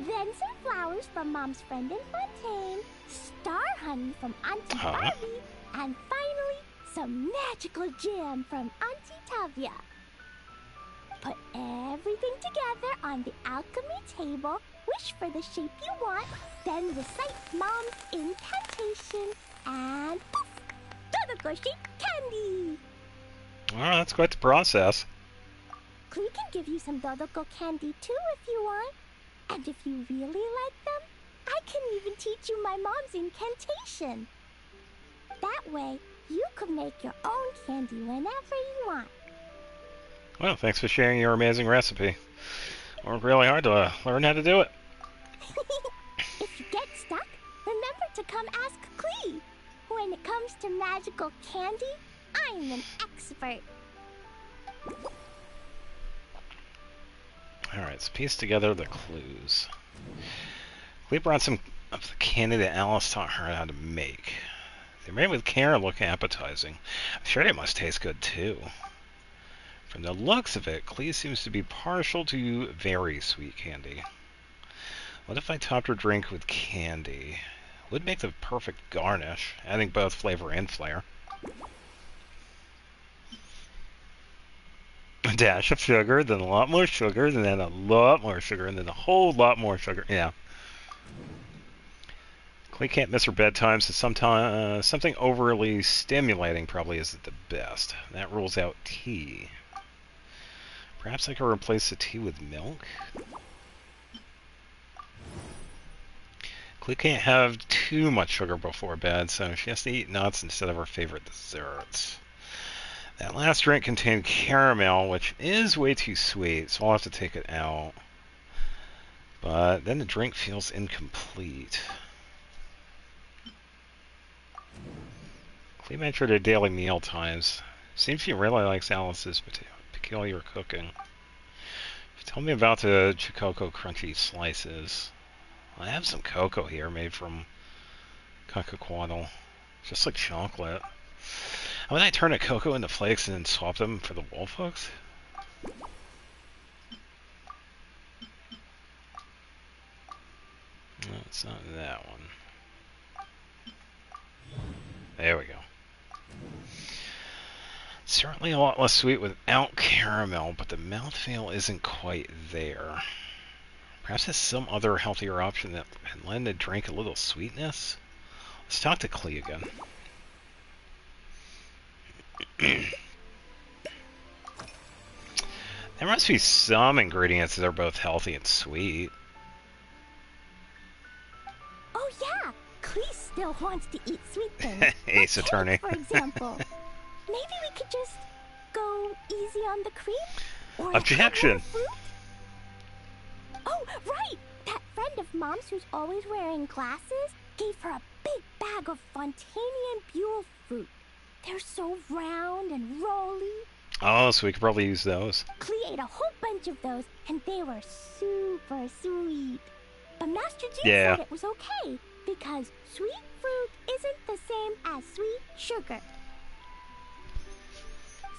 Speaker 12: Then some flowers from Mom's friend in Fontaine, star honey from Auntie Barbie, and finally, some magical jam from Auntie Tavia. Put everything together on the alchemy table, wish for the shape you want, then recite Mom's incantation, and poof! Dodoco-shaped candy!
Speaker 1: Oh, that's quite the process.
Speaker 12: Klee can give you some Dodoco candy too if you want. And if you really like them, I can even teach you my mom's incantation. That way, you can make your own candy whenever you want.
Speaker 1: Well, thanks for sharing your amazing recipe. Worked really hard to learn how to do it.
Speaker 12: If you get stuck, remember to come ask Klee. When it comes to magical candy, I'm an expert.
Speaker 1: Alright, let's piece together the clues. We brought some of the candy that Alice taught her how to make. They're made with care and look appetizing. I'm sure they must taste good too. From the looks of it, Klee seems to be partial to very sweet candy. What if I topped her drink with candy? Would make the perfect garnish, adding both flavor and flair. A dash of sugar, then a lot more sugar, and then a lot more sugar, and then a whole lot more sugar. Yeah. Klee can't miss her bedtime, so something overly stimulating probably isn't the best. That rules out tea. Perhaps I could replace the tea with milk? Klee can't have too much sugar before bed, so she has to eat nuts instead of her favorite desserts. That last drink contained caramel, which is way too sweet, so I'll have to take it out. But then the drink feels incomplete. Klee mentioned her daily meal times. Seems she really likes Alice's peculiar cooking. She told me about the Chococo crunchy slices. I have some cocoa here made from cocoquaddle, just like chocolate. How would I turn a cocoa into flakes and then swap them for the wolf hooks? No, it's not that one. There we go. Certainly a lot less sweet without caramel, but the mouthfeel isn't quite there. Perhaps there's some other healthier option that can lend the drink a little sweetness? Let's talk to Klee again. There must be some ingredients that are both healthy and sweet.
Speaker 12: Oh yeah, Klee still wants to eat sweet things.
Speaker 1: Ace Attorney.
Speaker 12: For example, maybe we could just go easy on the cream? Or
Speaker 1: Objection!
Speaker 12: Oh, right! That friend of Mom's who's always wearing glasses gave her a big bag of Fontanian Buell fruit. They're so round and rolly.
Speaker 1: Oh, so we could probably use those.
Speaker 12: Klee ate a whole bunch of those, and they were super sweet. But Master G said it was okay, because sweet fruit isn't the same as sweet sugar.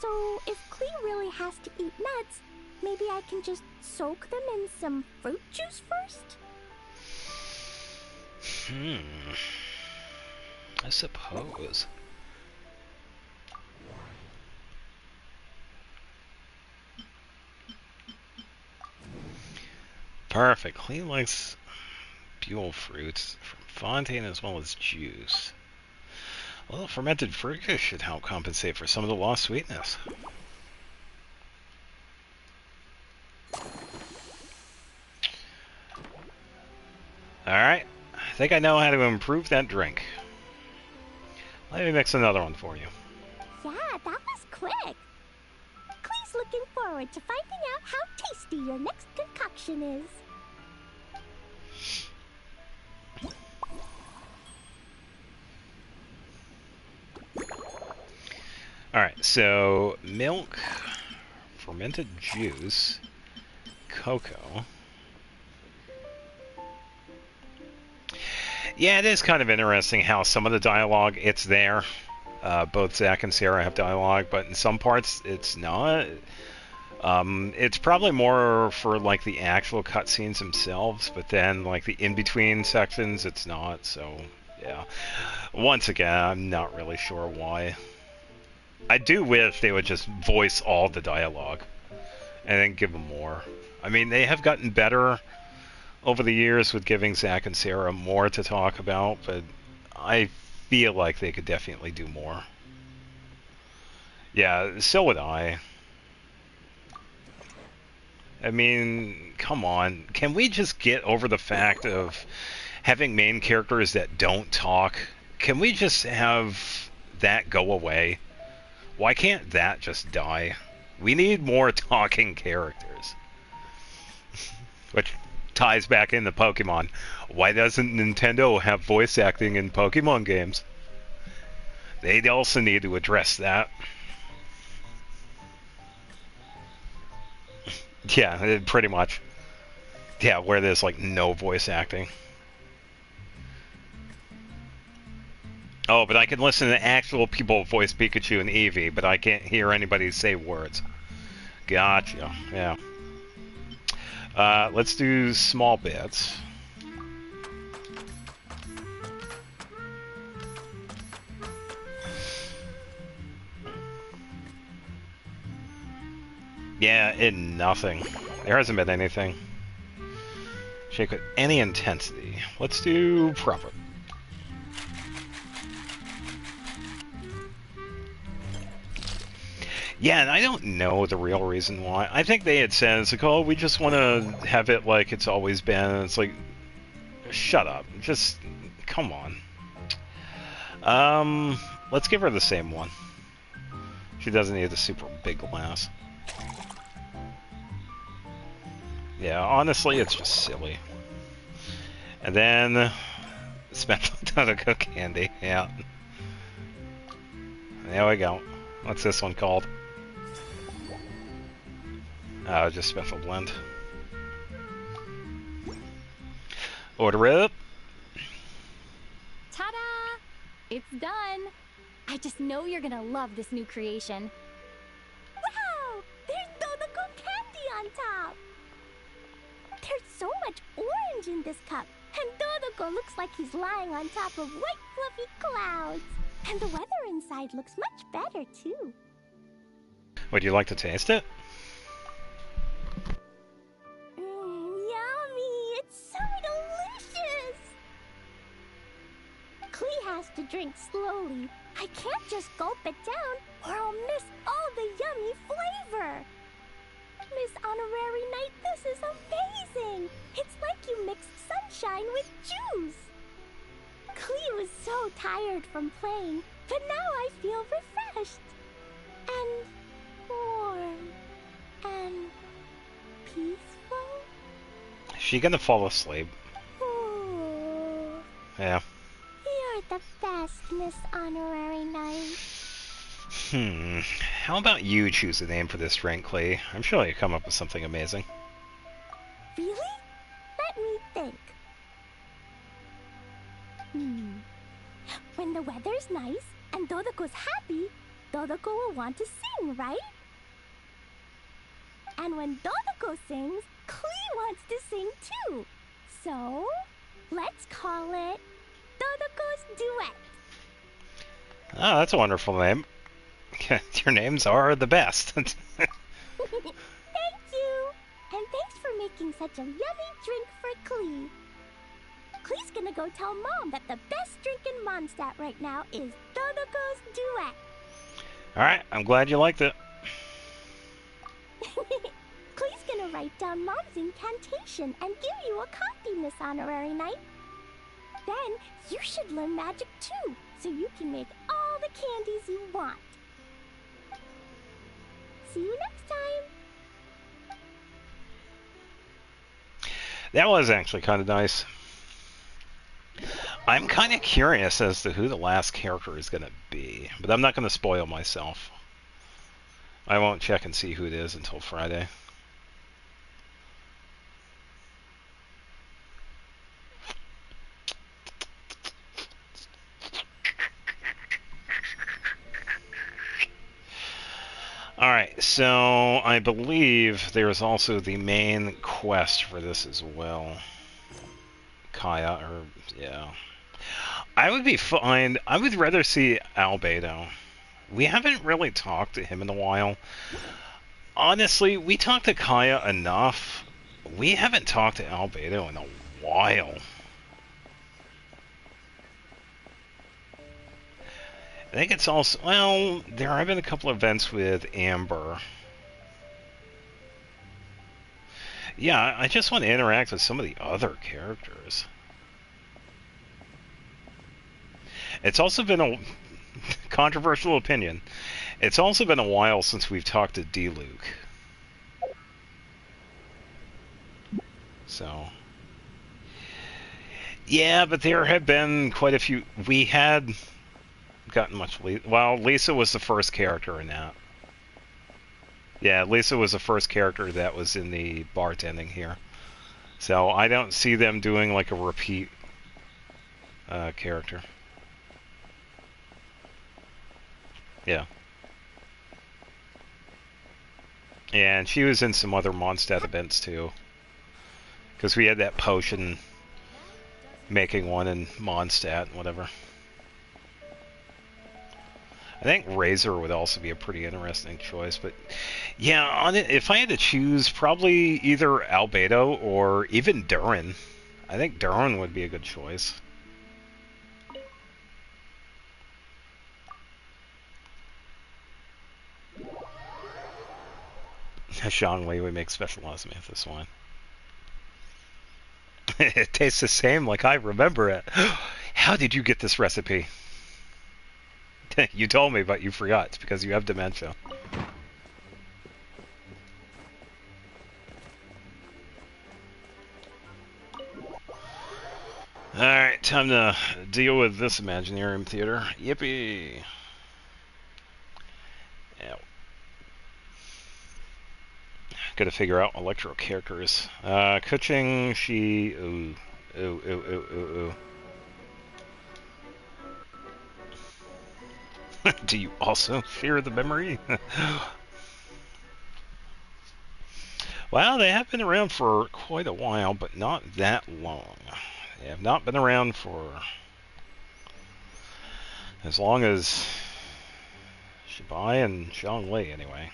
Speaker 12: So if Klee really has to eat nuts, maybe I can just soak them in some fruit juice first?
Speaker 1: I suppose. Perfect. Klee likes Buell fruits from Fontaine as well as juice. A little fermented fruit juice should help compensate for some of the lost sweetness. Alright, I think I know how to improve that drink. Let me mix another one for you.
Speaker 12: Yeah, that was quick. Klee's looking forward to finding out how tasty your next concoction is.
Speaker 1: Alright, so milk, fermented juice, cocoa. Yeah, it is kind of interesting how some of the dialogue, it's there. Both Zach and Sarah have dialogue, but in some parts it's not. It's probably more for like the actual cutscenes themselves, but then like the in-between sections, it's not. So yeah, once again, I'm not really sure why. I do wish they would just voice all the dialogue and then give them more. I mean, they have gotten better over the years with giving Zack and Sarah more to talk about, but I feel like they could definitely do more. Yeah, so would I. I mean, come on. Can we just get over the fact of having main characters that don't talk? Can we just have that go away? Why can't that just die? We need more talking characters. Which ties back into Pokemon. Why doesn't Nintendo have voice acting in Pokemon games? They also need to address that. Yeah, pretty much. Yeah, where there's like no voice acting. Oh, but I can listen to actual people voice Pikachu and Eevee, but I can't hear anybody say words. Gotcha. Yeah. Let's do small bits. Yeah, nothing. There hasn't been anything. Shake with any intensity. Let's do proper. Yeah, and I don't know the real reason why. I think they had said, it's like, oh, we just want to have it like it's always been. And it's like, shut up. Just, come on. Let's give her the same one. She doesn't need the super big glass. Yeah, honestly, it's just silly. And then, spent a ton of cook candy. Yeah. There we go. What's this one called? Just special blend. Order up.
Speaker 12: Ta-da! It's done. I just know you're gonna love this new creation. Wow! There's Dodoko candy on top! There's so much orange in this cup, and Dodoko looks like he's lying on top of white fluffy clouds. And the weather inside looks much better, too.
Speaker 1: Would you like to taste it?
Speaker 12: Yummy! It's so delicious! Klee has to drink slowly. I can't just gulp it down, or I'll miss all the yummy flavor. Miss Honorary Knight, this is amazing! It's like you mixed sunshine with juice. Klee was so tired from playing, but now I feel refreshed. And warm. And peaceful.
Speaker 1: Is she gonna fall asleep?
Speaker 12: Ooh.
Speaker 1: Yeah.
Speaker 12: You're the best, Miss Honorary Knight.
Speaker 1: How about you choose a name for this drink, Klee? I'm sure you'll come up with something amazing.
Speaker 12: Really? Let me think. When the weather's nice and Dodoko's happy, Dodoko will want to sing, right? And when Dodoko sings, Klee wants to sing too. So, let's call it Dodoko's Duet.
Speaker 1: Oh, that's a wonderful name. Your names are the best.
Speaker 12: Thank you! And thanks for making such a yummy drink for Klee. Klee's gonna go tell Mom that the best drink in Mondstadt right now is Dodoko's Duet.
Speaker 1: Alright, I'm glad you liked it.
Speaker 12: Klee's gonna write down Mom's incantation and give you a copy, Miss Honorary Knight. Then you should learn magic too, so you can make all the candies you want. See you next time.
Speaker 1: That was actually kind of nice. I'm kind of curious as to who the last character is going to be, but I'm not going to spoil myself. I won't check and see who it is until Friday. Alright, So, I believe there's also the main quest for this as well. Kaya, or, yeah. I would be fine. I would rather see Albedo. We haven't really talked to him in a while. Honestly, we talked to Kaya enough. We haven't talked to Albedo in a while. I think it's also, well, there have been a couple of events with Amber. Yeah, I just want to interact with some of the other characters. It's also been a controversial opinion. It's also been a while since we've talked to D-Luke. So, yeah, but there have been quite a few. We had gotten much. Well, Lisa was the first character in that. Yeah, Lisa was the first character that was in the bartending here. So I don't see them doing like a repeat character. Yeah. And she was in some other Mondstadt events too. Because we had that potion making one in Mondstadt and whatever. I think Razor would also be a pretty interesting choice, but yeah, on it, if I had to choose, probably either Albedo or even Durin. I think Durin would be a good choice. Zhongli would make special osmosis wine. It tastes the same like I remember it. How did you get this recipe? You told me, but you forgot. It's because you have dementia. Alright, time to deal with this Imaginarium Theater. Yippee! Yeah. Gotta figure out Electro characters. Kuching, she... Ooh. Do you also fear the memory? Well, they have been around for quite a while, but not that long. They have not been around for as long as Shibai and Zhongli, anyway.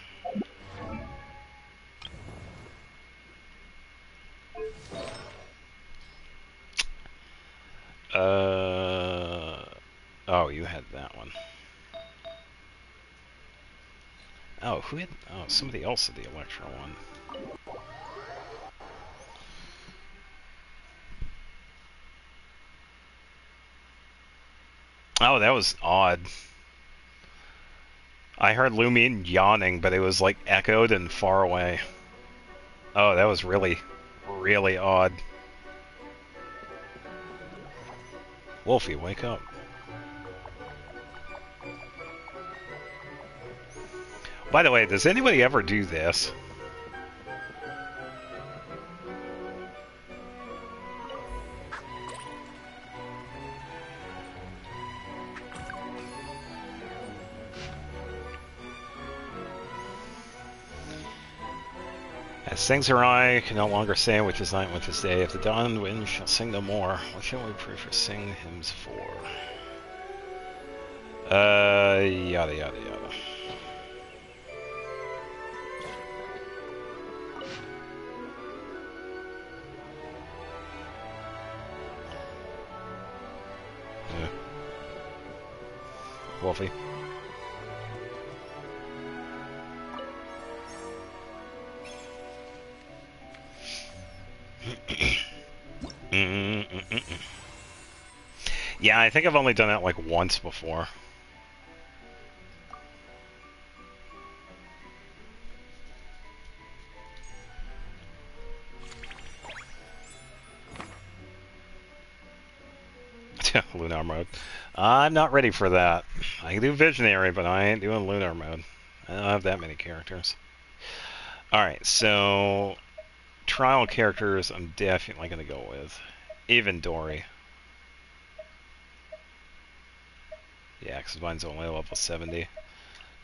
Speaker 1: Oh, you had that one. Oh, who had... Oh, somebody else had the Electro one. Oh, that was odd. I heard Lumion yawning, but it was like echoed and far away. Oh, that was really, really odd. Wolfie, wake up. By the way, does anybody ever do this? As things are I can no longer say which is night, which is day. If the dawn wind shall sing no more, what shall we pray for sing hymns for? Yada yada yada. Yeah. Wolfie. Yeah, I think I've only done that like once before. Lunar mode. I'm not ready for that. I can do Visionary, but I ain't doing Lunar mode. I don't have that many characters. Alright, so... Trial characters I'm definitely going to go with. Even Dory. Yeah, because mine's only level 70.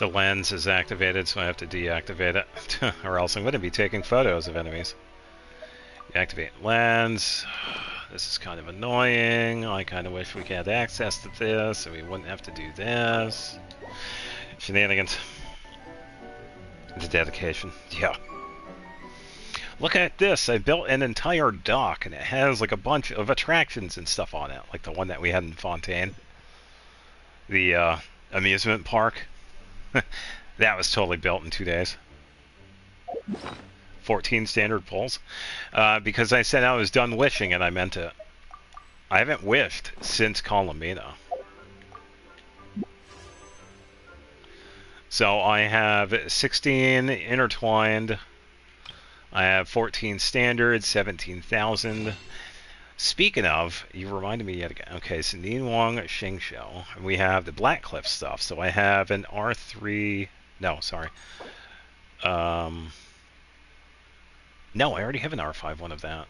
Speaker 1: The lens is activated, so I have to deactivate it, or else I'm going to be taking photos of enemies. Deactivate lens. This is kind of annoying. I kind of wish we had access to this, so we wouldn't have to do this. Shenanigans. The dedication. Yeah. Look at this. I built an entire dock, and it has like a bunch of attractions and stuff on it, like the one that we had in Fontaine. The amusement park. That was totally built in 2 days. 14 standard pulls. Because I said I was done wishing, and I meant it. I haven't wished since Colomina. So I have 16 intertwined. I have 14 standard, 17,000. Speaking of, you reminded me yet again. Okay, so Ningguang Xingqiu. And we have the Black Cliff stuff. So I have an R3. No, sorry. No, I already have an R5 one of that.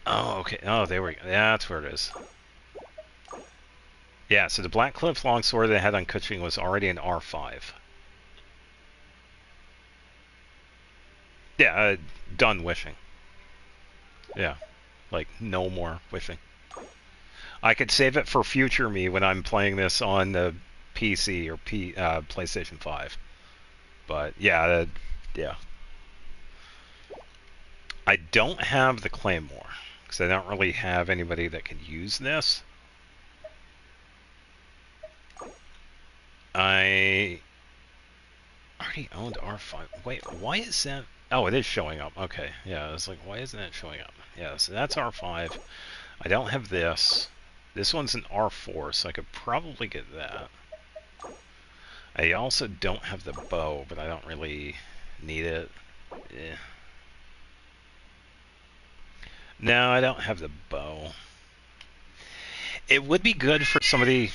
Speaker 1: Oh, okay. Oh, there we go. That's where it is. Yeah, so the Black Cliff longsword that I had on Kuching was already an R5. Yeah, done wishing. Yeah, like no more wishing. I could save it for future me when I'm playing this on the PC or PlayStation 5. But yeah, yeah. I don't have the Claymore because I don't really have anybody that can use this. I already owned R5. Wait, why is that? Oh, it is showing up. Okay, yeah, it's like, why isn't that showing up? Yeah, so that's R5. I don't have this. This one's an R4, so I could probably get that. I also don't have the bow, but I don't really need it. Yeah. No, I don't have the bow. It would be good for somebody...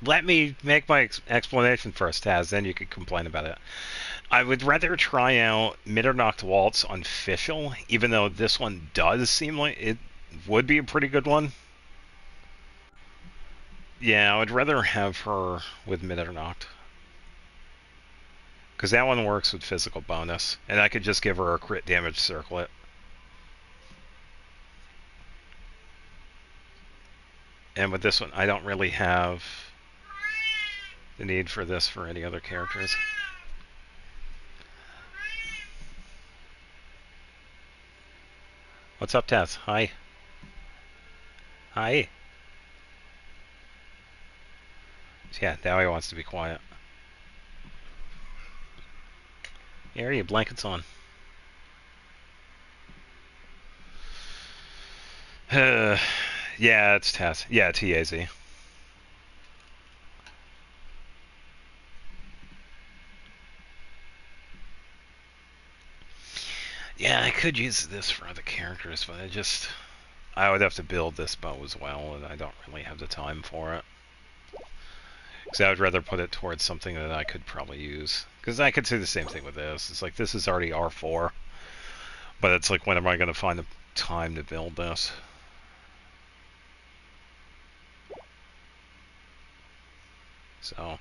Speaker 1: Let me make my explanation first, Taz, then you could complain about it. I would rather try out Mitternacht Waltz on Fischl, even though this one does seem like it would be a pretty good one. Yeah, I would rather have her with Mitternacht. Because that one works with physical bonus, and I could just give her a crit damage circlet. And with this one, I don't really have the need for this for any other characters. What's up, Taz? Hi. Hi. Yeah, now he wants to be quiet. Here, your blanket's on. Yeah, it's Taz. Yeah, TAZ. Yeah, I could use this for other characters, but I would have to build this bow as well, and I don't really have the time for it. Because I would rather put it towards something that I could probably use. Because I could say the same thing with this. It's like, this is already R4. But it's like, when am I going to find the time to build this? So,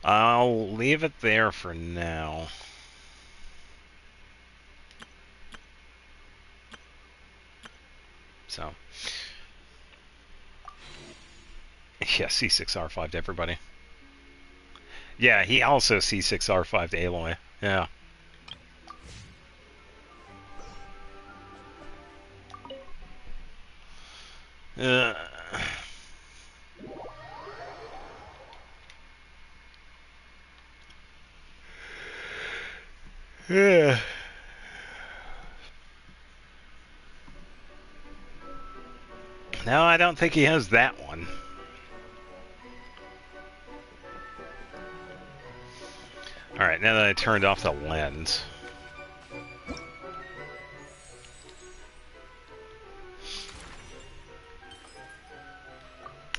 Speaker 1: I'll leave it there for now. So, yeah, C6R5 to everybody. Yeah, he also C6R5 to Aloy. Yeah. Yeah. No, I don't think he has that one. Alright, now that I turned off the lens.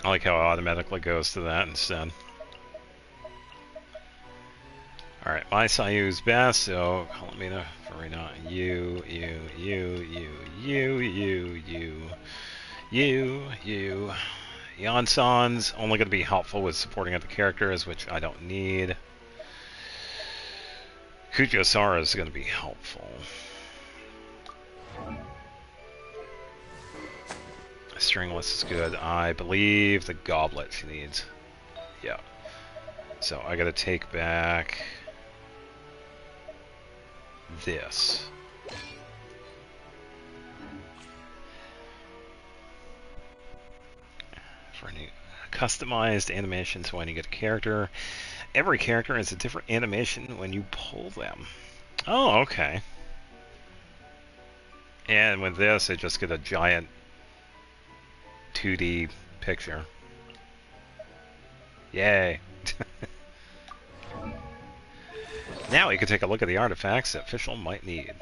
Speaker 1: I like how it automatically goes to that instead. Alright, my Sayu's best, so Colomina, Farina, you. You. Yansan's only going to be helpful with supporting other characters, which I don't need. Kujosara is going to be helpful. Stringless is good. I believe the goblet she needs. Yeah. So I got to take back this. For new customized animations when you get a character. Every character has a different animation when you pull them. Oh, okay. And with this, I just get a giant 2D picture. Yay. Now we can take a look at the artifacts that Fischl might need.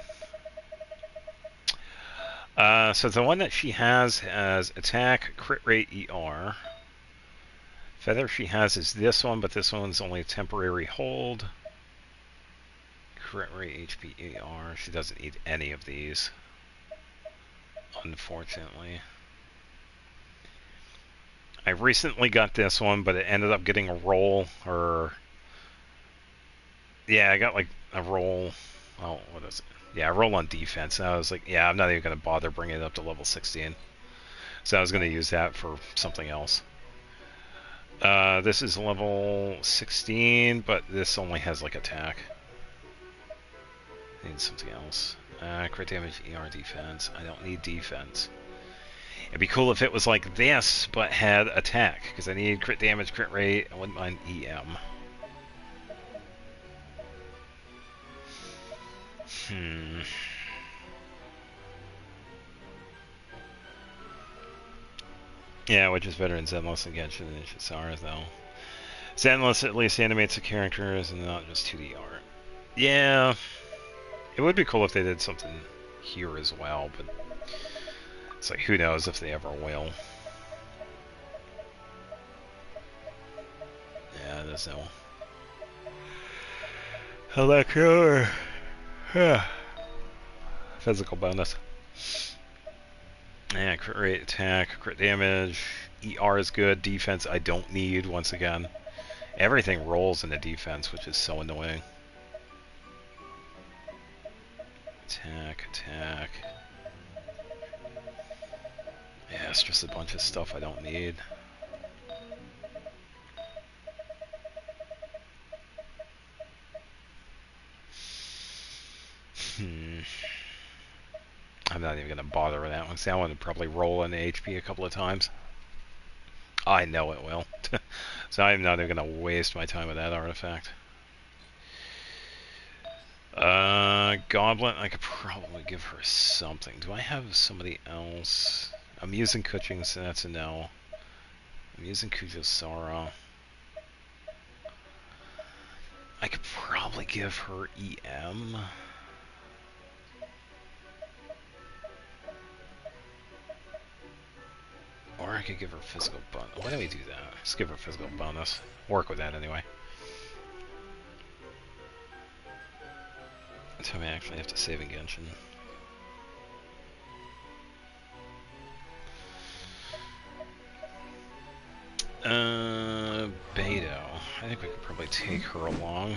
Speaker 1: So the one that she has attack, crit rate, ER. Feather she has is this one, but this one's only a temporary hold. Crit rate, HP, ER. She doesn't need any of these, unfortunately. I recently got this one, but it ended up getting a roll, or... Yeah, I got like a roll. Oh, what is it? Yeah, a roll on defense. And I was like, yeah, I'm not even going to bother bringing it up to level 16. So I was going to use that for something else. This is level 16, but this only has like attack. I need something else. Crit damage, ER, defense. I don't need defense. It'd be cool if it was like this, but had attack, because I need crit damage, crit rate. I wouldn't mind EM. Yeah, which is better in Zenless and Genshin and Shisara, though. Zenless at least animates the characters and not just 2D art. Yeah, it would be cool if they did something here as well, but it's like, who knows if they ever will. Yeah, there's no... Electro... Physical bonus. Yeah, crit rate, attack, crit damage. ER is good. Defense I don't need, once again. Everything rolls in the defense, which is so annoying. Attack. Yeah, it's just a bunch of stuff I don't need. I'm not even going to bother with that one. See, that one would probably roll in the HP a couple of times. I know it will. So I'm not even going to waste my time with that artifact. Goblin, I could probably give her something. Do I have somebody else? I'm using Kuching, so that's a no. I'm using Kujosara. I could probably give her EM. Or I could give her physical bonus. Why don't we do that? Let's give her physical bonus. Work with that anyway. That's how I actually have to save in Genshin. Beto. I think we could probably take her along.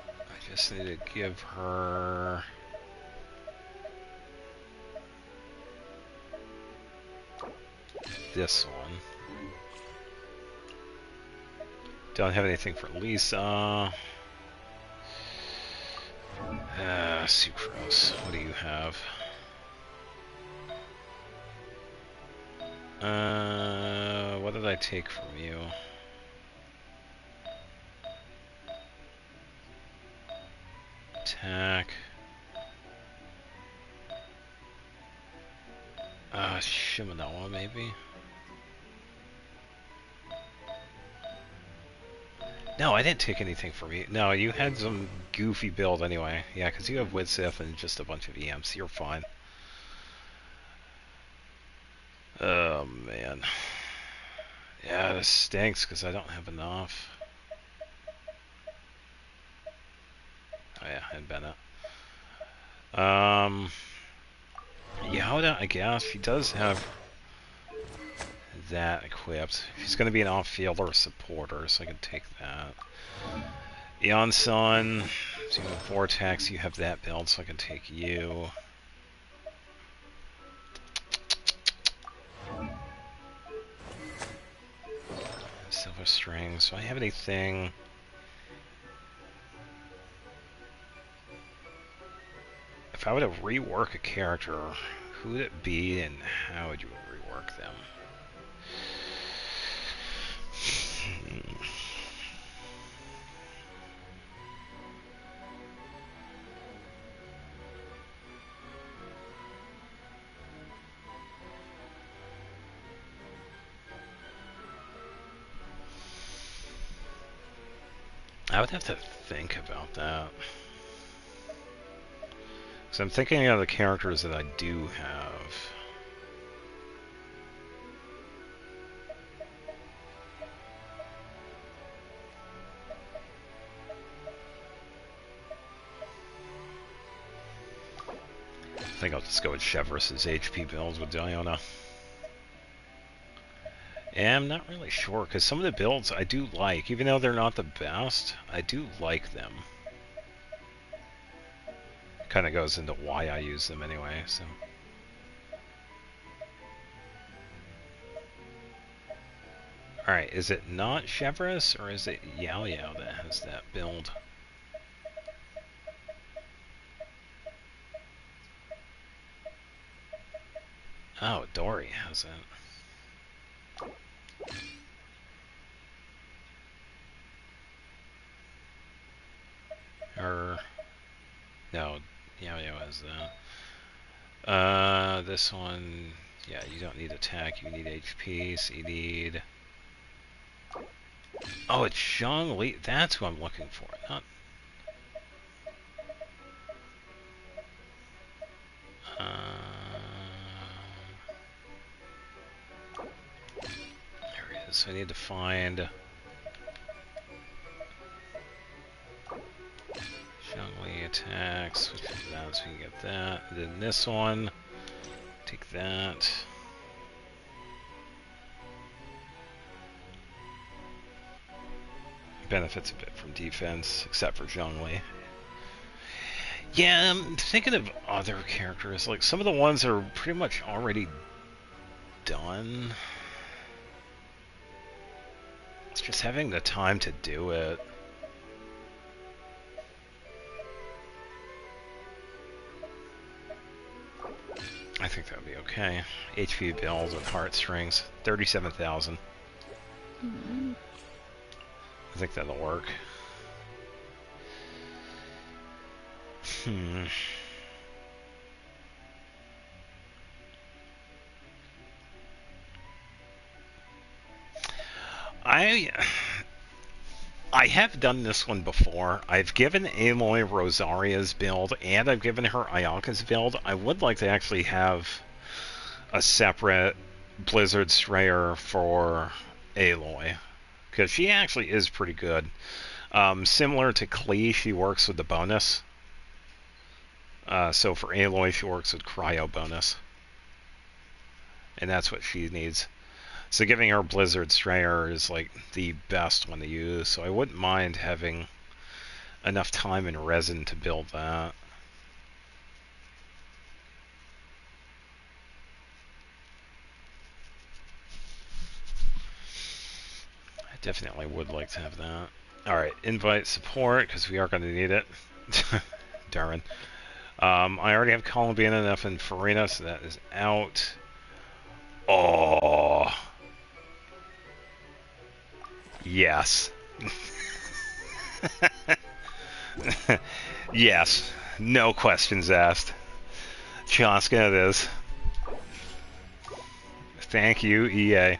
Speaker 1: I just need to give her... this one. Don't have anything for Lisa. Sucrose. What do you have? What did I take from you? Attack. Shimanoa, maybe? No, I didn't take anything from you. No, you had some goofy build anyway. Yeah, because you have Widsith and just a bunch of EMs. You're fine. Oh, man. Yeah, this stinks because I don't have enough. Oh, yeah, and Bennett. Yoda, I guess. She does have that equipped. She's going to be an off-fielder supporter, so I can take that. Eon Sun, so you have Vortex, you have that build, so I can take you. Silver Strings, do I have anything? If I were to rework a character, who would it be and how would you rework them? I would have to think about that. So I'm thinking of the characters that I do have. I think I'll just go with Chevrolet's HP builds with Diana. And I'm not really sure, because some of the builds I do like, even though they're not the best, I do like them. Kind of goes into why I use them anyway, so. Alright, is it not Chevrolet, or is it Yao Yao that has that build? Oh, Dory has it. Or no, Yao Yao has that. This one, yeah, you don't need attack, you need HP, so you need... Oh, it's Zhongli, that's who I'm looking for, not... There he is, so I need to find... Zhongli attacks, switch to that so we can get that. And then this one, take that. Benefits a bit from defense, except for Zhongli. Yeah, I'm thinking of other characters. Like, some of the ones are pretty much already done. It's just having the time to do it. I think that would be okay. HP build with heartstrings, 37,000. I think that'll work. I have done this one before. I've given Aloy Rosaria's build, and I've given her Ayaka's build. I would like to actually have a separate Blizzard Strayer for Aloy, because she actually is pretty good. Similar to Klee, she works with the bonus. So for Aloy, she works with Cryo bonus. And that's what she needs. So giving her Blizzard Strayer is like the best one to use. So I wouldn't mind having enough time and resin to build that. I definitely would like to have that. Alright, invite support, because we are going to need it. Darn. I already have Columbian enough in Farina, so that is out. Oh. Yes. Yes. No questions asked. Chaska it is. Thank you, EA.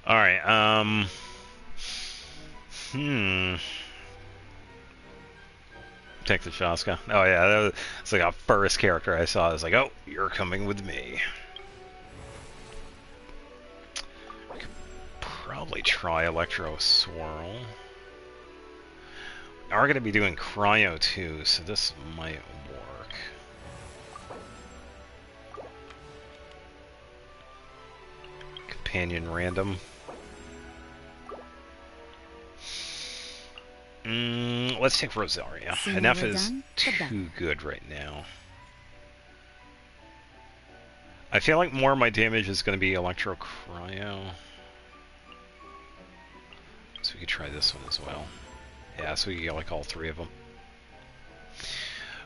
Speaker 1: Alright, Take the Shaska. Oh yeah, it's like a first character I saw. I was like, oh, you're coming with me. I could probably try Electro Swirl. are going to be doing cryo too, so this might work. Companion random. Let's take Rosaria.
Speaker 2: Sooner
Speaker 1: Enough
Speaker 2: we're
Speaker 1: is
Speaker 2: done, the better.
Speaker 1: too good right now. I feel like more of my damage is going to be Electro Cryo. So we could try this one as well. Yeah, so we can get like all three of them.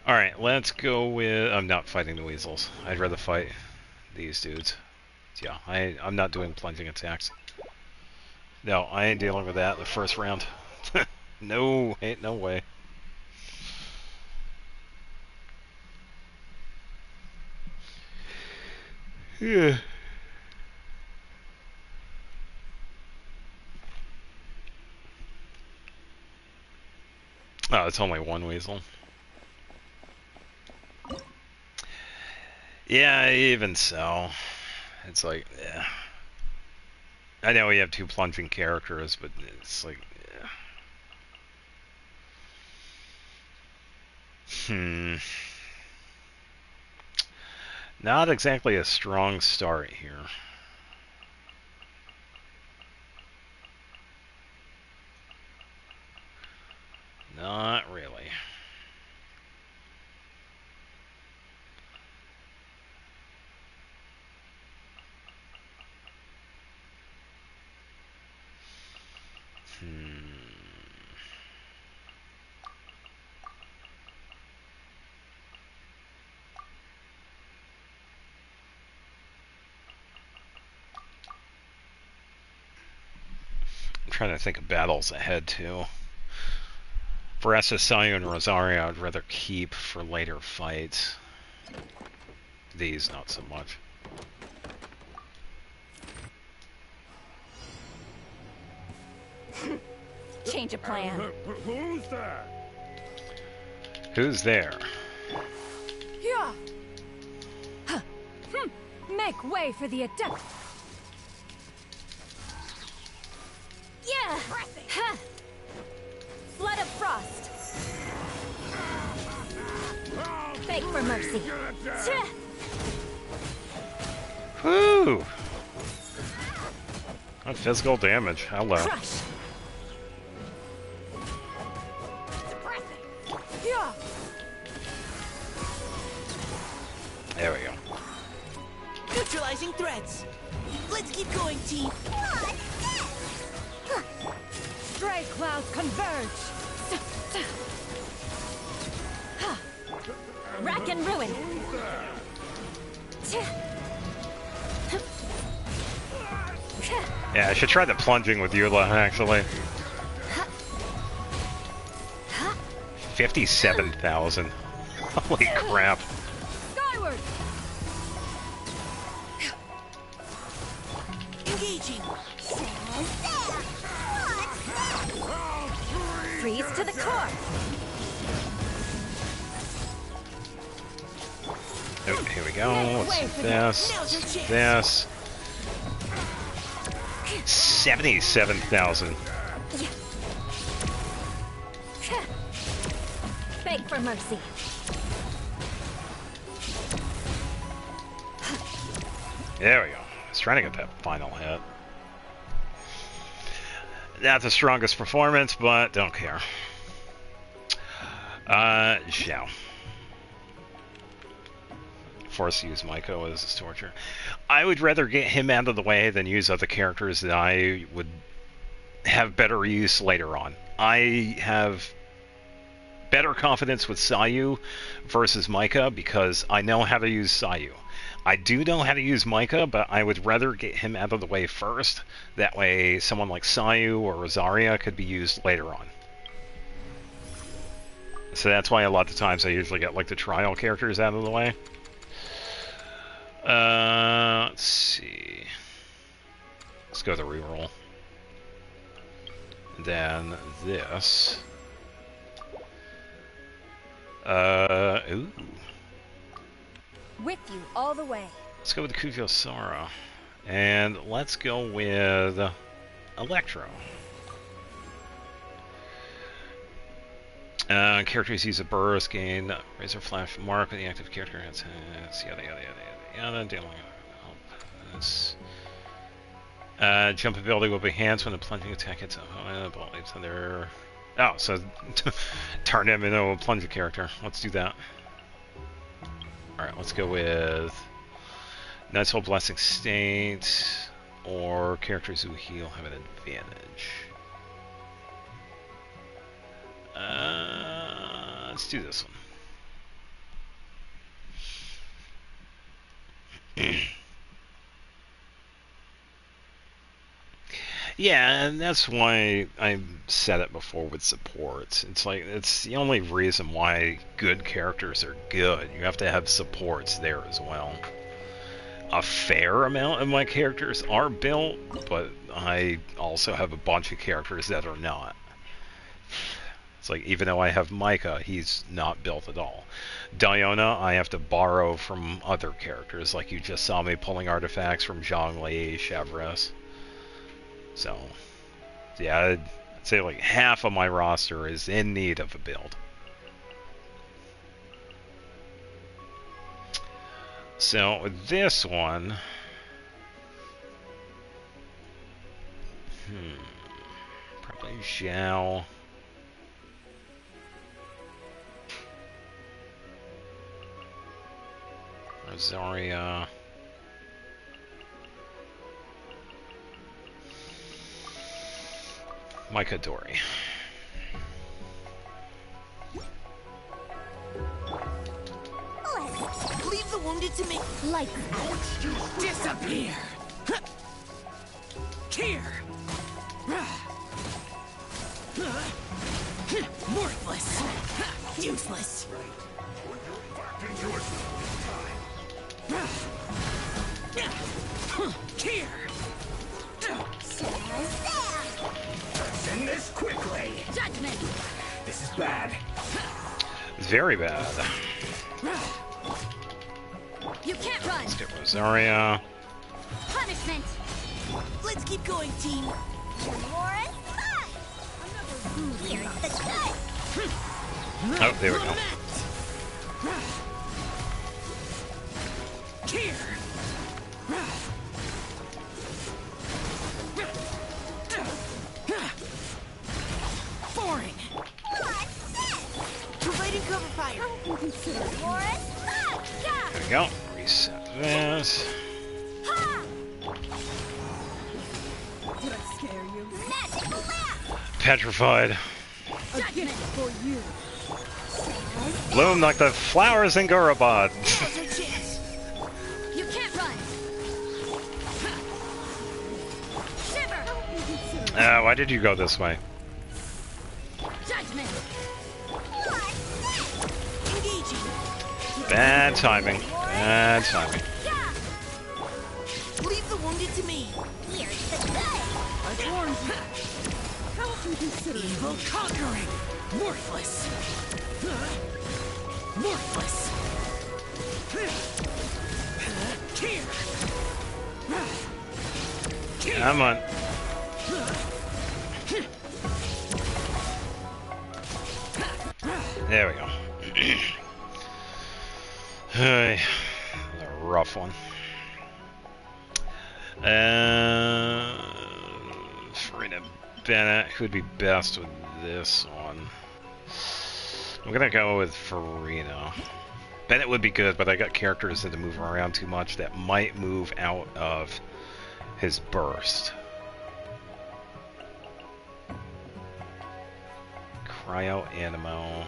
Speaker 1: Alright, let's go with... I'm not fighting the weasels. I'd rather fight these dudes. Yeah, I'm not doing plunging attacks. No, I ain't dealing with that in the first round. No, ain't no way. Yeah. Oh, it's only one weasel. Yeah, even so. It's like, yeah. I know we have two plunging characters, but it's like, yeah. Not exactly a strong start here. Not really. I'm trying to think of battles ahead, too. For SSIU and Rosario, I'd rather keep for later fights. These, not so much.
Speaker 5: Change of plan.
Speaker 8: Who's that?
Speaker 1: Who's there?
Speaker 14: Yeah. Huh. Make way for the adept.
Speaker 5: Yeah. Huh. Flood of frost. Beg for mercy.
Speaker 1: Whoo! Not physical damage. Hello.
Speaker 5: Crush.
Speaker 14: Yeah.
Speaker 1: There we go.
Speaker 15: Neutralizing threats. Let's keep going, team.
Speaker 14: Stray clouds converge.
Speaker 5: Rack and ruin.
Speaker 1: Yeah, I should try the plunging with Eula, actually. 57,000. Holy crap.
Speaker 14: Skyward.
Speaker 15: Engaging.
Speaker 5: Freeze to the core.
Speaker 1: Oh, here we go. Let's do this. This. 77,000.
Speaker 5: Beg for mercy.
Speaker 1: There we go. I was trying to get that final hit. Not the strongest performance, but don't care. Xiao. Force to use Maiko as his torture. I would rather get him out of the way than use other characters that I would have better use later on. I have better confidence with Sayu versus Maika because I know how to use Sayu. I do know how to use Maika, but I would rather get him out of the way first. That way someone like Sayu or Rosaria could be used later on. So that's why a lot of times I usually get like the trial characters out of the way. Let's see. Let's go to the reroll. Then this. Ooh.
Speaker 5: With you all the way.
Speaker 1: Let's go with Kuvio Sara. And let's go with Electro. Characters use a burst, gain razor flash mark when the active character has yada yada yada yada. Dealing this. Jump ability will be enhanced when a plunging attack hits a ball leaps on their. Oh, so turn him into a plunger character. Let's do that. Alright, let's go with Night's Whole Blessing State, or characters who heal have an advantage. Let's do this one. Yeah, and that's why I said it before with supports. It's like, it's the only reason why good characters are good. You have to have supports there as well. A fair amount of my characters are built, but I also have a bunch of characters that are not. It's like, even though I have Micah, he's not built at all. Diona, I have to borrow from other characters, like you just saw me pulling artifacts from Zhongli, Chevres. So, yeah, I'd say like half of my roster is in need of a build. So, with this one... probably Zhao. Rosaria. Micah Dory.
Speaker 15: Leave the wounded to me.
Speaker 2: Like
Speaker 15: Disappear. Here. Worthless. Useless. Here.
Speaker 8: Send this quickly.
Speaker 2: Judgment.
Speaker 8: This is bad.
Speaker 1: It's very bad.
Speaker 2: You can't run.
Speaker 1: Let's get Rosaria.
Speaker 2: Punishment.
Speaker 15: Let's keep going, team.
Speaker 4: More is fun. Here's the good.
Speaker 1: Oh, there we go.
Speaker 15: Here. Boring. Providing cover fire.
Speaker 4: More is fun.
Speaker 1: There we go. Reset this.
Speaker 3: Did I scare you?
Speaker 4: Magical lamp.
Speaker 1: Petrified.
Speaker 3: A gift for you.
Speaker 1: Bloom like the flowers in Gurabad.
Speaker 2: You can't run. Shiver.
Speaker 1: Why did you go this way?
Speaker 2: Judgment.
Speaker 15: Engaging.
Speaker 1: Bad timing. Bad timing.
Speaker 15: Leave the wounded to me.
Speaker 4: Here's the good.
Speaker 3: I warned you. How can you consider
Speaker 15: Evil conquering. Worthless. Worthless. Here.
Speaker 1: Come on. There we go. Hey, a rough one. Farina Bennett, who would be best with this one? I'm gonna go with Farina. Bennett would be good, but I got characters that move around too much that might move out of his burst. Cryo Animo.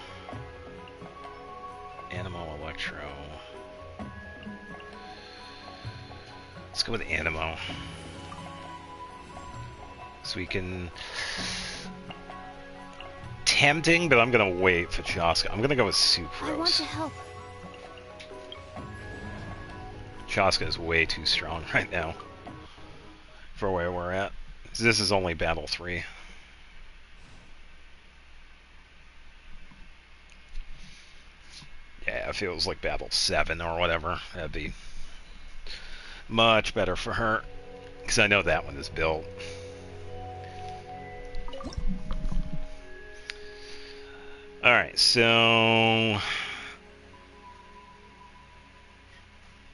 Speaker 1: Animo Electro. Let's go with Animo. So we can... Tempting, but I'm gonna wait for Chaska. I'm gonna go with Sucrose.
Speaker 10: I want to help.
Speaker 1: Chaska is way too strong right now for where we're at. This is only Battle 3. Yeah, if it was like Battle 7 or whatever, that'd be much better for her. Because I know that one is built. Alright, so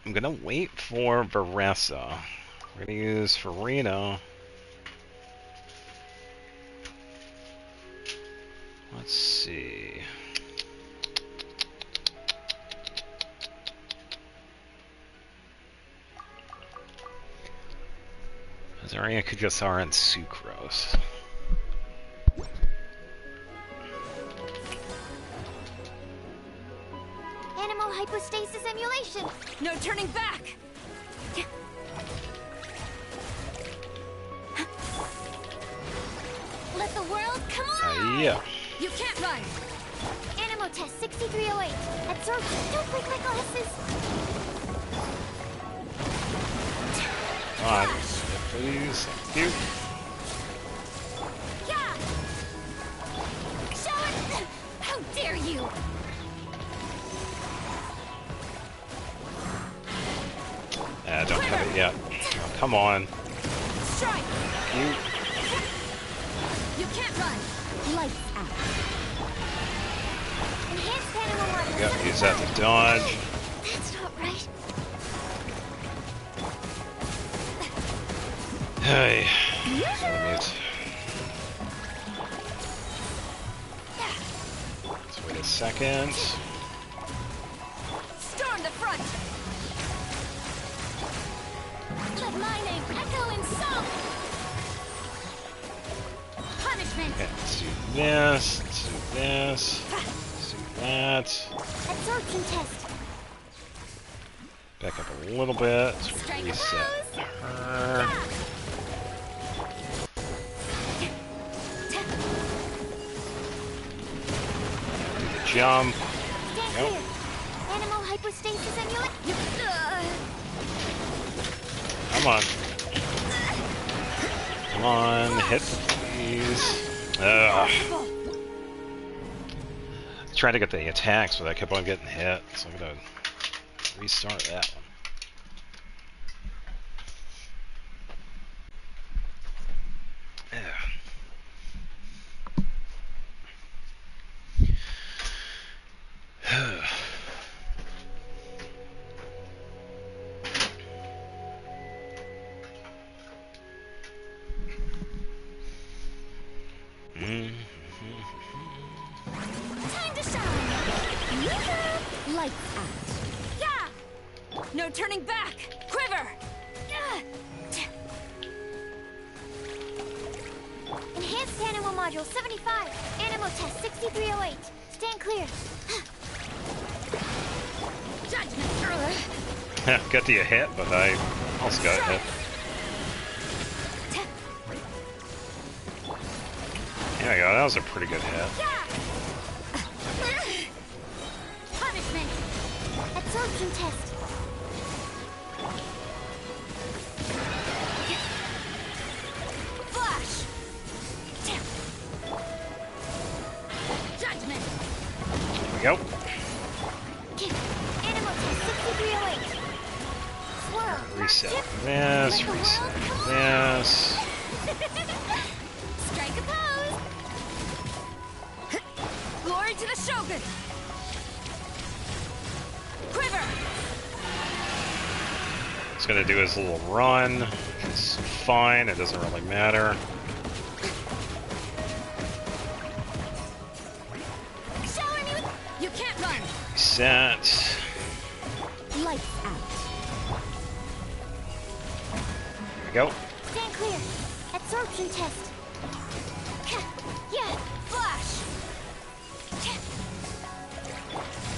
Speaker 1: I'm gonna wait for Varessa. We're gonna use Farina. Let's see. Zarya Kujasar and Sucrose.
Speaker 4: Animal hypostasis emulation.
Speaker 5: No turning back.
Speaker 4: Let the world come on.
Speaker 1: Yeah.
Speaker 5: You can't run.
Speaker 4: Animal test 6308. Absorption. Don't break my glasses.
Speaker 1: Come on, please. Thank you.
Speaker 4: Yeah. Show it.
Speaker 5: How dare you?
Speaker 1: Don't cut it yet. Oh, come on.
Speaker 5: Strike.
Speaker 1: You.
Speaker 5: You can't run.
Speaker 4: Lights out. Enhanced animal model.
Speaker 1: Yep, use that to dodge.
Speaker 4: That's not right.
Speaker 1: Hey. Let's wait a second.
Speaker 5: Storm the front.
Speaker 4: Let my name echo in song. Punishment.
Speaker 1: Okay, let's do this. Let's do this. Let's do that.
Speaker 4: Absorption test.
Speaker 1: Back up a little bit. So we reset her. Do the jump.
Speaker 4: Stand
Speaker 1: Yep.
Speaker 4: clear. Animal hypostasis emulation.
Speaker 1: Come on. Come on, hit, please. Ugh. Trying to get the attacks, but I kept on getting hit, so I'm gonna restart that one.
Speaker 4: Time to shine. Yoo-hoo. Lights out.
Speaker 5: Yeah. No turning back. Quiver.
Speaker 4: Enhanced animal module 75. Animal test 6308. Stand clear.
Speaker 5: Judgment.
Speaker 1: Got the hit, but I also got hit. There we go, that was a pretty good hit.
Speaker 4: Punishment. Absorption test.
Speaker 5: Flash. Judgment.
Speaker 1: There we go.
Speaker 4: Animal test 6308. Swirl.
Speaker 1: Reset
Speaker 4: Tip.
Speaker 1: this, reset this.
Speaker 5: Strike a pose. Glory to the Shogun. Quiver.
Speaker 1: He's gonna do his little run. It's fine, it doesn't really matter.
Speaker 5: Shower me with... You can't run.
Speaker 1: Reset.
Speaker 4: Lights out.
Speaker 1: There we go.
Speaker 4: Stand clear. Absorption test.
Speaker 5: Yeah. Flash.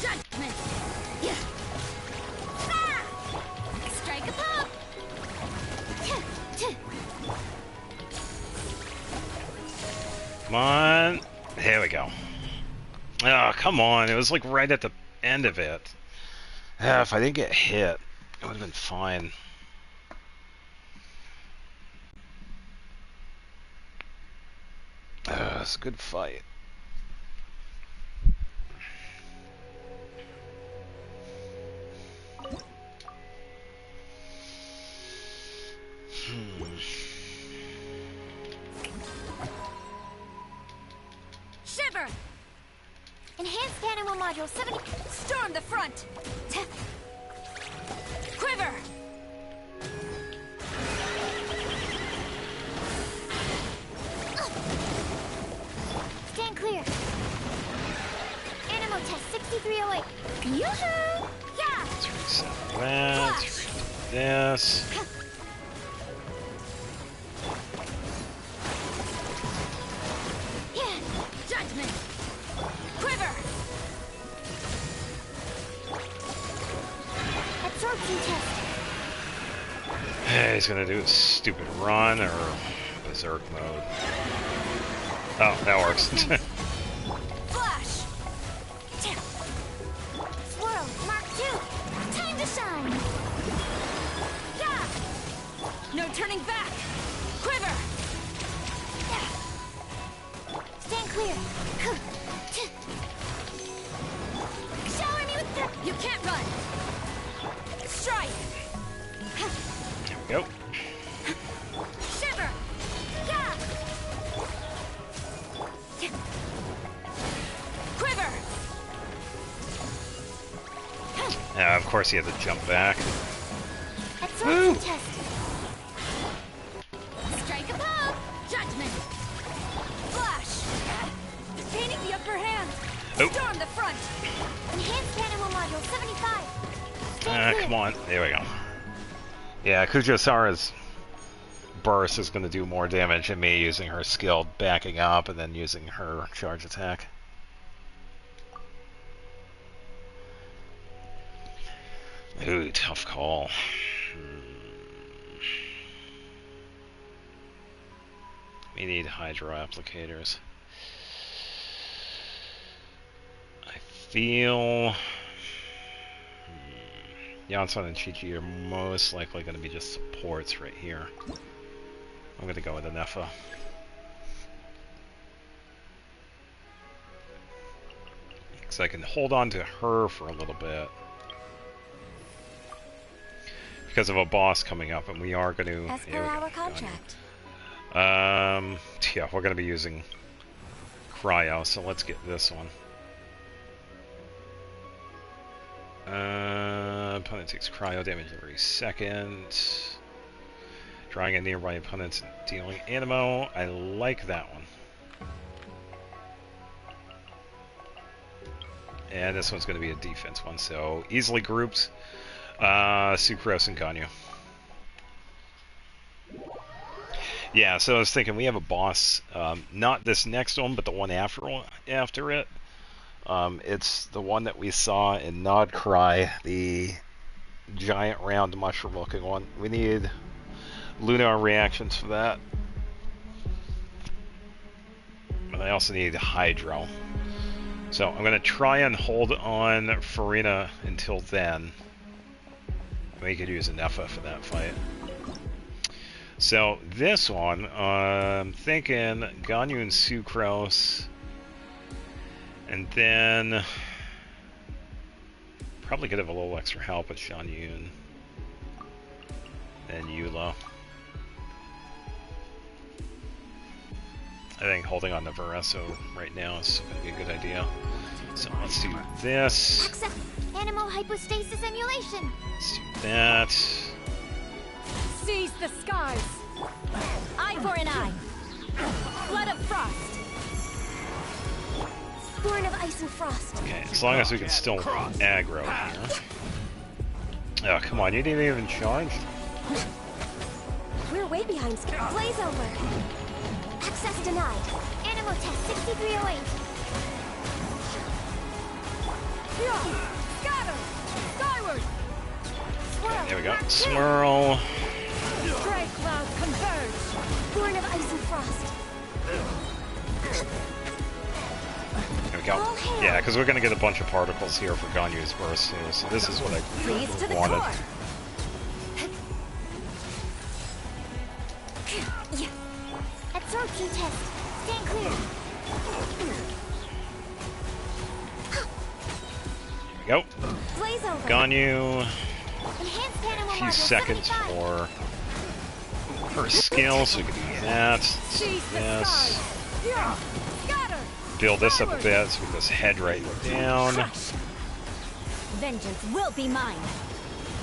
Speaker 5: Judgment. Yeah. Ah! Strike a pop.
Speaker 1: Come on. There we go. Oh, come on. It was like right at the end of it. If I didn't get hit, it would have been fine. It's a good fight.
Speaker 5: Shiver.
Speaker 12: Enhanced Animal Module 70.
Speaker 5: Storm the front! Quiver!
Speaker 12: Stand clear. Animal Test 6308. Yoo-hoo! Yeah!
Speaker 1: Let's reset that. Let's redo this.
Speaker 5: Yeah! Judgment! Quiver!
Speaker 12: Absorption test.
Speaker 1: He's gonna do a stupid run or berserk mode. Oh, that works.
Speaker 5: Flash!
Speaker 12: Swirl. Mark 2. Time to shine. Yeah!
Speaker 5: No turning back! Quiver!
Speaker 12: Stand clear. Shower me with the...
Speaker 5: You can't run! Strike!
Speaker 1: There we go.
Speaker 5: Shiver!
Speaker 12: Yeah!
Speaker 5: Quiver!
Speaker 1: Of course, he had to jump back.
Speaker 12: Absorption test.
Speaker 5: Strike a pose! Judgment! Flash! Gaining the upper hand!
Speaker 1: Oh.
Speaker 5: Storm the front!
Speaker 12: Enhanced Animal Module 75. Stand clear.
Speaker 1: Come on. There we go. Yeah, Kujosara's burst is going to do more damage than me using her skill backing up and then using her charge attack. Ooh, tough call. We need hydro applicators. I feel Yansan and Chi-Chi are most likely going to be just supports right here. I'm going to go with Anefa. Because I can hold on to her for a little bit. Because of a boss coming up, and we are going to...
Speaker 13: As per our contract.
Speaker 1: Yeah, we're going to be using Cryo, so let's get this one. Opponent takes cryo damage every second. Drawing a nearby opponent and dealing animo. I like that one. And this one's going to be a defense one, so easily grouped. Sucrose and Ganyu. Yeah, so I was thinking we have a boss, not this next one, but the one after it. It's the one that we saw in Nod Cry, the giant round mushroom looking one. We need lunar reactions for that. And I also need Hydro. So I'm going to try and hold on Farina until then. We could use Anefa for that fight. So this one, I'm thinking Ganyu and Sucrose. And then probably could have a little extra help with Shan Yun and Eula. I think holding on to Veresso right now is going to be a good idea. So let's do this.
Speaker 12: Accept animal hypostasis emulation.
Speaker 1: Let's do that.
Speaker 5: Seize the skies! Eye for an eye! Blood of frost!
Speaker 12: Born of ice and frost.
Speaker 1: Okay, as long as we can still aggro here. Oh, come on, you didn't even charge?
Speaker 12: We're way behind schedule. Blaze over. Access denied. Animal test 6308.
Speaker 5: Scatter! Skyward!
Speaker 12: Swirl.
Speaker 1: There we go.
Speaker 12: Mark 2.
Speaker 1: Swirl.
Speaker 5: Stray cloud converge!
Speaker 12: Born of ice and frost.
Speaker 1: There we go. Yeah, because we're going to get a bunch of particles here for Ganyu's burst too, so this is what I
Speaker 5: Freeze to the
Speaker 1: wanted.
Speaker 5: core!
Speaker 12: Absorption test. Stand clear.
Speaker 1: There we go.
Speaker 12: Blaze over.
Speaker 1: Ganyu.
Speaker 12: Enhanced animal
Speaker 1: A few
Speaker 12: module
Speaker 1: seconds
Speaker 12: 75.
Speaker 1: for her skill, so we can do that.
Speaker 5: Seize the
Speaker 1: Yes.
Speaker 5: skies! Scatter!
Speaker 1: build this up a bit so we can just head right down.
Speaker 13: Vengeance will be mine.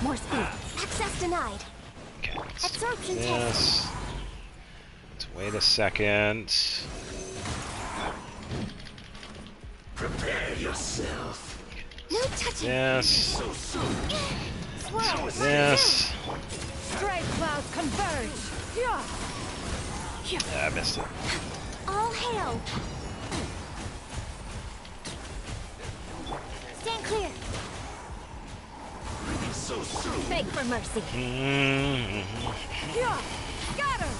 Speaker 13: More speed.
Speaker 12: Access denied.
Speaker 1: Okay, let's do
Speaker 12: Absorption
Speaker 1: this.
Speaker 12: test.
Speaker 1: Let's wait a second.
Speaker 7: Prepare yourself.
Speaker 12: No touching.
Speaker 1: This.
Speaker 12: Swirl.
Speaker 1: This.
Speaker 2: Strike clouds converge. Yeah.
Speaker 1: Yeah, I missed it.
Speaker 12: All hail. Stand clear.
Speaker 7: So soon.
Speaker 13: Beg for mercy.
Speaker 2: Yeah. Scatter.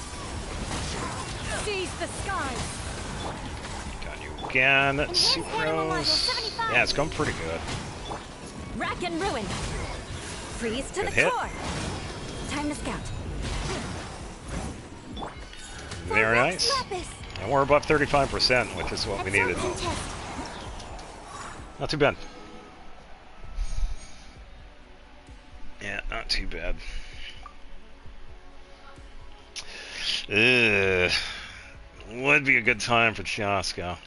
Speaker 2: Seize the skies.
Speaker 1: Got you again. Sucrose. Yeah, it's going pretty good.
Speaker 13: Rack and ruin. Freeze to
Speaker 1: Good
Speaker 13: the
Speaker 1: hit.
Speaker 13: core. Time to scout.
Speaker 1: Very nice. And we're above 35%, which is what we needed. Not too bad. Yeah, not too bad. Would be a good time for Chaska.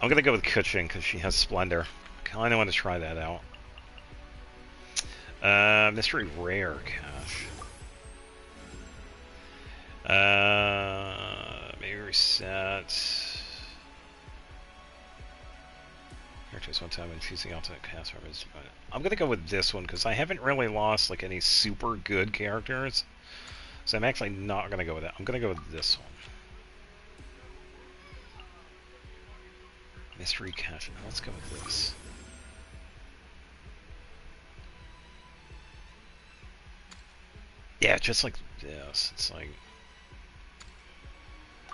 Speaker 1: I'm gonna go with Kuching because she has Splendor. Kinda want to try that out. Mystery Rare Cash. Maybe reset. Characters one time and choosing ultimate cast members. I'm gonna go with this one because I haven't really lost like any super good characters. So I'm actually not gonna go with that. I'm gonna go with this one. Mystery Cash. Let's go with this. Yeah, just like this. It's like,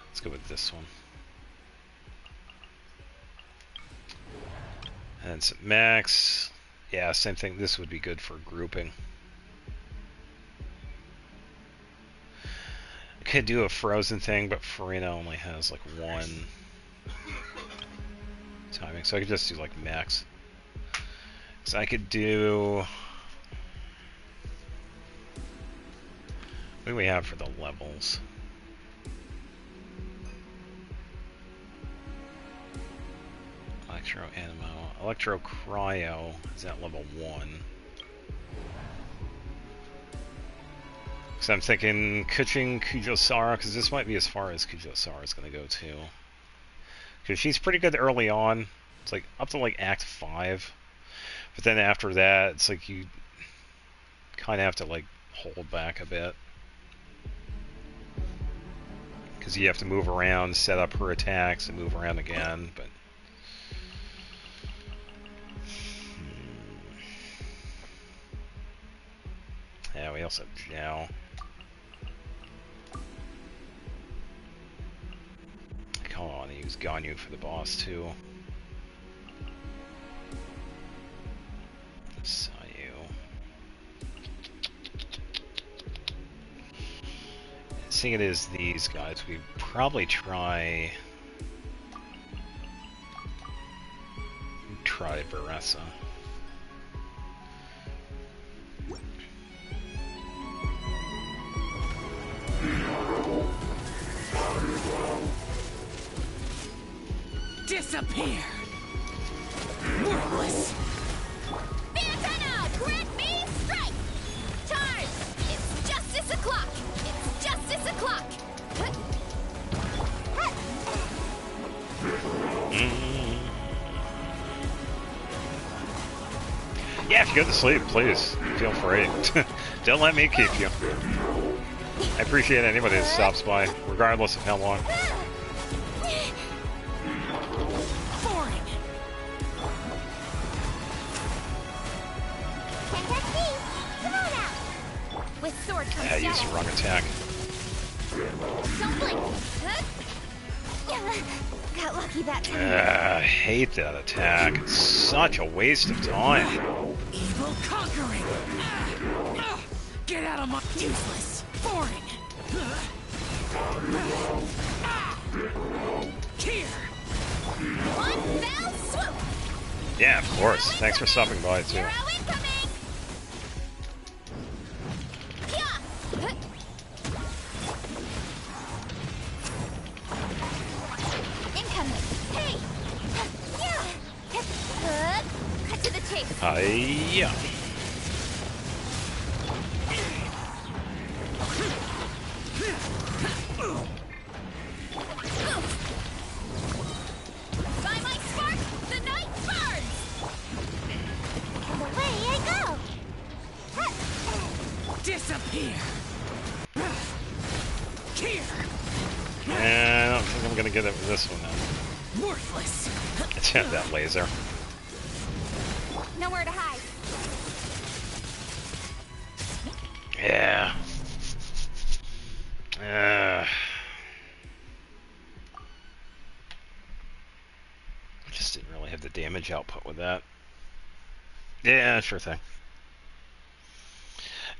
Speaker 1: let's go with this one. And some max. Yeah, same thing. This would be good for grouping. I could do a frozen thing, but Farina only has like one timing, so I could just do like max. So I could do. What do we have for the levels? Electro Animo. Electro Cryo is at level 1. So I'm thinking Kuching Kujosara, because this might be as far as Kujosara is going to go too. Because she's pretty good early on. It's like up to like Act 5. But then after that, it's like you kind of have to like hold back a bit. Because you have to move around, set up her attacks, and move around again. But yeah, we also have Zhao. I kind of want to use Ganyu for the boss too. Sayu. Seeing it is these guys, we probably try Veressa.
Speaker 15: Disappear! Worthless!
Speaker 5: Antenna! Grant me strike! Charge! It's justice o'clock! It's justice o'clock!
Speaker 1: Yeah, if you go to sleep, please feel free. Don't let me keep you. I appreciate anybody that stops by, regardless of how long.
Speaker 5: With sword comes
Speaker 1: Yeah, use the wrong attack.
Speaker 5: Don't blink!
Speaker 12: Got lucky that time.
Speaker 1: I hate that attack. It's such a waste of time.
Speaker 15: Evil conquering! Get out of my... Useless! Foreign! Here!
Speaker 5: One fell swoop!
Speaker 1: Yeah, of course. Thanks for stopping by, too.
Speaker 5: Hero incoming! Yeah! Incoming! Hey!
Speaker 1: Hiya.
Speaker 5: By my spark, the night burns!
Speaker 12: And away I go!
Speaker 15: Disappear! Here!
Speaker 1: I don't think I'm gonna get it with this one now.
Speaker 15: Worthless!
Speaker 1: It's had that laser.
Speaker 5: Nowhere to hide.
Speaker 1: Yeah. Just didn't really have the damage output with that. Yeah, sure thing.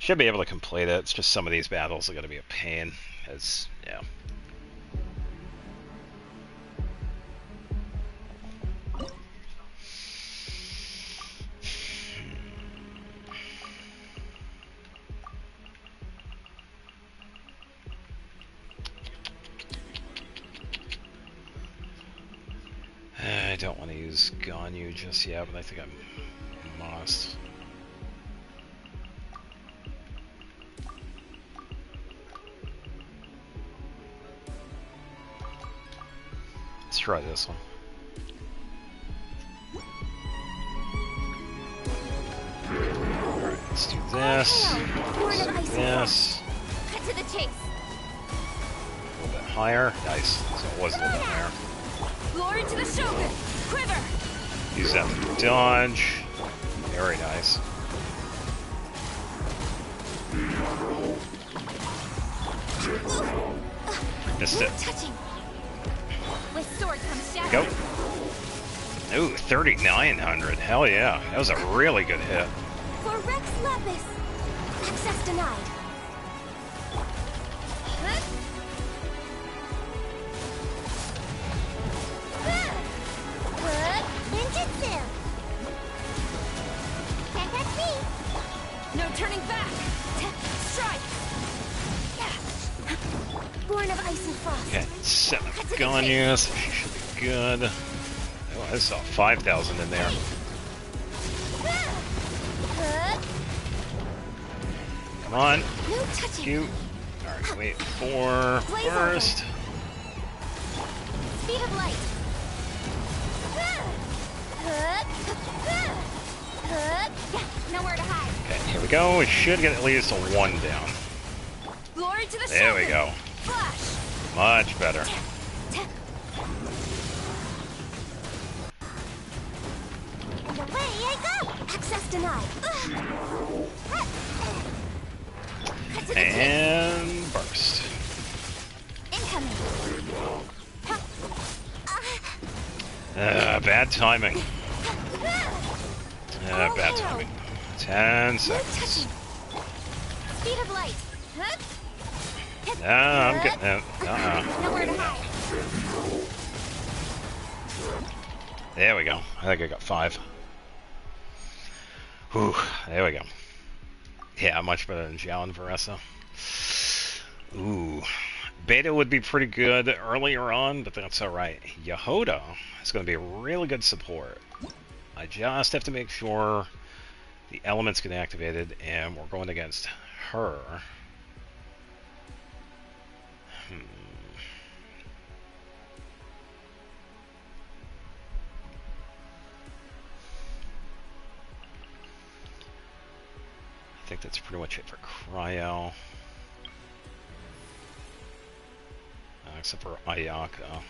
Speaker 1: Should be able to complete it. It's just some of these battles are going to be a pain. As yeah. I don't want to use Ganyu just yet, but I think I must. Let's try this one. Alright, let's do this. Let's do this.
Speaker 5: Cut to the chase.
Speaker 1: A little bit higher. Nice. So it was a little bit higher.
Speaker 5: Glory to the Shogun! Quiver!
Speaker 1: Use that to dodge. Very nice. Missed it.
Speaker 5: Touching. With sword comes shadow.
Speaker 1: Go. Ooh, 3,900. Hell yeah. That was a really good hit.
Speaker 12: For Rex Lapis! Access denied. Ninjutsu! Can't catch me!
Speaker 5: No turning back! Strike!
Speaker 12: Born of ice and frost.
Speaker 1: Okay, 7 Ganyu, so she should be good. Oh, I saw 5,000 in there. Come on.
Speaker 12: No touching.
Speaker 1: Cute. Alright, wait for first.
Speaker 12: Speed of light.
Speaker 5: Nowhere to hide.
Speaker 1: Okay, here we go. We should get at least a 1 down.
Speaker 5: Glory to the
Speaker 1: There
Speaker 5: Shogun.
Speaker 1: we go.
Speaker 5: Flash.
Speaker 1: Much better.
Speaker 12: And away I go! Access denied.
Speaker 1: And burst.
Speaker 12: Incoming.
Speaker 1: Bad timing. Bad timing. 10 seconds.
Speaker 5: Speed of light.
Speaker 1: No, I'm getting it.
Speaker 5: Nowhere to hide.
Speaker 1: There we go. I think I got 5. Whew, there we go. Yeah, much better than Zhao and Varessa. Ooh. Beta would be pretty good earlier on, but that's alright. Yehoda is going to be a really good support. I just have to make sure the elements get activated, and we're going against her. I think that's pretty much it for Cryo. Except for Ayaka.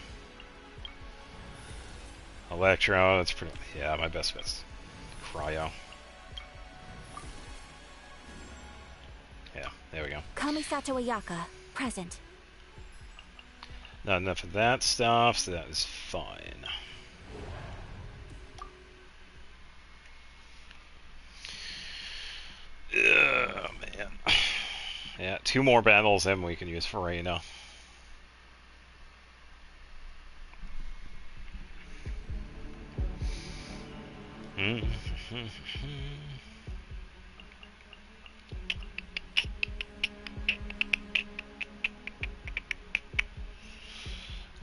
Speaker 1: Electro, that's pretty... Yeah, my best bet's Cryo. Yeah, there we go.
Speaker 12: Kamisato Ayaka, present.
Speaker 1: Not enough of that stuff, so that is fine. Oh, man. Yeah, 2 more battles and we can use Farina.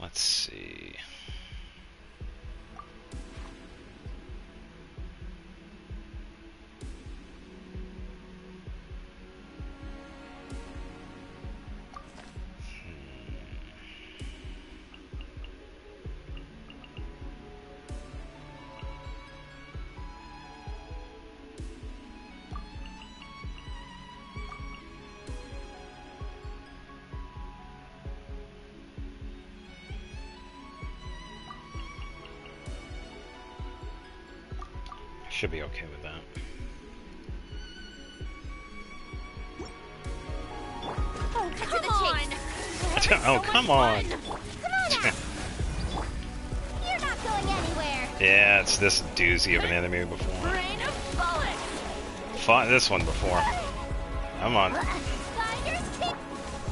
Speaker 1: Let's see. should be okay with that.
Speaker 5: Oh, come on!
Speaker 1: Oh, come on!
Speaker 4: Come on out! You're not going anywhere!
Speaker 1: Yeah, it's this doozy of an enemy before.
Speaker 5: Rain of bullets!
Speaker 1: Fought this one before. Come on.
Speaker 5: Finders keep...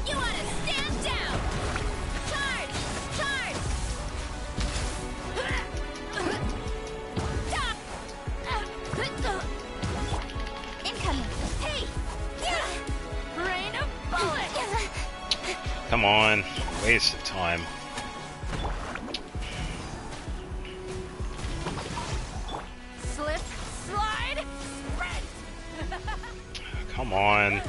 Speaker 5: You want to stand down! Charge! Charge!
Speaker 4: Incoming!
Speaker 5: Hey! Rain of bullets!
Speaker 1: Come on. Waste of time.
Speaker 5: Slip, slide, sprint!
Speaker 1: Come on.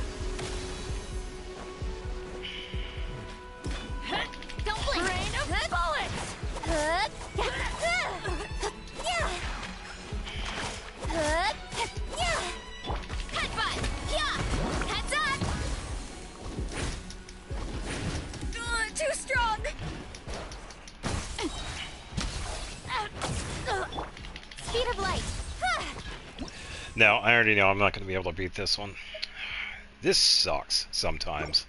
Speaker 5: Don't blink! Rain of bullets! Headbutt! Yeah! Heads up! Too strong!
Speaker 4: Speed of light!
Speaker 1: No, I already know I'm not going to be able to beat this one. This sucks sometimes.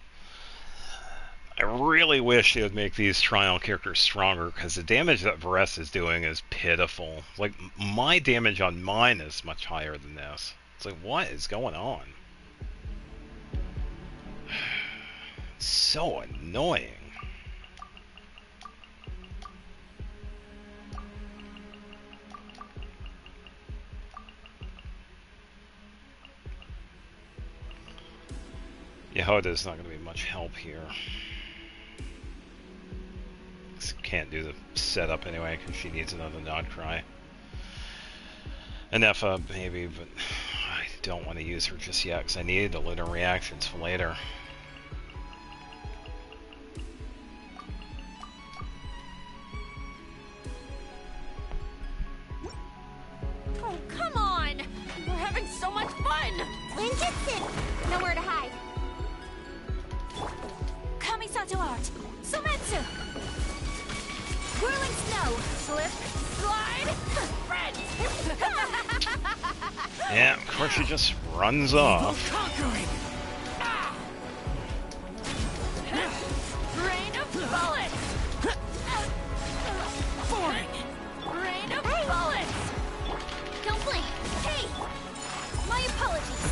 Speaker 1: I really wish they would make these trial characters stronger, because the damage that Varese is doing is pitiful. Like, my damage on mine is much higher than this. It's like, what is going on? So annoying. Yehoda's not going to be much help here. Can't do the setup anyway because she needs another nod cry. Anefa maybe, but I don't want to use her just yet because I need the lunar reactions for later.
Speaker 5: Oh, come on! We're having so much fun!
Speaker 4: Ninjutsu! Nowhere to hide.
Speaker 5: Kamisato art! Sumetsu! Whirling snow! Slip, slide, sprint!
Speaker 1: Yeah, of course she just runs off.
Speaker 15: Conquering!
Speaker 5: Rain of bullets!
Speaker 15: Boring!
Speaker 5: Rain of bullets! Don't blink! Hey! My apologies!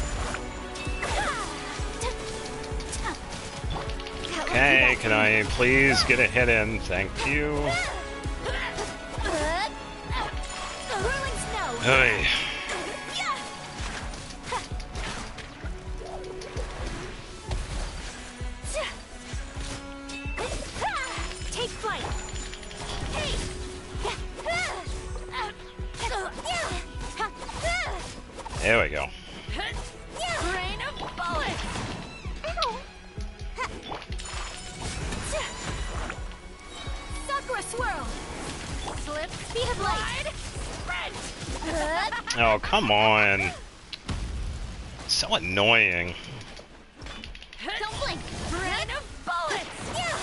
Speaker 1: Okay, can I please get a hit in? Thank you.
Speaker 5: Whirling snow!
Speaker 1: Hey.
Speaker 5: Take flight! Hey!
Speaker 1: There we go.
Speaker 5: Rain of bullets! Sakura swirl! Slip, speed of light! Sprint!
Speaker 1: Oh, come on. So annoying.
Speaker 5: Don't blink! Rain of bullets! Yeah!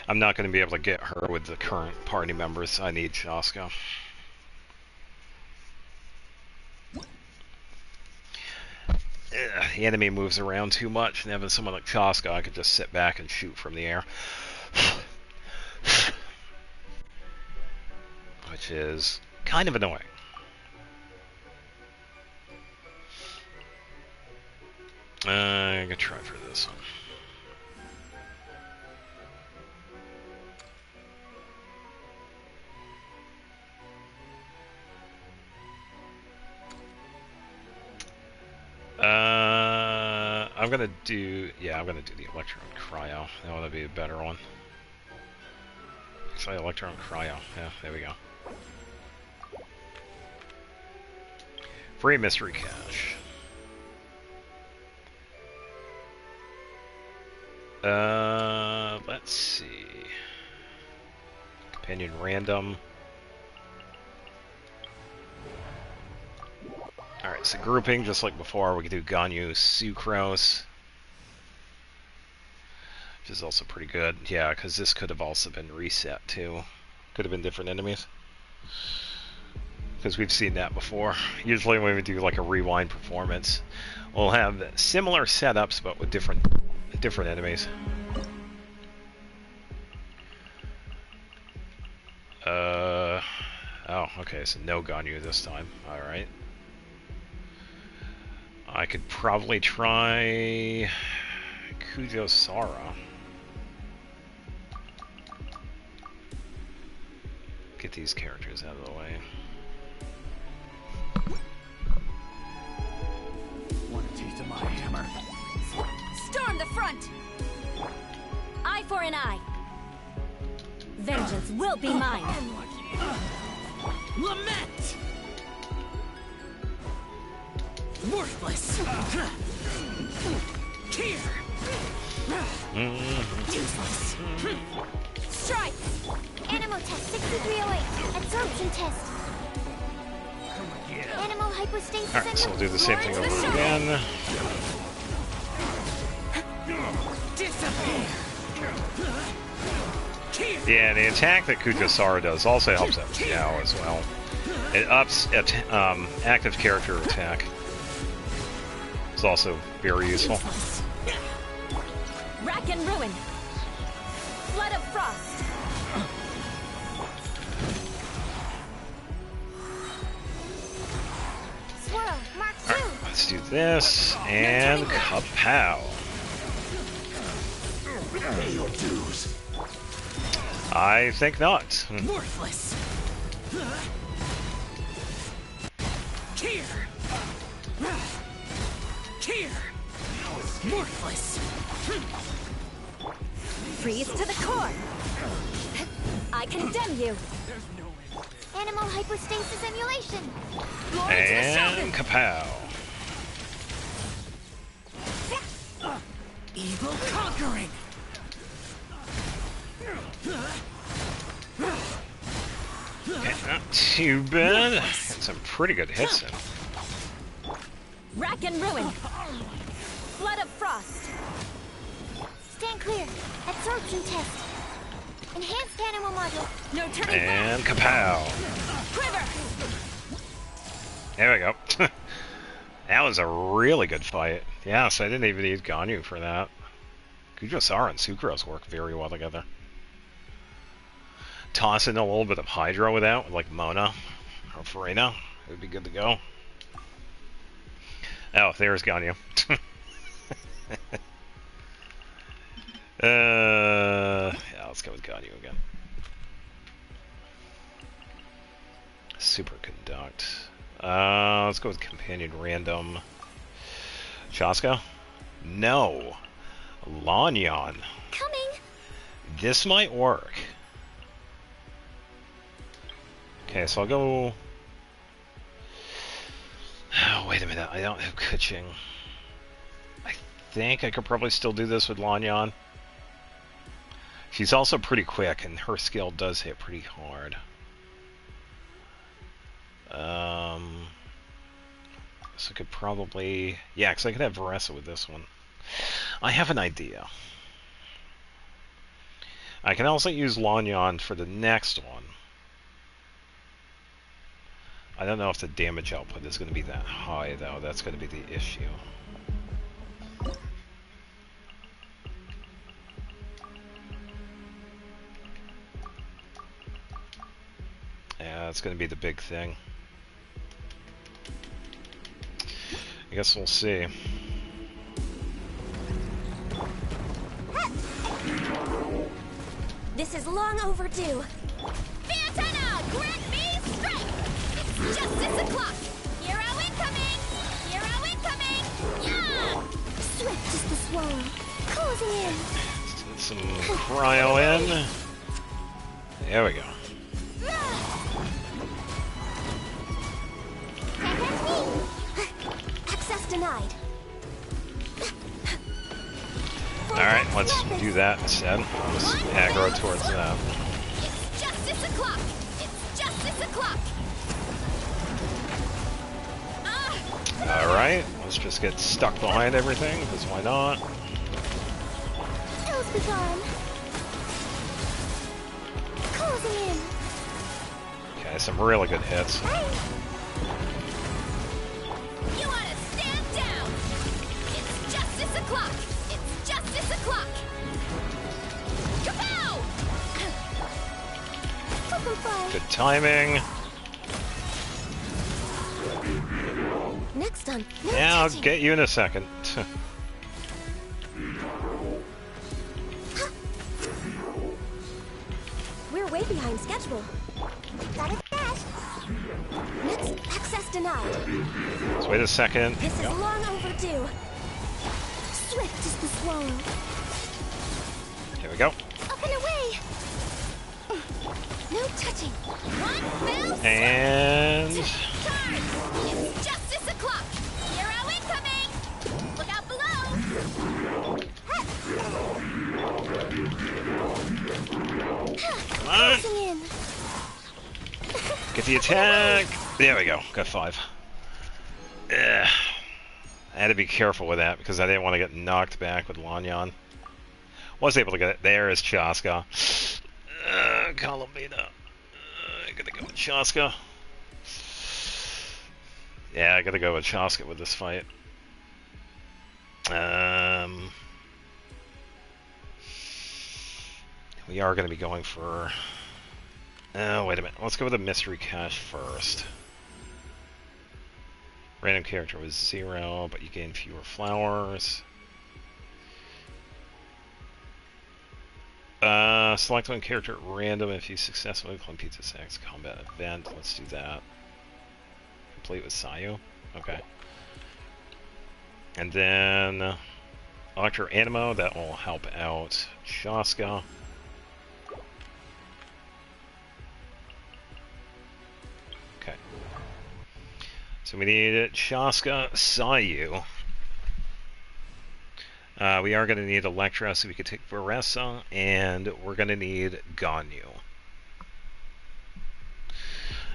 Speaker 1: I'm not going to be able to get her with the current party members. I need Shaska. The enemy moves around too much, and having someone like Shaska, I could just sit back and shoot from the air. Which is kind of annoying. I'm going to try for this one. I'm gonna do the Electron Cryo. That would be a better one. Actually, Electron Cryo. Yeah, there we go. Free mystery cache. Let's see. Companion random. Alright, so grouping, just like before, we could do Ganyu Sucrose. Which is also pretty good. Yeah, because this could have also been reset, too. Could have been different enemies. Because we've seen that before. Usually when we do like a rewind performance, we'll have similar setups, but with different enemies. Oh, okay, so no Ganyu this time. Alright. I could probably try Kujosara. Get these characters out of the way.
Speaker 15: Want a taste of my hammer?
Speaker 2: Storm the front! Eye for an eye. Vengeance will be mine.
Speaker 15: Lament! Worthless! Here! Useless!
Speaker 4: Strike! Animal test 6308. Absorption test. Animal hypostasis.
Speaker 1: Alright, so we'll do the same thing over again.
Speaker 15: Disappear!
Speaker 1: Yeah, the attack that Kujosara does also helps out Xiao as well. It ups active character attack. It's also very useful.
Speaker 2: Rack and ruin. Flood of frost.
Speaker 4: Swirl. Mark 2.
Speaker 1: Alright, let's do this and kapow.
Speaker 7: Your dues.
Speaker 1: I think not.
Speaker 15: Worthless! Here! Here! Worthless!
Speaker 2: Freeze to the core. I condemn you.
Speaker 4: Animal hypostasis emulation.
Speaker 1: And kapow.
Speaker 15: Evil conquering!
Speaker 1: Okay, not too bad. Got some pretty good hits in.
Speaker 2: Rack and ruin. Flood of frost.
Speaker 4: Stand clear. Absorption test. Enhanced animal module.
Speaker 2: No turning
Speaker 1: And
Speaker 2: back.
Speaker 1: kapow.
Speaker 2: Quiver.
Speaker 1: There we go. That was a really good fight. Yes, I didn't even need Ganyu for that. Kujosara and Sucrose work very well together. Toss in a little bit of Hydro with that, like Mona or Farina. It would be good to go. Oh, there's Ganyu. Yeah, let's go with Ganyu again. Superconduct. Let's go with Companion Random. Chaska? No. Lanyon.
Speaker 4: Coming.
Speaker 1: This might work. Okay, so I'll go... Oh, wait a minute. I don't have Kuching. I think I could probably still do this with Lanyon. She's also pretty quick, and her skill does hit pretty hard. So I could probably... Yeah, because I could have Varessa with this one. I have an idea. I can also use Lanyon for the next one. I don't know if the damage output is going to be that high, though. That's going to be the issue. Yeah, that's going to be the big thing. I guess we'll see.
Speaker 2: This is long overdue.
Speaker 5: Fiatana, grant me strength! It's justice o'clock! Hero incoming! Hero incoming! Yeah!
Speaker 4: Swift to
Speaker 12: swallow. Closing in.
Speaker 1: Let's get some cryo in. There we go.
Speaker 12: Access denied.
Speaker 1: Alright, let's do that instead. Let's aggro towards that.
Speaker 5: It's justice o'clock. It's justice o'clock.
Speaker 1: Alright, let's just get stuck behind everything, because why not?
Speaker 12: Ills be gone. Closing in.
Speaker 1: Okay, some really good hits.
Speaker 5: You want to stand down. It's justice o'clock. It's justice o'clock. Kapow!
Speaker 1: Good timing.
Speaker 12: Next on. No
Speaker 1: Yeah, I'll
Speaker 12: touching.
Speaker 1: get you in a second.
Speaker 12: We're way behind schedule. Got it dash. Next, access denied.
Speaker 1: Let's wait a second.
Speaker 12: This is
Speaker 1: Yep.
Speaker 12: long overdue. Swift is the swallow.
Speaker 1: Here we go.
Speaker 12: Up and away. No touching.
Speaker 5: One fell
Speaker 1: And
Speaker 5: charge. It's justice o'clock. Hero incoming. Look out below.
Speaker 1: come on,
Speaker 12: Closing in.
Speaker 1: get the attack. There we go. Got 5. Ugh. I had to be careful with that because I didn't want to get knocked back with Lanyan. Was able to get it. There is Chaska. Colomina. I gotta go with Chaska. Yeah, I gotta go with Chaska with this fight. We are gonna be going for... Oh, wait a minute. Let's go with a mystery cache first. Random character was 0, but you gain fewer flowers. Select one character at random if you successfully complete this X combat event. Let's do that. Complete with Sayu. Okay. And then Electro Animo, that will help out Shaska. Okay. So we need Shaska, Sayu. We are going to need Electra so we can take Varessa, and we're going to need Ganyu.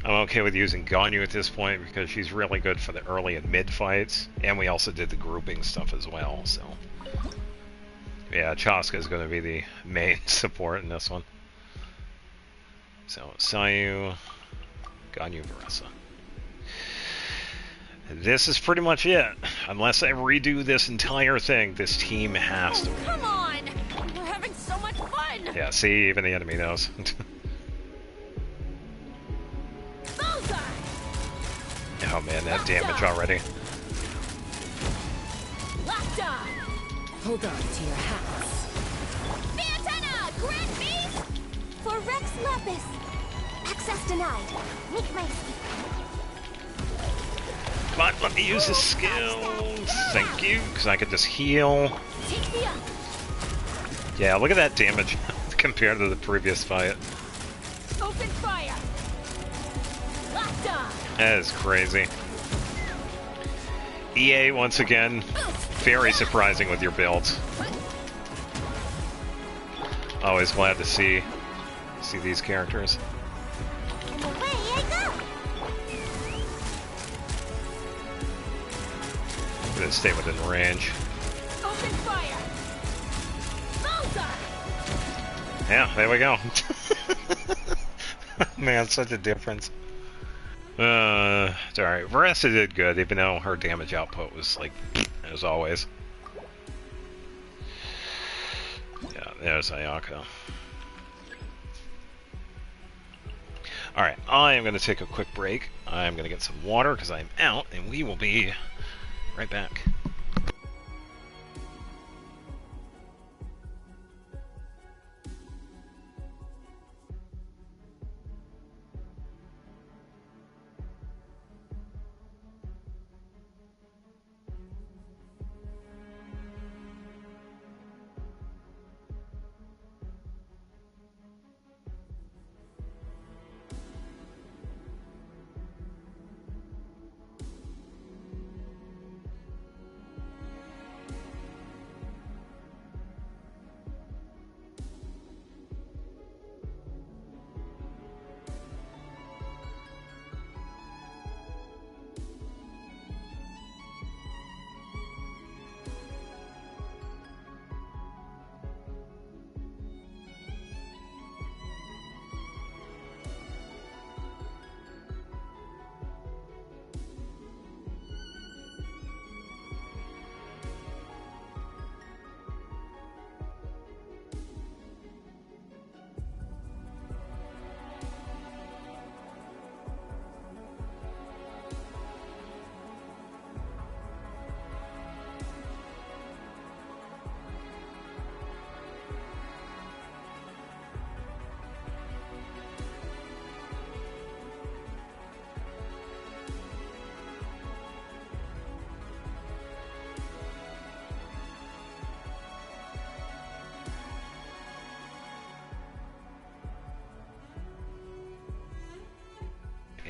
Speaker 1: I'm okay with using Ganyu at this point because she's really good for the early and mid fights, and we also did the grouping stuff as well, so... Yeah, Chaska is going to be the main support in this one. So, Sayu, Ganyu, Varessa. This is pretty much it. Unless I redo this entire thing, this team has to win.
Speaker 5: Come on! We're having so much fun!
Speaker 1: Yeah, see, even the enemy knows.
Speaker 5: Bullseye!
Speaker 1: Oh man, that damage already.
Speaker 5: Locked on!
Speaker 11: Hold on to your hats.
Speaker 5: Fiatana! Grand Beast!
Speaker 12: For Rex Lapis. Access denied. Make my...
Speaker 1: Come on, let me use his skills. Thank you, because I could just heal.
Speaker 5: Take me up!
Speaker 1: Yeah, look at that damage compared to the previous fight.
Speaker 5: Open fire! Locked on!
Speaker 1: That is crazy. EA, once again, very surprising with your builds. Always glad to see these characters.
Speaker 12: And away I go.
Speaker 1: Gonna stay within range.
Speaker 5: Open fire! Bullseye!
Speaker 1: Yeah, there we go. Man, such a difference. It's alright. Varessa did good, even though her damage output was like, as always. Yeah, there's Ayaka. Alright, I am going to take a quick break. I'm going to get some water because I'm out, and we will be right back.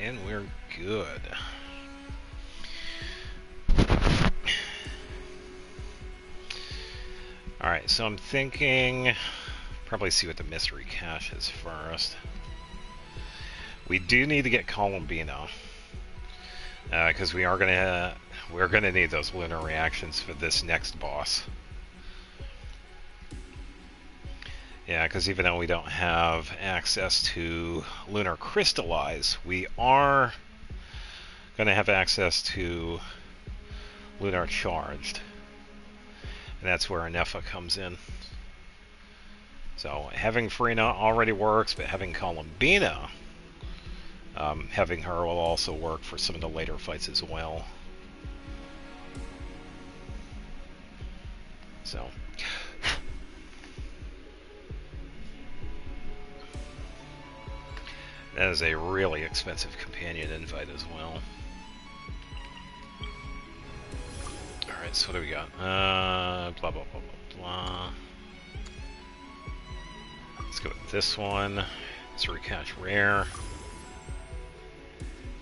Speaker 1: And we're good. Alright, so I'm thinking... Probably see what the mystery cache is first. We do need to get Columbina. Because we're gonna need those lunar reactions for this next boss. Yeah, because even though we don't have access to lunar crystallize, we are gonna have access to lunar charged, and that's where Anefa comes in. So having Farina already works, but having Columbina, having her will also work for some of the later fights as well. So that is a really expensive companion invite as well. Alright, so what do we got? Blah, blah, blah, blah, blah. Let's go with this one. It's recache rare.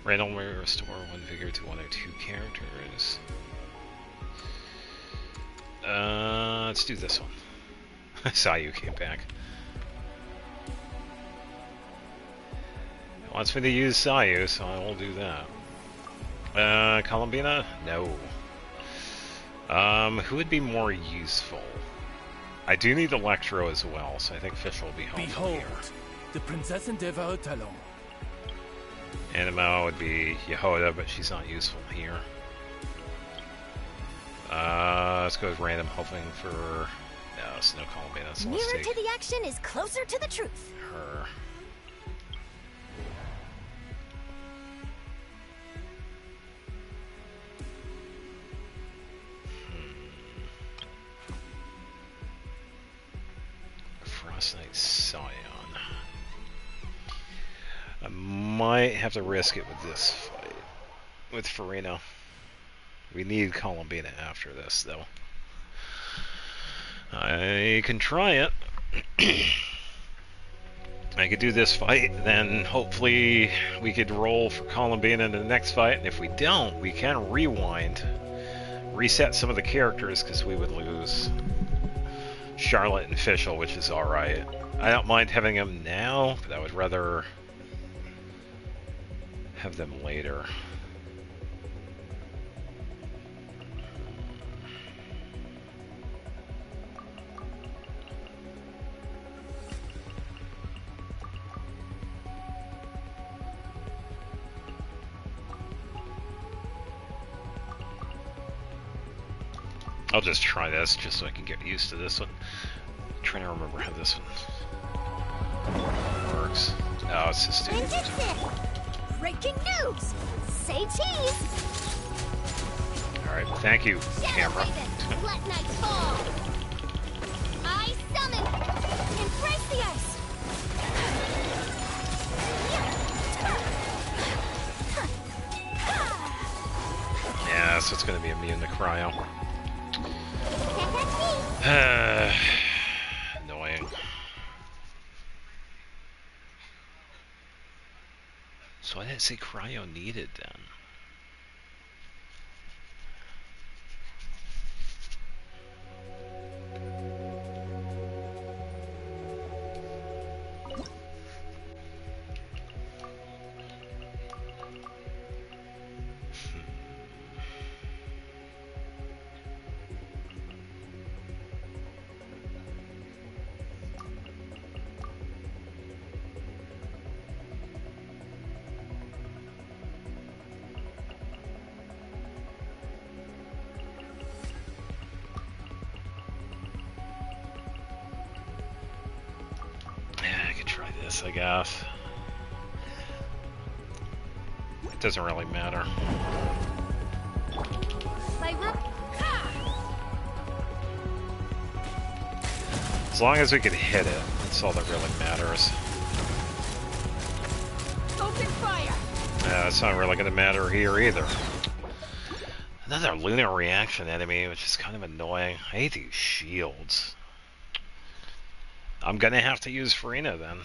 Speaker 1: Randomly restore one vigor to one or two characters. Let's do this one. I saw you came back. It wants me to use Sayu, so I will do that. Columbina? No. Who would be more useful? I do need Electro as well, so I think Fish will be helpful here.
Speaker 6: The Princess Endeavor Talon.
Speaker 1: Animo would be Yehoda, but she's not useful here. Let's go with random, hoping for... No, it's no Columbina, so let's
Speaker 2: Nearer
Speaker 1: take
Speaker 2: to the action is closer to the truth.
Speaker 1: her. Frost Knight Scion. I might have to risk it with this fight. With Farina. We need Columbina after this, though. I can try it. I could do this fight, then hopefully we could roll for Columbina in the next fight, and if we don't, we can rewind. Reset some of the characters, because we would lose Charlotte and Fischl, which is alright. I don't mind having them now, but I would rather have them later. I'll just try this, just so I can get used to this one. I'm trying to remember how this one works. Oh, it's just
Speaker 2: Breaking news! Say cheese!
Speaker 1: Alright, thank you, camera.
Speaker 4: Let night fall. I summon.
Speaker 2: Embrace the ice!
Speaker 1: Yeah, so it's going to be immune to cryo. Annoying. So I didn't say cryo needed then. I guess. It doesn't really matter. As long as we can hit it, that's all that really matters.
Speaker 15: Open fire!
Speaker 1: Yeah, it's not really going to matter here either. Another lunar reaction enemy, which is kind of annoying. I hate these shields. I'm going to have to use Farina then.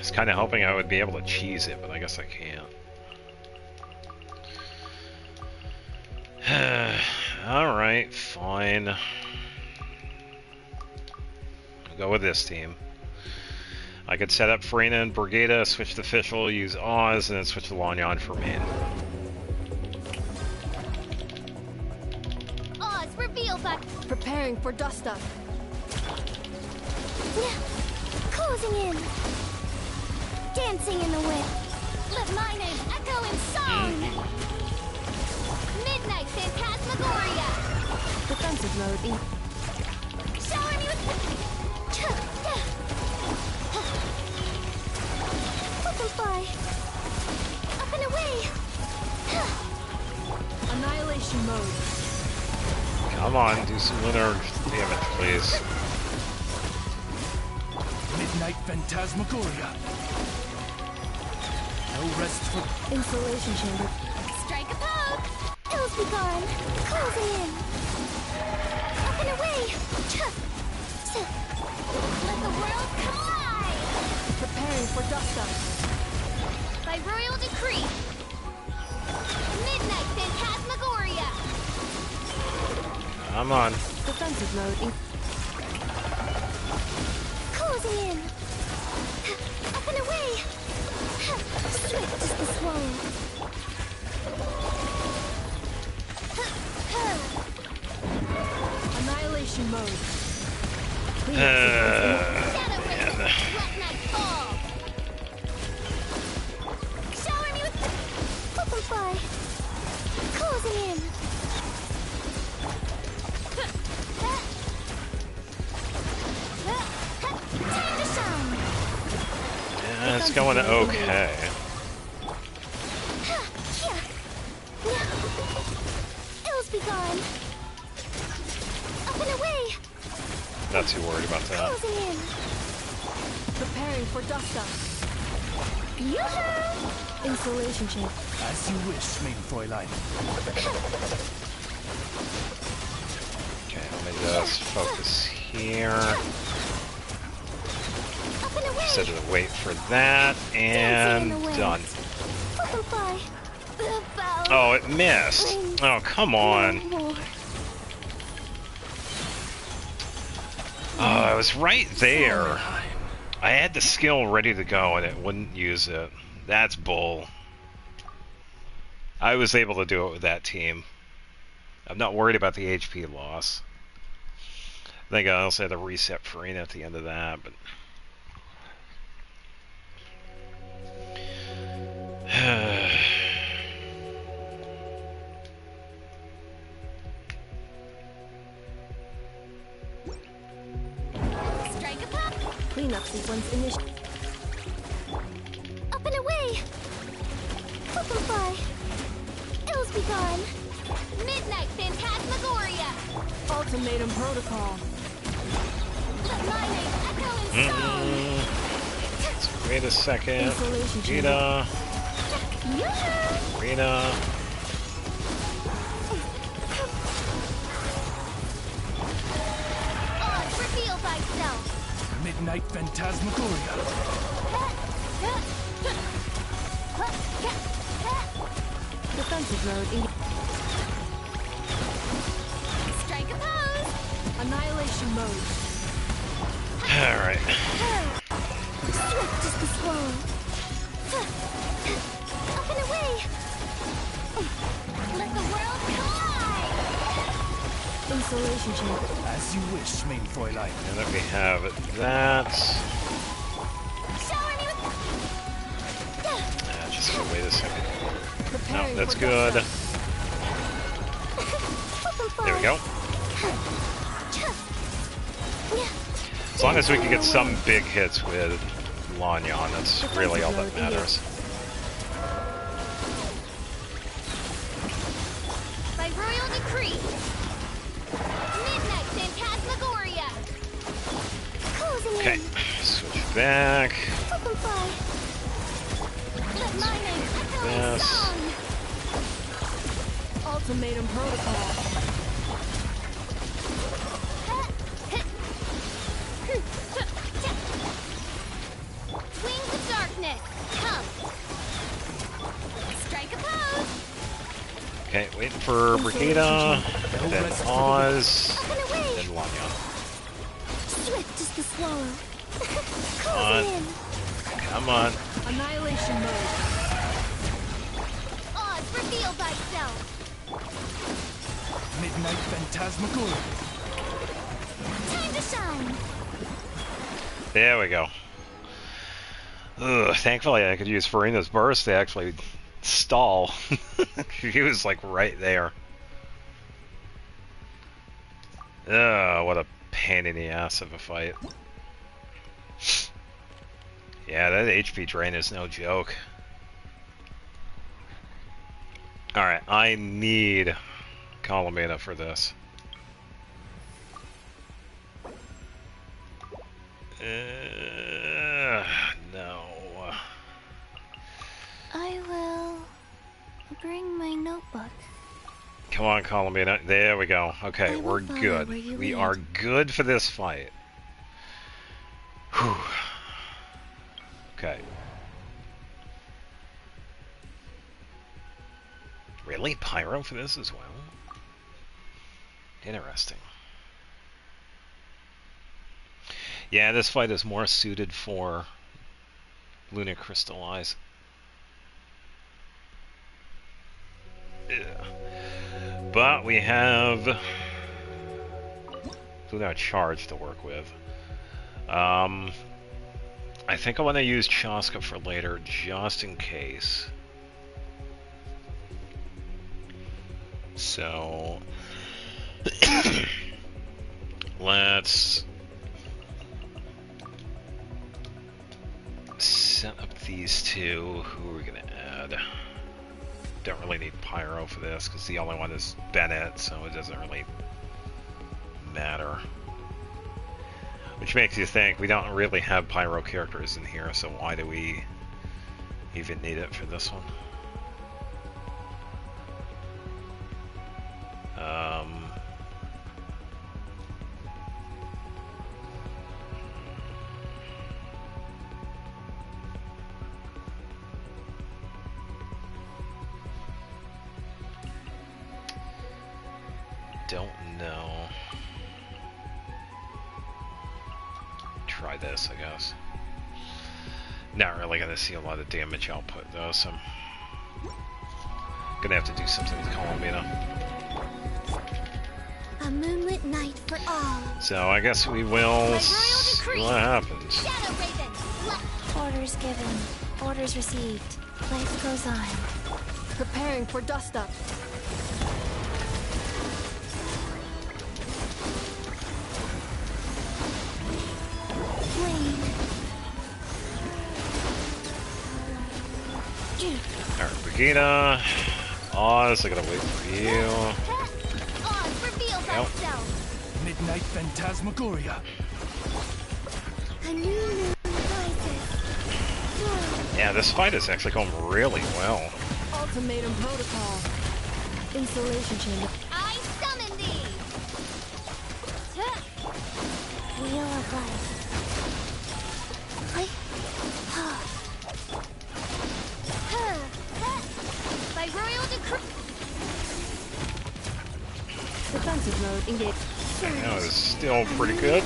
Speaker 1: was kind of hoping I would be able to cheese it, but I guess I can't. Alright, fine. I'll go with this team. I could set up Farina and Brigada, switch to Fischl, use Oz, and then switch to Lanyan for main.
Speaker 12: Oz, reveal back.
Speaker 10: Preparing for dust up.
Speaker 12: Closing in. Dancing in the wind. Let my name echo in song. Midnight Phantasmagoria.
Speaker 10: Defensive mode.
Speaker 12: Shower me with... Up and fly. Up and away.
Speaker 10: Annihilation mode.
Speaker 1: Come on, do some lunar damage, please.
Speaker 6: Midnight Phantasmagoria. No rest for...
Speaker 10: Insulation chamber.
Speaker 12: Strike a pose. Ills be gone. Closing in. Up and away. Let the world collide.
Speaker 10: Preparing for dust up.
Speaker 12: By royal decree. Midnight Phantasmagoria.
Speaker 1: Come on.
Speaker 10: Defensive mode.
Speaker 12: Closing in. Up and away. Swift as the swallow.
Speaker 10: Annihilation mode.
Speaker 12: Shadow Race. Let night fall. Shower me with... Up and fly. Closing in. Time to shine.
Speaker 1: Yeah, it's going okay.
Speaker 12: Ills be gone. Up and away.
Speaker 1: Not too worried about that.
Speaker 12: Closing in.
Speaker 10: Preparing for dust up.
Speaker 12: Yoo-hoo!
Speaker 10: Insulation chamber.
Speaker 6: As you wish, main Fräulein.
Speaker 1: Okay, let me just focus here.
Speaker 12: Up and away.
Speaker 1: Instead of wait for that, and done.
Speaker 12: Up and fly.
Speaker 1: Oh, it missed. Oh, come on. Oh, I was right there. I had the skill ready to go and it wouldn't use it. That's bull. I was able to do it with that team. I'm not worried about the HP loss. I think I also had to reset Farina at the end of that, but...
Speaker 12: Strike a pop.
Speaker 10: Cleanup sequence initial.
Speaker 12: Up and away. Up and fly. Ills be gone. Midnight Phantasmagoria.
Speaker 10: Ultimatum protocol.
Speaker 12: Let my name echo in song.
Speaker 1: Wait a second.
Speaker 10: Insulation
Speaker 1: Rita.
Speaker 12: Yoo-hoo!
Speaker 1: Rita.
Speaker 12: Oz, reveal thyself.
Speaker 6: Midnight Phantasmagoria.
Speaker 10: Defensive mode.
Speaker 12: Strike a pose.
Speaker 10: Annihilation mode.
Speaker 1: Alright.
Speaker 12: Swift as the swallow. Up and away. Let the world collide.
Speaker 10: Insulation chamber.
Speaker 6: As you wish, main Fräulein.
Speaker 1: And then we have that.
Speaker 12: Shower me with...
Speaker 1: Just gonna wait a second. No,
Speaker 10: Preparing
Speaker 1: that's
Speaker 10: for
Speaker 1: good.
Speaker 10: dust
Speaker 1: There we go. As long as we can get some big hits with Lanyan, that's really all that matters.
Speaker 12: By royal decree. Midnight Phantasmagoria. Closing
Speaker 1: Okay,
Speaker 12: in.
Speaker 1: switch back.
Speaker 12: Up and fly. Let my name echo in
Speaker 1: Yes.
Speaker 12: song.
Speaker 10: Ultimatum protocol.
Speaker 12: Wings of darkness.
Speaker 1: Okay, waiting for Brigida, then Oz, then Lanya.
Speaker 12: Swift is the swallow.
Speaker 1: Come on. Come on.
Speaker 10: Annihilation mode.
Speaker 4: Oz, reveal thyself.
Speaker 9: Midnight Phantasmagoria.
Speaker 12: Time to shine.
Speaker 1: There we go. Ugh, thankfully I could use Farina's burst to actually stall. She was like right there. Ugh, what a pain in the ass of a fight. Yeah, that HP drain is no joke. Alright, I need Colomena for this. No.
Speaker 12: I will bring my notebook.
Speaker 1: Come on, Colomena. There we go. Okay, we're good. We are good for this fight. Whew. Okay. Really? Pyro for this as well? Interesting. Yeah, this fight is more suited for Lunar Crystallize. Yeah. But we have Lunar Charge to work with. I think I want to use Chaska for later, just in case. So let's set up these two. Who are we gonna add? Don't really need Pyro for this because the only one is Bennett, so it doesn't really matter. Which makes you think we don't really have Pyro characters in here, so why do we even need it for this one? Don't know. Try this, I guess. Not really gonna see a lot of damage output though, so I'm gonna have to do something with Colomena.
Speaker 12: A moonlit night for all.
Speaker 1: So I guess we will see what happens.
Speaker 12: Orders given. Orders received. Life goes on.
Speaker 10: Preparing for dust up.
Speaker 1: Alright, Brigida. Oz, I gotta wait for you.
Speaker 4: Oz, reveal thyself.
Speaker 9: Midnight Phantasmagoria.
Speaker 12: A new moon rises.
Speaker 1: Yeah, this fight is actually going really well.
Speaker 10: Ultimatum protocol. Installation chamber.
Speaker 4: I summon thee.
Speaker 12: Wheel of life.
Speaker 4: By royal decree.
Speaker 10: Defensive mode engaged.
Speaker 1: That was still pretty good.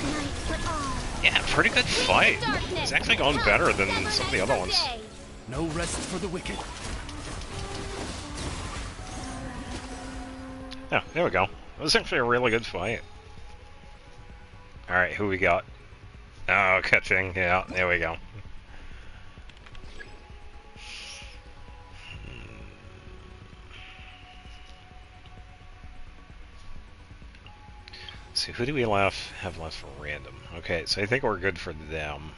Speaker 1: Yeah, pretty good fight. It's actually going better than some of the other ones.
Speaker 9: No rest for the wicked.
Speaker 1: Yeah, there we go. It was actually a really good fight. Alright, who we got? Oh, catching. Yeah, there we go. So who do we have left for random? Okay, so I think we're good for them.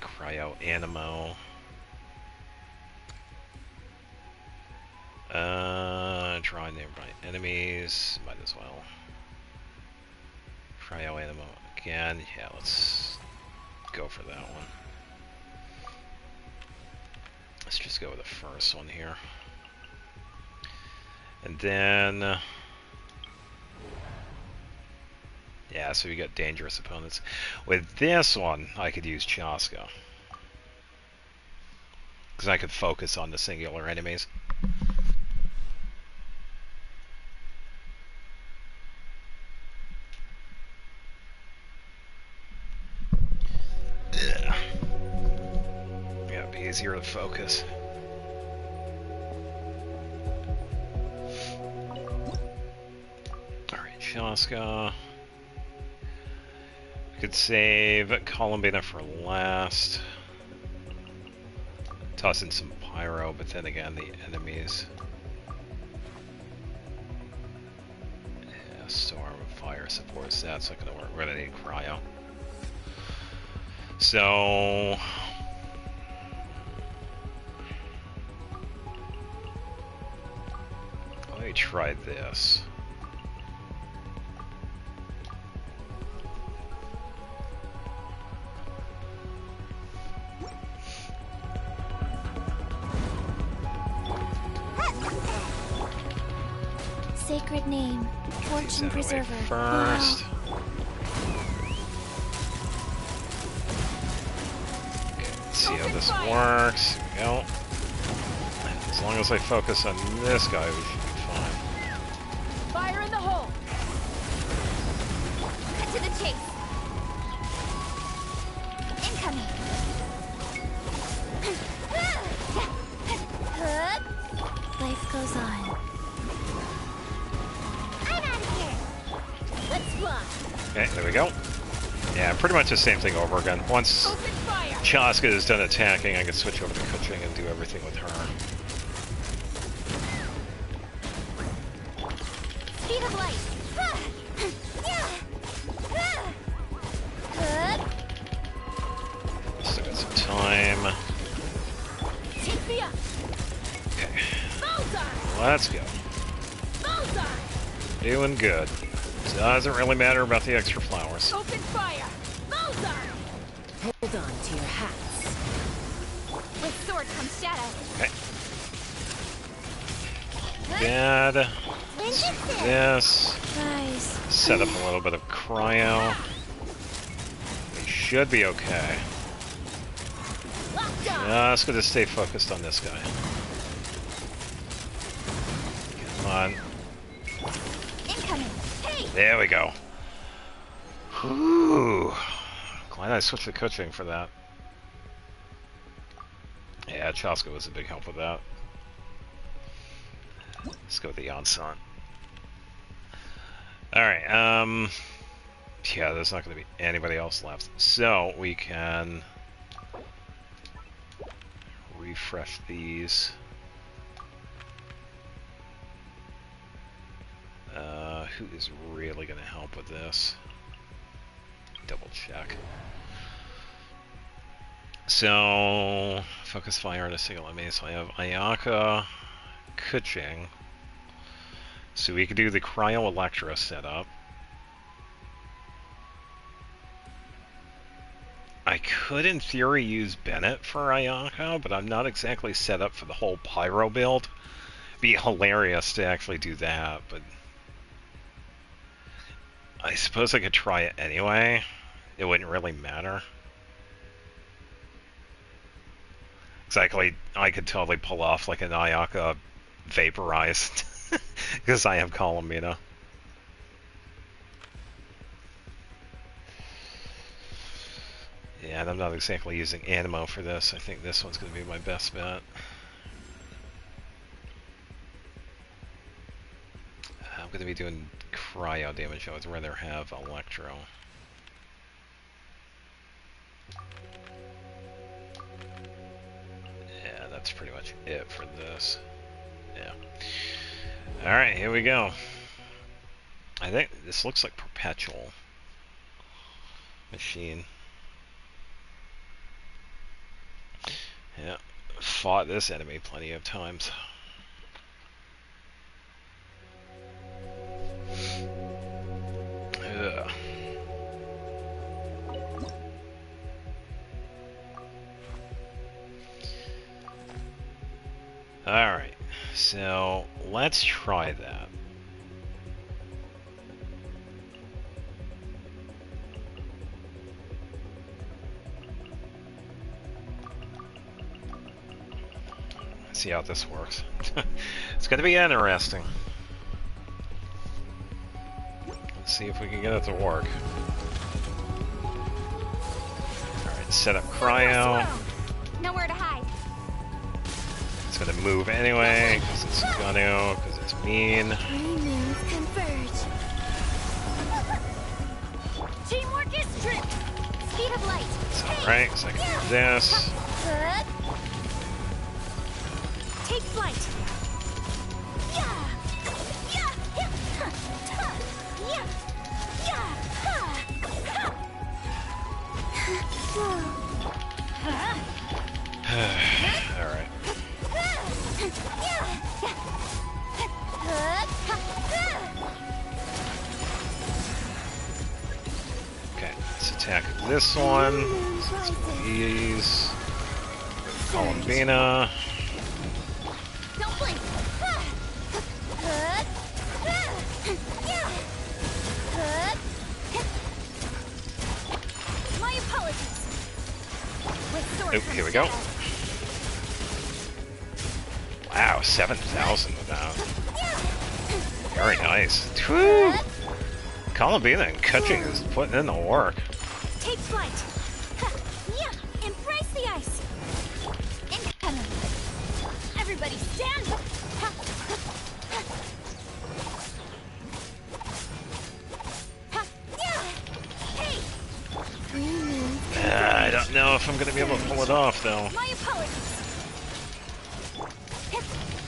Speaker 1: Cryo Animo. Draw nearby enemies. Might as well. Cryo Animo again. Yeah, let's go for that one. Let's just go with the first one here. And then, yeah, so we got dangerous opponents. With this one, I could use Chaska. Because I could focus on the singular enemies. Yeah, it'd be easier to focus. Alright, Shaska. We could save Columbina for last. Toss in some pyro, but then again, the enemies. Yeah, storm, fire supports. That's not gonna work. We're gonna need cryo. So let me try this.
Speaker 12: Sacred name, fortune preserver.
Speaker 1: First. Okay, let's see how this works. Here we go. As long as I focus on this guy, we should be fine.
Speaker 5: Fire in the hole! Cut to the chase! Incoming!
Speaker 12: Life goes on.
Speaker 4: I'm out of here.
Speaker 5: Let's fly!
Speaker 1: Okay, there we go. Yeah, pretty much the same thing over again. Once Chaska is done attacking, I can switch over to Kuching and do everything with her.
Speaker 5: Speed of light!
Speaker 1: Still got some time.
Speaker 5: Take me up!
Speaker 1: Okay,
Speaker 5: Bullseye!
Speaker 1: let's go.
Speaker 5: Bullseye!
Speaker 1: Doing good. Doesn't really matter about the extra flowers.
Speaker 5: Open fire! Bullseye!
Speaker 11: Hold on to your hats.
Speaker 5: With sword comes shadow.
Speaker 1: Okay. Dad. This.
Speaker 12: Guys.
Speaker 1: Set up a little bit of cryo. We should be okay. Just gonna stay focused on this guy. Come on.
Speaker 5: Incoming! Hey!
Speaker 1: There we go. Whew. Glad I switched to coaching for that. Yeah, Chaska was a big help with that. Let's go with the Yansan. Alright, yeah, there's not going to be anybody else left. So, we can refresh these. Who is really going to help with this? Double check. So, focus fire on a single enemy. So I have Ayaka, Kuching. So we could do the Cryo Electra setup. I could, in theory, use Bennett for Ayaka, but I'm not exactly set up for the whole Pyro build. It'd be hilarious to actually do that, but I suppose I could try it anyway. It wouldn't really matter. Exactly, I could totally pull off like an Ayaka vaporized, because I have Columina. Yeah, and I'm not exactly using Animo for this. I think this one's going to be my best bet. I'm going to be doing cryo damage. I would rather have Electro. Yeah, that's pretty much it for this. Yeah. Alright, here we go. I think this looks like Perpetual Machine. Yeah, fought this enemy plenty of times. Ugh. Alright, so let's try that. see how this works. It's gonna be interesting. Let's see if we can get it to work. Alright, set up cryo.
Speaker 5: Nowhere to hide.
Speaker 1: It's gonna move anyway, because it's gonna, because it's mean.
Speaker 5: Moons converge. Teamwork is strength. Speed of light.
Speaker 1: Alright, so I can do this.
Speaker 5: Take flight.
Speaker 1: Alright. Okay, let's attack this one. These. Columbina.
Speaker 5: Don't blink. My apologies.
Speaker 1: Oh, here we go. Wow, 7,000 with that. Very nice. Whew. Columbina and Kutching is putting in the work.
Speaker 5: Take flight. Embrace the ice. Incoming. Everybody stand.
Speaker 1: Hey. I don't know if I'm going to be able to pull it off, though.
Speaker 5: My apologies.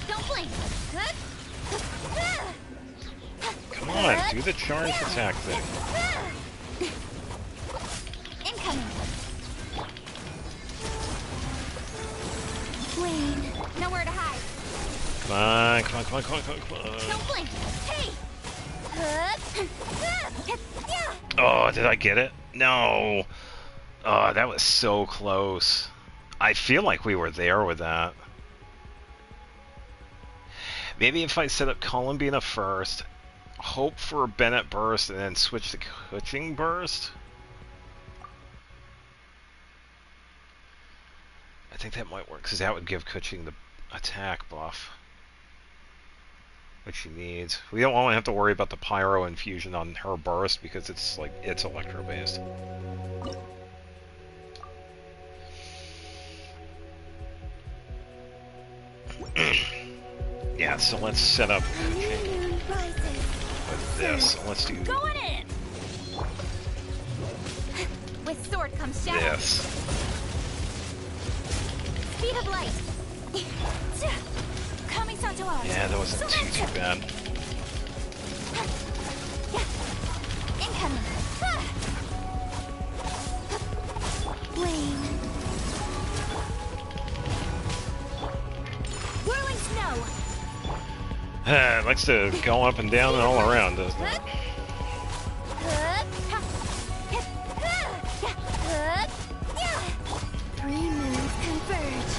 Speaker 5: Don't blink.
Speaker 1: Come on, do the charge attack thing.
Speaker 5: Incoming. Wayne, nowhere to hide.
Speaker 1: Come on, come on, come on, come on, come on, come on.
Speaker 5: Don't blink. Hey.
Speaker 1: Oh, did I get it? No. Oh, that was so close. I feel like we were there with that. Maybe if I set up Columbina first, hope for a Bennett burst, and then switch to Kutching burst? I think that might work, because that would give Kutching the attack buff, which she needs. We don't want to have to worry about the Pyro infusion on her burst, because it's like, it's electro-based. Yeah, so let's set up with this. Let's do
Speaker 5: Going in. With sword comes shadow.
Speaker 1: this.
Speaker 5: Speed of light. Coming to ours.
Speaker 1: Yeah, that wasn't too bad.
Speaker 5: Incoming. Wayne. Whirling snow.
Speaker 1: It likes to go up and down and all around, doesn't it?
Speaker 5: Three moons converge.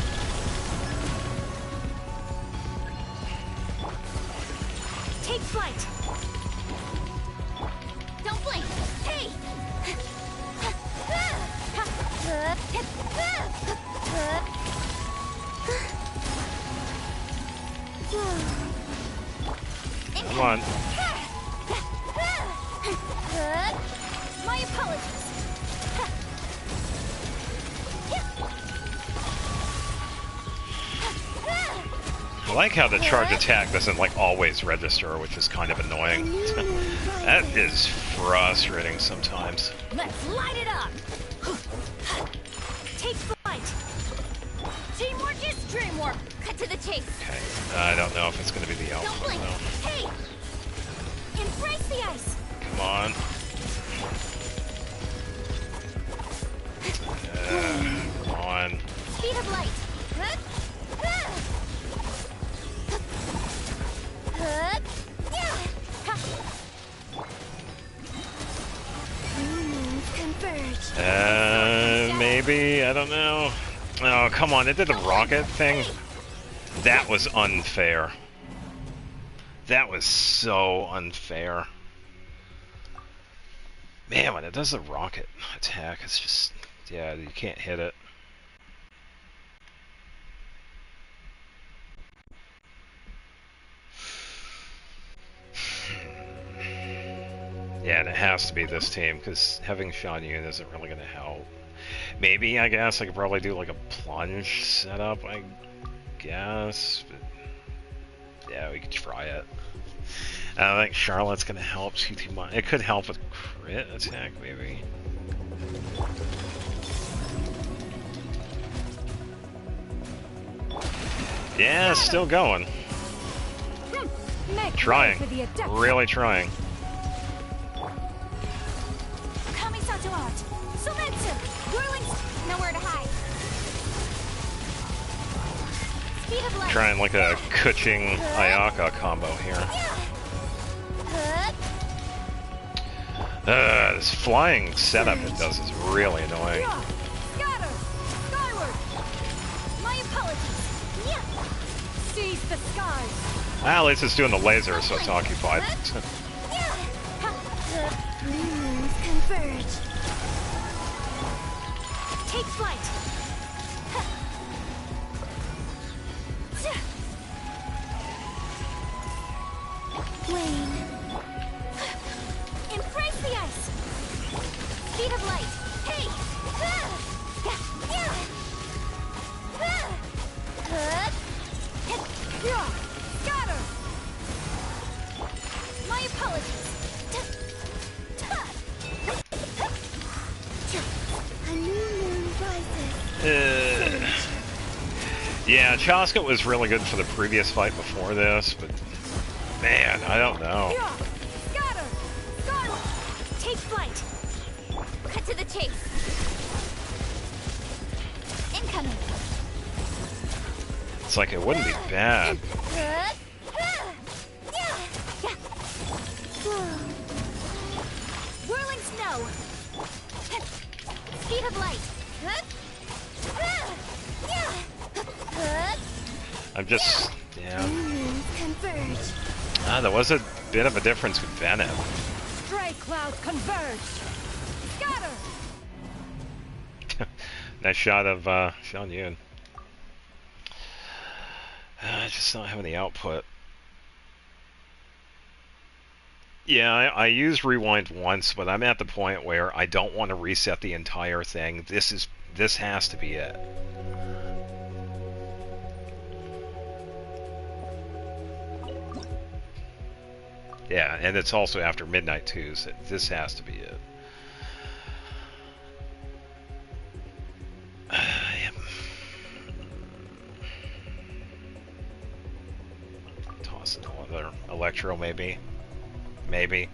Speaker 5: Take flight. Don't blink. Hey.
Speaker 1: Come on.
Speaker 5: My apologies.
Speaker 1: I like how the charge attack doesn't like always register, which is kind of annoying. That is frustrating sometimes.
Speaker 5: Let's light it up. Take flight. Teamwork is dreamwork. Cut to the chase.
Speaker 1: Okay, I don't know if it's going to be the
Speaker 5: Don't
Speaker 1: alpha
Speaker 5: blink.
Speaker 1: though.
Speaker 5: Hey. Embrace the ice.
Speaker 1: Come on. Come on.
Speaker 5: Speed of light.
Speaker 1: Maybe, I don't know. Oh, come on, it did the rocket thing. That was unfair. That was so unfair. Man, when it does the rocket attack, it's just, yeah, you can't hit it. Yeah, and it has to be this team, because having Sean Yun isn't really going to help. Maybe, I guess, I could probably do like a plunge setup, I guess. But yeah, we could try it. I don't think Charlotte's going to help too much. It could help with crit attack, maybe. Yeah, still going. Trying. Really trying.
Speaker 5: Nowhere to hide. Speed of light.
Speaker 1: Trying like a Kuching Ayaka combo here. This flying setup it does is really annoying.
Speaker 5: Scatter. Skyward. My apologies. Seize the skies.
Speaker 1: Well, at least it's doing the laser, so it's occupied.
Speaker 5: Moons converge. Take flight. Wayne. Embrace the ice. Speed of light. Hey. Scatter. My apologies. A new moon rises.
Speaker 1: Yeah, Chaska was really good for the previous fight before this, but man, I don't know.
Speaker 5: Scatter. Skyward. Take flight. Cut to the chase. Incoming.
Speaker 1: It's like it wouldn't be bad.
Speaker 5: Whirling snow. Speed of light.
Speaker 1: I'm just, yeah.
Speaker 5: Converge.
Speaker 1: There was a bit of a difference with Venom.
Speaker 5: Stray clouds converge. Scatter.
Speaker 1: Nice shot of Sean Yun. Just not having the output. Yeah, I used rewind once, but I'm at the point where I don't want to reset the entire thing. This has to be it. Yeah, and it's also after midnight too, so this has to be it. Yep. Toss another Electro, maybe. Maybe.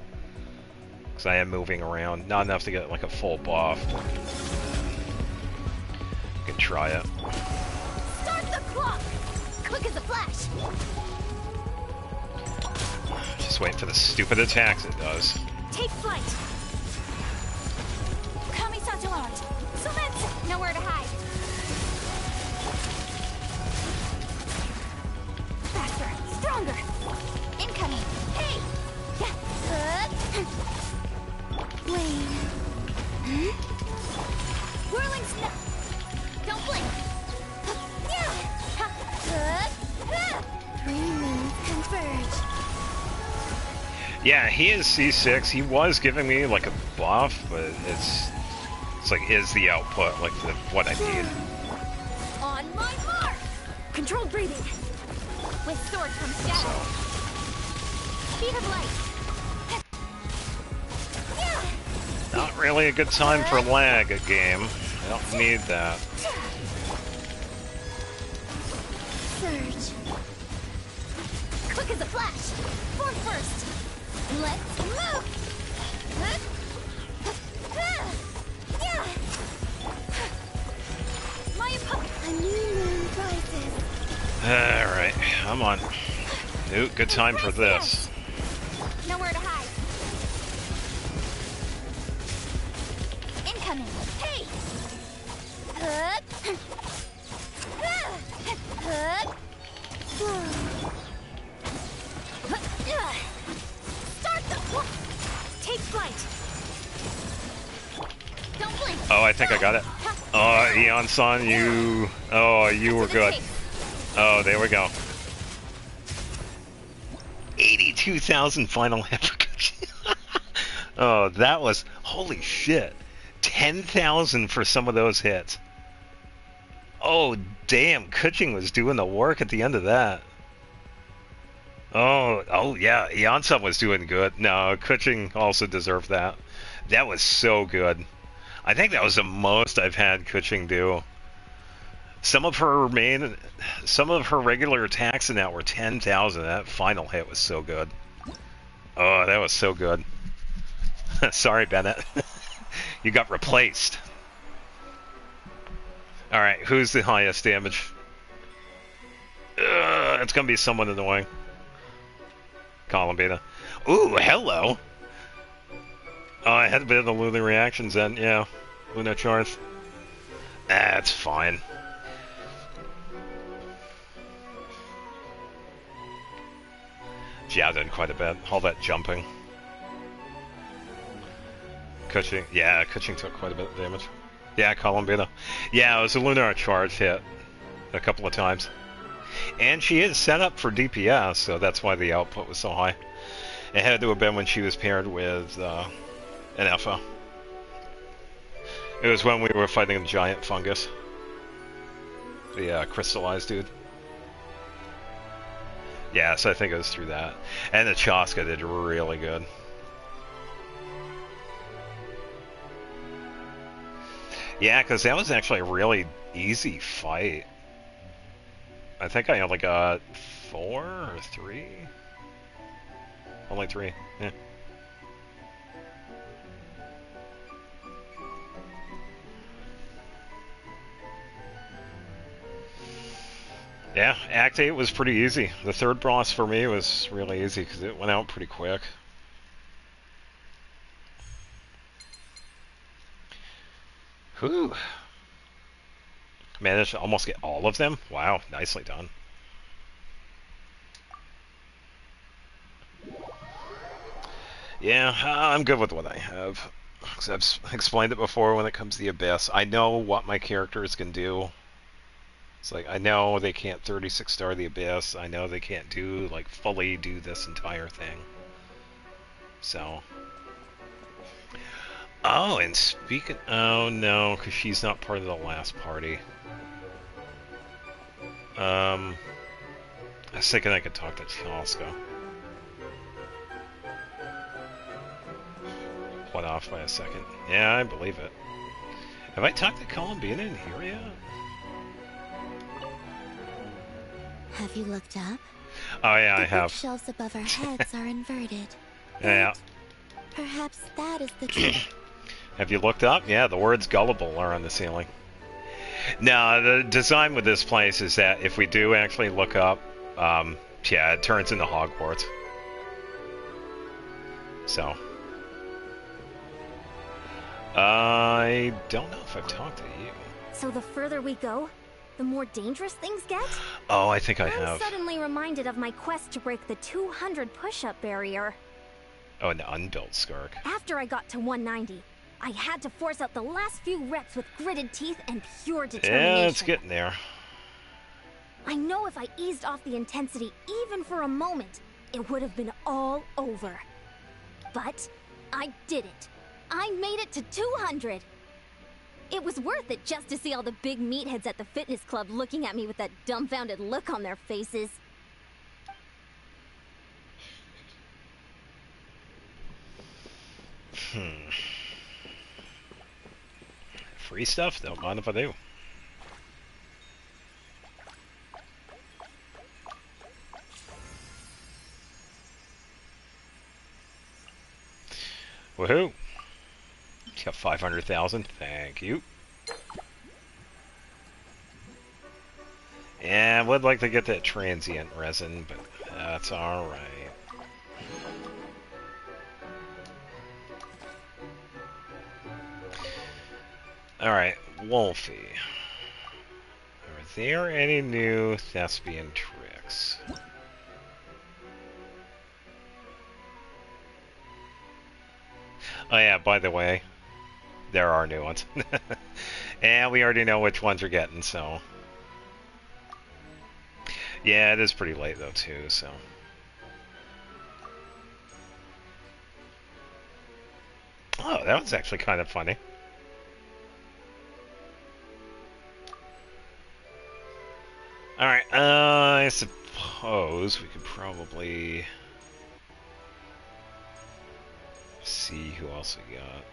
Speaker 1: Because I am moving around. Not enough to get like a full buff. You can try it.
Speaker 5: Start the clock. Quick as a flash.
Speaker 1: Just wait for the stupid attacks it does.
Speaker 5: Take flight. Kamisato art. Sumetsu. Nowhere to hide. Faster. Stronger. Incoming. Hey. Wayne. Whirling snow. Don't blink. Three moons converge.
Speaker 1: Yeah, he is C6. He was giving me like a buff, but it's like is the output like what I need.
Speaker 5: On my mark. Controlled breathing. With sword comes shadow. Speed of light.
Speaker 1: Not really a good time for lag a game. I don't need that.
Speaker 5: Surge. Quick as a flash. Form first. Let's move. My opponent. A new moon rises.
Speaker 1: Alright, I'm on. Ooh, good time for this.
Speaker 5: Nowhere to hide. Incoming. Hey. Start the clock. Take flight. Don't blink.
Speaker 1: Oh, I think I got it. Oh, Eon-san, you... Oh, you were good. Oh, there we go. 82,000 final efficacy. Oh, that was... Holy shit. 10,000 for some of those hits. Oh, damn. Kuching was doing the work at the end of that. Oh yeah. Yansub was doing good. No, Kuching also deserved that. That was so good. I think that was the most I've had Kuching do. Some of her regular attacks in that were 10,000. That final hit was so good. Oh, that was so good. Sorry, Bennett. You got replaced. Alright, who's the highest damage? It's gonna be someone annoying. Columbina. Ooh, hello! Oh, I had a bit of the Luna reactions then, yeah. Luna Charth. That's fine. Jiao did quite a bit. All that jumping. Kuching, yeah, Kuching took quite a bit of damage. Yeah, Columbina. Yeah, it was a Lunar charge hit a couple of times. And she is set up for DPS, so that's why the output was so high. It had to have been when she was paired with an FO. It was when we were fighting the giant fungus. The crystallized dude. Yeah, so I think it was through that. And the Chaska did really good. Yeah, because that was actually a really easy fight. I think I only got 4 or 3? Only 3, yeah. Yeah, Act 8 was pretty easy. The third boss for me was really easy because it went out pretty quick. Whew. Managed to almost get all of them? Wow, nicely done. Yeah, I'm good with what I have. I've explained it before when it comes to the Abyss. I know what my characters can do. It's like, I know they can't 36 star the Abyss. I know they can't do, like, fully do this entire thing. So. Oh, and speaking... Oh, no, because she's not part of the last party. I was thinking I could talk to Chaska. Went off by a second. Yeah, I believe it. Have I talked to Columbina in here yet?
Speaker 12: Have you looked up?
Speaker 1: Oh yeah, I
Speaker 12: The
Speaker 1: have.
Speaker 12: bookshelves above our heads are inverted.
Speaker 1: Yeah.
Speaker 12: Perhaps that is the trick.
Speaker 1: Have you looked up? Yeah, the words gullible are on the ceiling. Now, the design with this place is that if we do actually look up, yeah, it turns into Hogwarts. So. I don't know if I've talked to you.
Speaker 2: So the further we go, the more dangerous things get?
Speaker 1: Oh, I think I
Speaker 2: I'm
Speaker 1: have.
Speaker 2: suddenly reminded of my quest to break the 200 push-up barrier.
Speaker 1: Oh, an unbuilt Skark.
Speaker 2: After I got to 190, I had to force out the last few reps with gritted teeth and pure determination.
Speaker 1: Yeah, it's getting there.
Speaker 2: I know if I eased off the intensity even for a moment, it would have been all over. But I did it. I made it to 200. It was worth it just to see all the big meatheads at the fitness club looking at me with that dumbfounded look on their faces.
Speaker 1: Free stuff? Don't mind if I do. Woohoo! Got 500,000. Thank you. Yeah, I would like to get that transient resin, but that's alright. Alright, Wolfie. Are there any new thespian tricks? Oh yeah, by the way, there are new ones. And we already know which ones you're getting, so... Yeah, it is pretty late though too, so... Oh, that was actually kind of funny. Alright, I suppose we could probably see who else we got.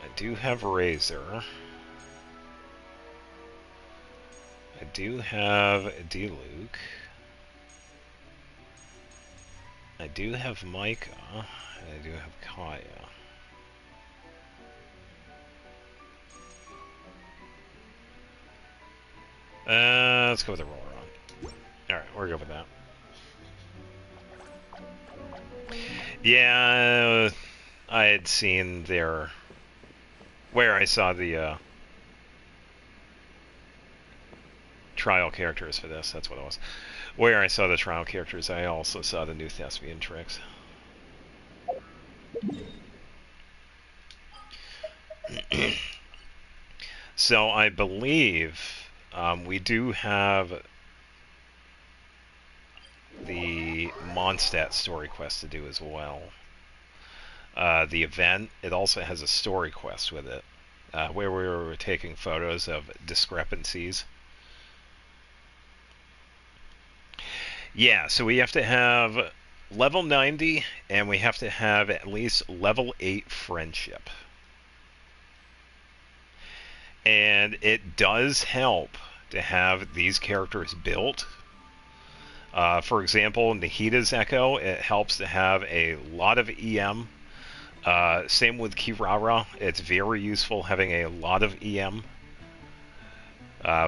Speaker 1: I do have Razor. I do have D-Luke. I do have Micah. And I do have Kaya. Let's go with the Roller-On. Alright, we're good with that. Yeah, I had seen their... where I saw the trial characters for this, that's what it was. Where I saw the trial characters, I also saw the new Thespian tricks. So I believe we do have the Mondstadt story quest to do as well. The event, it also has a story quest with it, where we were taking photos of discrepancies. Yeah, so we have to have level 90, and we have to have at least level 8 friendship. And it does help to have these characters built. For example, Nahita's Echo, it helps to have a lot of EM. Same with Kirara, it's very useful having a lot of EM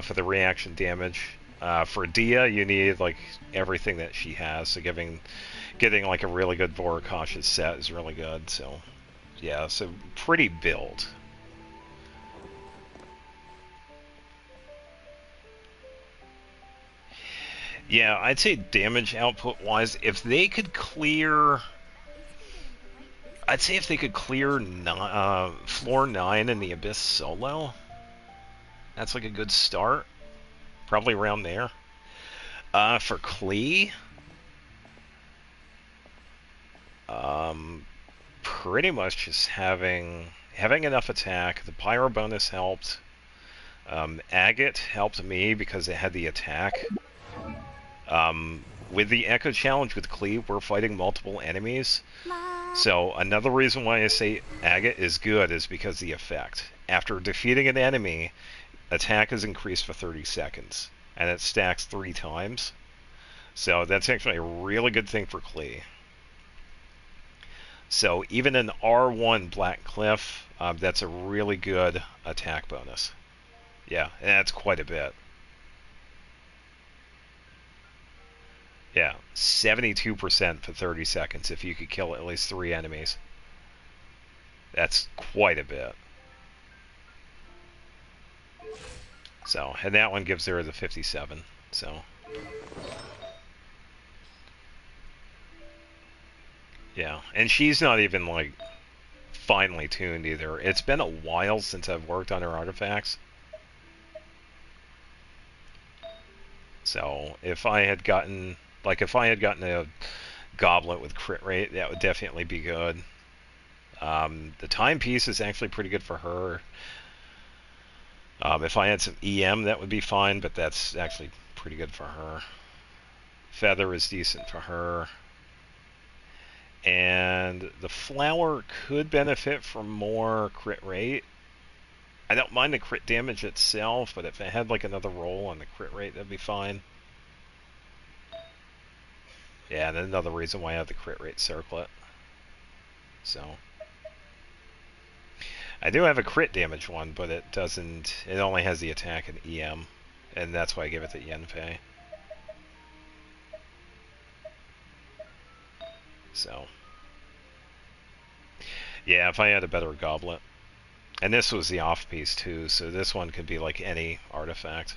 Speaker 1: for the reaction damage. For Dia, you need like everything that she has, so getting like a really good Vorakash set is really good. So yeah, so pretty build. Yeah, I'd say damage output wise, if they could clear, I'd say if they could clear floor 9 in the Abyss solo, that's like a good start. Probably around there. For Klee, pretty much just having enough attack. The Pyro bonus helped. Agate helped me because it had the attack. With the Echo Challenge with Klee, we're fighting multiple enemies. So another reason why I say Agate is good is because the effect. After defeating an enemy, attack is increased for 30 seconds. And it stacks 3 times. So that's actually a really good thing for Klee. So even in R1 Black Cliff, that's a really good attack bonus. Yeah, and that's quite a bit. Yeah, 72% for 30 seconds if you could kill at least 3 enemies. That's quite a bit. So, and that one gives her the 57, so... Yeah, and she's not even, like, finely tuned either. It's been a while since I've worked on her artifacts. So, if I had gotten a goblet with crit rate, that would definitely be good. The timepiece is actually pretty good for her. If I had some EM, that would be fine, but that's actually pretty good for her. Feather is decent for her. And the flower could benefit from more crit rate. I don't mind the crit damage itself, but if it had like another roll on the crit rate, that'd be fine. Yeah, and another reason why I have the crit rate circlet. So I do have a crit damage one, but it doesn't. It only has the attack and EM, and that's why I give it to Yenfei. So yeah, if I had a better goblet, and this was the off piece too, so this one could be like any artifact.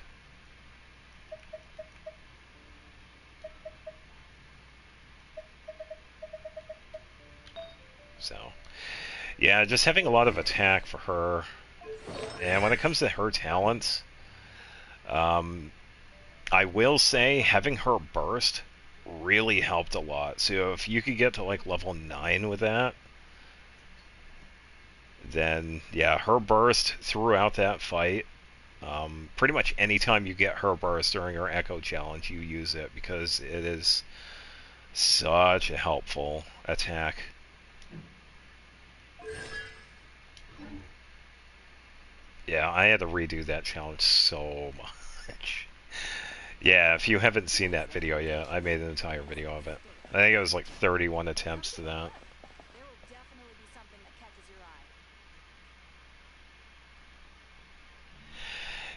Speaker 1: So yeah, just having a lot of attack for her. And when it comes to her talents, I will say having her burst really helped a lot. So if you could get to like level 9 with that, then yeah, her burst throughout that fight. Pretty much anytime you get her burst during her Echo challenge, you use it because it is such a helpful attack. Yeah, I had to redo that challenge so much. Yeah, if you haven't seen that video yet, I made an entire video of it. I think it was like 31 attempts to that.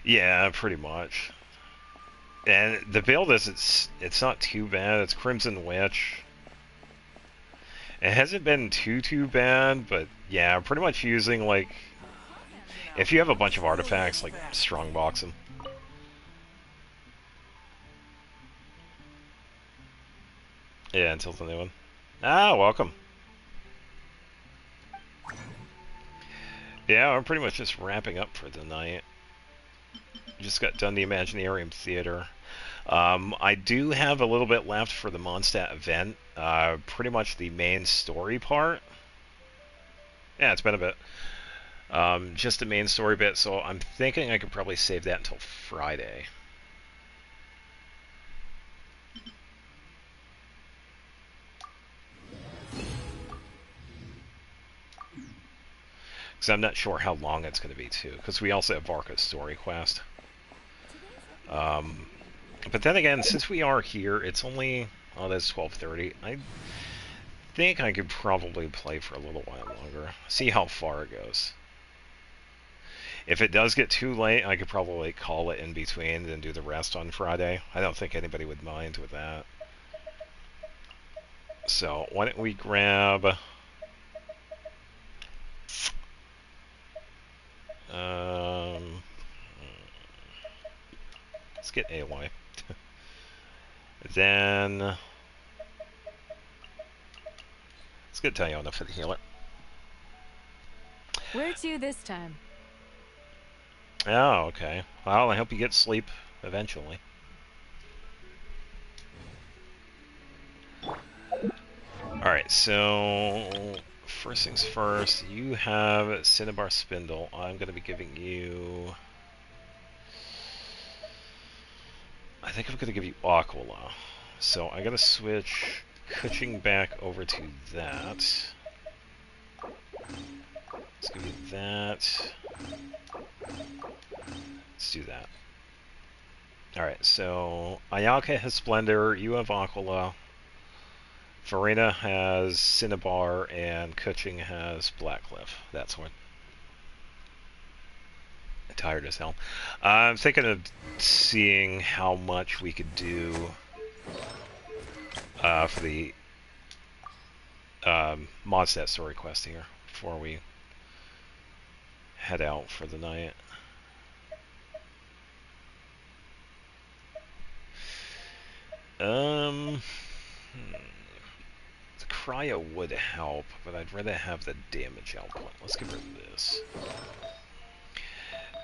Speaker 1: Yeah, pretty much. And the build is, it's not too bad. It's Crimson Witch. It hasn't been too bad, but yeah, pretty much using like, if you have a bunch of artifacts, like strongbox them. Yeah, until the new one. Ah, welcome. Yeah, we're pretty much just wrapping up for the night. Just got done the Imaginarium Theater. I do have a little bit left for the Mondstadt event. Pretty much the main story part. Yeah, it's been a bit. Just the main story bit, so I'm thinking I could probably save that until Friday. Because I'm not sure how long it's going to be, too. Because we also have Varka's story quest. But then again, since we are here, it's only... Oh, that's 12:30. I think I could probably play for a little while longer. See how far it goes. If it does get too late, I could probably call it in between and do the rest on Friday. I don't think anybody would mind with that. So, why don't we grab... let's get Aloy. Then... let's get Diona for the healer.
Speaker 14: Where to this time?
Speaker 1: Oh, okay. Well, I hope you get sleep eventually. Alright, so... first things first, you have Cinnabar Spindle. I'm going to be giving you... I think I'm going to give you Aquila. So I got to switch Kuching back over to that. Let's give you that. Let's do that. Alright, so Ayaka has Splendor, you have Aquila. Farina has Cinnabar, and Kuching has Blackcliff. That's one. I'm tired as hell. I'm thinking of seeing how much we could do for the Mondstadt story quest here before we head out for the night. The cryo would help, but I'd rather have the damage output. Let's get rid of this.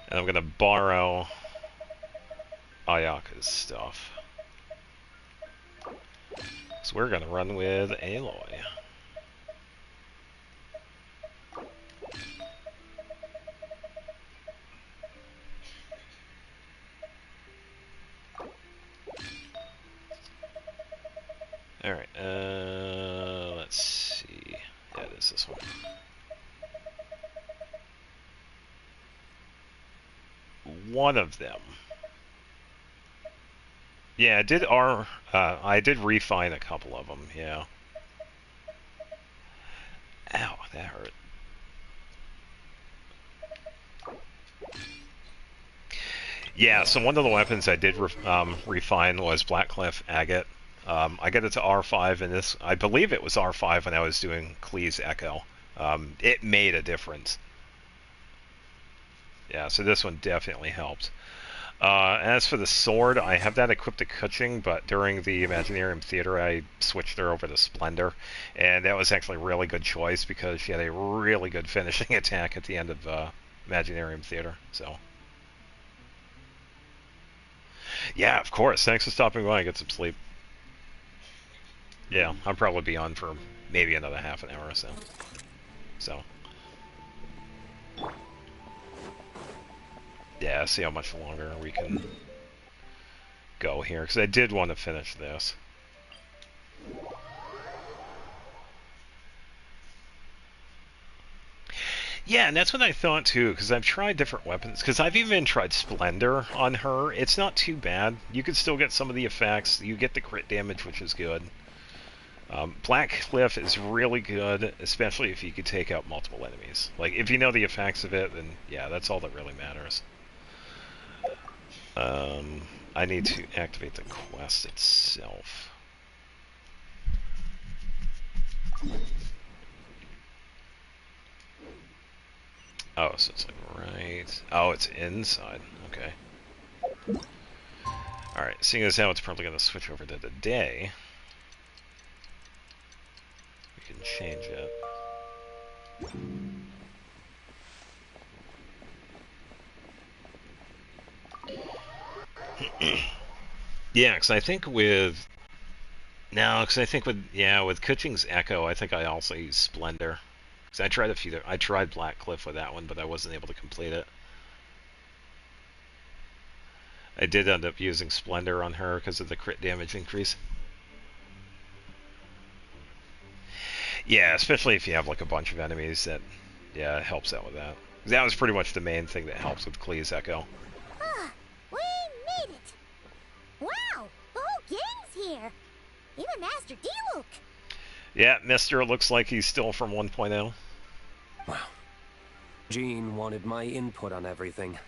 Speaker 1: And I'm gonna borrow Ayaka's stuff. So we're gonna run with Aloy. Alright, let's see. Yeah, it is this one. One of them. Yeah, I did refine a couple of them, yeah. Ow, that hurt. Yeah, so one of the weapons I did refine was Blackcliff Agate. I got it to R5 in this. I believe it was R5 when I was doing Klee's Echo. It made a difference. Yeah, so this one definitely helped. As for the sword, I have that equipped to Kuching, but during the Imaginarium Theater, I switched her over to Splendor, and that was actually a really good choice because she had a really good finishing attack at the end of Imaginarium Theater. So, yeah, of course. Thanks for stopping by. Get some sleep. Yeah, I'll probably be on for maybe another half an hour or so. So. Yeah, see how much longer we can go here, because I did want to finish this. Yeah, and that's what I thought too, because I've tried different weapons, because I've even tried Splendor on her. It's not too bad. You can still get some of the effects. You get the crit damage, which is good. Black Cliff is really good, especially if you could take out multiple enemies. Like, if you know the effects of it, then yeah, that's all that really matters. I need to activate the quest itself. Oh, so it's like right... Oh, it's inside. Okay. Alright, seeing as how it's probably going to switch over to the day, we can change it. Yeah, because I think with... No, because I think with... Yeah, with Kuching's Echo, I think I also use Splendor. Because I tried a few... I tried Black Cliff with that one, but I wasn't able to complete it. I did end up using Splendor on her because of the crit damage increase. Yeah, especially if you have like a bunch of enemies, that, yeah, it helps out with that. That was pretty much the main thing that helps with Klee's Echo.
Speaker 4: We made it! Wow, the whole gang's here! Even Master D-Luke!
Speaker 1: Yeah, Mister looks like he's still from 1.0.
Speaker 6: Wow. Jean wanted my input on everything.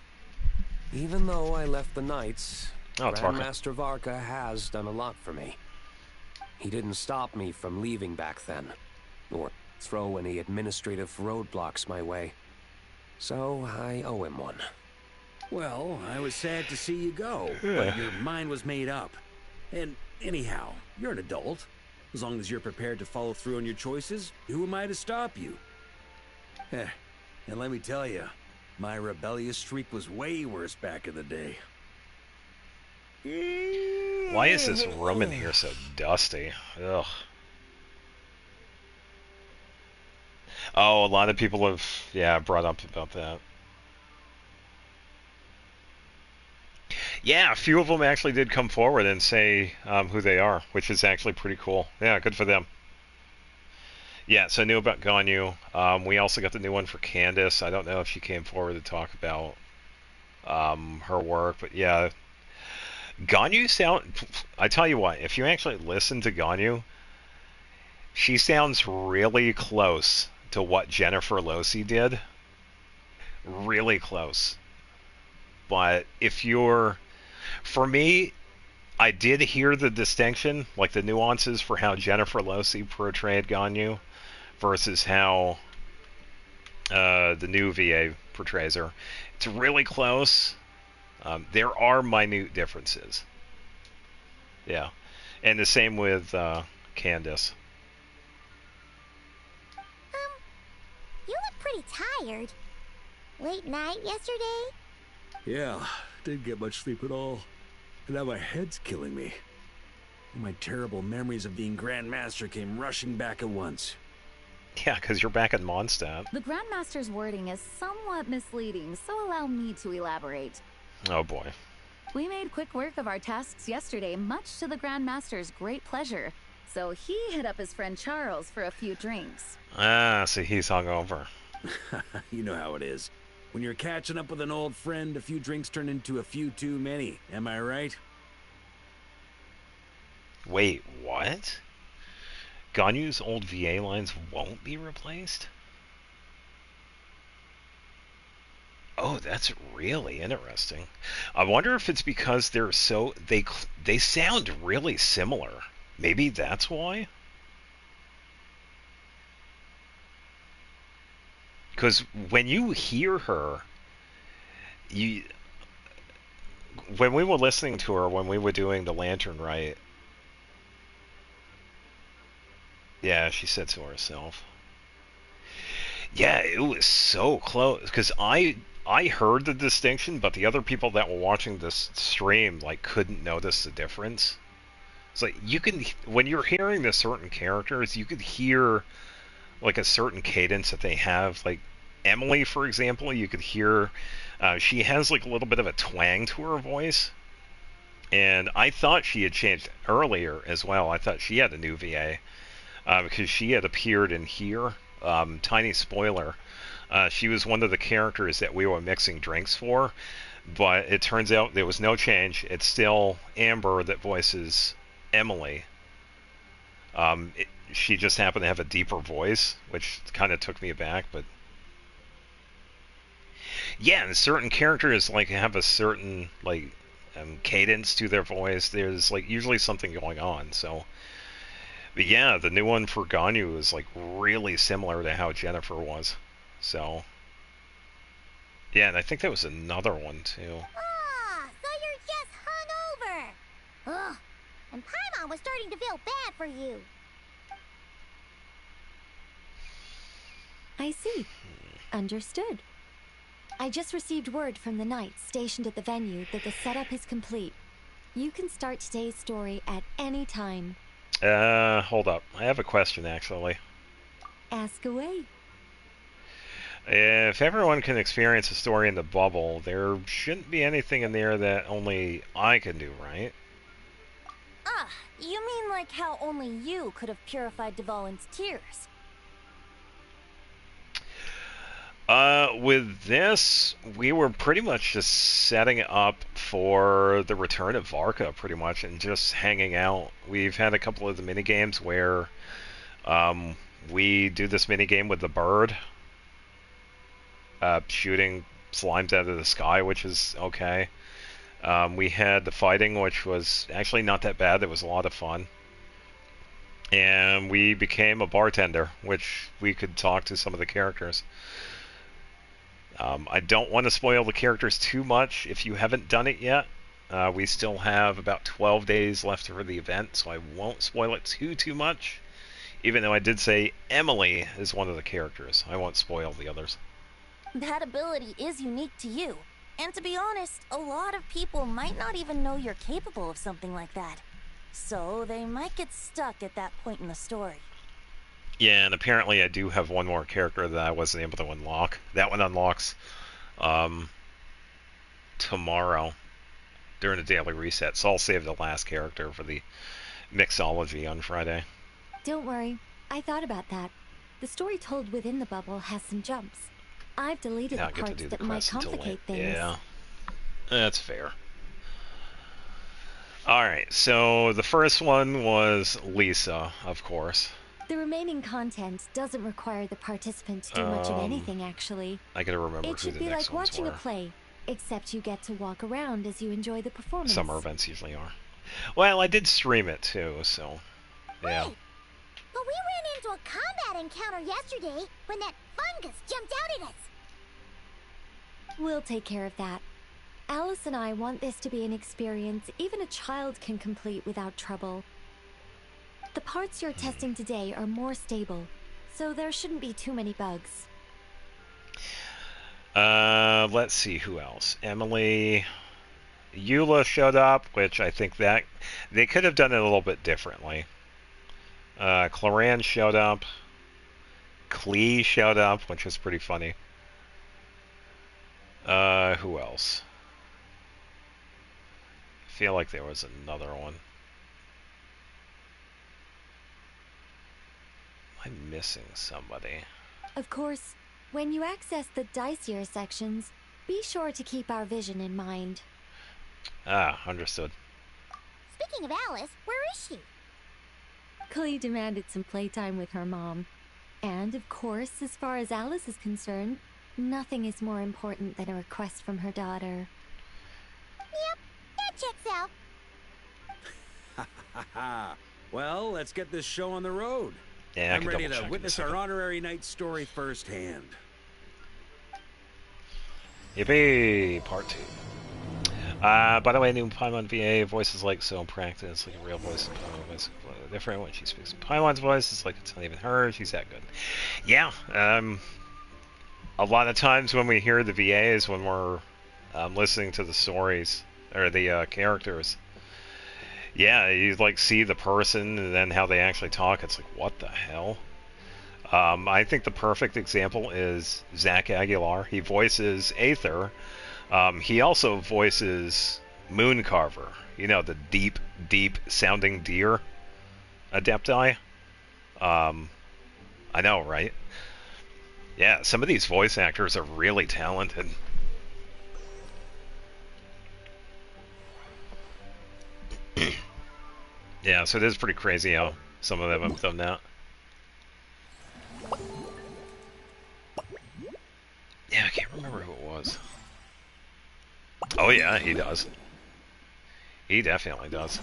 Speaker 6: Even though I left the Knights, Grandmaster Varka has done a lot for me. He didn't stop me from leaving back then, or throw any administrative roadblocks my way. So I owe him one.
Speaker 16: Well, I was sad to see you go, but your mind was made up. And anyhow, you're an adult. As long as you're prepared to follow through on your choices, who am I to stop you? And let me tell you, my rebellious streak was way worse back in the day.
Speaker 1: Why is this room in here so dusty? Ugh. Oh, a lot of people have, yeah, brought up about that. Yeah, a few of them actually did come forward and say who they are, which is actually pretty cool. Yeah, good for them. Yeah, so I knew about Ganyu. We also got the new one for Candace. I don't know if she came forward to talk about her work, but yeah. Ganyu I tell you what, if you actually listen to Ganyu, she sounds really close to what Jennifer Losey did. Really close. But if you're... For me, I did hear the distinction, like the nuances for how Jennifer Losey portrayed Ganyu versus how the new VA portrays her. It's really close. There are minute differences. Yeah. And the same with Candace.
Speaker 4: You look pretty tired. Late night yesterday?
Speaker 16: Yeah, didn't get much sleep at all. And now my head's killing me. My terrible memories of being Grandmaster came rushing back at once.
Speaker 1: Yeah, because you're back at Mondstadt.
Speaker 14: The Grandmaster's wording is somewhat misleading, so allow me to elaborate.
Speaker 1: Oh boy.
Speaker 14: We made quick work of our tasks yesterday, much to the Grandmaster's great pleasure. So he hit up his friend Charles for a few drinks.
Speaker 1: Ah, so he's hungover.
Speaker 16: You know how it is. When you're catching up with an old friend, a few drinks turn into a few too many. Am I right?
Speaker 1: Wait, what? Ganyu's old VA lines won't be replaced? Oh, that's really interesting. I wonder if it's because they're so... They sound really similar. Maybe that's why? Because when you hear her, when we were listening to her, when we were doing the Lantern Rite, yeah, she said so herself. Yeah, it was so close, because I heard the distinction, but the other people that were watching this stream, like, couldn't notice the difference. It's like you can, when you're hearing the certain characters, you could hear like a certain cadence that they have. Like Emily, for example, you could hear she has like a little bit of a twang to her voice. And I thought she had changed earlier as well. I thought she had a new VA because she had appeared in here. Tiny spoiler. She was one of the characters that we were mixing drinks for, but it turns out there was no change. It's still Amber that voices Emily. She just happened to have a deeper voice, which kind of took me aback, but yeah, and certain characters like have a certain like cadence to their voice. There's like usually something going on. So, but yeah, the new one for Ganyu is like really similar to how Jennifer was. So, yeah, and I think there was another one too.
Speaker 4: Ah, so you're just hungover. Ugh, and Paimon was starting to feel bad for you.
Speaker 13: I see. Understood. I just received word from the knights stationed at the venue that the setup is complete. You can start today's story at any time.
Speaker 1: Hold up. I have a question, actually.
Speaker 13: Ask away.
Speaker 1: If everyone can experience a story in the bubble, there shouldn't be anything in there that only I can do, right?
Speaker 2: Ah, you mean like how only you could have purified Dvalin's tears?
Speaker 1: With this, we were pretty much just setting up for the return of Varka, pretty much, and just hanging out. We've had a couple of the minigames where we do this minigame with the bird, shooting slimes out of the sky, which is okay. We had the fighting, which was actually not that bad. It was a lot of fun. And we became a bartender, which we could talk to some of the characters. I don't want to spoil the characters too much if you haven't done it yet. We still have about 12 days left for the event, so I won't spoil it too much. Even though I did say Emily is one of the characters. I won't spoil the others.
Speaker 2: That ability is unique to you. And to be honest, a lot of people might not even know you're capable of something like that. So they might get stuck at that point in the story.
Speaker 1: Yeah, and apparently I do have one more character that I wasn't able to unlock. That one unlocks tomorrow during the daily reset, so I'll save the last character for the mixology on Friday.
Speaker 13: Don't worry, I thought about that. The story told within the bubble has some jumps. I've deleted the parts that might complicate things.
Speaker 1: Yeah, that's fair. Alright, so the first one was Lisa, of course.
Speaker 13: The remaining content doesn't require the participant to do much of anything, actually.
Speaker 1: I gotta remember
Speaker 13: It should be like watching a play, except you get to walk around as you enjoy the performance.
Speaker 1: Summer events usually are. Well, I did stream it too, so yeah.
Speaker 4: Wait, but we ran into a combat encounter yesterday when that fungus jumped out at us.
Speaker 13: We'll take care of that. Alice and I want this to be an experience even a child can complete without trouble. The parts you're testing today are more stable, so there shouldn't be too many bugs.
Speaker 1: Let's see who else. Emily, Eula showed up, which I think that they could have done it a little bit differently. Cloran showed up. Klee showed up, which was pretty funny. Who else? I feel like there was another one. I'm missing somebody.
Speaker 13: Of course, when you access the dicier sections, be sure to keep our vision in mind.
Speaker 1: Ah, understood.
Speaker 4: Speaking of Alice, where is she?
Speaker 13: Klee demanded some playtime with her mom. And of course, as far as Alice is concerned, nothing is more important than a request from her daughter.
Speaker 4: Yep, that checks out.
Speaker 16: Ha ha ha. Well, let's get this show on the road.
Speaker 1: Yeah,
Speaker 16: I'm ready to witness our honorary knight's story firsthand.
Speaker 1: Yippee! Part 2. By the way, new Paimon VA voices like so practice, like a real voice. Paimon voice is completely different. When she speaks in Paimon's voice, it's like it's not even her. She's that good. Yeah. A lot of times when we hear the VAs, when we're listening to the stories or the characters, Yeah, you like see the person and then how they actually talk. It's like, what the hell? I think the perfect example is Zach Aguilar. He voices Aether. He also voices Mooncarver. You know, the deep, deep sounding deer adepti. I know, right? Yeah, some of these voice actors are really talented. Yeah, so it is pretty crazy how some of them have done that. Yeah, I can't remember who it was. Oh yeah, he does. He definitely does.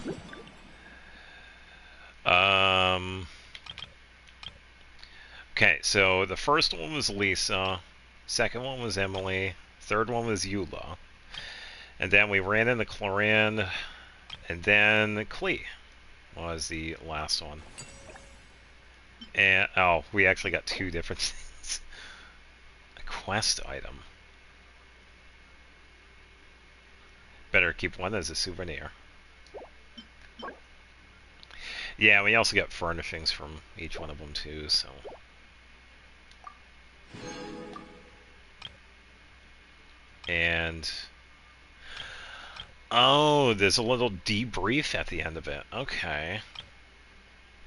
Speaker 1: Okay, so the first one was Lisa, second one was Emily, third one was Eula, and then we ran into Cloran, and then Klee was the last one. And oh, we actually got two different things. A quest item. Better keep one as a souvenir. Yeah, we also got furnishings from each one of them too, so. And oh, there's a little debrief at the end of it. Okay.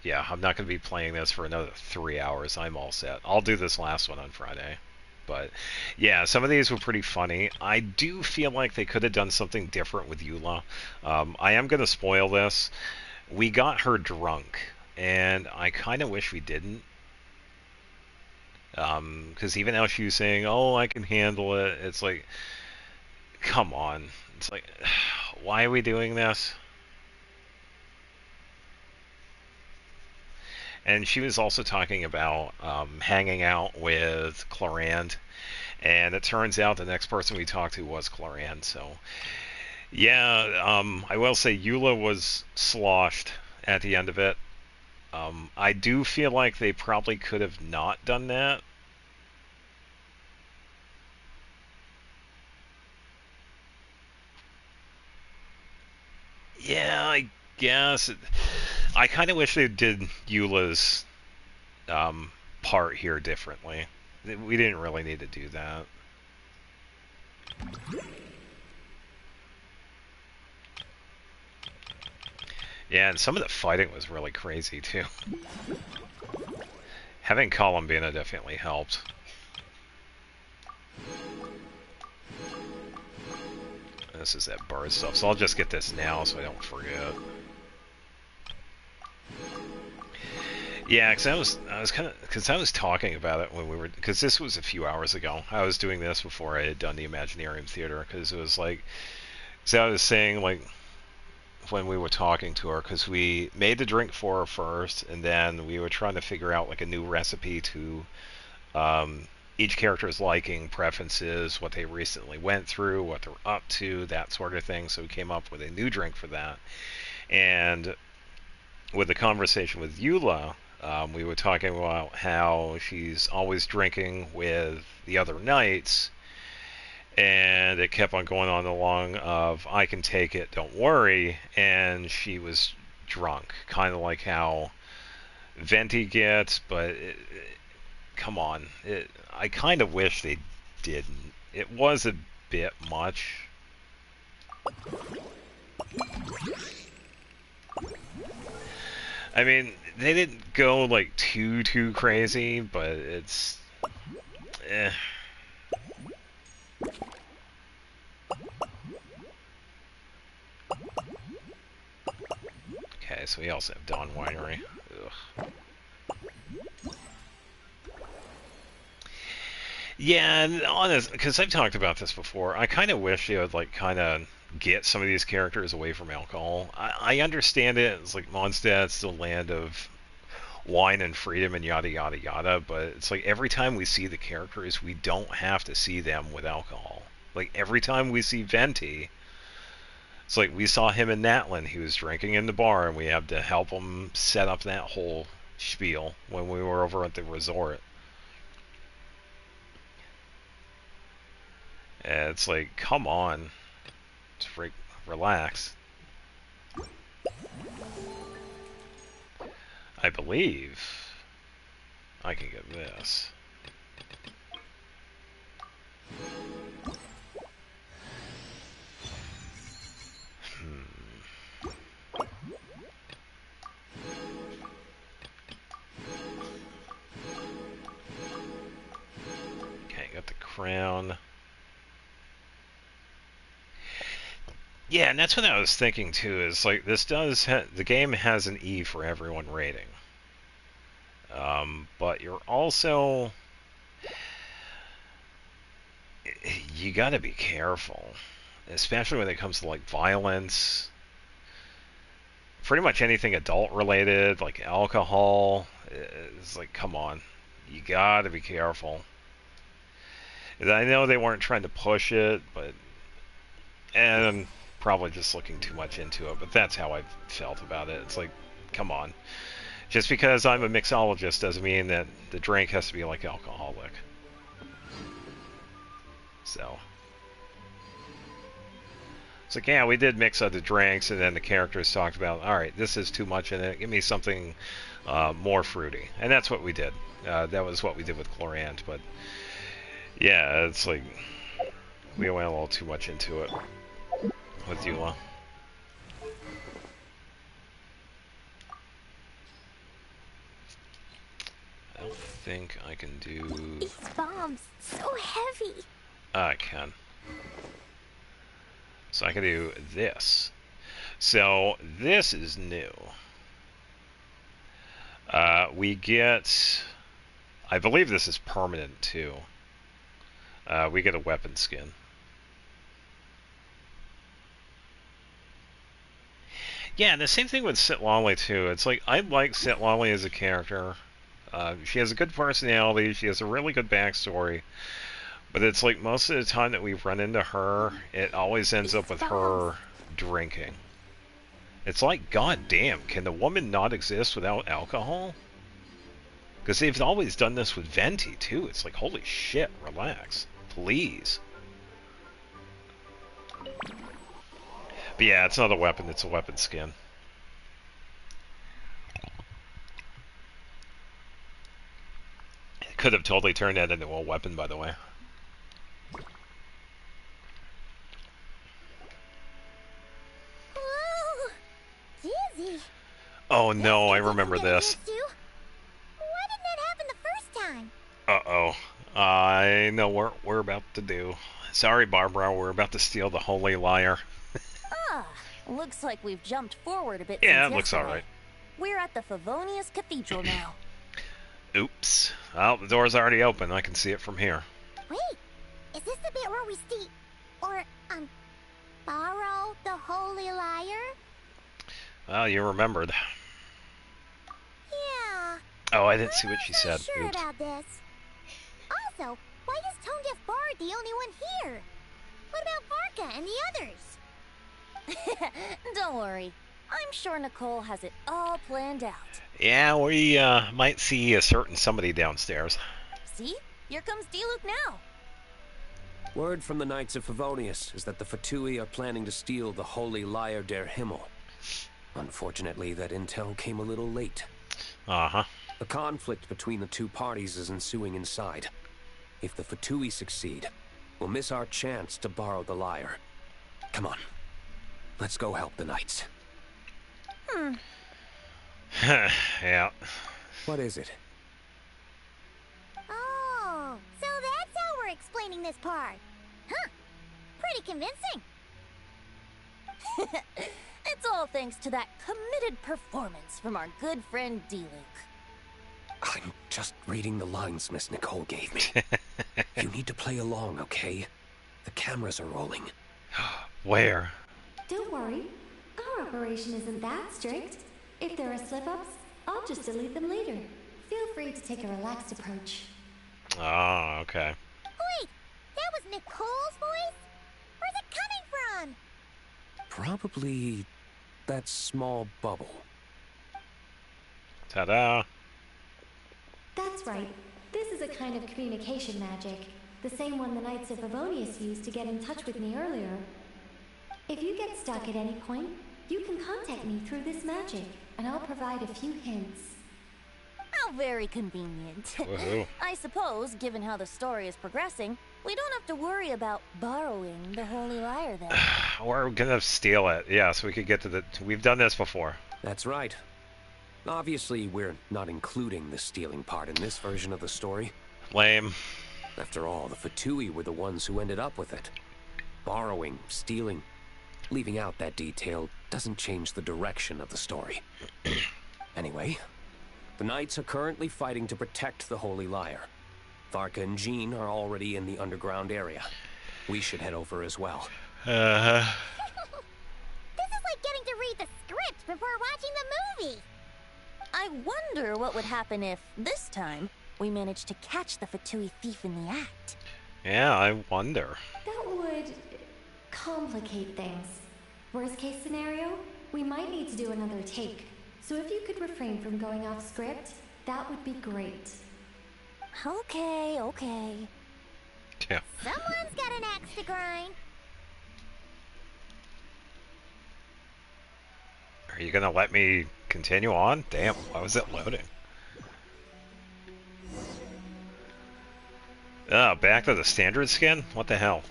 Speaker 1: Yeah, I'm not going to be playing this for another 3 hours. I'm all set. I'll do this last one on Friday. But yeah, some of these were pretty funny. I do feel like they could have done something different with Eula. I am going to spoil this. We got her drunk, and I kind of wish we didn't. Because even though she was saying, "Oh, I can handle it," it's like, come on. It's like, why are we doing this? And she was also talking about hanging out with Clorand, and it turns out the next person we talked to was Clorand. So, yeah, I will say Eula was sloshed at the end of it. I do feel like they probably could have not done that. Yeah, I guess. I kind of wish they did Eula's part here differently. We didn't really need to do that. Yeah, and some of the fighting was really crazy too. Having Columbina definitely helped. This is that bird stuff, so I'll just get this now so I don't forget. Yeah, because I was talking about it when we were, because this was a few hours ago. I was doing this before I had done the Imaginarium Theater, because it was like, so I was saying, like, when we were talking to her, because we made the drink for her first, and then we were trying to figure out, like, a new recipe to each character's liking, preferences, what they recently went through, what they're up to, that sort of thing, so we came up with a new drink for that. And with the conversation with Eula, we were talking about how she's always drinking with the other knights, and it kept on going on along of I can take it, don't worry, and she was drunk, kind of like how Venti gets, but come on, I kind of wish they didn't. It was a bit much. I mean, they didn't go like too crazy, but it's Okay, so we also have Dawn Winery. Ugh. Yeah, and honest, because I've talked about this before, I kind of wish they would like kind of get some of these characters away from alcohol. I understand it. It's like Mondstadt's the land of wine and freedom and yada yada yada, but it's like every time we see the characters, we don't have to see them with alcohol. Like every time we see Venti, it's like we saw him in Natlin. He was drinking in the bar, and we had to help him set up that whole spiel when we were over at the resort. And it's like, come on, just relax. I believe I can get this. Okay, got the crown. Yeah, and that's what I was thinking too, is like this does the game has an E for everyone rating. But you're also, you gotta be careful, especially when it comes to like violence. Pretty much anything adult related, like alcohol, is like, come on, you gotta be careful. And I know they weren't trying to push it, and I'm probably just looking too much into it, but that's how I've felt about it. It's like, come on. Just because I'm a mixologist doesn't mean that the drink has to be like alcoholic. So it's like, yeah, we did mix other drinks, and then the characters talked about, all right, this is too much in it. Give me something more fruity, and that's what we did. That was what we did with Chlorant, but yeah, it's like we went a little too much into it with Eula. I don't think I can do...
Speaker 12: These bombs, so heavy.
Speaker 1: I can. So I can do this. So this is new. We get... I believe this is permanent too. We get a weapon skin. Yeah, the same thing with Citlali too. It's like, I like Citlali as a character. She has a good personality, she has a really good backstory, but it's like most of the time that we run into her, it always ends up with her drinking. It's like, god damn, can the woman not exist without alcohol? Because they've always done this with Venti too. It's like, holy shit, relax, please. But yeah, it's not a weapon, it's a weapon skin. Could have totally turned that into a weapon, by the way.
Speaker 12: Whoa! Dizzy.
Speaker 1: Oh no, I remember this.
Speaker 12: Why didn't that happen the first time?
Speaker 1: Uh-oh. I know what we're about to do. Sorry, Barbara, we're about to steal the Holy Lyre.
Speaker 11: Looks like we've jumped forward a bit.
Speaker 1: Yeah, it looks alright.
Speaker 11: We're at the Favonius Cathedral now.
Speaker 1: Oops. Well, the door's already open. I can see it from here.
Speaker 12: Wait, is this the bit where we steal, or, borrow the Holy Lyre?
Speaker 1: Well, you remembered.
Speaker 12: Yeah.
Speaker 1: Oh, I didn't see what she said.
Speaker 12: Sure
Speaker 1: Oops.
Speaker 12: about this. Also, why is Tone Deaf Bard the only one here? What about Varka and the others?
Speaker 11: Don't worry. I'm sure Nicole has it all planned out.
Speaker 1: Yeah, we might see a certain somebody downstairs.
Speaker 11: See? Here comes Diluc now.
Speaker 6: Word from the Knights of Favonius is that the Fatui are planning to steal the Holy Lyre der Himmel. Unfortunately, that intel came a little late.
Speaker 1: Uh-huh.
Speaker 6: The conflict between the two parties is ensuing inside. If the Fatui succeed, we'll miss our chance to borrow the lyre. Come on. Let's go help the Knights.
Speaker 1: Yeah.
Speaker 6: What is it?
Speaker 12: Oh, so that's how we're explaining this part. Huh. Pretty convincing.
Speaker 11: It's all thanks to that committed performance from our good friend Diluc.
Speaker 6: I'm just reading the lines Miss Nicole gave me. You need to play along, okay? The cameras are rolling.
Speaker 1: Where?
Speaker 17: Don't worry. Our operation isn't that strict. If there are slip-ups, I'll just delete them later. Feel free to take a relaxed approach.
Speaker 1: Oh, okay.
Speaker 12: Wait, that was Nicole's voice? Where's it coming from?
Speaker 6: Probably that small bubble.
Speaker 1: Ta-da!
Speaker 17: That's right. This is a kind of communication magic. The same one the Knights of Favonius used to get in touch with me earlier. If you get stuck at any point, You can contact me through this magic, and I'll provide a few hints.
Speaker 5: How very convenient. I suppose, given how the story is progressing, we don't have to worry about borrowing the Holy Lyre then.
Speaker 1: We're gonna steal it. Yeah, so we could get to the... We've done this before.
Speaker 6: That's right. Obviously, we're not including the stealing part in this version of the story.
Speaker 1: Lame.
Speaker 6: After all, the Fatui were the ones who ended up with it. Borrowing, stealing, leaving out that detail doesn't change the direction of the story. Anyway, the Knights are currently fighting to protect the Holy Lyre. Varka and Jean are already in the underground area. We should head over as well.
Speaker 4: This is like getting to read the script before watching the movie.
Speaker 5: I wonder what would happen if, this time, we managed to catch the Fatui thief in the act.
Speaker 1: Yeah, I wonder.
Speaker 17: That would complicate things. Worst case scenario, we might need to do another take. So if you could refrain from going off script, that would be great.
Speaker 5: Okay, okay.
Speaker 1: Yeah.
Speaker 4: Someone's got an axe to grind.
Speaker 1: Are you gonna let me continue on? Damn, why was it loading? Oh, back to the standard skin? What the hell?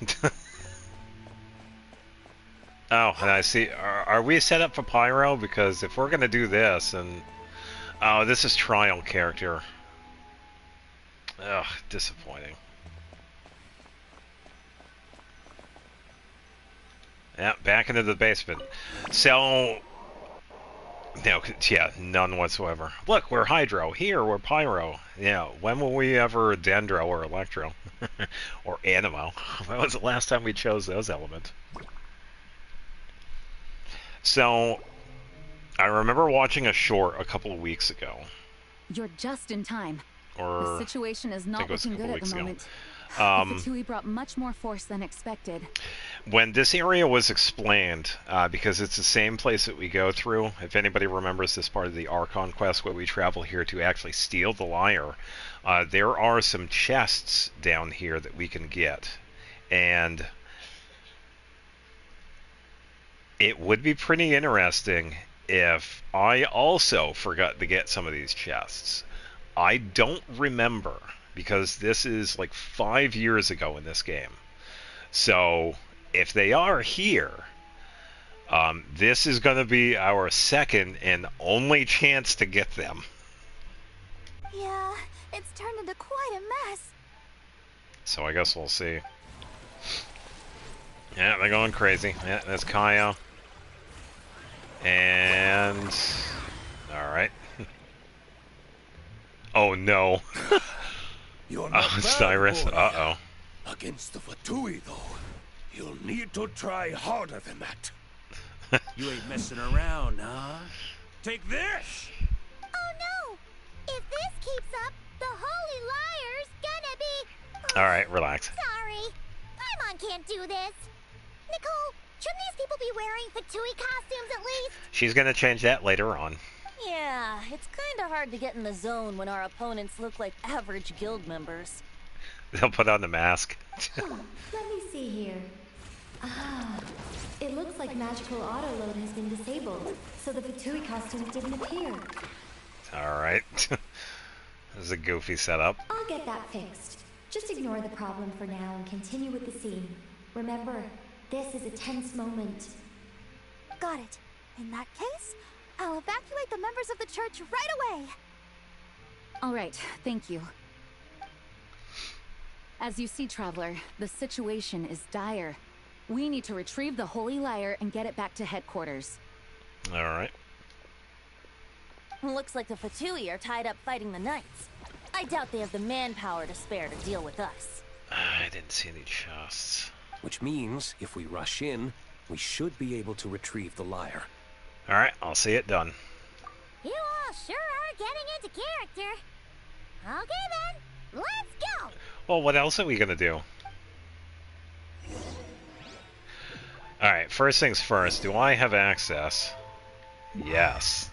Speaker 1: Oh, and I see. Are we set up for Pyro? Because if we're gonna do this, and... Oh, this is trial character. Ugh, disappointing. Yeah, back into the basement. So... No, yeah, none whatsoever. Look, we're Hydro. Here, we're Pyro. Yeah, when will we ever Dendro or Electro? Or Animo? When was the last time we chose those elements? So, I remember watching a short a couple of weeks ago.
Speaker 14: You're just in time.
Speaker 1: Or
Speaker 14: the situation is not looking good at the moment. The Fatui brought much more force than expected.
Speaker 1: When this area was explained, because it's the same place that we go through, if anybody remembers this part of the Archon quest where we travel here to actually steal the lyre, there are some chests down here that we can get. And it would be pretty interesting if I also forgot to get some of these chests. I don't remember, because this is like 5 years ago in this game. So, if they are here, this is going to be our second and only chance to get them.
Speaker 5: Yeah, it's turned into quite a mess.
Speaker 1: So I guess we'll see. Yeah, they're going crazy. Yeah, that's Kaya. And... Alright. Oh no.
Speaker 7: You're not bad,
Speaker 1: Cyrus.
Speaker 7: boy.
Speaker 1: Uh-oh.
Speaker 7: Against the Fatui, though, you'll need to try harder than that.
Speaker 16: You ain't messing around, huh? Take this!
Speaker 4: Oh no! If this keeps up, the Holy Lyre's gonna be...
Speaker 1: Alright, relax.
Speaker 4: Sorry. Paimon can't do this. Nicole, shouldn't these people be wearing Fatui costumes at least?
Speaker 1: She's gonna change that later on.
Speaker 5: Yeah, it's kinda hard to get in the zone when our opponents look like average guild members.
Speaker 1: They'll put on the mask.
Speaker 17: Let me see here. Ah, it looks like magical autoload has been disabled, so the Fatui costumes didn't appear.
Speaker 1: Alright. This is a goofy setup.
Speaker 17: I'll get that fixed. Just ignore the problem for now and continue with the scene. Remember, this is a tense moment.
Speaker 2: Got it. In that case, I'll evacuate the members of the church right away.
Speaker 14: All right, thank you. As you see, Traveler, the situation is dire. We need to retrieve the Holy Lyre and get it back to headquarters.
Speaker 1: Alright.
Speaker 5: Looks like the Fatui are tied up fighting the Knights. I doubt they have the manpower to spare to deal with us.
Speaker 1: I didn't see any chests.
Speaker 6: Which means, if we rush in, we should be able to retrieve the lyre.
Speaker 1: Alright, I'll see it done.
Speaker 4: You all sure are getting into character. Okay then, let's go!
Speaker 1: Well, what else are we gonna do? Alright, first things first, do I have access? Yes.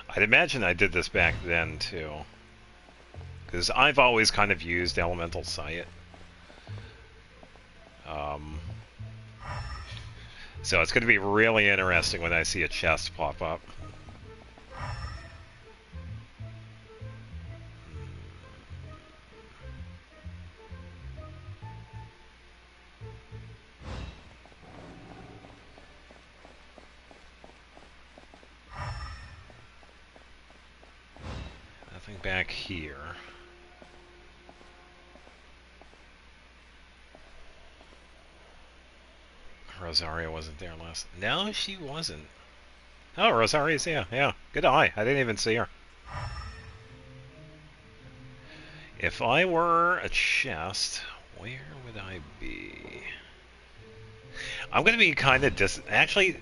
Speaker 1: I'd imagine I did this back then, too. Because I've always kind of used Elemental Sight. So it's going to be really interesting when I see a chest pop up. Nothing back here. Rosario wasn't there last. No, she wasn't. Oh, Rosario's yeah. Good eye. I didn't even see her. If I were a chest, where would I be? I'm gonna be kind of actually,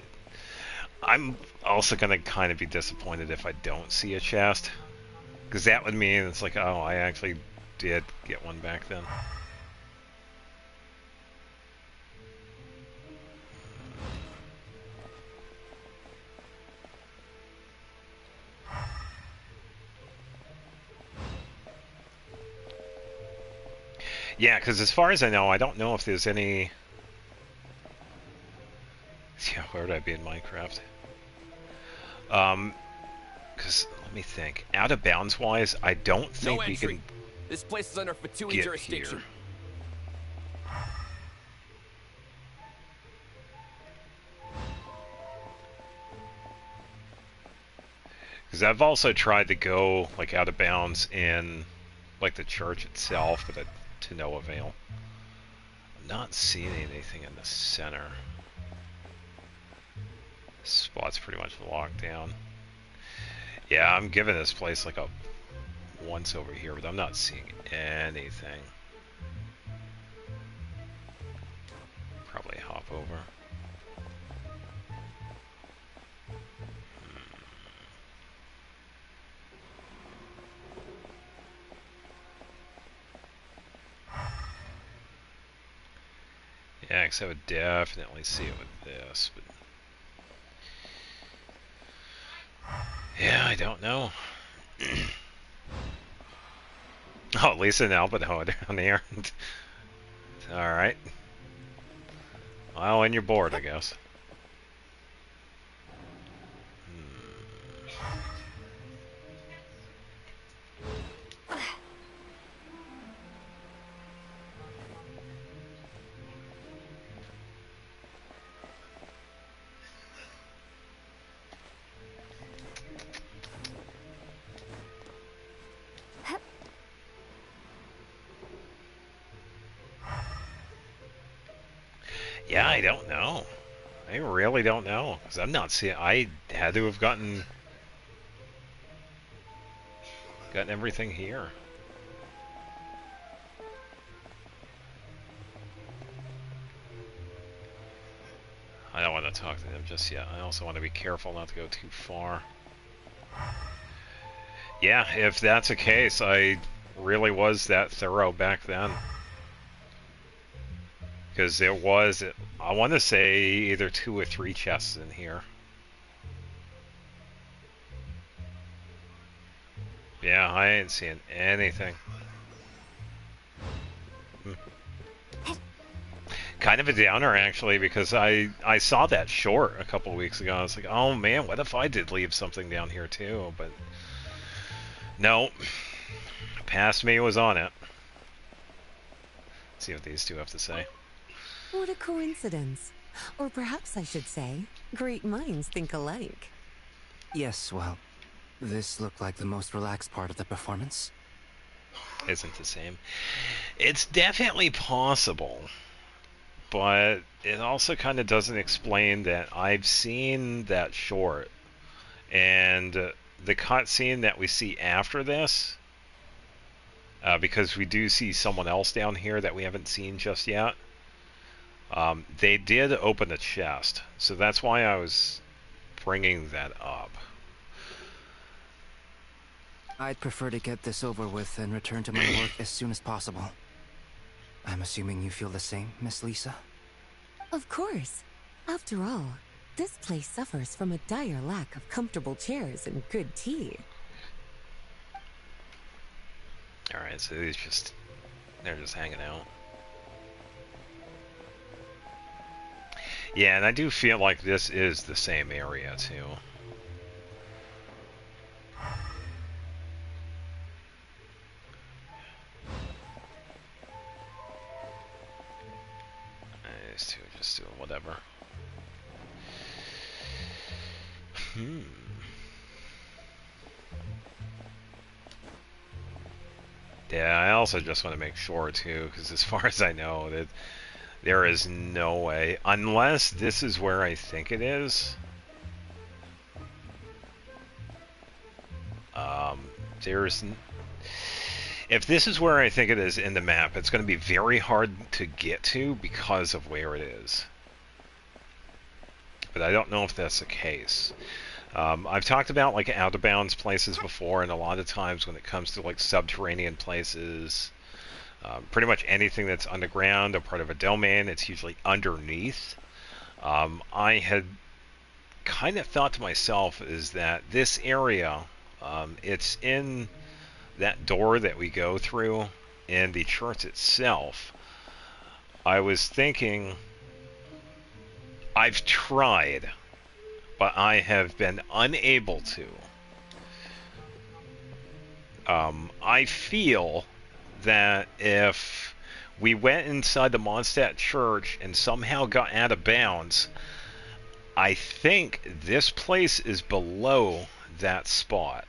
Speaker 1: I'm also gonna kind of be disappointed if I don't see a chest, because that would mean it's like, oh, I actually did get one back then. Yeah, because as far as I know, I don't know if there's any... Yeah, where would I be in Minecraft? Because, let me think. Out of bounds wise, I don't think we can...
Speaker 18: This place is under Fatui jurisdiction.
Speaker 1: Here. Because I've also tried to go, like, out of bounds in, like, the church itself, but to no avail. I'm not seeing anything in the center. This spot's pretty much locked down. Yeah, I'm giving this place, like, a once over here, but I'm not seeing anything. Probably hop over. Yeah, because I would definitely see it with this, but... Yeah, I don't know. Oh, Lisa and Albino down here. Alright. Well, when you're bored, I guess. Yeah, I don't know. I really don't know, because I'm not seeing... I had to have gotten everything here. I don't want to talk to them just yet. I also want to be careful not to go too far. Yeah, if that's the case, I really was that thorough back then. Because there was, I want to say, either 2 or 3 chests in here. Yeah, I ain't seeing anything. Kind of a downer, actually, because I saw that short a couple weeks ago. I was like, oh man, what if I did leave something down here too? But no, past me was on it. Let's see what these two have to say.
Speaker 19: What a coincidence. Or perhaps I should say, great minds think alike.
Speaker 9: Yes, well, this looked like the most relaxed part of the performance.
Speaker 1: Isn't the same. It's definitely possible, but it also kind of doesn't explain that I've seen that short, and the cutscene that we see after this, because we do see someone else down here that we haven't seen just yet. They did open a chest, so that's why I was bringing that up.
Speaker 9: I'd prefer to get this over with and return to my work as soon as possible. I'm assuming you feel the same, Miss Lisa?
Speaker 19: Of course. After all, this place suffers from a dire lack of comfortable chairs and good tea.
Speaker 1: Alright, so they're just hanging out. Yeah, and I do feel like this is the same area, too. These two are just doing whatever. Yeah, I also just want to make sure, too, because as far as I know, that there is no way, unless this is where I think it is. If this is where I think it is in the map, it's going to be very hard to get to because of where it is. But I don't know if that's the case. I've talked about like out of bounds places before, and a lot of times when it comes to like subterranean places, pretty much anything that's underground or part of a domain, it's usually underneath. I had kind of thought to myself is that this area, it's in that door that we go through in the church itself. I was thinking, I've tried, but I have been unable to. I feel that if we went inside the Mondstadt Church and somehow got out of bounds, I think this place is below that spot.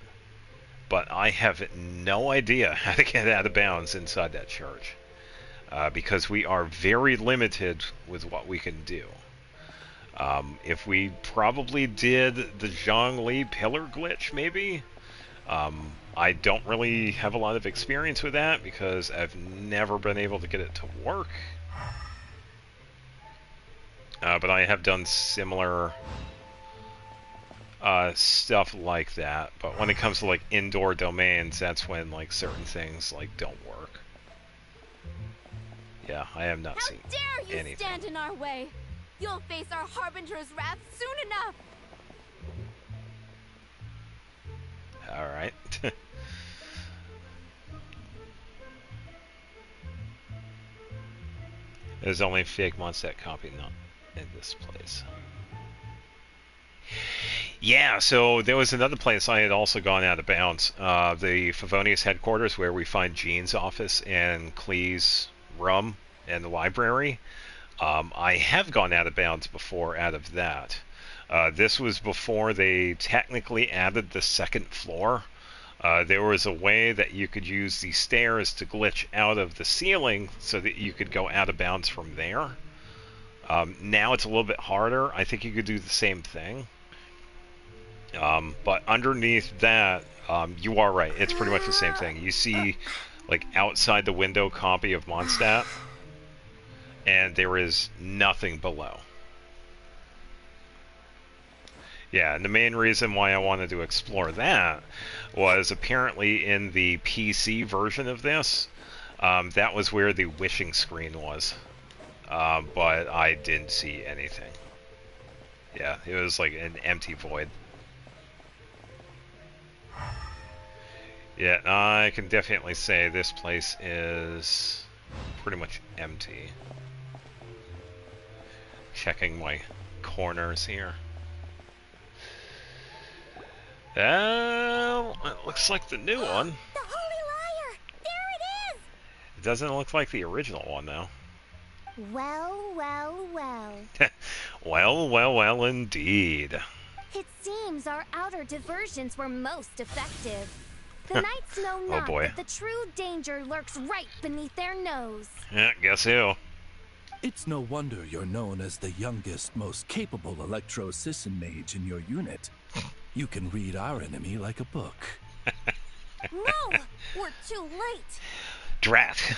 Speaker 1: But I have no idea how to get out of bounds inside that church. Because we are very limited with what we can do. If we probably did the Zhongli pillar glitch, maybe. I don't really have a lot of experience with that because I've never been able to get it to work. But I have done similar stuff like that. But when it comes to like indoor domains, that's when like certain things like don't work. Yeah, I have not seen anything.
Speaker 5: How dare you stand in our way? You'll face our Harbinger's wrath soon enough!
Speaker 1: Alright. There's only a fake Mondstadt copy, not in this place. Yeah, so there was another place I had also gone out of bounds. The Favonius headquarters, where we find Jean's office and Klee's room and the library. I have gone out of bounds before out of that. This was before they technically added the second floor. There was a way that you could use the stairs to glitch out of the ceiling so that you could go out of bounds from there. Now it's a little bit harder. I think you could do the same thing. But underneath that, you are right. It's pretty much the same thing. You see, like, outside the window copy of Mondstadt, and there is nothing below. Yeah, and the main reason why I wanted to explore that was apparently in the PC version of this, that was where the wishing screen was. But I didn't see anything. Yeah, it was like an empty void. Yeah, I can definitely say this place is pretty much empty. Checking my corners here. It looks like the new one.
Speaker 4: The Holy Liar! There it is!
Speaker 1: It doesn't look like the original one, though.
Speaker 4: Well, well, well.
Speaker 1: Well, well, well, indeed.
Speaker 2: It seems our outer diversions were most effective. The knights know not that the true danger lurks right beneath their nose.
Speaker 1: Yeah, guess who?
Speaker 20: It's no wonder you're known as the youngest, most capable electro-sisson mage in your unit. You can read our enemy like a book.
Speaker 5: No! We're too late!
Speaker 1: Drat.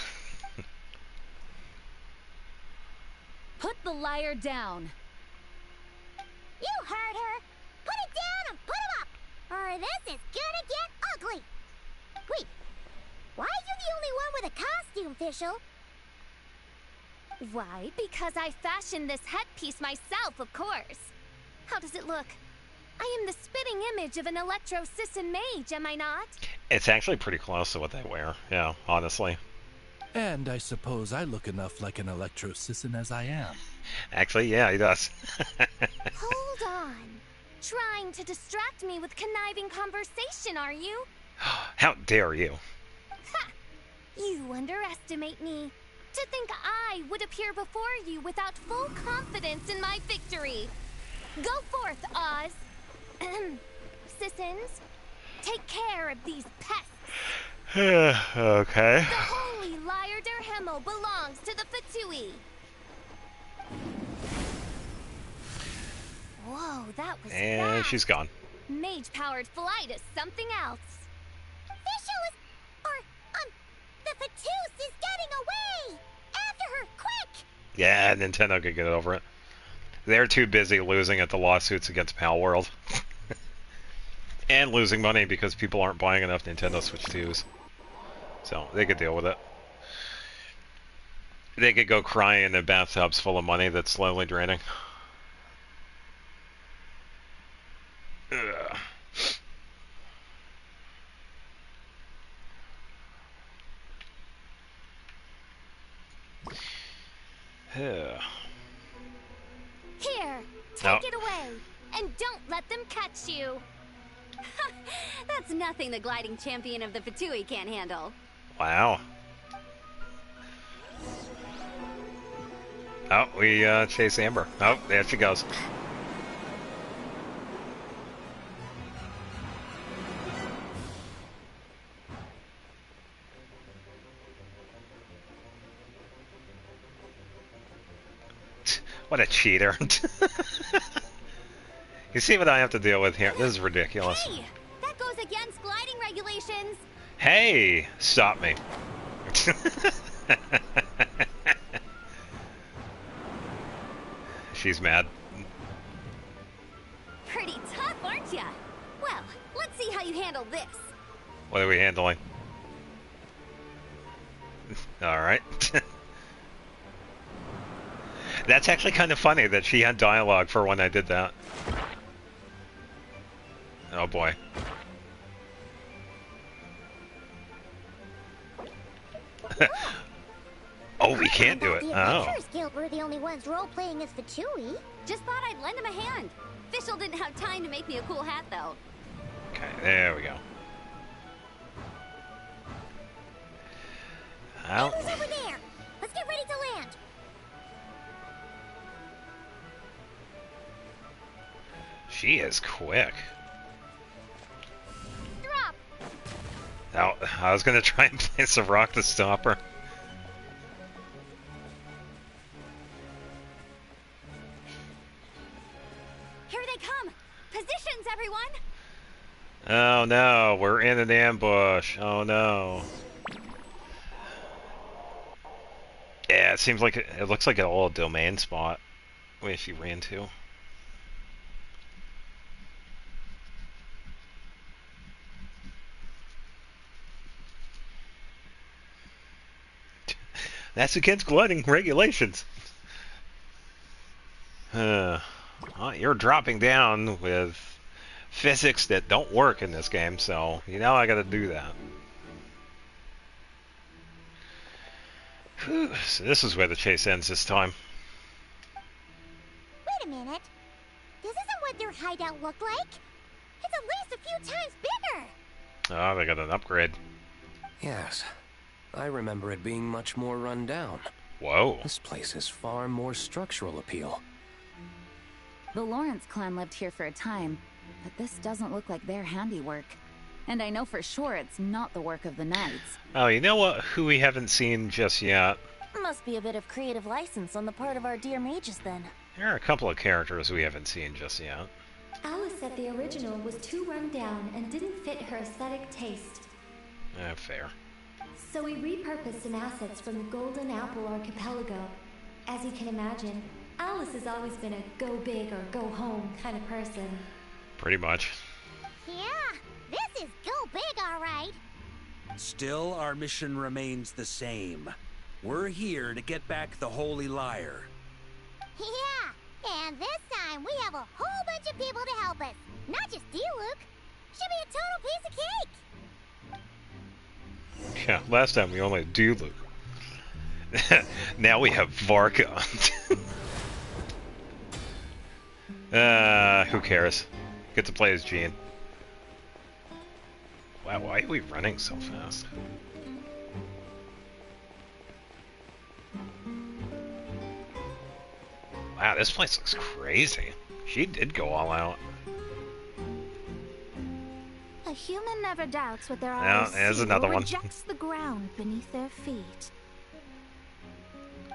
Speaker 5: Put the liar down.
Speaker 4: You heard her! Put it down and put him up! Or this is gonna get ugly! Wait, why are you the only one with a costume, Fischl?
Speaker 2: Why? Because I fashioned this headpiece myself, of course. How does it look? I am the spitting image of an electro-sisson mage, am I not?
Speaker 1: It's actually pretty close to what they wear, yeah, honestly.
Speaker 20: And I suppose I look enough like an electrocyssin as I am.
Speaker 1: Actually, yeah, he does.
Speaker 2: Hold on. Trying to distract me with conniving conversation, are you?
Speaker 1: How dare you?
Speaker 2: Ha! You underestimate me. To think I would appear before you without full confidence in my victory. Go forth, Oz. Sissons, take care of these pests.
Speaker 1: Okay.
Speaker 2: The holy Liar der Himmel belongs to the Fatui. Whoa, that was
Speaker 1: And
Speaker 2: fast.
Speaker 1: she's gone.
Speaker 2: Mage-powered flight is something else.
Speaker 4: The Fatus is getting away! After her, quick!
Speaker 1: Yeah, Nintendo could get over it. They're too busy losing at the lawsuits against Pal World. And losing money because people aren't buying enough Nintendo Switch 2s. So, they could deal with it. They could go cry in their bathtubs full of money that's slowly draining. Ugh.
Speaker 2: Here, take
Speaker 1: Oh.
Speaker 2: it away, and don't let them catch you.
Speaker 5: That's nothing the gliding champion of the Fatui can't handle.
Speaker 1: Wow. Oh, we chase Amber. Oh, there she goes. What a cheater. You see what I have to deal with here? This is ridiculous.
Speaker 5: Hey! That goes against gliding regulations!
Speaker 1: Hey! Stop me. She's mad.
Speaker 5: Pretty tough, aren't ya? Well, let's see how you handle this.
Speaker 1: What are we handling? Alright. That's actually kind of funny that she had dialogue for when I did that. Oh boy. Oh, we can't do it.
Speaker 4: The
Speaker 1: Oh.
Speaker 4: Adventurers Guild were the only ones role-playing as Fatui.
Speaker 5: Just thought I'd lend him a hand. Fischl didn't have time to make me a cool hat, though.
Speaker 1: Okay, there we go. Well,
Speaker 4: Who's over there? Let's get ready to land.
Speaker 1: she is quick.
Speaker 4: Drop.
Speaker 1: Oh, I was gonna try and place a rock to stop her.
Speaker 5: Here they come! Positions, everyone!
Speaker 1: Oh no, we're in an ambush. Oh no. Yeah, it seems like it looks like an old domain spot where she ran to. That's against gliding regulations. Well, you're dropping down with physics that don't work in this game, so you know I gotta do that. Whew, so this is where the chase ends this time.
Speaker 4: Wait a minute. This isn't what their hideout looked like. It's at least a few times bigger.
Speaker 1: Oh, they got an upgrade.
Speaker 6: Yes. I remember it being much more run down.
Speaker 1: Whoa.
Speaker 6: This place has far more structural appeal.
Speaker 14: The Lawrence clan lived here for a time, but this doesn't look like their handiwork. And I know for sure it's not the work of the Knights.
Speaker 1: Oh, you know what? Who we haven't seen just yet?
Speaker 12: Must be a bit of creative license on the part of our dear mages then.
Speaker 1: There are a couple of characters we haven't seen just yet.
Speaker 17: Alice said the original was too run down and didn't fit her aesthetic taste.
Speaker 1: Fair.
Speaker 17: So we repurposed some assets from the Golden Apple Archipelago. As you can imagine, Alice has always been a go big or go home kind of person.
Speaker 1: Pretty much.
Speaker 4: Yeah, this is go big, all right.
Speaker 16: Still, our mission remains the same. We're here to get back the Holy Liar.
Speaker 4: Yeah, and this time we have a whole bunch of people to help us. Not just you, Luke. Should be a total piece of cake.
Speaker 1: Yeah, last time we only had Luke. Now we have Varka. Who cares? Get to play as Jean. Wow, why are we running so fast? Wow, this place looks crazy. She did go all out.
Speaker 2: A human never doubts what their
Speaker 1: Yeah,
Speaker 2: eyes
Speaker 1: there's
Speaker 2: see
Speaker 1: another
Speaker 2: or
Speaker 1: one.
Speaker 2: rejects the ground beneath their feet.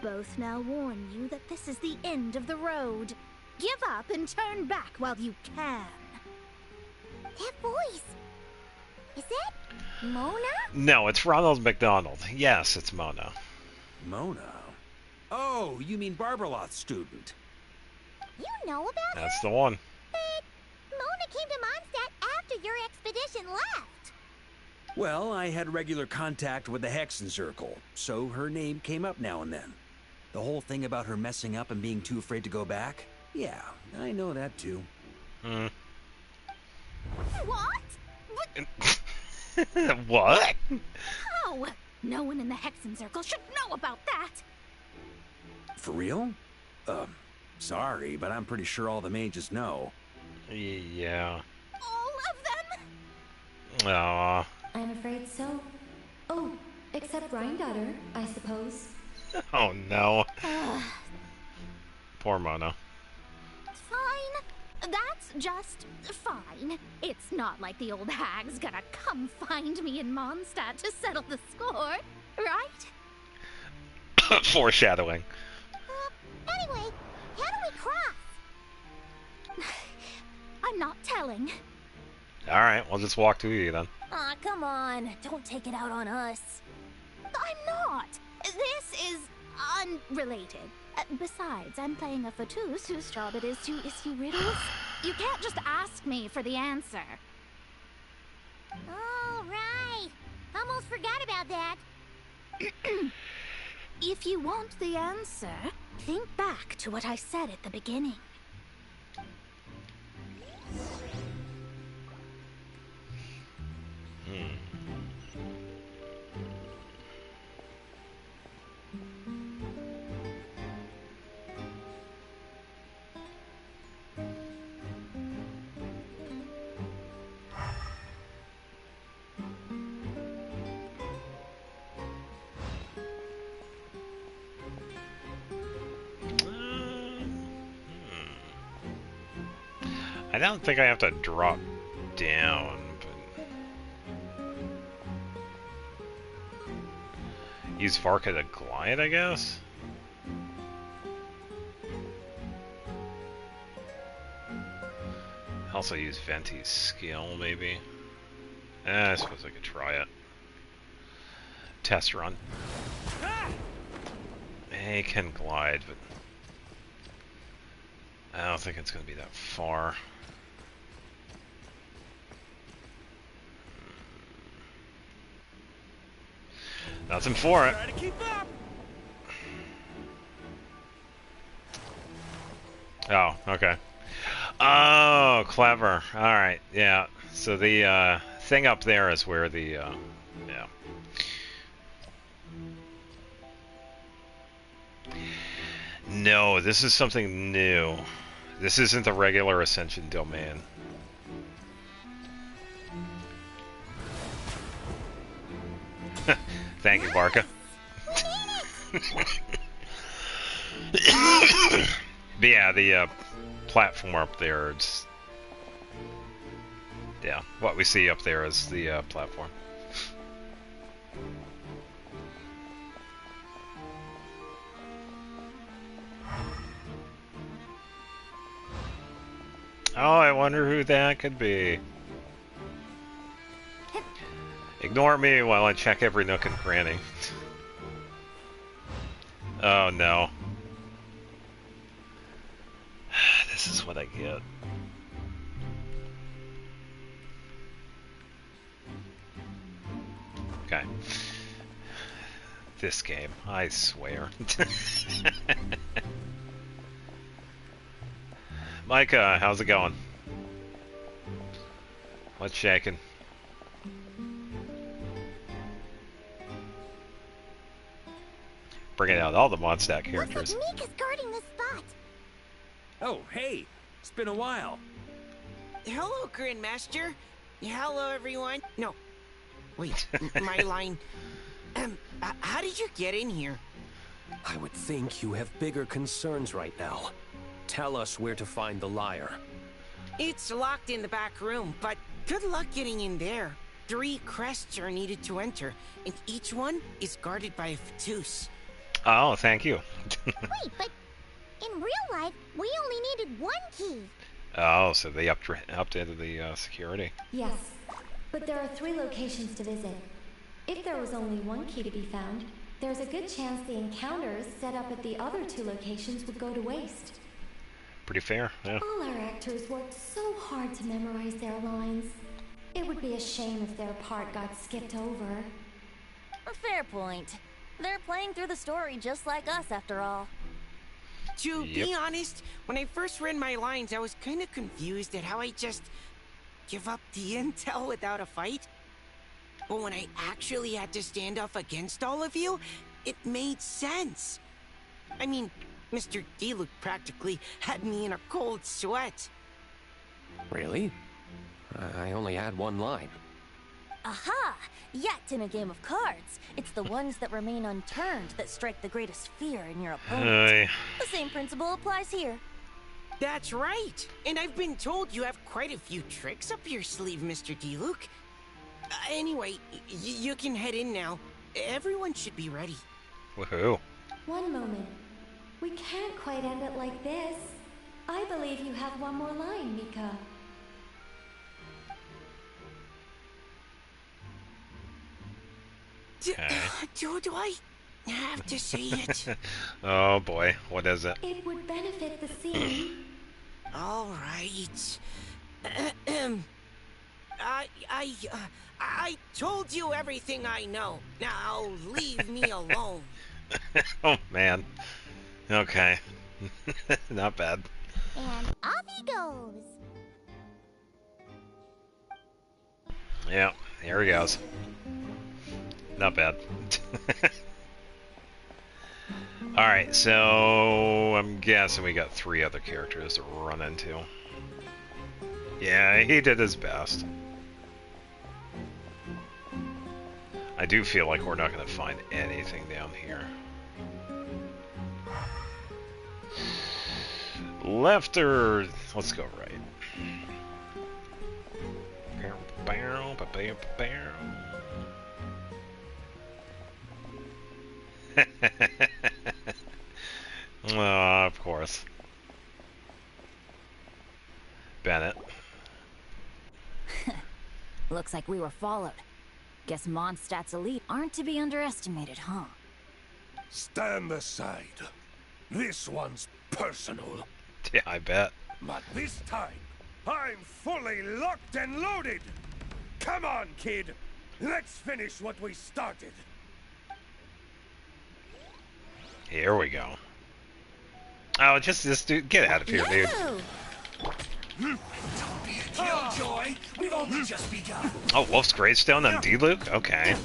Speaker 2: Both now warn you that this is the end of the road. Give up and turn back while you can.
Speaker 4: That voice. Is that Mona?
Speaker 1: No, it's Ronald McDonald. Yes, it's Mona.
Speaker 16: Mona? Oh, you mean Barbarloth's student.
Speaker 4: You know about her?
Speaker 1: That's the one.
Speaker 4: But Mona came to Mondstadt after your expedition left.
Speaker 16: Well, I had regular contact with the Hexen Circle, so her name came up now and then. The whole thing about her messing up and being too afraid to go back? Yeah, I know that too.
Speaker 2: What?
Speaker 1: What?
Speaker 2: How? No one in the Hexen Circle should know about that.
Speaker 16: For real? Sorry, but I'm pretty sure all the mages know.
Speaker 1: Yeah.
Speaker 2: All of them?
Speaker 1: Aww.
Speaker 17: I'm afraid so. Oh, except Rhindaughter, I suppose.
Speaker 1: Oh no. Poor Mona.
Speaker 2: Fine. That's just fine. It's not like the old hag's gonna come find me in Mondstadt to settle the score, right?
Speaker 1: Foreshadowing.
Speaker 4: Anyway, how do we cross?
Speaker 2: I'm not telling.
Speaker 1: Alright, we'll just walk to you then.
Speaker 2: Aw, come on. Don't take it out on us. I'm not. This is unrelated. Besides, I'm playing a fatus whose job it is to issue riddles. You can't just ask me for the answer.
Speaker 4: Oh, right. Almost forgot about that.
Speaker 2: If you want the answer, think back to what I said at the beginning.
Speaker 1: I don't think I have to drop down, but... Use Varka to glide, I guess? Also use Venti's skill, maybe? I suppose I could try it. Test run. He can glide, but... I don't think it's going to be that far. Nothing for it. Oh, okay. Oh, clever. Alright, yeah. So the thing up there is where the, yeah. No, this is something new. This isn't the regular Ascension domain. Thank you, Barca. But yeah, the platform up there, it's... Yeah, what we see up there is the platform. Oh, I wonder who that could be. Ignore me while I check every nook and cranny. Oh no. This is what I get. Okay. This game, I swear. Micah, how's it going? What's shaking? Bringing out all the Mondstadt characters.
Speaker 4: Looks like Mika's guarding the spot.
Speaker 16: Oh, hey! It's been a while.
Speaker 21: Hello, Grandmaster. Hello, everyone. No. Wait, my line. How did you get in here?
Speaker 6: I would think you have bigger concerns right now. Tell us where to find the liar.
Speaker 21: It's locked in the back room, but good luck getting in there. 3 crests are needed to enter, and each one is guarded by a Fatous.
Speaker 1: Oh, thank you.
Speaker 4: Wait, but in real life, we only needed 1 key.
Speaker 1: Oh, so they updated the security.
Speaker 17: Yes, but there are 3 locations to visit. If there was only 1 key to be found, there's a good chance the encounters set up at the other 2 locations would go to waste.
Speaker 1: Pretty fair, yeah.
Speaker 17: All our actors worked so hard to memorize their lines. It would be a shame if their part got skipped over.
Speaker 13: A fair point. They're playing through the story just like us, after all.
Speaker 21: To be honest, when I first read my lines, I was kind of confused at how I just give up the intel without a fight. But when I actually had to stand up against all of you, it made sense. I mean, Mr. Diluc practically had me in a cold sweat.
Speaker 6: Really? I only had 1 line.
Speaker 13: Aha! Yet in a game of cards, it's the ones that remain unturned that strike the greatest fear in your opponent. The same principle applies here.
Speaker 21: That's right! And I've been told you have quite a few tricks up your sleeve, Mr. Diluc. Anyway, you can head in now. Everyone should be ready.
Speaker 1: Woohoo.
Speaker 17: One moment. We can't quite end it like this. I believe you have 1 more line, Mika.
Speaker 21: Do I have to say it?
Speaker 1: Oh boy, what is it?
Speaker 17: It would benefit the scene.
Speaker 21: All right. I told you everything I know. Now leave me alone.
Speaker 1: Oh man. Okay. Not bad.
Speaker 4: And off he goes.
Speaker 1: Yeah, here he goes. Not bad. Alright, so I'm guessing we got 3 other characters to run into. Yeah, he did his best. I do feel like we're not going to find anything down here. Left or... let's go right. Of course. Bennett.
Speaker 13: Looks like we were followed. Guess Mondstadt's elite aren't to be underestimated, huh?
Speaker 7: Stand aside. This one's personal.
Speaker 1: Yeah, I bet.
Speaker 7: But this time, I'm fully locked and loaded. Come on, kid. Let's finish what we started.
Speaker 1: Here we go. Oh, just this dude. Get out of here, dude.
Speaker 15: Don't be a killjoy. We've only just begun.
Speaker 1: Oh, Wolf's Gravestone on Diluc? Okay.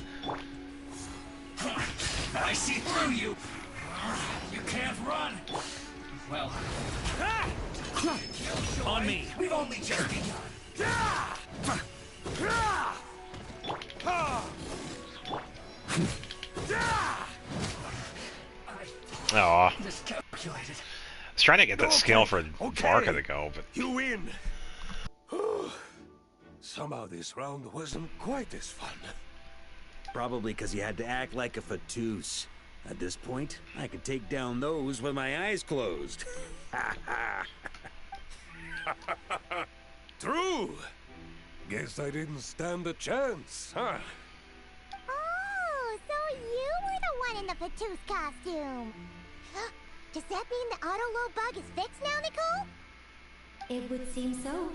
Speaker 15: I see through you. You can't run. Well, on me. We've only just begun.
Speaker 1: Aw.
Speaker 15: Miscalculated.
Speaker 1: I was trying to get that skill for Varka to go, but...
Speaker 7: You win. Somehow this round wasn't quite as fun.
Speaker 16: Probably because you had to act like a Fatous. At this point, I could take down those with my eyes closed.
Speaker 7: True. Guess I didn't stand a chance, huh?
Speaker 4: Oh, so you were the one in the Fatous costume. Does that mean the auto-low bug is fixed now, Nicole?
Speaker 17: It would seem so.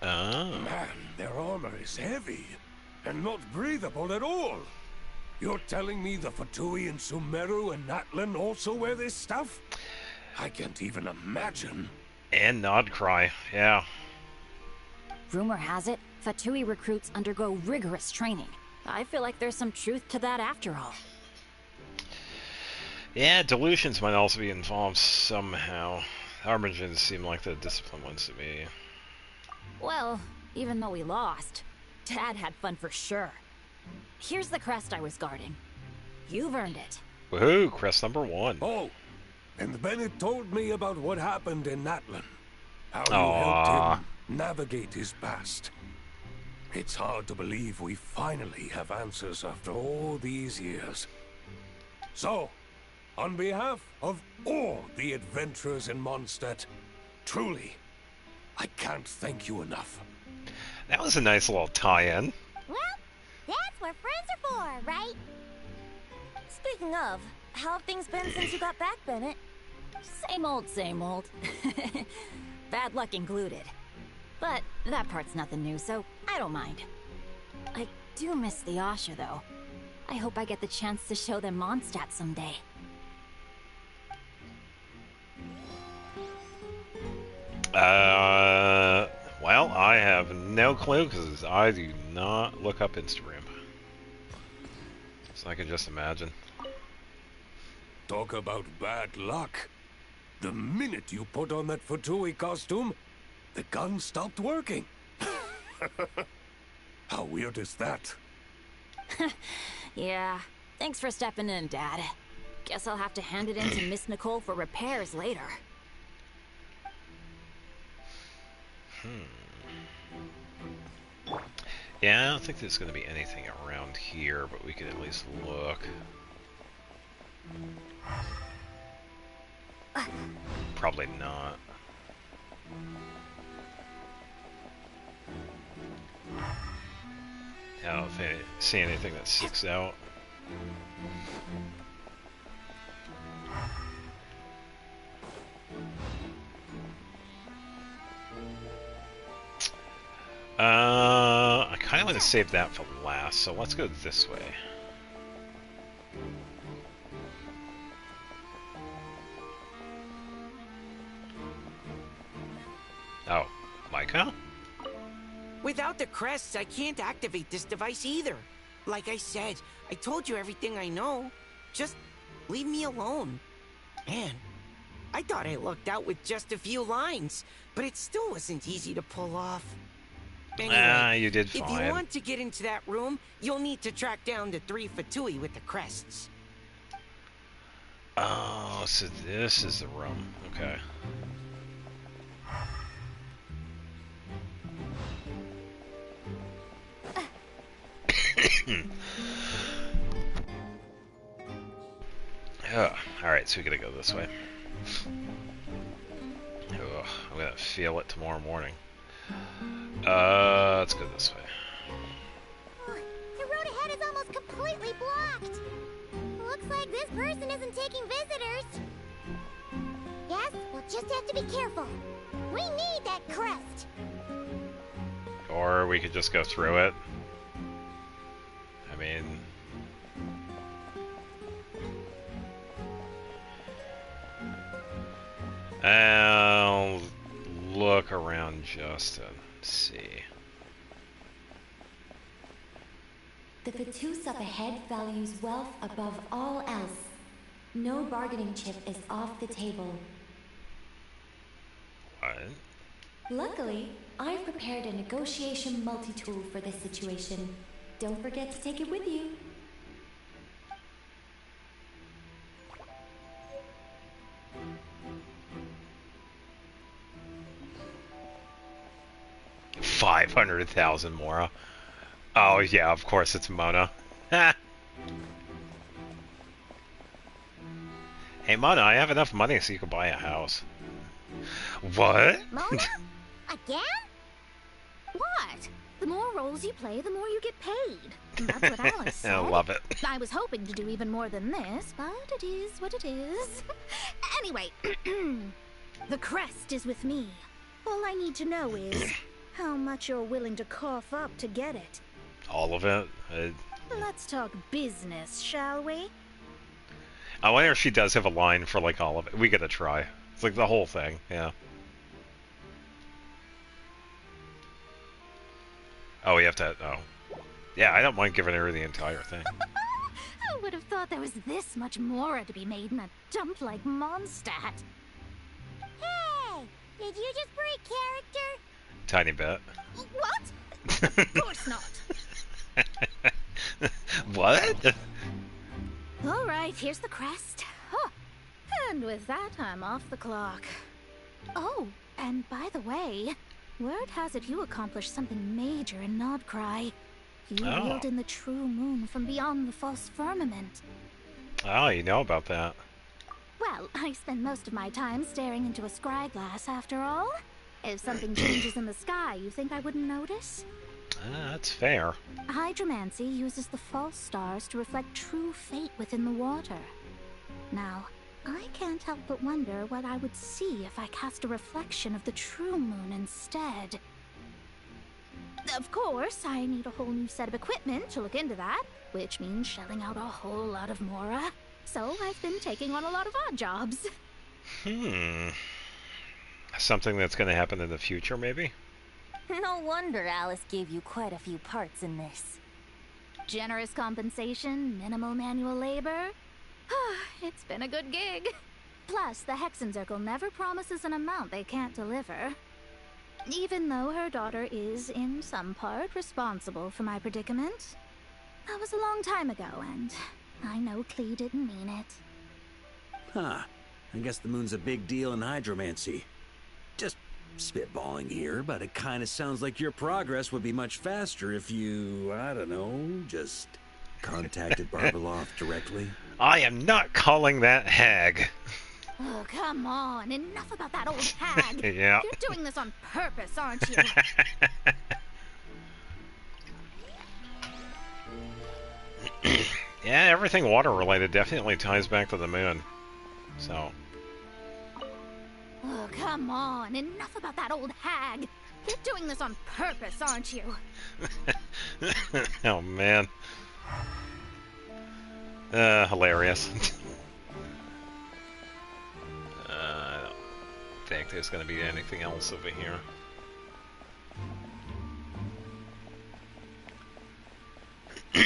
Speaker 1: Oh.
Speaker 7: Man, their armor is heavy and not breathable at all. You're telling me the Fatui in Sumeru and Natlan also wear this stuff? I can't even imagine.
Speaker 1: And Nodcry, yeah.
Speaker 13: Rumor has it, Fatui recruits undergo rigorous training. I feel like there's some truth to that after all.
Speaker 1: Yeah, delusions might also be involved somehow. Harbinger seem like the disciplined ones to me.
Speaker 13: Well, even though we lost, Dad had fun for sure. Here's the crest I was guarding. You've earned it.
Speaker 1: Woohoo, crest number 1.
Speaker 7: Oh, and Bennett told me about what happened in Natlan. How you
Speaker 1: Aww.
Speaker 7: helped him navigate his past. It's hard to believe we finally have answers after all these years. So, on behalf of all the adventurers in Mondstadt, truly, I can't thank you enough.
Speaker 1: That was a nice little tie-in.
Speaker 4: Well, that's what friends are for, right?
Speaker 13: Speaking of, how have things been since you got back, Bennett? Same old, same old. Bad luck included. But that part's nothing new, so I don't mind. I do miss the Asha, though. I hope I get the chance to show them Mondstadt someday.
Speaker 1: Well, I have no clue because I do not look up Instagram. So I can just imagine.
Speaker 7: Talk about bad luck. The minute you put on that Fatui costume, the gun stopped working. How weird is that?
Speaker 13: Yeah, thanks for stepping in, Dad. Guess I'll have to hand it in to Miss Nicole for repairs later.
Speaker 1: Yeah, I don't think there's going to be anything around here, but we could at least look. Probably not. I don't see anything that sticks out. I kind of want to save that for last, so let's go this way. Oh, Micah?
Speaker 21: Without the crests, I can't activate this device either. Like I said, I told you everything I know. Just leave me alone. Man, I thought I lucked out with just a few lines, but it still wasn't easy to pull off. Anyway,
Speaker 1: you did fine.
Speaker 21: If you want to get into that room, you'll need to track down the 3 Fatui with the crests.
Speaker 1: Oh, so this is the room. Okay. Alright, so we gotta go this way. Ugh, I'm gonna feel it tomorrow morning. Let's go this way.
Speaker 4: The road ahead is almost completely blocked. Looks like this person isn't taking visitors. Yes, we'll just have to be careful. We need that crest.
Speaker 1: Or we could just go through it. I mean... I'll look around just to see.
Speaker 17: The Fatus up ahead values wealth above all else. No bargaining chip is off the table.
Speaker 1: What?
Speaker 17: Luckily, I've prepared a negotiation multi-tool for this situation. Don't forget to take it with you.
Speaker 1: $500,000 more. Oh yeah, of course it's Mona. Hey Mona, I have enough money so you can buy a house. What?
Speaker 2: Mona? Again? What? The more roles you play, the more you get paid. That's what Alice said.
Speaker 1: I love it.
Speaker 2: I was hoping to do even more than this, but it is what it is. Anyway, the crest is with me. All I need to know is how much you're willing to cough up to get it.
Speaker 1: All of it?
Speaker 2: Let's talk business, shall we?
Speaker 1: I wonder if she does have a line for like all of it. We gotta try. It's like the whole thing, yeah. Oh, we have to... Oh. Yeah, I don't mind giving her the entire thing.
Speaker 2: Who would have thought there was this much Mora to be made in a dump like Mondstadt?
Speaker 4: Hey! Did you just break character?
Speaker 1: Tiny bit.
Speaker 2: What? Of course not.
Speaker 1: What?
Speaker 2: All right, here's the crest. Oh, and with that, I'm off the clock. Oh, and by the way, word has it you accomplished something major in Nodcry. You reeled in the true moon from beyond the false firmament.
Speaker 1: Oh, you know about that.
Speaker 2: Well, I spend most of my time staring into a scry glass, after all. If something changes in the sky, you think I wouldn't notice?
Speaker 1: That's fair.
Speaker 2: Hydromancy uses the false stars to reflect true fate within the water. Now, I can't help but wonder what I would see if I cast a reflection of the true moon instead. Of course, I need a whole new set of equipment to look into that, which means shelling out a whole lot of Mora. So I've been taking on a lot of odd jobs.
Speaker 1: Something that's going to happen in the future, maybe?
Speaker 2: No wonder Alice gave you quite a few parts in this. Generous compensation, minimal manual labor. It's been a good gig. Plus, the Hexenzirkel never promises an amount they can't deliver. Even though her daughter is, in some part, responsible for my predicament. That was a long time ago, and I know Klee didn't mean it.
Speaker 16: Huh. I guess the moon's a big deal in hydromancy. Just spitballing here, but it kind of sounds like your progress would be much faster if you, I don't know, just contacted Barbeloff directly.
Speaker 1: I am not calling that hag.
Speaker 2: Oh, come on. Enough about that old hag.
Speaker 1: Yeah.
Speaker 2: You're doing this on purpose, aren't you?
Speaker 1: Yeah, everything water-related definitely ties back to the moon. So...
Speaker 2: Oh, come on. Enough about that old hag. You're doing this on purpose, aren't you?
Speaker 1: Oh, man. Hilarious. I don't think there's going to be anything else over here. I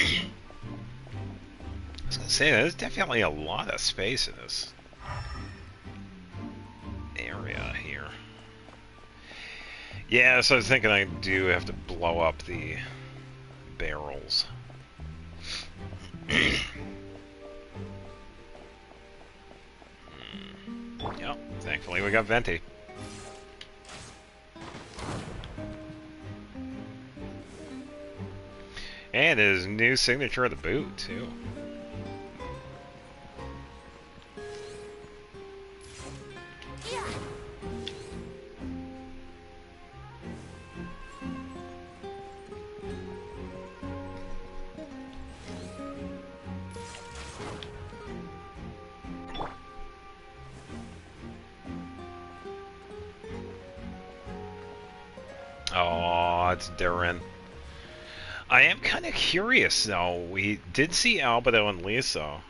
Speaker 1: was going to say, there's definitely a lot of space in this area here. Yeah, so I was thinking I do have to blow up the barrels. Yep, thankfully we got Venti. And his new signature at the boot, too. Oh, it's Durin. I am kind of curious, though. We did see Albedo and Lisa.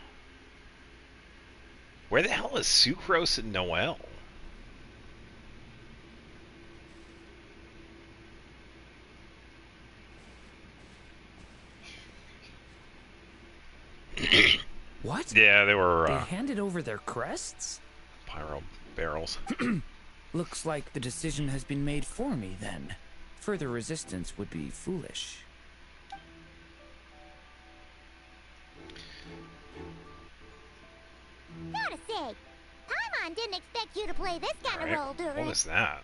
Speaker 1: Where the hell is Sucrose and Noelle?
Speaker 9: What?
Speaker 1: Yeah, they were...
Speaker 9: They handed over their crests?
Speaker 1: Pyro barrels.
Speaker 9: Looks like the decision has been made for me, then. Further resistance would be foolish.
Speaker 4: Gotta say, Paimon didn't expect you to play this kind of role, Durin.
Speaker 1: What was that?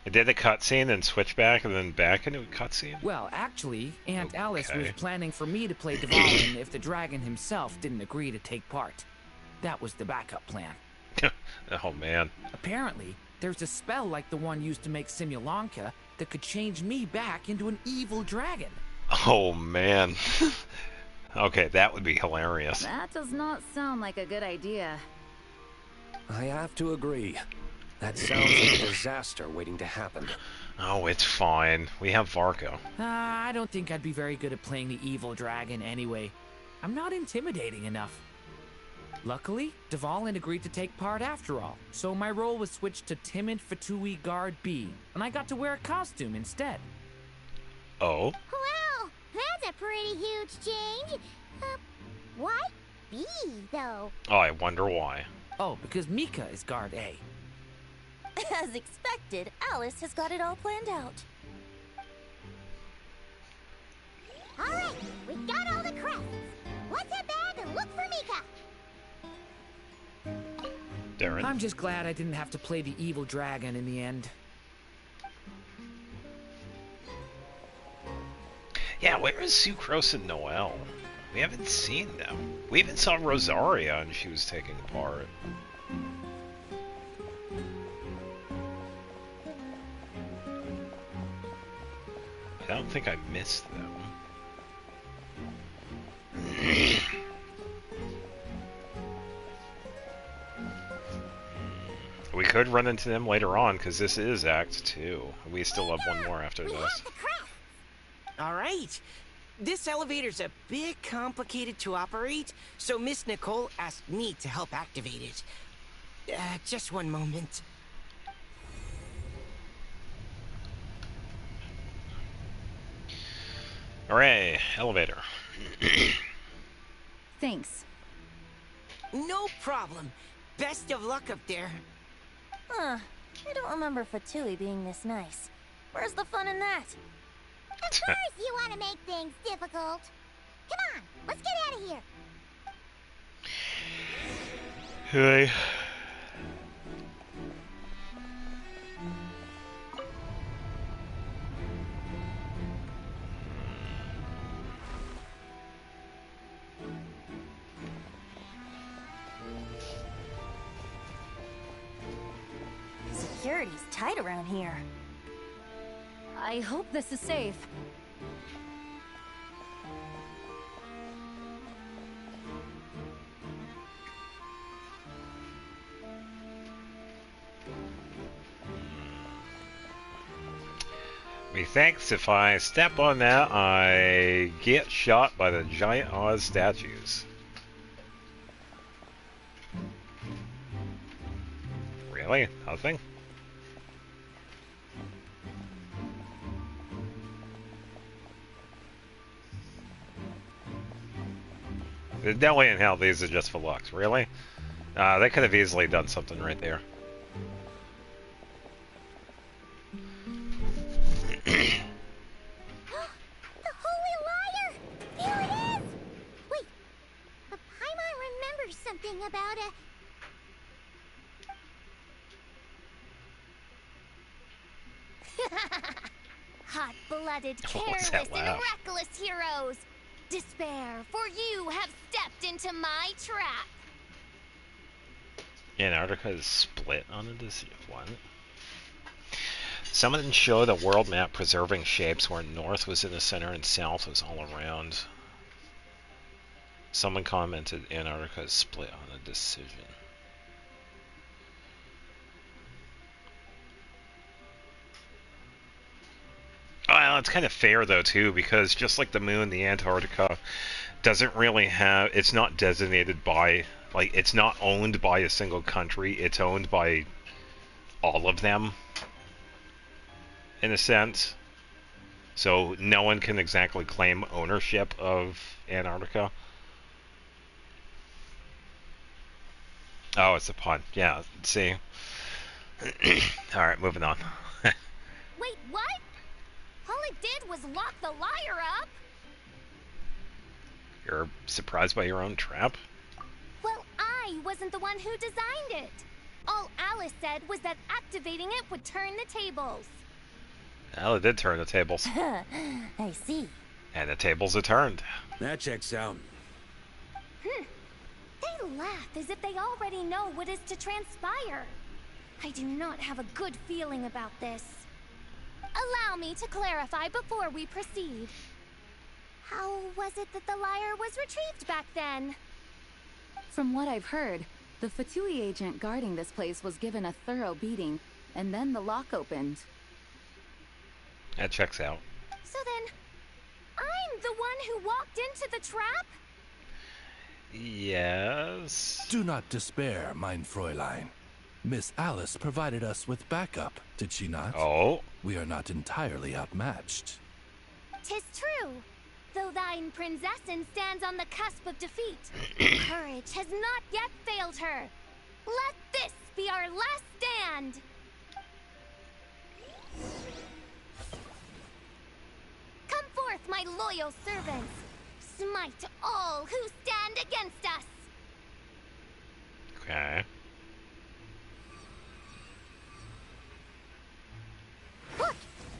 Speaker 1: It did a cutscene and switch back and then back into a cutscene?
Speaker 9: Well, actually, Aunt Alice was planning for me to play Dvalin if the dragon himself didn't agree to take part. That was the backup plan.
Speaker 1: Oh, man.
Speaker 9: Apparently, there's a spell like the one used to make Simulanka that could change me back into an evil dragon.
Speaker 1: Oh, man. Okay, that would be hilarious.
Speaker 13: That does not sound like a good idea.
Speaker 6: I have to agree. That sounds like a disaster waiting to happen.
Speaker 1: Oh, it's fine. We have Varko.
Speaker 9: I don't think I'd be very good at playing the evil dragon anyway. I'm not intimidating enough. Luckily, Dvalin agreed to take part after all, so my role was switched to Timid Fatui Guard B, and I got to wear a costume instead.
Speaker 1: Oh?
Speaker 4: Well, that's a pretty huge change.
Speaker 12: Why B, though?
Speaker 1: Oh, I wonder why.
Speaker 9: Oh, because Mika is guard A.
Speaker 5: As expected, Alice has got it all planned out.
Speaker 12: Alright, we got all the crests. Let's head back and look for Mika.
Speaker 1: Darren.
Speaker 9: I'm just glad I didn't have to play the evil dragon in the end.
Speaker 1: Yeah, where is Sucrose and Noelle? We haven't seen them. We even saw Rosaria and she was taking part. I don't think I missed them. We could run into them later on, because this is Act 2. We still have one more after this.
Speaker 21: All right. This elevator's a bit complicated to operate, so Miss Nicole asked me to help activate it. Just one moment.
Speaker 1: Hooray, elevator.
Speaker 5: Thanks.
Speaker 21: No problem. Best of luck up there.
Speaker 5: Huh. I don't remember Fatui being this nice. Where's the fun in that?
Speaker 12: Of course you want to make things difficult. Come on, let's get out of here.
Speaker 1: Hey.
Speaker 5: Security's tight around here.
Speaker 14: I hope this is safe.
Speaker 1: Methinks if I step on that, I get shot by the giant Oz statues. Really? Nothing? There's no way in hell these are just for looks. Really? They could have easily done something right there.
Speaker 12: The Holy Liar! Here it is! Wait, Paimon remembers something about a...
Speaker 2: Hot-blooded,
Speaker 1: What was
Speaker 2: careless,
Speaker 1: that
Speaker 2: and
Speaker 1: laugh?
Speaker 2: reckless heroes. Despair, for you have stepped into my trap.
Speaker 1: Antarctica is split on a decision. What? Someone showed a world map preserving shapes where north was in the center and south was all around. Someone commented Antarctica is split on a decision. Well, it's kind of fair though too, because just like the moon, the Antarctica doesn't really have, it's not designated by, like, it's not owned by a single country, it's owned by all of them, in a sense. So no one can exactly claim ownership of Antarctica. Oh, it's a pun. Yeah, see. Alright, moving on.
Speaker 2: Wait, what? All it did was lock the liar up?
Speaker 1: You're surprised by your own trap?
Speaker 2: Well, I wasn't the one who designed it. All Alice said was that activating it would turn the tables.
Speaker 1: Well, it did turn the tables.
Speaker 5: I see.
Speaker 1: And the tables are turned.
Speaker 16: That checks out.
Speaker 2: They laugh as if they already know what is to transpire. I do not have a good feeling about this. Allow me to clarify before we proceed. How was it that the liar was retrieved back then?
Speaker 14: From what I've heard, the Fatui agent guarding this place was given a thorough beating, and then the lock opened.
Speaker 1: That checks out.
Speaker 2: So then, I'm the one who walked into the trap?
Speaker 1: Yes.
Speaker 20: Do not despair, mein Fräulein. Miss Alice provided us with backup, did she not?
Speaker 1: Oh.
Speaker 20: We are not entirely outmatched.
Speaker 2: 'Tis true. Though thine princessin stands on the cusp of defeat, courage has not yet failed her. Let this be our last stand! Come forth, my loyal servants! Smite all who stand against us!
Speaker 1: Okay.
Speaker 12: Look!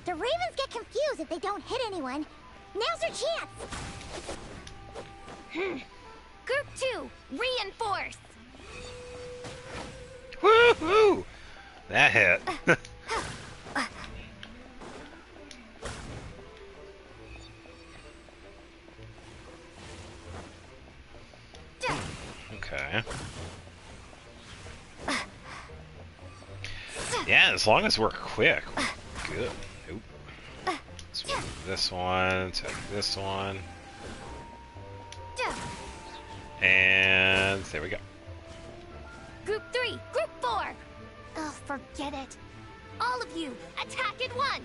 Speaker 12: The ravens get confused if they don't hit anyone. Now's your chance!
Speaker 2: Group 2, reinforce!
Speaker 1: Woohoo! That hit. Okay. Yeah, as long as we're quick, we're good. Oop. Let's move this one, take this one. And there we go.
Speaker 2: Group 3, Group 4! Oh, forget it. All of you, attack at once!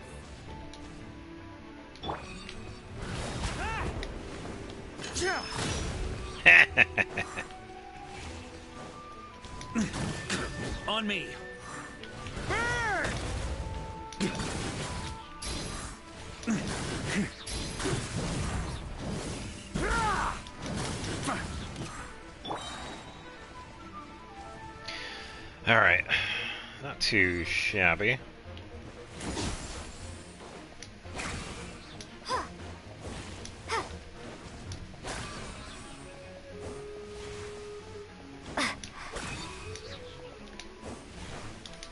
Speaker 16: On me.
Speaker 1: All right, not too shabby.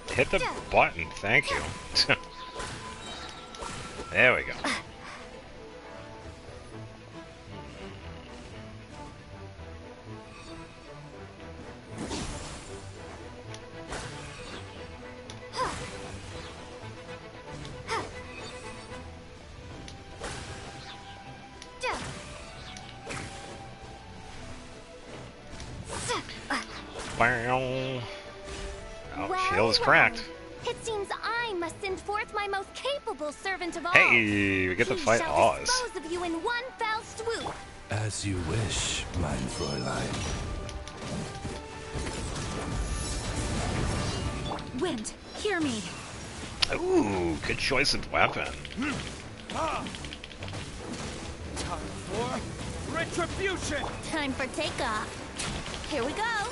Speaker 1: Hit the button, thank you. There we go. Oh, shield is cracked.
Speaker 2: It seems I must send forth my most capable servant of all.
Speaker 1: Hey, we get to fight Oz.
Speaker 2: Dispose of you in one fell swoop.
Speaker 20: As you wish, mein Fräulein.
Speaker 5: Wind, hear me.
Speaker 1: Ooh, good choice of weapon.
Speaker 15: Time for retribution.
Speaker 2: Time for takeoff. Here we go.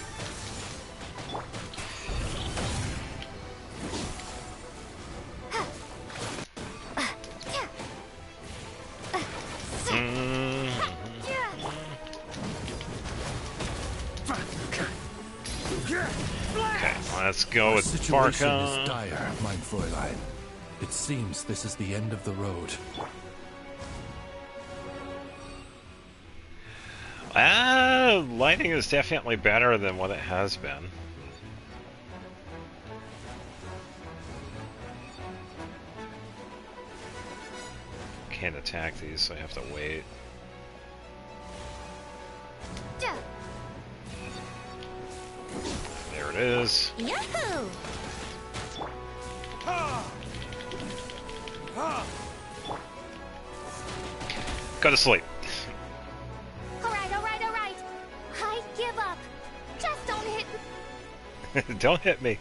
Speaker 1: Okay, let's go with
Speaker 20: Situation
Speaker 1: Barca.
Speaker 20: is dire, mein Fräulein. It seems this is the end of the road.
Speaker 1: Lighting is definitely better than what it has been. Can't attack these, so I have to wait. There it is.
Speaker 2: Yahoo!
Speaker 1: Go to sleep.
Speaker 2: Alright. I give up. Just don't hit me.
Speaker 1: Don't hit me.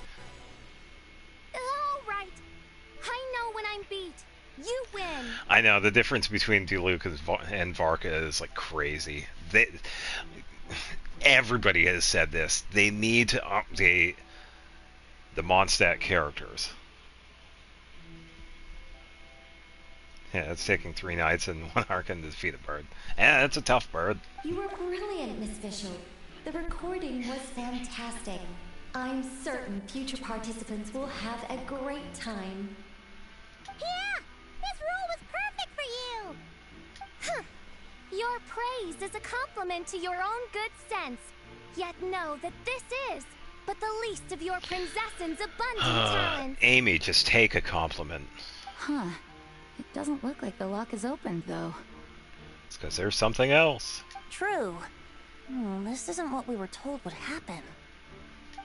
Speaker 2: Alright. I know when I'm beat. You win.
Speaker 1: I know, the difference between Diluc and Varka is like crazy. Everybody has said this. They need to update the Mondstadt characters. Yeah, it's taking 3 nights and 1 Archon to defeat a bird. Yeah, it's a tough bird.
Speaker 17: You were brilliant, Miss Fischl. The recording was fantastic. I'm certain future participants will have a great time.
Speaker 12: Yeah! This role was perfect for you!
Speaker 2: Huh. Your praise is a compliment to your own good sense. Yet know that this is but the least of your princessin's abundant talents.
Speaker 1: Amy, just take a compliment.
Speaker 5: Huh. It doesn't look like the lock is opened, though.
Speaker 1: It's because there's something else.
Speaker 4: True. This isn't what we were told would happen.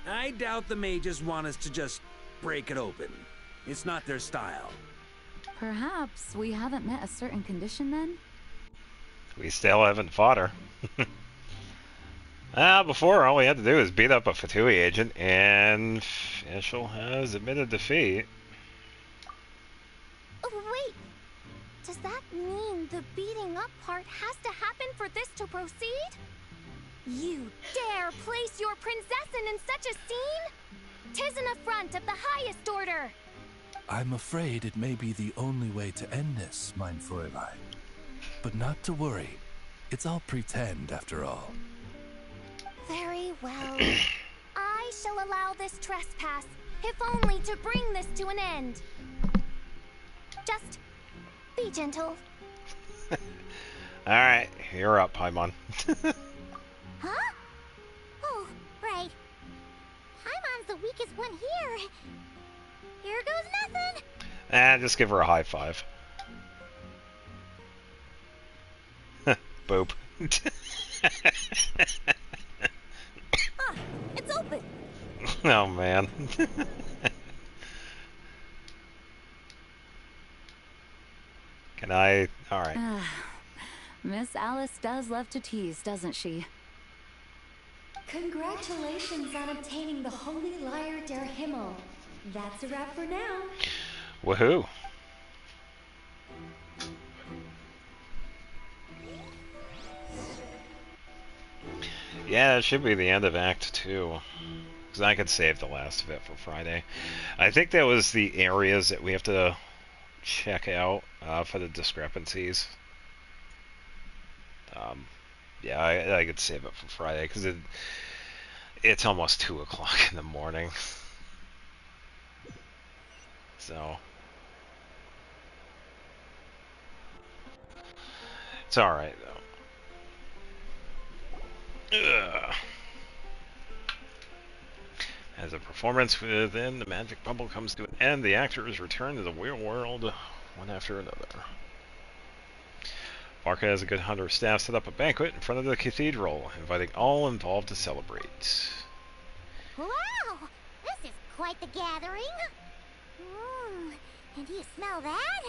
Speaker 16: I doubt the mages want us to just break it open. It's not their style.
Speaker 5: Perhaps we haven't met a certain condition then?
Speaker 1: We still haven't fought her. Before, all we had to do was beat up a Fatui agent, and Fischl has admitted defeat.
Speaker 2: Oh, wait! Does that mean the beating up part has to happen for this to proceed? You dare place your princessin in such a scene? 'Tis an affront of the highest order!
Speaker 20: I'm afraid it may be the only way to end this, mein Fräulein. But not to worry. It's all pretend, after all.
Speaker 2: Very well. I shall allow this trespass, if only to bring this to an end. Just be gentle.
Speaker 1: Alright, you're up, Paimon.
Speaker 4: Huh? Oh, right. Paimon's the weakest one here. Here goes nothing.
Speaker 1: Just give her a high five. Boop.
Speaker 2: Ah, it's open.
Speaker 1: Oh, man. Can I? Alright.
Speaker 14: Miss Alice does love to tease, doesn't she?
Speaker 17: Congratulations on obtaining the Holy Lyre der Himmel. That's a wrap for now.
Speaker 1: Woohoo. Yeah, it should be the end of Act 2. Because I could save the last of it for Friday. I think that was the areas that we have to check out for the discrepancies. Yeah, I could save it for Friday because it's almost 2 o'clock in the morning. So it's alright though. Ugh. As a performance within the magic bubble comes to an end, the actors return to the real world one after another. Varka has a good hunter staff set up a banquet in front of the cathedral, inviting all involved to celebrate.
Speaker 4: Wow! This is quite the gathering. And do you smell that?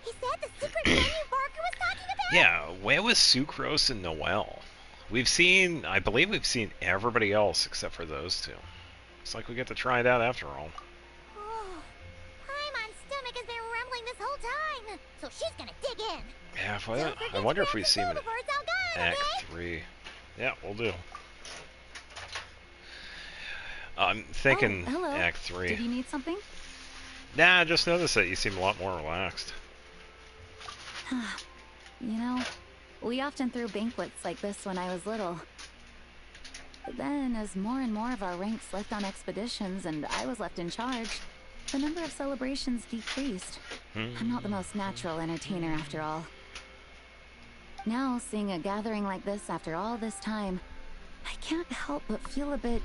Speaker 4: Is that the secret menu Barker was talking about?
Speaker 1: Yeah, where was Sucrose and Noelle? I believe we've seen everybody else except for those two. Looks like we get to try it out after all.
Speaker 4: Oh, Paimon's stomach has been rumbling this whole time, so she's gonna dig in.
Speaker 1: Yeah, I wonder if we see him in Act 3. Yeah, we'll do. I'm thinking
Speaker 14: hello.
Speaker 1: Act 3.
Speaker 14: Did you need something?
Speaker 1: Nah, I just noticed that you seem a lot more relaxed.
Speaker 14: You know, we often threw banquets like this when I was little. But then, as more and more of our ranks left on expeditions and I was left in charge, the number of celebrations decreased. I'm not the most natural entertainer after all. Now, seeing a gathering like this after all this time, I can't help but feel a bit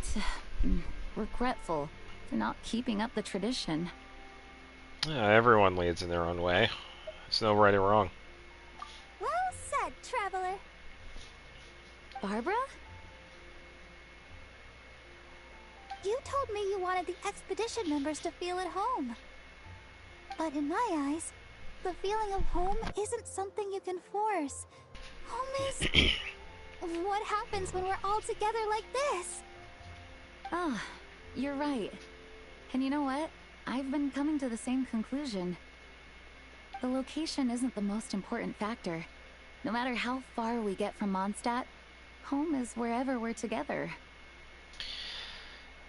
Speaker 14: regretful for not keeping up the tradition.
Speaker 1: Yeah, everyone leads in their own way. There's no right or wrong.
Speaker 2: Well said, traveler.
Speaker 14: Barbara?
Speaker 2: You told me you wanted the expedition members to feel at home. But in my eyes, the feeling of home isn't something you can force. Home is what happens when we're all together like this.
Speaker 14: Ah, you're right. And you know what? I've been coming to the same conclusion. The location isn't the most important factor. No matter how far we get from Mondstadt, home is wherever we're together.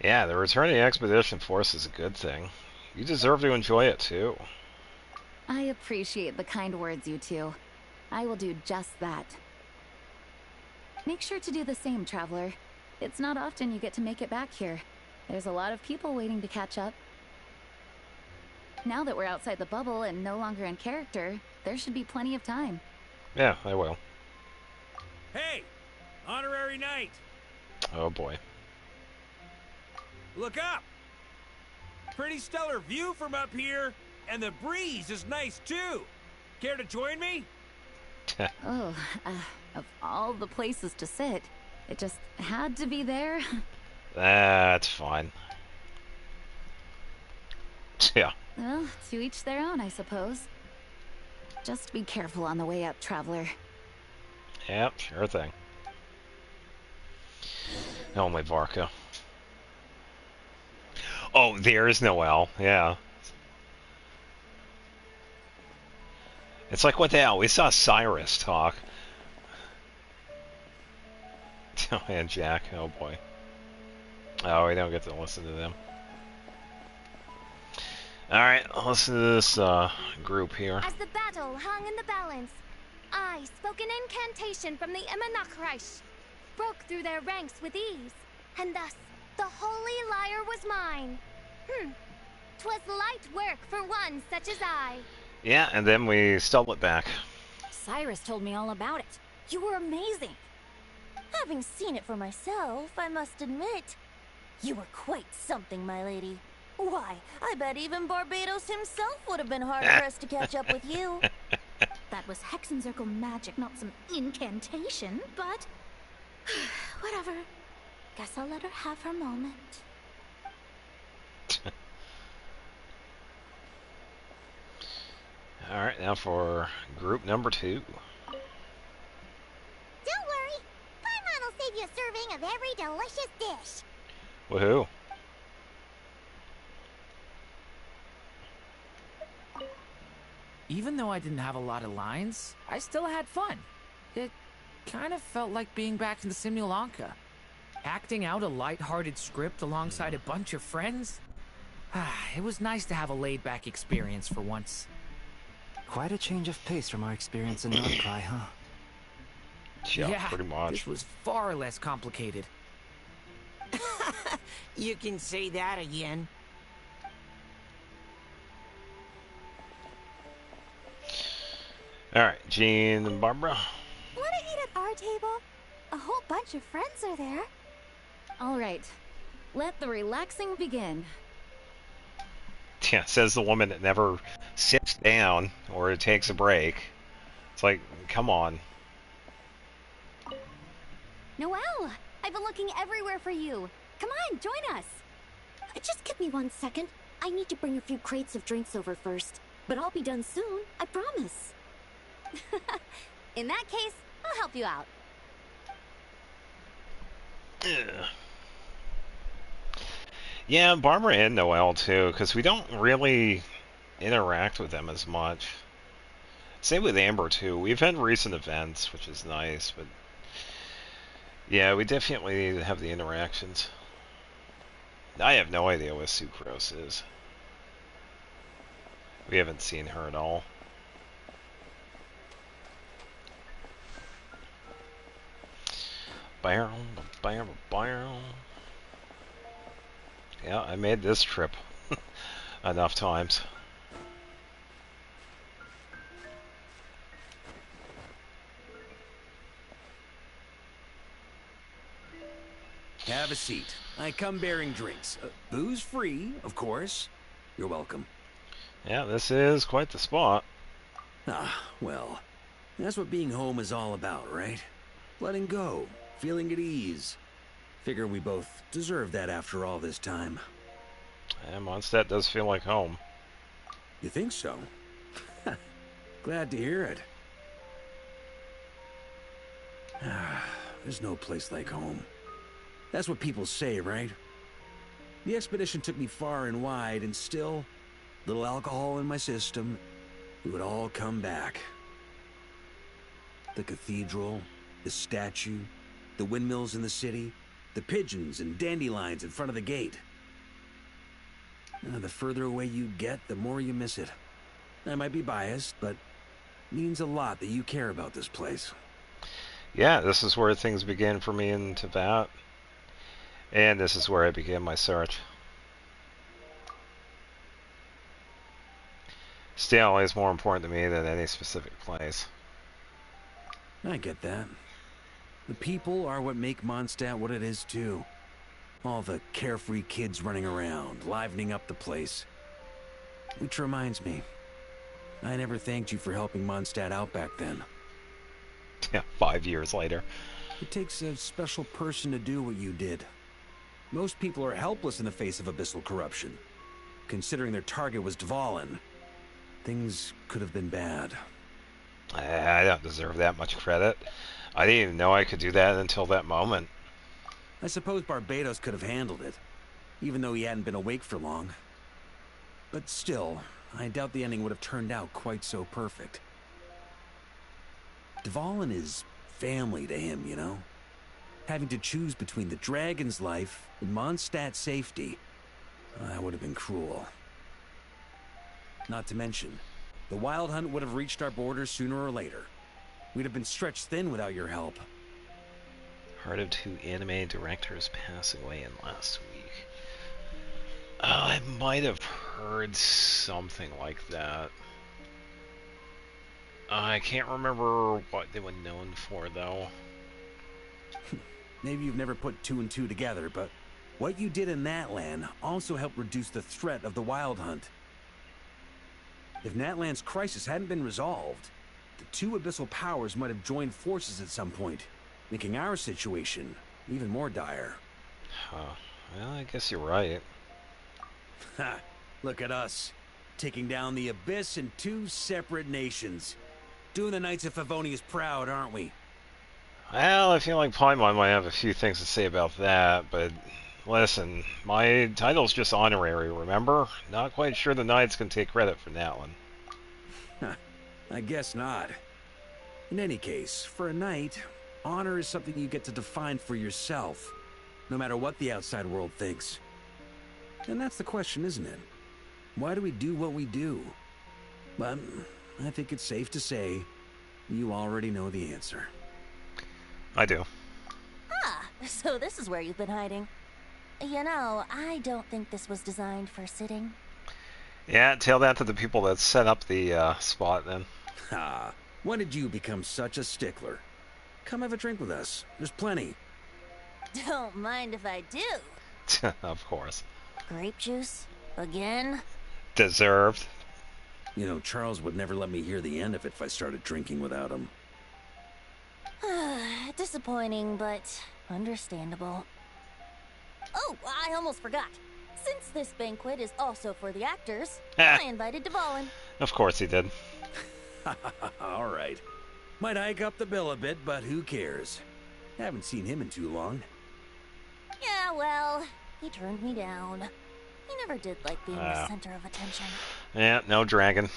Speaker 1: Yeah, the returning expedition force is a good thing. You deserve to enjoy it too.
Speaker 14: I appreciate the kind words, you two. I will do just that. Make sure to do the same, traveler. It's not often you get to make it back here. There's a lot of people waiting to catch up. Now that we're outside the bubble and no longer in character, there should be plenty of time.
Speaker 1: Yeah, I will.
Speaker 16: Hey! Honorary knight!
Speaker 1: Oh boy.
Speaker 16: Look up! Pretty stellar view from up here, and the breeze is nice too. Care to join me?
Speaker 14: Oh, of all the places to sit, it just had to be there.
Speaker 1: That's fine. Yeah.
Speaker 14: Well, to each their own, I suppose. Just be careful on the way up, traveler.
Speaker 1: Yep, sure thing. Only Varka. Oh, there's Noelle. Yeah. It's like, what the hell? We saw Cyrus talk. Oh, and Jack. Oh, boy. Oh, we don't get to listen to them. Alright, listen to this group here.
Speaker 2: As the battle hung in the balance, I spoke an incantation from the Emanachreich, broke through their ranks with ease, and thus the holy lyre was mine. 'Twas light work for one such as I.
Speaker 1: Yeah, and then we stole it back.
Speaker 13: Cyrus told me all about it. You were amazing.
Speaker 11: Having seen it for myself, I must admit, you were quite something, my lady. Why, I bet even Barbados himself would have been hard-pressed to catch up with you.
Speaker 5: That was Hexencircle magic, not some incantation, but... whatever. Guess I'll let her have her moment.
Speaker 1: Alright, now for group number 2.
Speaker 4: Don't worry. Paimon will save you a serving of every delicious dish.
Speaker 1: Woohoo.
Speaker 9: Even though I didn't have a lot of lines, I still had fun. It kind of felt like being back in the Simulanka. Acting out a light-hearted script alongside a bunch of friends. It was nice to have a laid-back experience for once.
Speaker 8: Quite a change of pace from our experience in Outcry, huh?
Speaker 9: Yeah,
Speaker 1: pretty much.
Speaker 9: This was far less complicated.
Speaker 21: You can say that again.
Speaker 1: Alright, Jean and Barbara.
Speaker 12: Wanna eat at our table? A whole bunch of friends are there.
Speaker 14: All right, let the relaxing begin.
Speaker 1: Yeah, says the woman that never sits down or takes a break. It's like, come on.
Speaker 2: Noelle, I've been looking everywhere for you. Come on, join us.
Speaker 11: Just give me 1 second. I need to bring a few crates of drinks over first. But I'll be done soon, I promise.
Speaker 2: In that case, I'll help you out.
Speaker 1: Yeah, Barbara and Noelle too, because we don't really interact with them as much. Same with Amber too. We've had recent events, which is nice, but yeah, we definitely need to have the interactions. I have no idea what Sucrose is. We haven't seen her at all. Barrel, barrel, barrel. Yeah, I made this trip enough times.
Speaker 16: Have a seat. I come bearing drinks. Booze free, of course. You're welcome.
Speaker 1: Yeah, this is quite the spot.
Speaker 16: Ah, well, that's what being home is all about, right? Letting go, feeling at ease. Figure we both deserve that after all this time.
Speaker 1: Yeah, Mondstadt does feel like home.
Speaker 16: You think so? Glad to hear it. There's no place like home. That's what people say, right? The expedition took me far and wide, and still, little alcohol in my system, it would all come back. The cathedral, the statue, the windmills in the city, the pigeons and dandelions in front of the gate. The further away you get, the more you miss it. I might be biased, but it means a lot that you care about this place.
Speaker 1: Yeah, this is where things begin for me in Teyvat. And this is where I began my search. Still, it's more important to me than any specific place.
Speaker 16: I get that. The people are what make Mondstadt what it is, too. All the carefree kids running around, livening up the place. Which reminds me, I never thanked you for helping Mondstadt out back then.
Speaker 1: Yeah, 5 years later.
Speaker 16: It takes a special person to do what you did. Most people are helpless in the face of abyssal corruption. Considering their target was Dvalin, things could have been bad.
Speaker 1: I don't deserve that much credit. I didn't even know I could do that until that moment.
Speaker 16: I suppose Barbados could have handled it, even though he hadn't been awake for long. But still, I doubt the ending would have turned out quite so perfect. Duvall is family to him, you know? Having to choose between the dragon's life and Mondstadt's safety, that would have been cruel. Not to mention, the Wild Hunt would have reached our borders sooner or later. We'd have been stretched thin without your help.
Speaker 1: Heard of 2 anime directors passing away in last week. I might have heard something like that. I can't remember what they were known for, though.
Speaker 16: Maybe you've never put 2 and 2 together, but what you did in Natlan also helped reduce the threat of the Wild Hunt. If Natlan's crisis hadn't been resolved, the 2 abyssal powers might have joined forces at some point, making our situation even more dire.
Speaker 1: Huh. Well, I guess you're right.
Speaker 16: Ha! Look at us, taking down the Abyss in 2 separate nations. Doing the Knights of Favonius proud, aren't we?
Speaker 1: Well, I feel like Paimon might have a few things to say about that, but listen, my title's just honorary, remember? Not quite sure the Knights can take credit for Natlan.
Speaker 16: I guess not. In any case, for a knight, honor is something you get to define for yourself, no matter what the outside world thinks. And that's the question, isn't it? Why do we do what we do? But I think it's safe to say you already know the answer.
Speaker 1: I do.
Speaker 11: Ah, so this is where you've been hiding. You know, I don't think this was designed for sitting.
Speaker 1: Yeah, tell that to the people that set up the spot then.
Speaker 16: Ha! When did you become such a stickler? Come have a drink with us. There's plenty.
Speaker 11: Don't mind if I do.
Speaker 1: Of course.
Speaker 11: Grape juice? Again?
Speaker 1: Deserved.
Speaker 16: You know, Charles would never let me hear the end of it if I started drinking without him.
Speaker 11: Disappointing, but understandable. Oh, I almost forgot. Since this banquet is also for the actors, I invited Duvall.
Speaker 1: Of course he did.
Speaker 16: All right. Might hike up the bill a bit, but who cares? Haven't seen him in too long.
Speaker 11: Yeah, well, he turned me down. He never did like being the center of attention.
Speaker 1: Yeah, no dragon.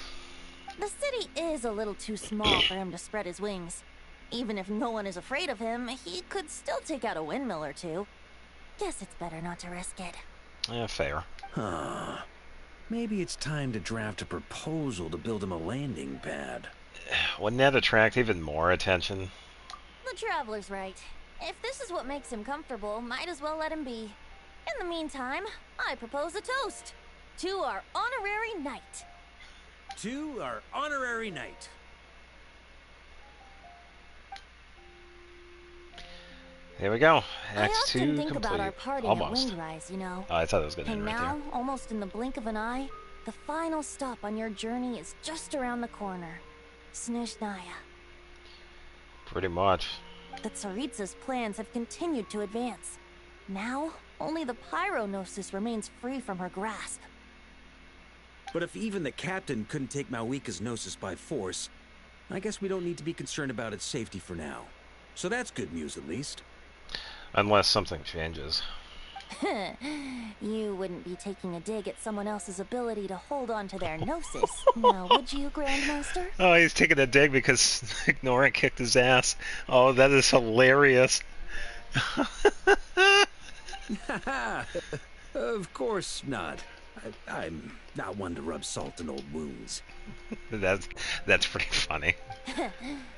Speaker 11: The city is a little too small for him to spread his wings. Even if no one is afraid of him, he could still take out a windmill or 2. Guess it's better not to risk it.
Speaker 1: Yeah, fair.
Speaker 16: Huh. Maybe it's time to draft a proposal to build him a landing pad.
Speaker 1: Wouldn't that attract even more attention?
Speaker 11: The Traveler's right. If this is what makes him comfortable, might as well let him be. In the meantime, I propose a toast to our honorary knight.
Speaker 16: To our honorary knight.
Speaker 1: Here we go. Act 2
Speaker 11: complete. I often think
Speaker 1: complete.
Speaker 11: about our party
Speaker 1: Almost.
Speaker 11: at Windrise, you know.
Speaker 1: Oh, I thought it was going to
Speaker 11: And
Speaker 1: end right
Speaker 11: now,
Speaker 1: there.
Speaker 11: almost in the blink of an eye, the final stop on your journey is just around the corner. Snezhnaya.
Speaker 1: Pretty much.
Speaker 11: The Tsaritsa's plans have continued to advance. Now, only the Pyronosis remains free from her grasp.
Speaker 16: But if even the captain couldn't take Malwika's Gnosis by force, I guess we don't need to be concerned about its safety for now. So that's good news, at least.
Speaker 1: Unless something changes.
Speaker 11: You wouldn't be taking a dig at someone else's ability to hold on to their Gnosis, now would you, Grandmaster?
Speaker 1: Oh, he's taking a dig because Ignorant kicked his ass. Oh, that is hilarious.
Speaker 16: Of course not. I'm not one to rub salt in old wounds.
Speaker 1: That's pretty funny.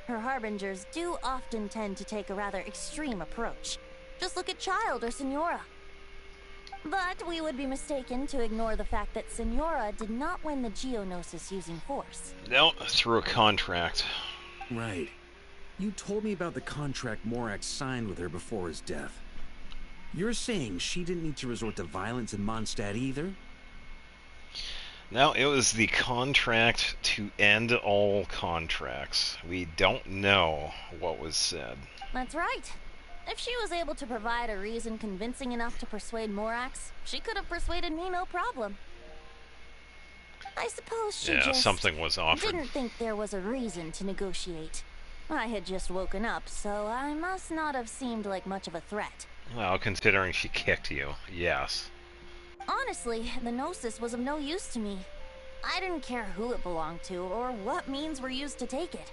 Speaker 11: Her harbingers do often tend to take a rather extreme approach. Just look at Child or Signora. But we would be mistaken to ignore the fact that Signora did not win the Geonosis using force.
Speaker 1: No, through a contract.
Speaker 16: Right. You told me about the contract Morax signed with her before his death. You're saying she didn't need to resort to violence in Mondstadt either?
Speaker 1: No, it was the contract to end all contracts. We don't know what was said.
Speaker 11: That's right. If she was able to provide a reason convincing enough to persuade Morax, she could have persuaded me no problem. I suppose she just
Speaker 1: something was offered.
Speaker 11: didn't think there was a reason to negotiate.
Speaker 2: I had just woken up, so I must not have seemed like much of a threat.
Speaker 1: Well, considering she kicked you, yes.
Speaker 2: Honestly, the Gnosis was of no use to me. I didn't care who it belonged to, or what means were used to take it.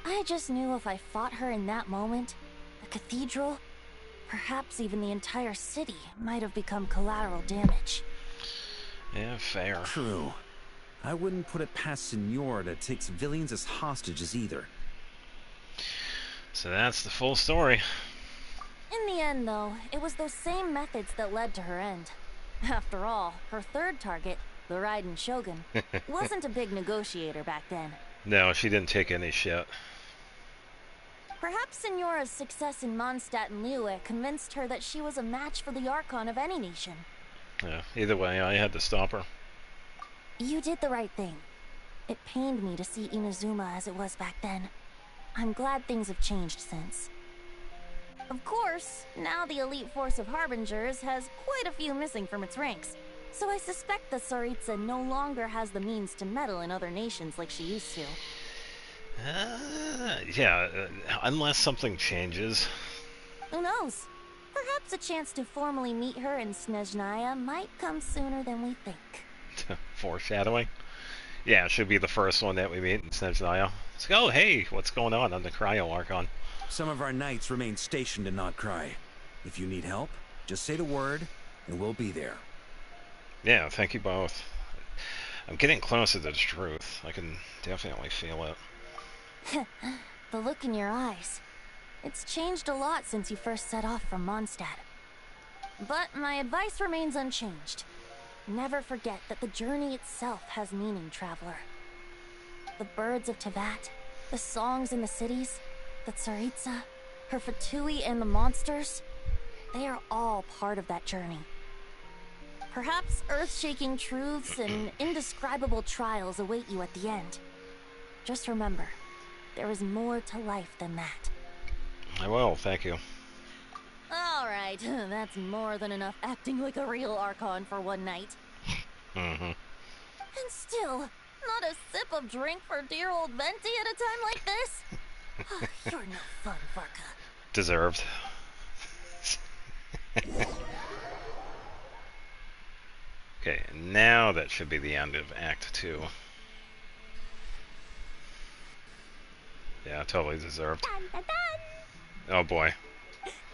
Speaker 2: I just knew if I fought her in that moment, the cathedral, perhaps even the entire city, might have become collateral damage.
Speaker 1: Yeah, fair.
Speaker 16: True. I wouldn't put it past Senor to take civilians as hostages either.
Speaker 1: So that's the full story.
Speaker 2: In the end, though, it was those same methods that led to her end. After all, her third target, the Raiden Shogun, wasn't a big negotiator back then.
Speaker 1: No, she didn't take any shit.
Speaker 2: Perhaps Senora's success in Mondstadt and Liyue convinced her that she was a match for the Archon of any nation.
Speaker 1: Yeah, either way, I had to stop her.
Speaker 2: You did the right thing. It pained me to see Inazuma as it was back then. I'm glad things have changed since. Of course, now the elite force of Harbingers has quite a few missing from its ranks, so I suspect the Tsaritsa no longer has the means to meddle in other nations like she used to.
Speaker 1: Unless something changes.
Speaker 2: Who knows? Perhaps a chance to formally meet her in Snezhnaya might come sooner than we think.
Speaker 1: Foreshadowing? Yeah, it should be the first one that we meet in Snezhnaya. It's like, oh, hey, what's going on the Cryo Archon?
Speaker 16: Some of our knights remain stationed in Not Cry. If you need help, just say the word, and we'll be there.
Speaker 1: Yeah, thank you both. I'm getting closer to the truth. I can definitely feel it.
Speaker 2: The look in your eyes. It's changed a lot since you first set off from Mondstadt. But my advice remains unchanged. Never forget that the journey itself has meaning, traveler. The birds of Teyvat, the songs in the cities, the Tsaritsa, her Fatui and the monsters, they are all part of that journey. Perhaps earth-shaking truths and indescribable trials await you at the end. Just remember, there is more to life than that.
Speaker 1: I will, thank you.
Speaker 2: Alright, that's more than enough acting like a real Archon for one night.
Speaker 1: Mm-hmm.
Speaker 2: And still, not a sip of drink for dear old Venti at a time like this? You're no fun, Varka.
Speaker 1: Deserved. Okay, now that should be the end of Act 2. Yeah, totally deserved.
Speaker 12: Dun, dun, dun.
Speaker 1: Oh boy.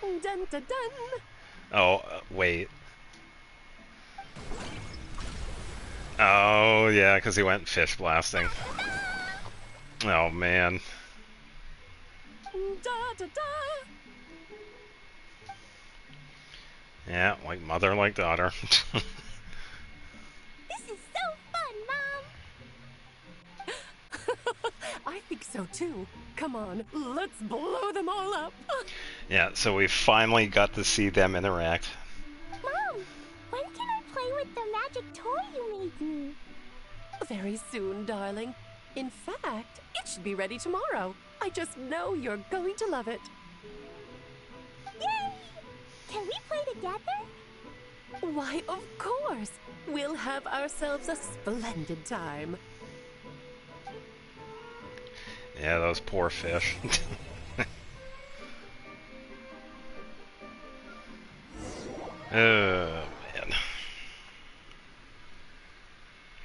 Speaker 11: Dun, dun, dun.
Speaker 1: Oh, wait. Oh, yeah, because he went fish blasting. Oh, man.
Speaker 11: Da, da, da.
Speaker 1: Yeah, like mother, like daughter.
Speaker 12: This is so fun, Mom!
Speaker 11: I think so too. Come on, let's blow them all up.
Speaker 1: Yeah, so we finally got to see them interact.
Speaker 12: Mom, when can I play with the magic toy you made me?
Speaker 11: Very soon, darling. In fact, it should be ready tomorrow. I just know you're going to love it.
Speaker 12: Yay! Can we play together?
Speaker 11: Why, of course. We'll have ourselves a splendid time.
Speaker 1: Yeah, those poor fish. Oh, man.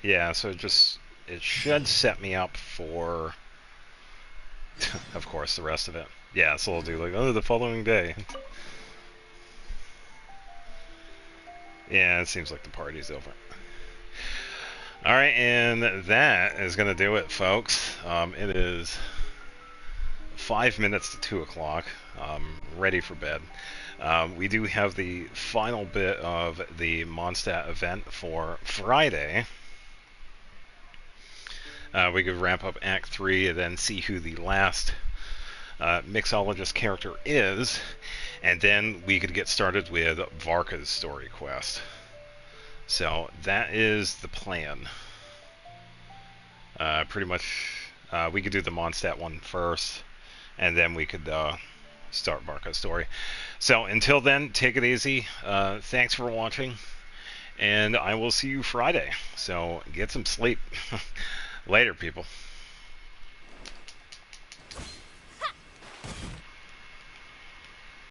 Speaker 1: Yeah, so it should set me up for, of course, the rest of it. Yeah, so we'll do like, oh, the following day. Yeah, it seems like the party's over. Alright, and that is going to do it, folks. It is 5 minutes to 2 o'clock. Ready for bed. We do have the final bit of the Mondstadt event for Friday. We could wrap up Act 3 and then see who the last mixologist character is, and then we could get started with Varka's story quest. So that is the plan. Pretty much, we could do the Mondstadt one first, and then we could start Varka's story. So until then, take it easy. Thanks for watching, and I will see you Friday. So get some sleep. Later, people.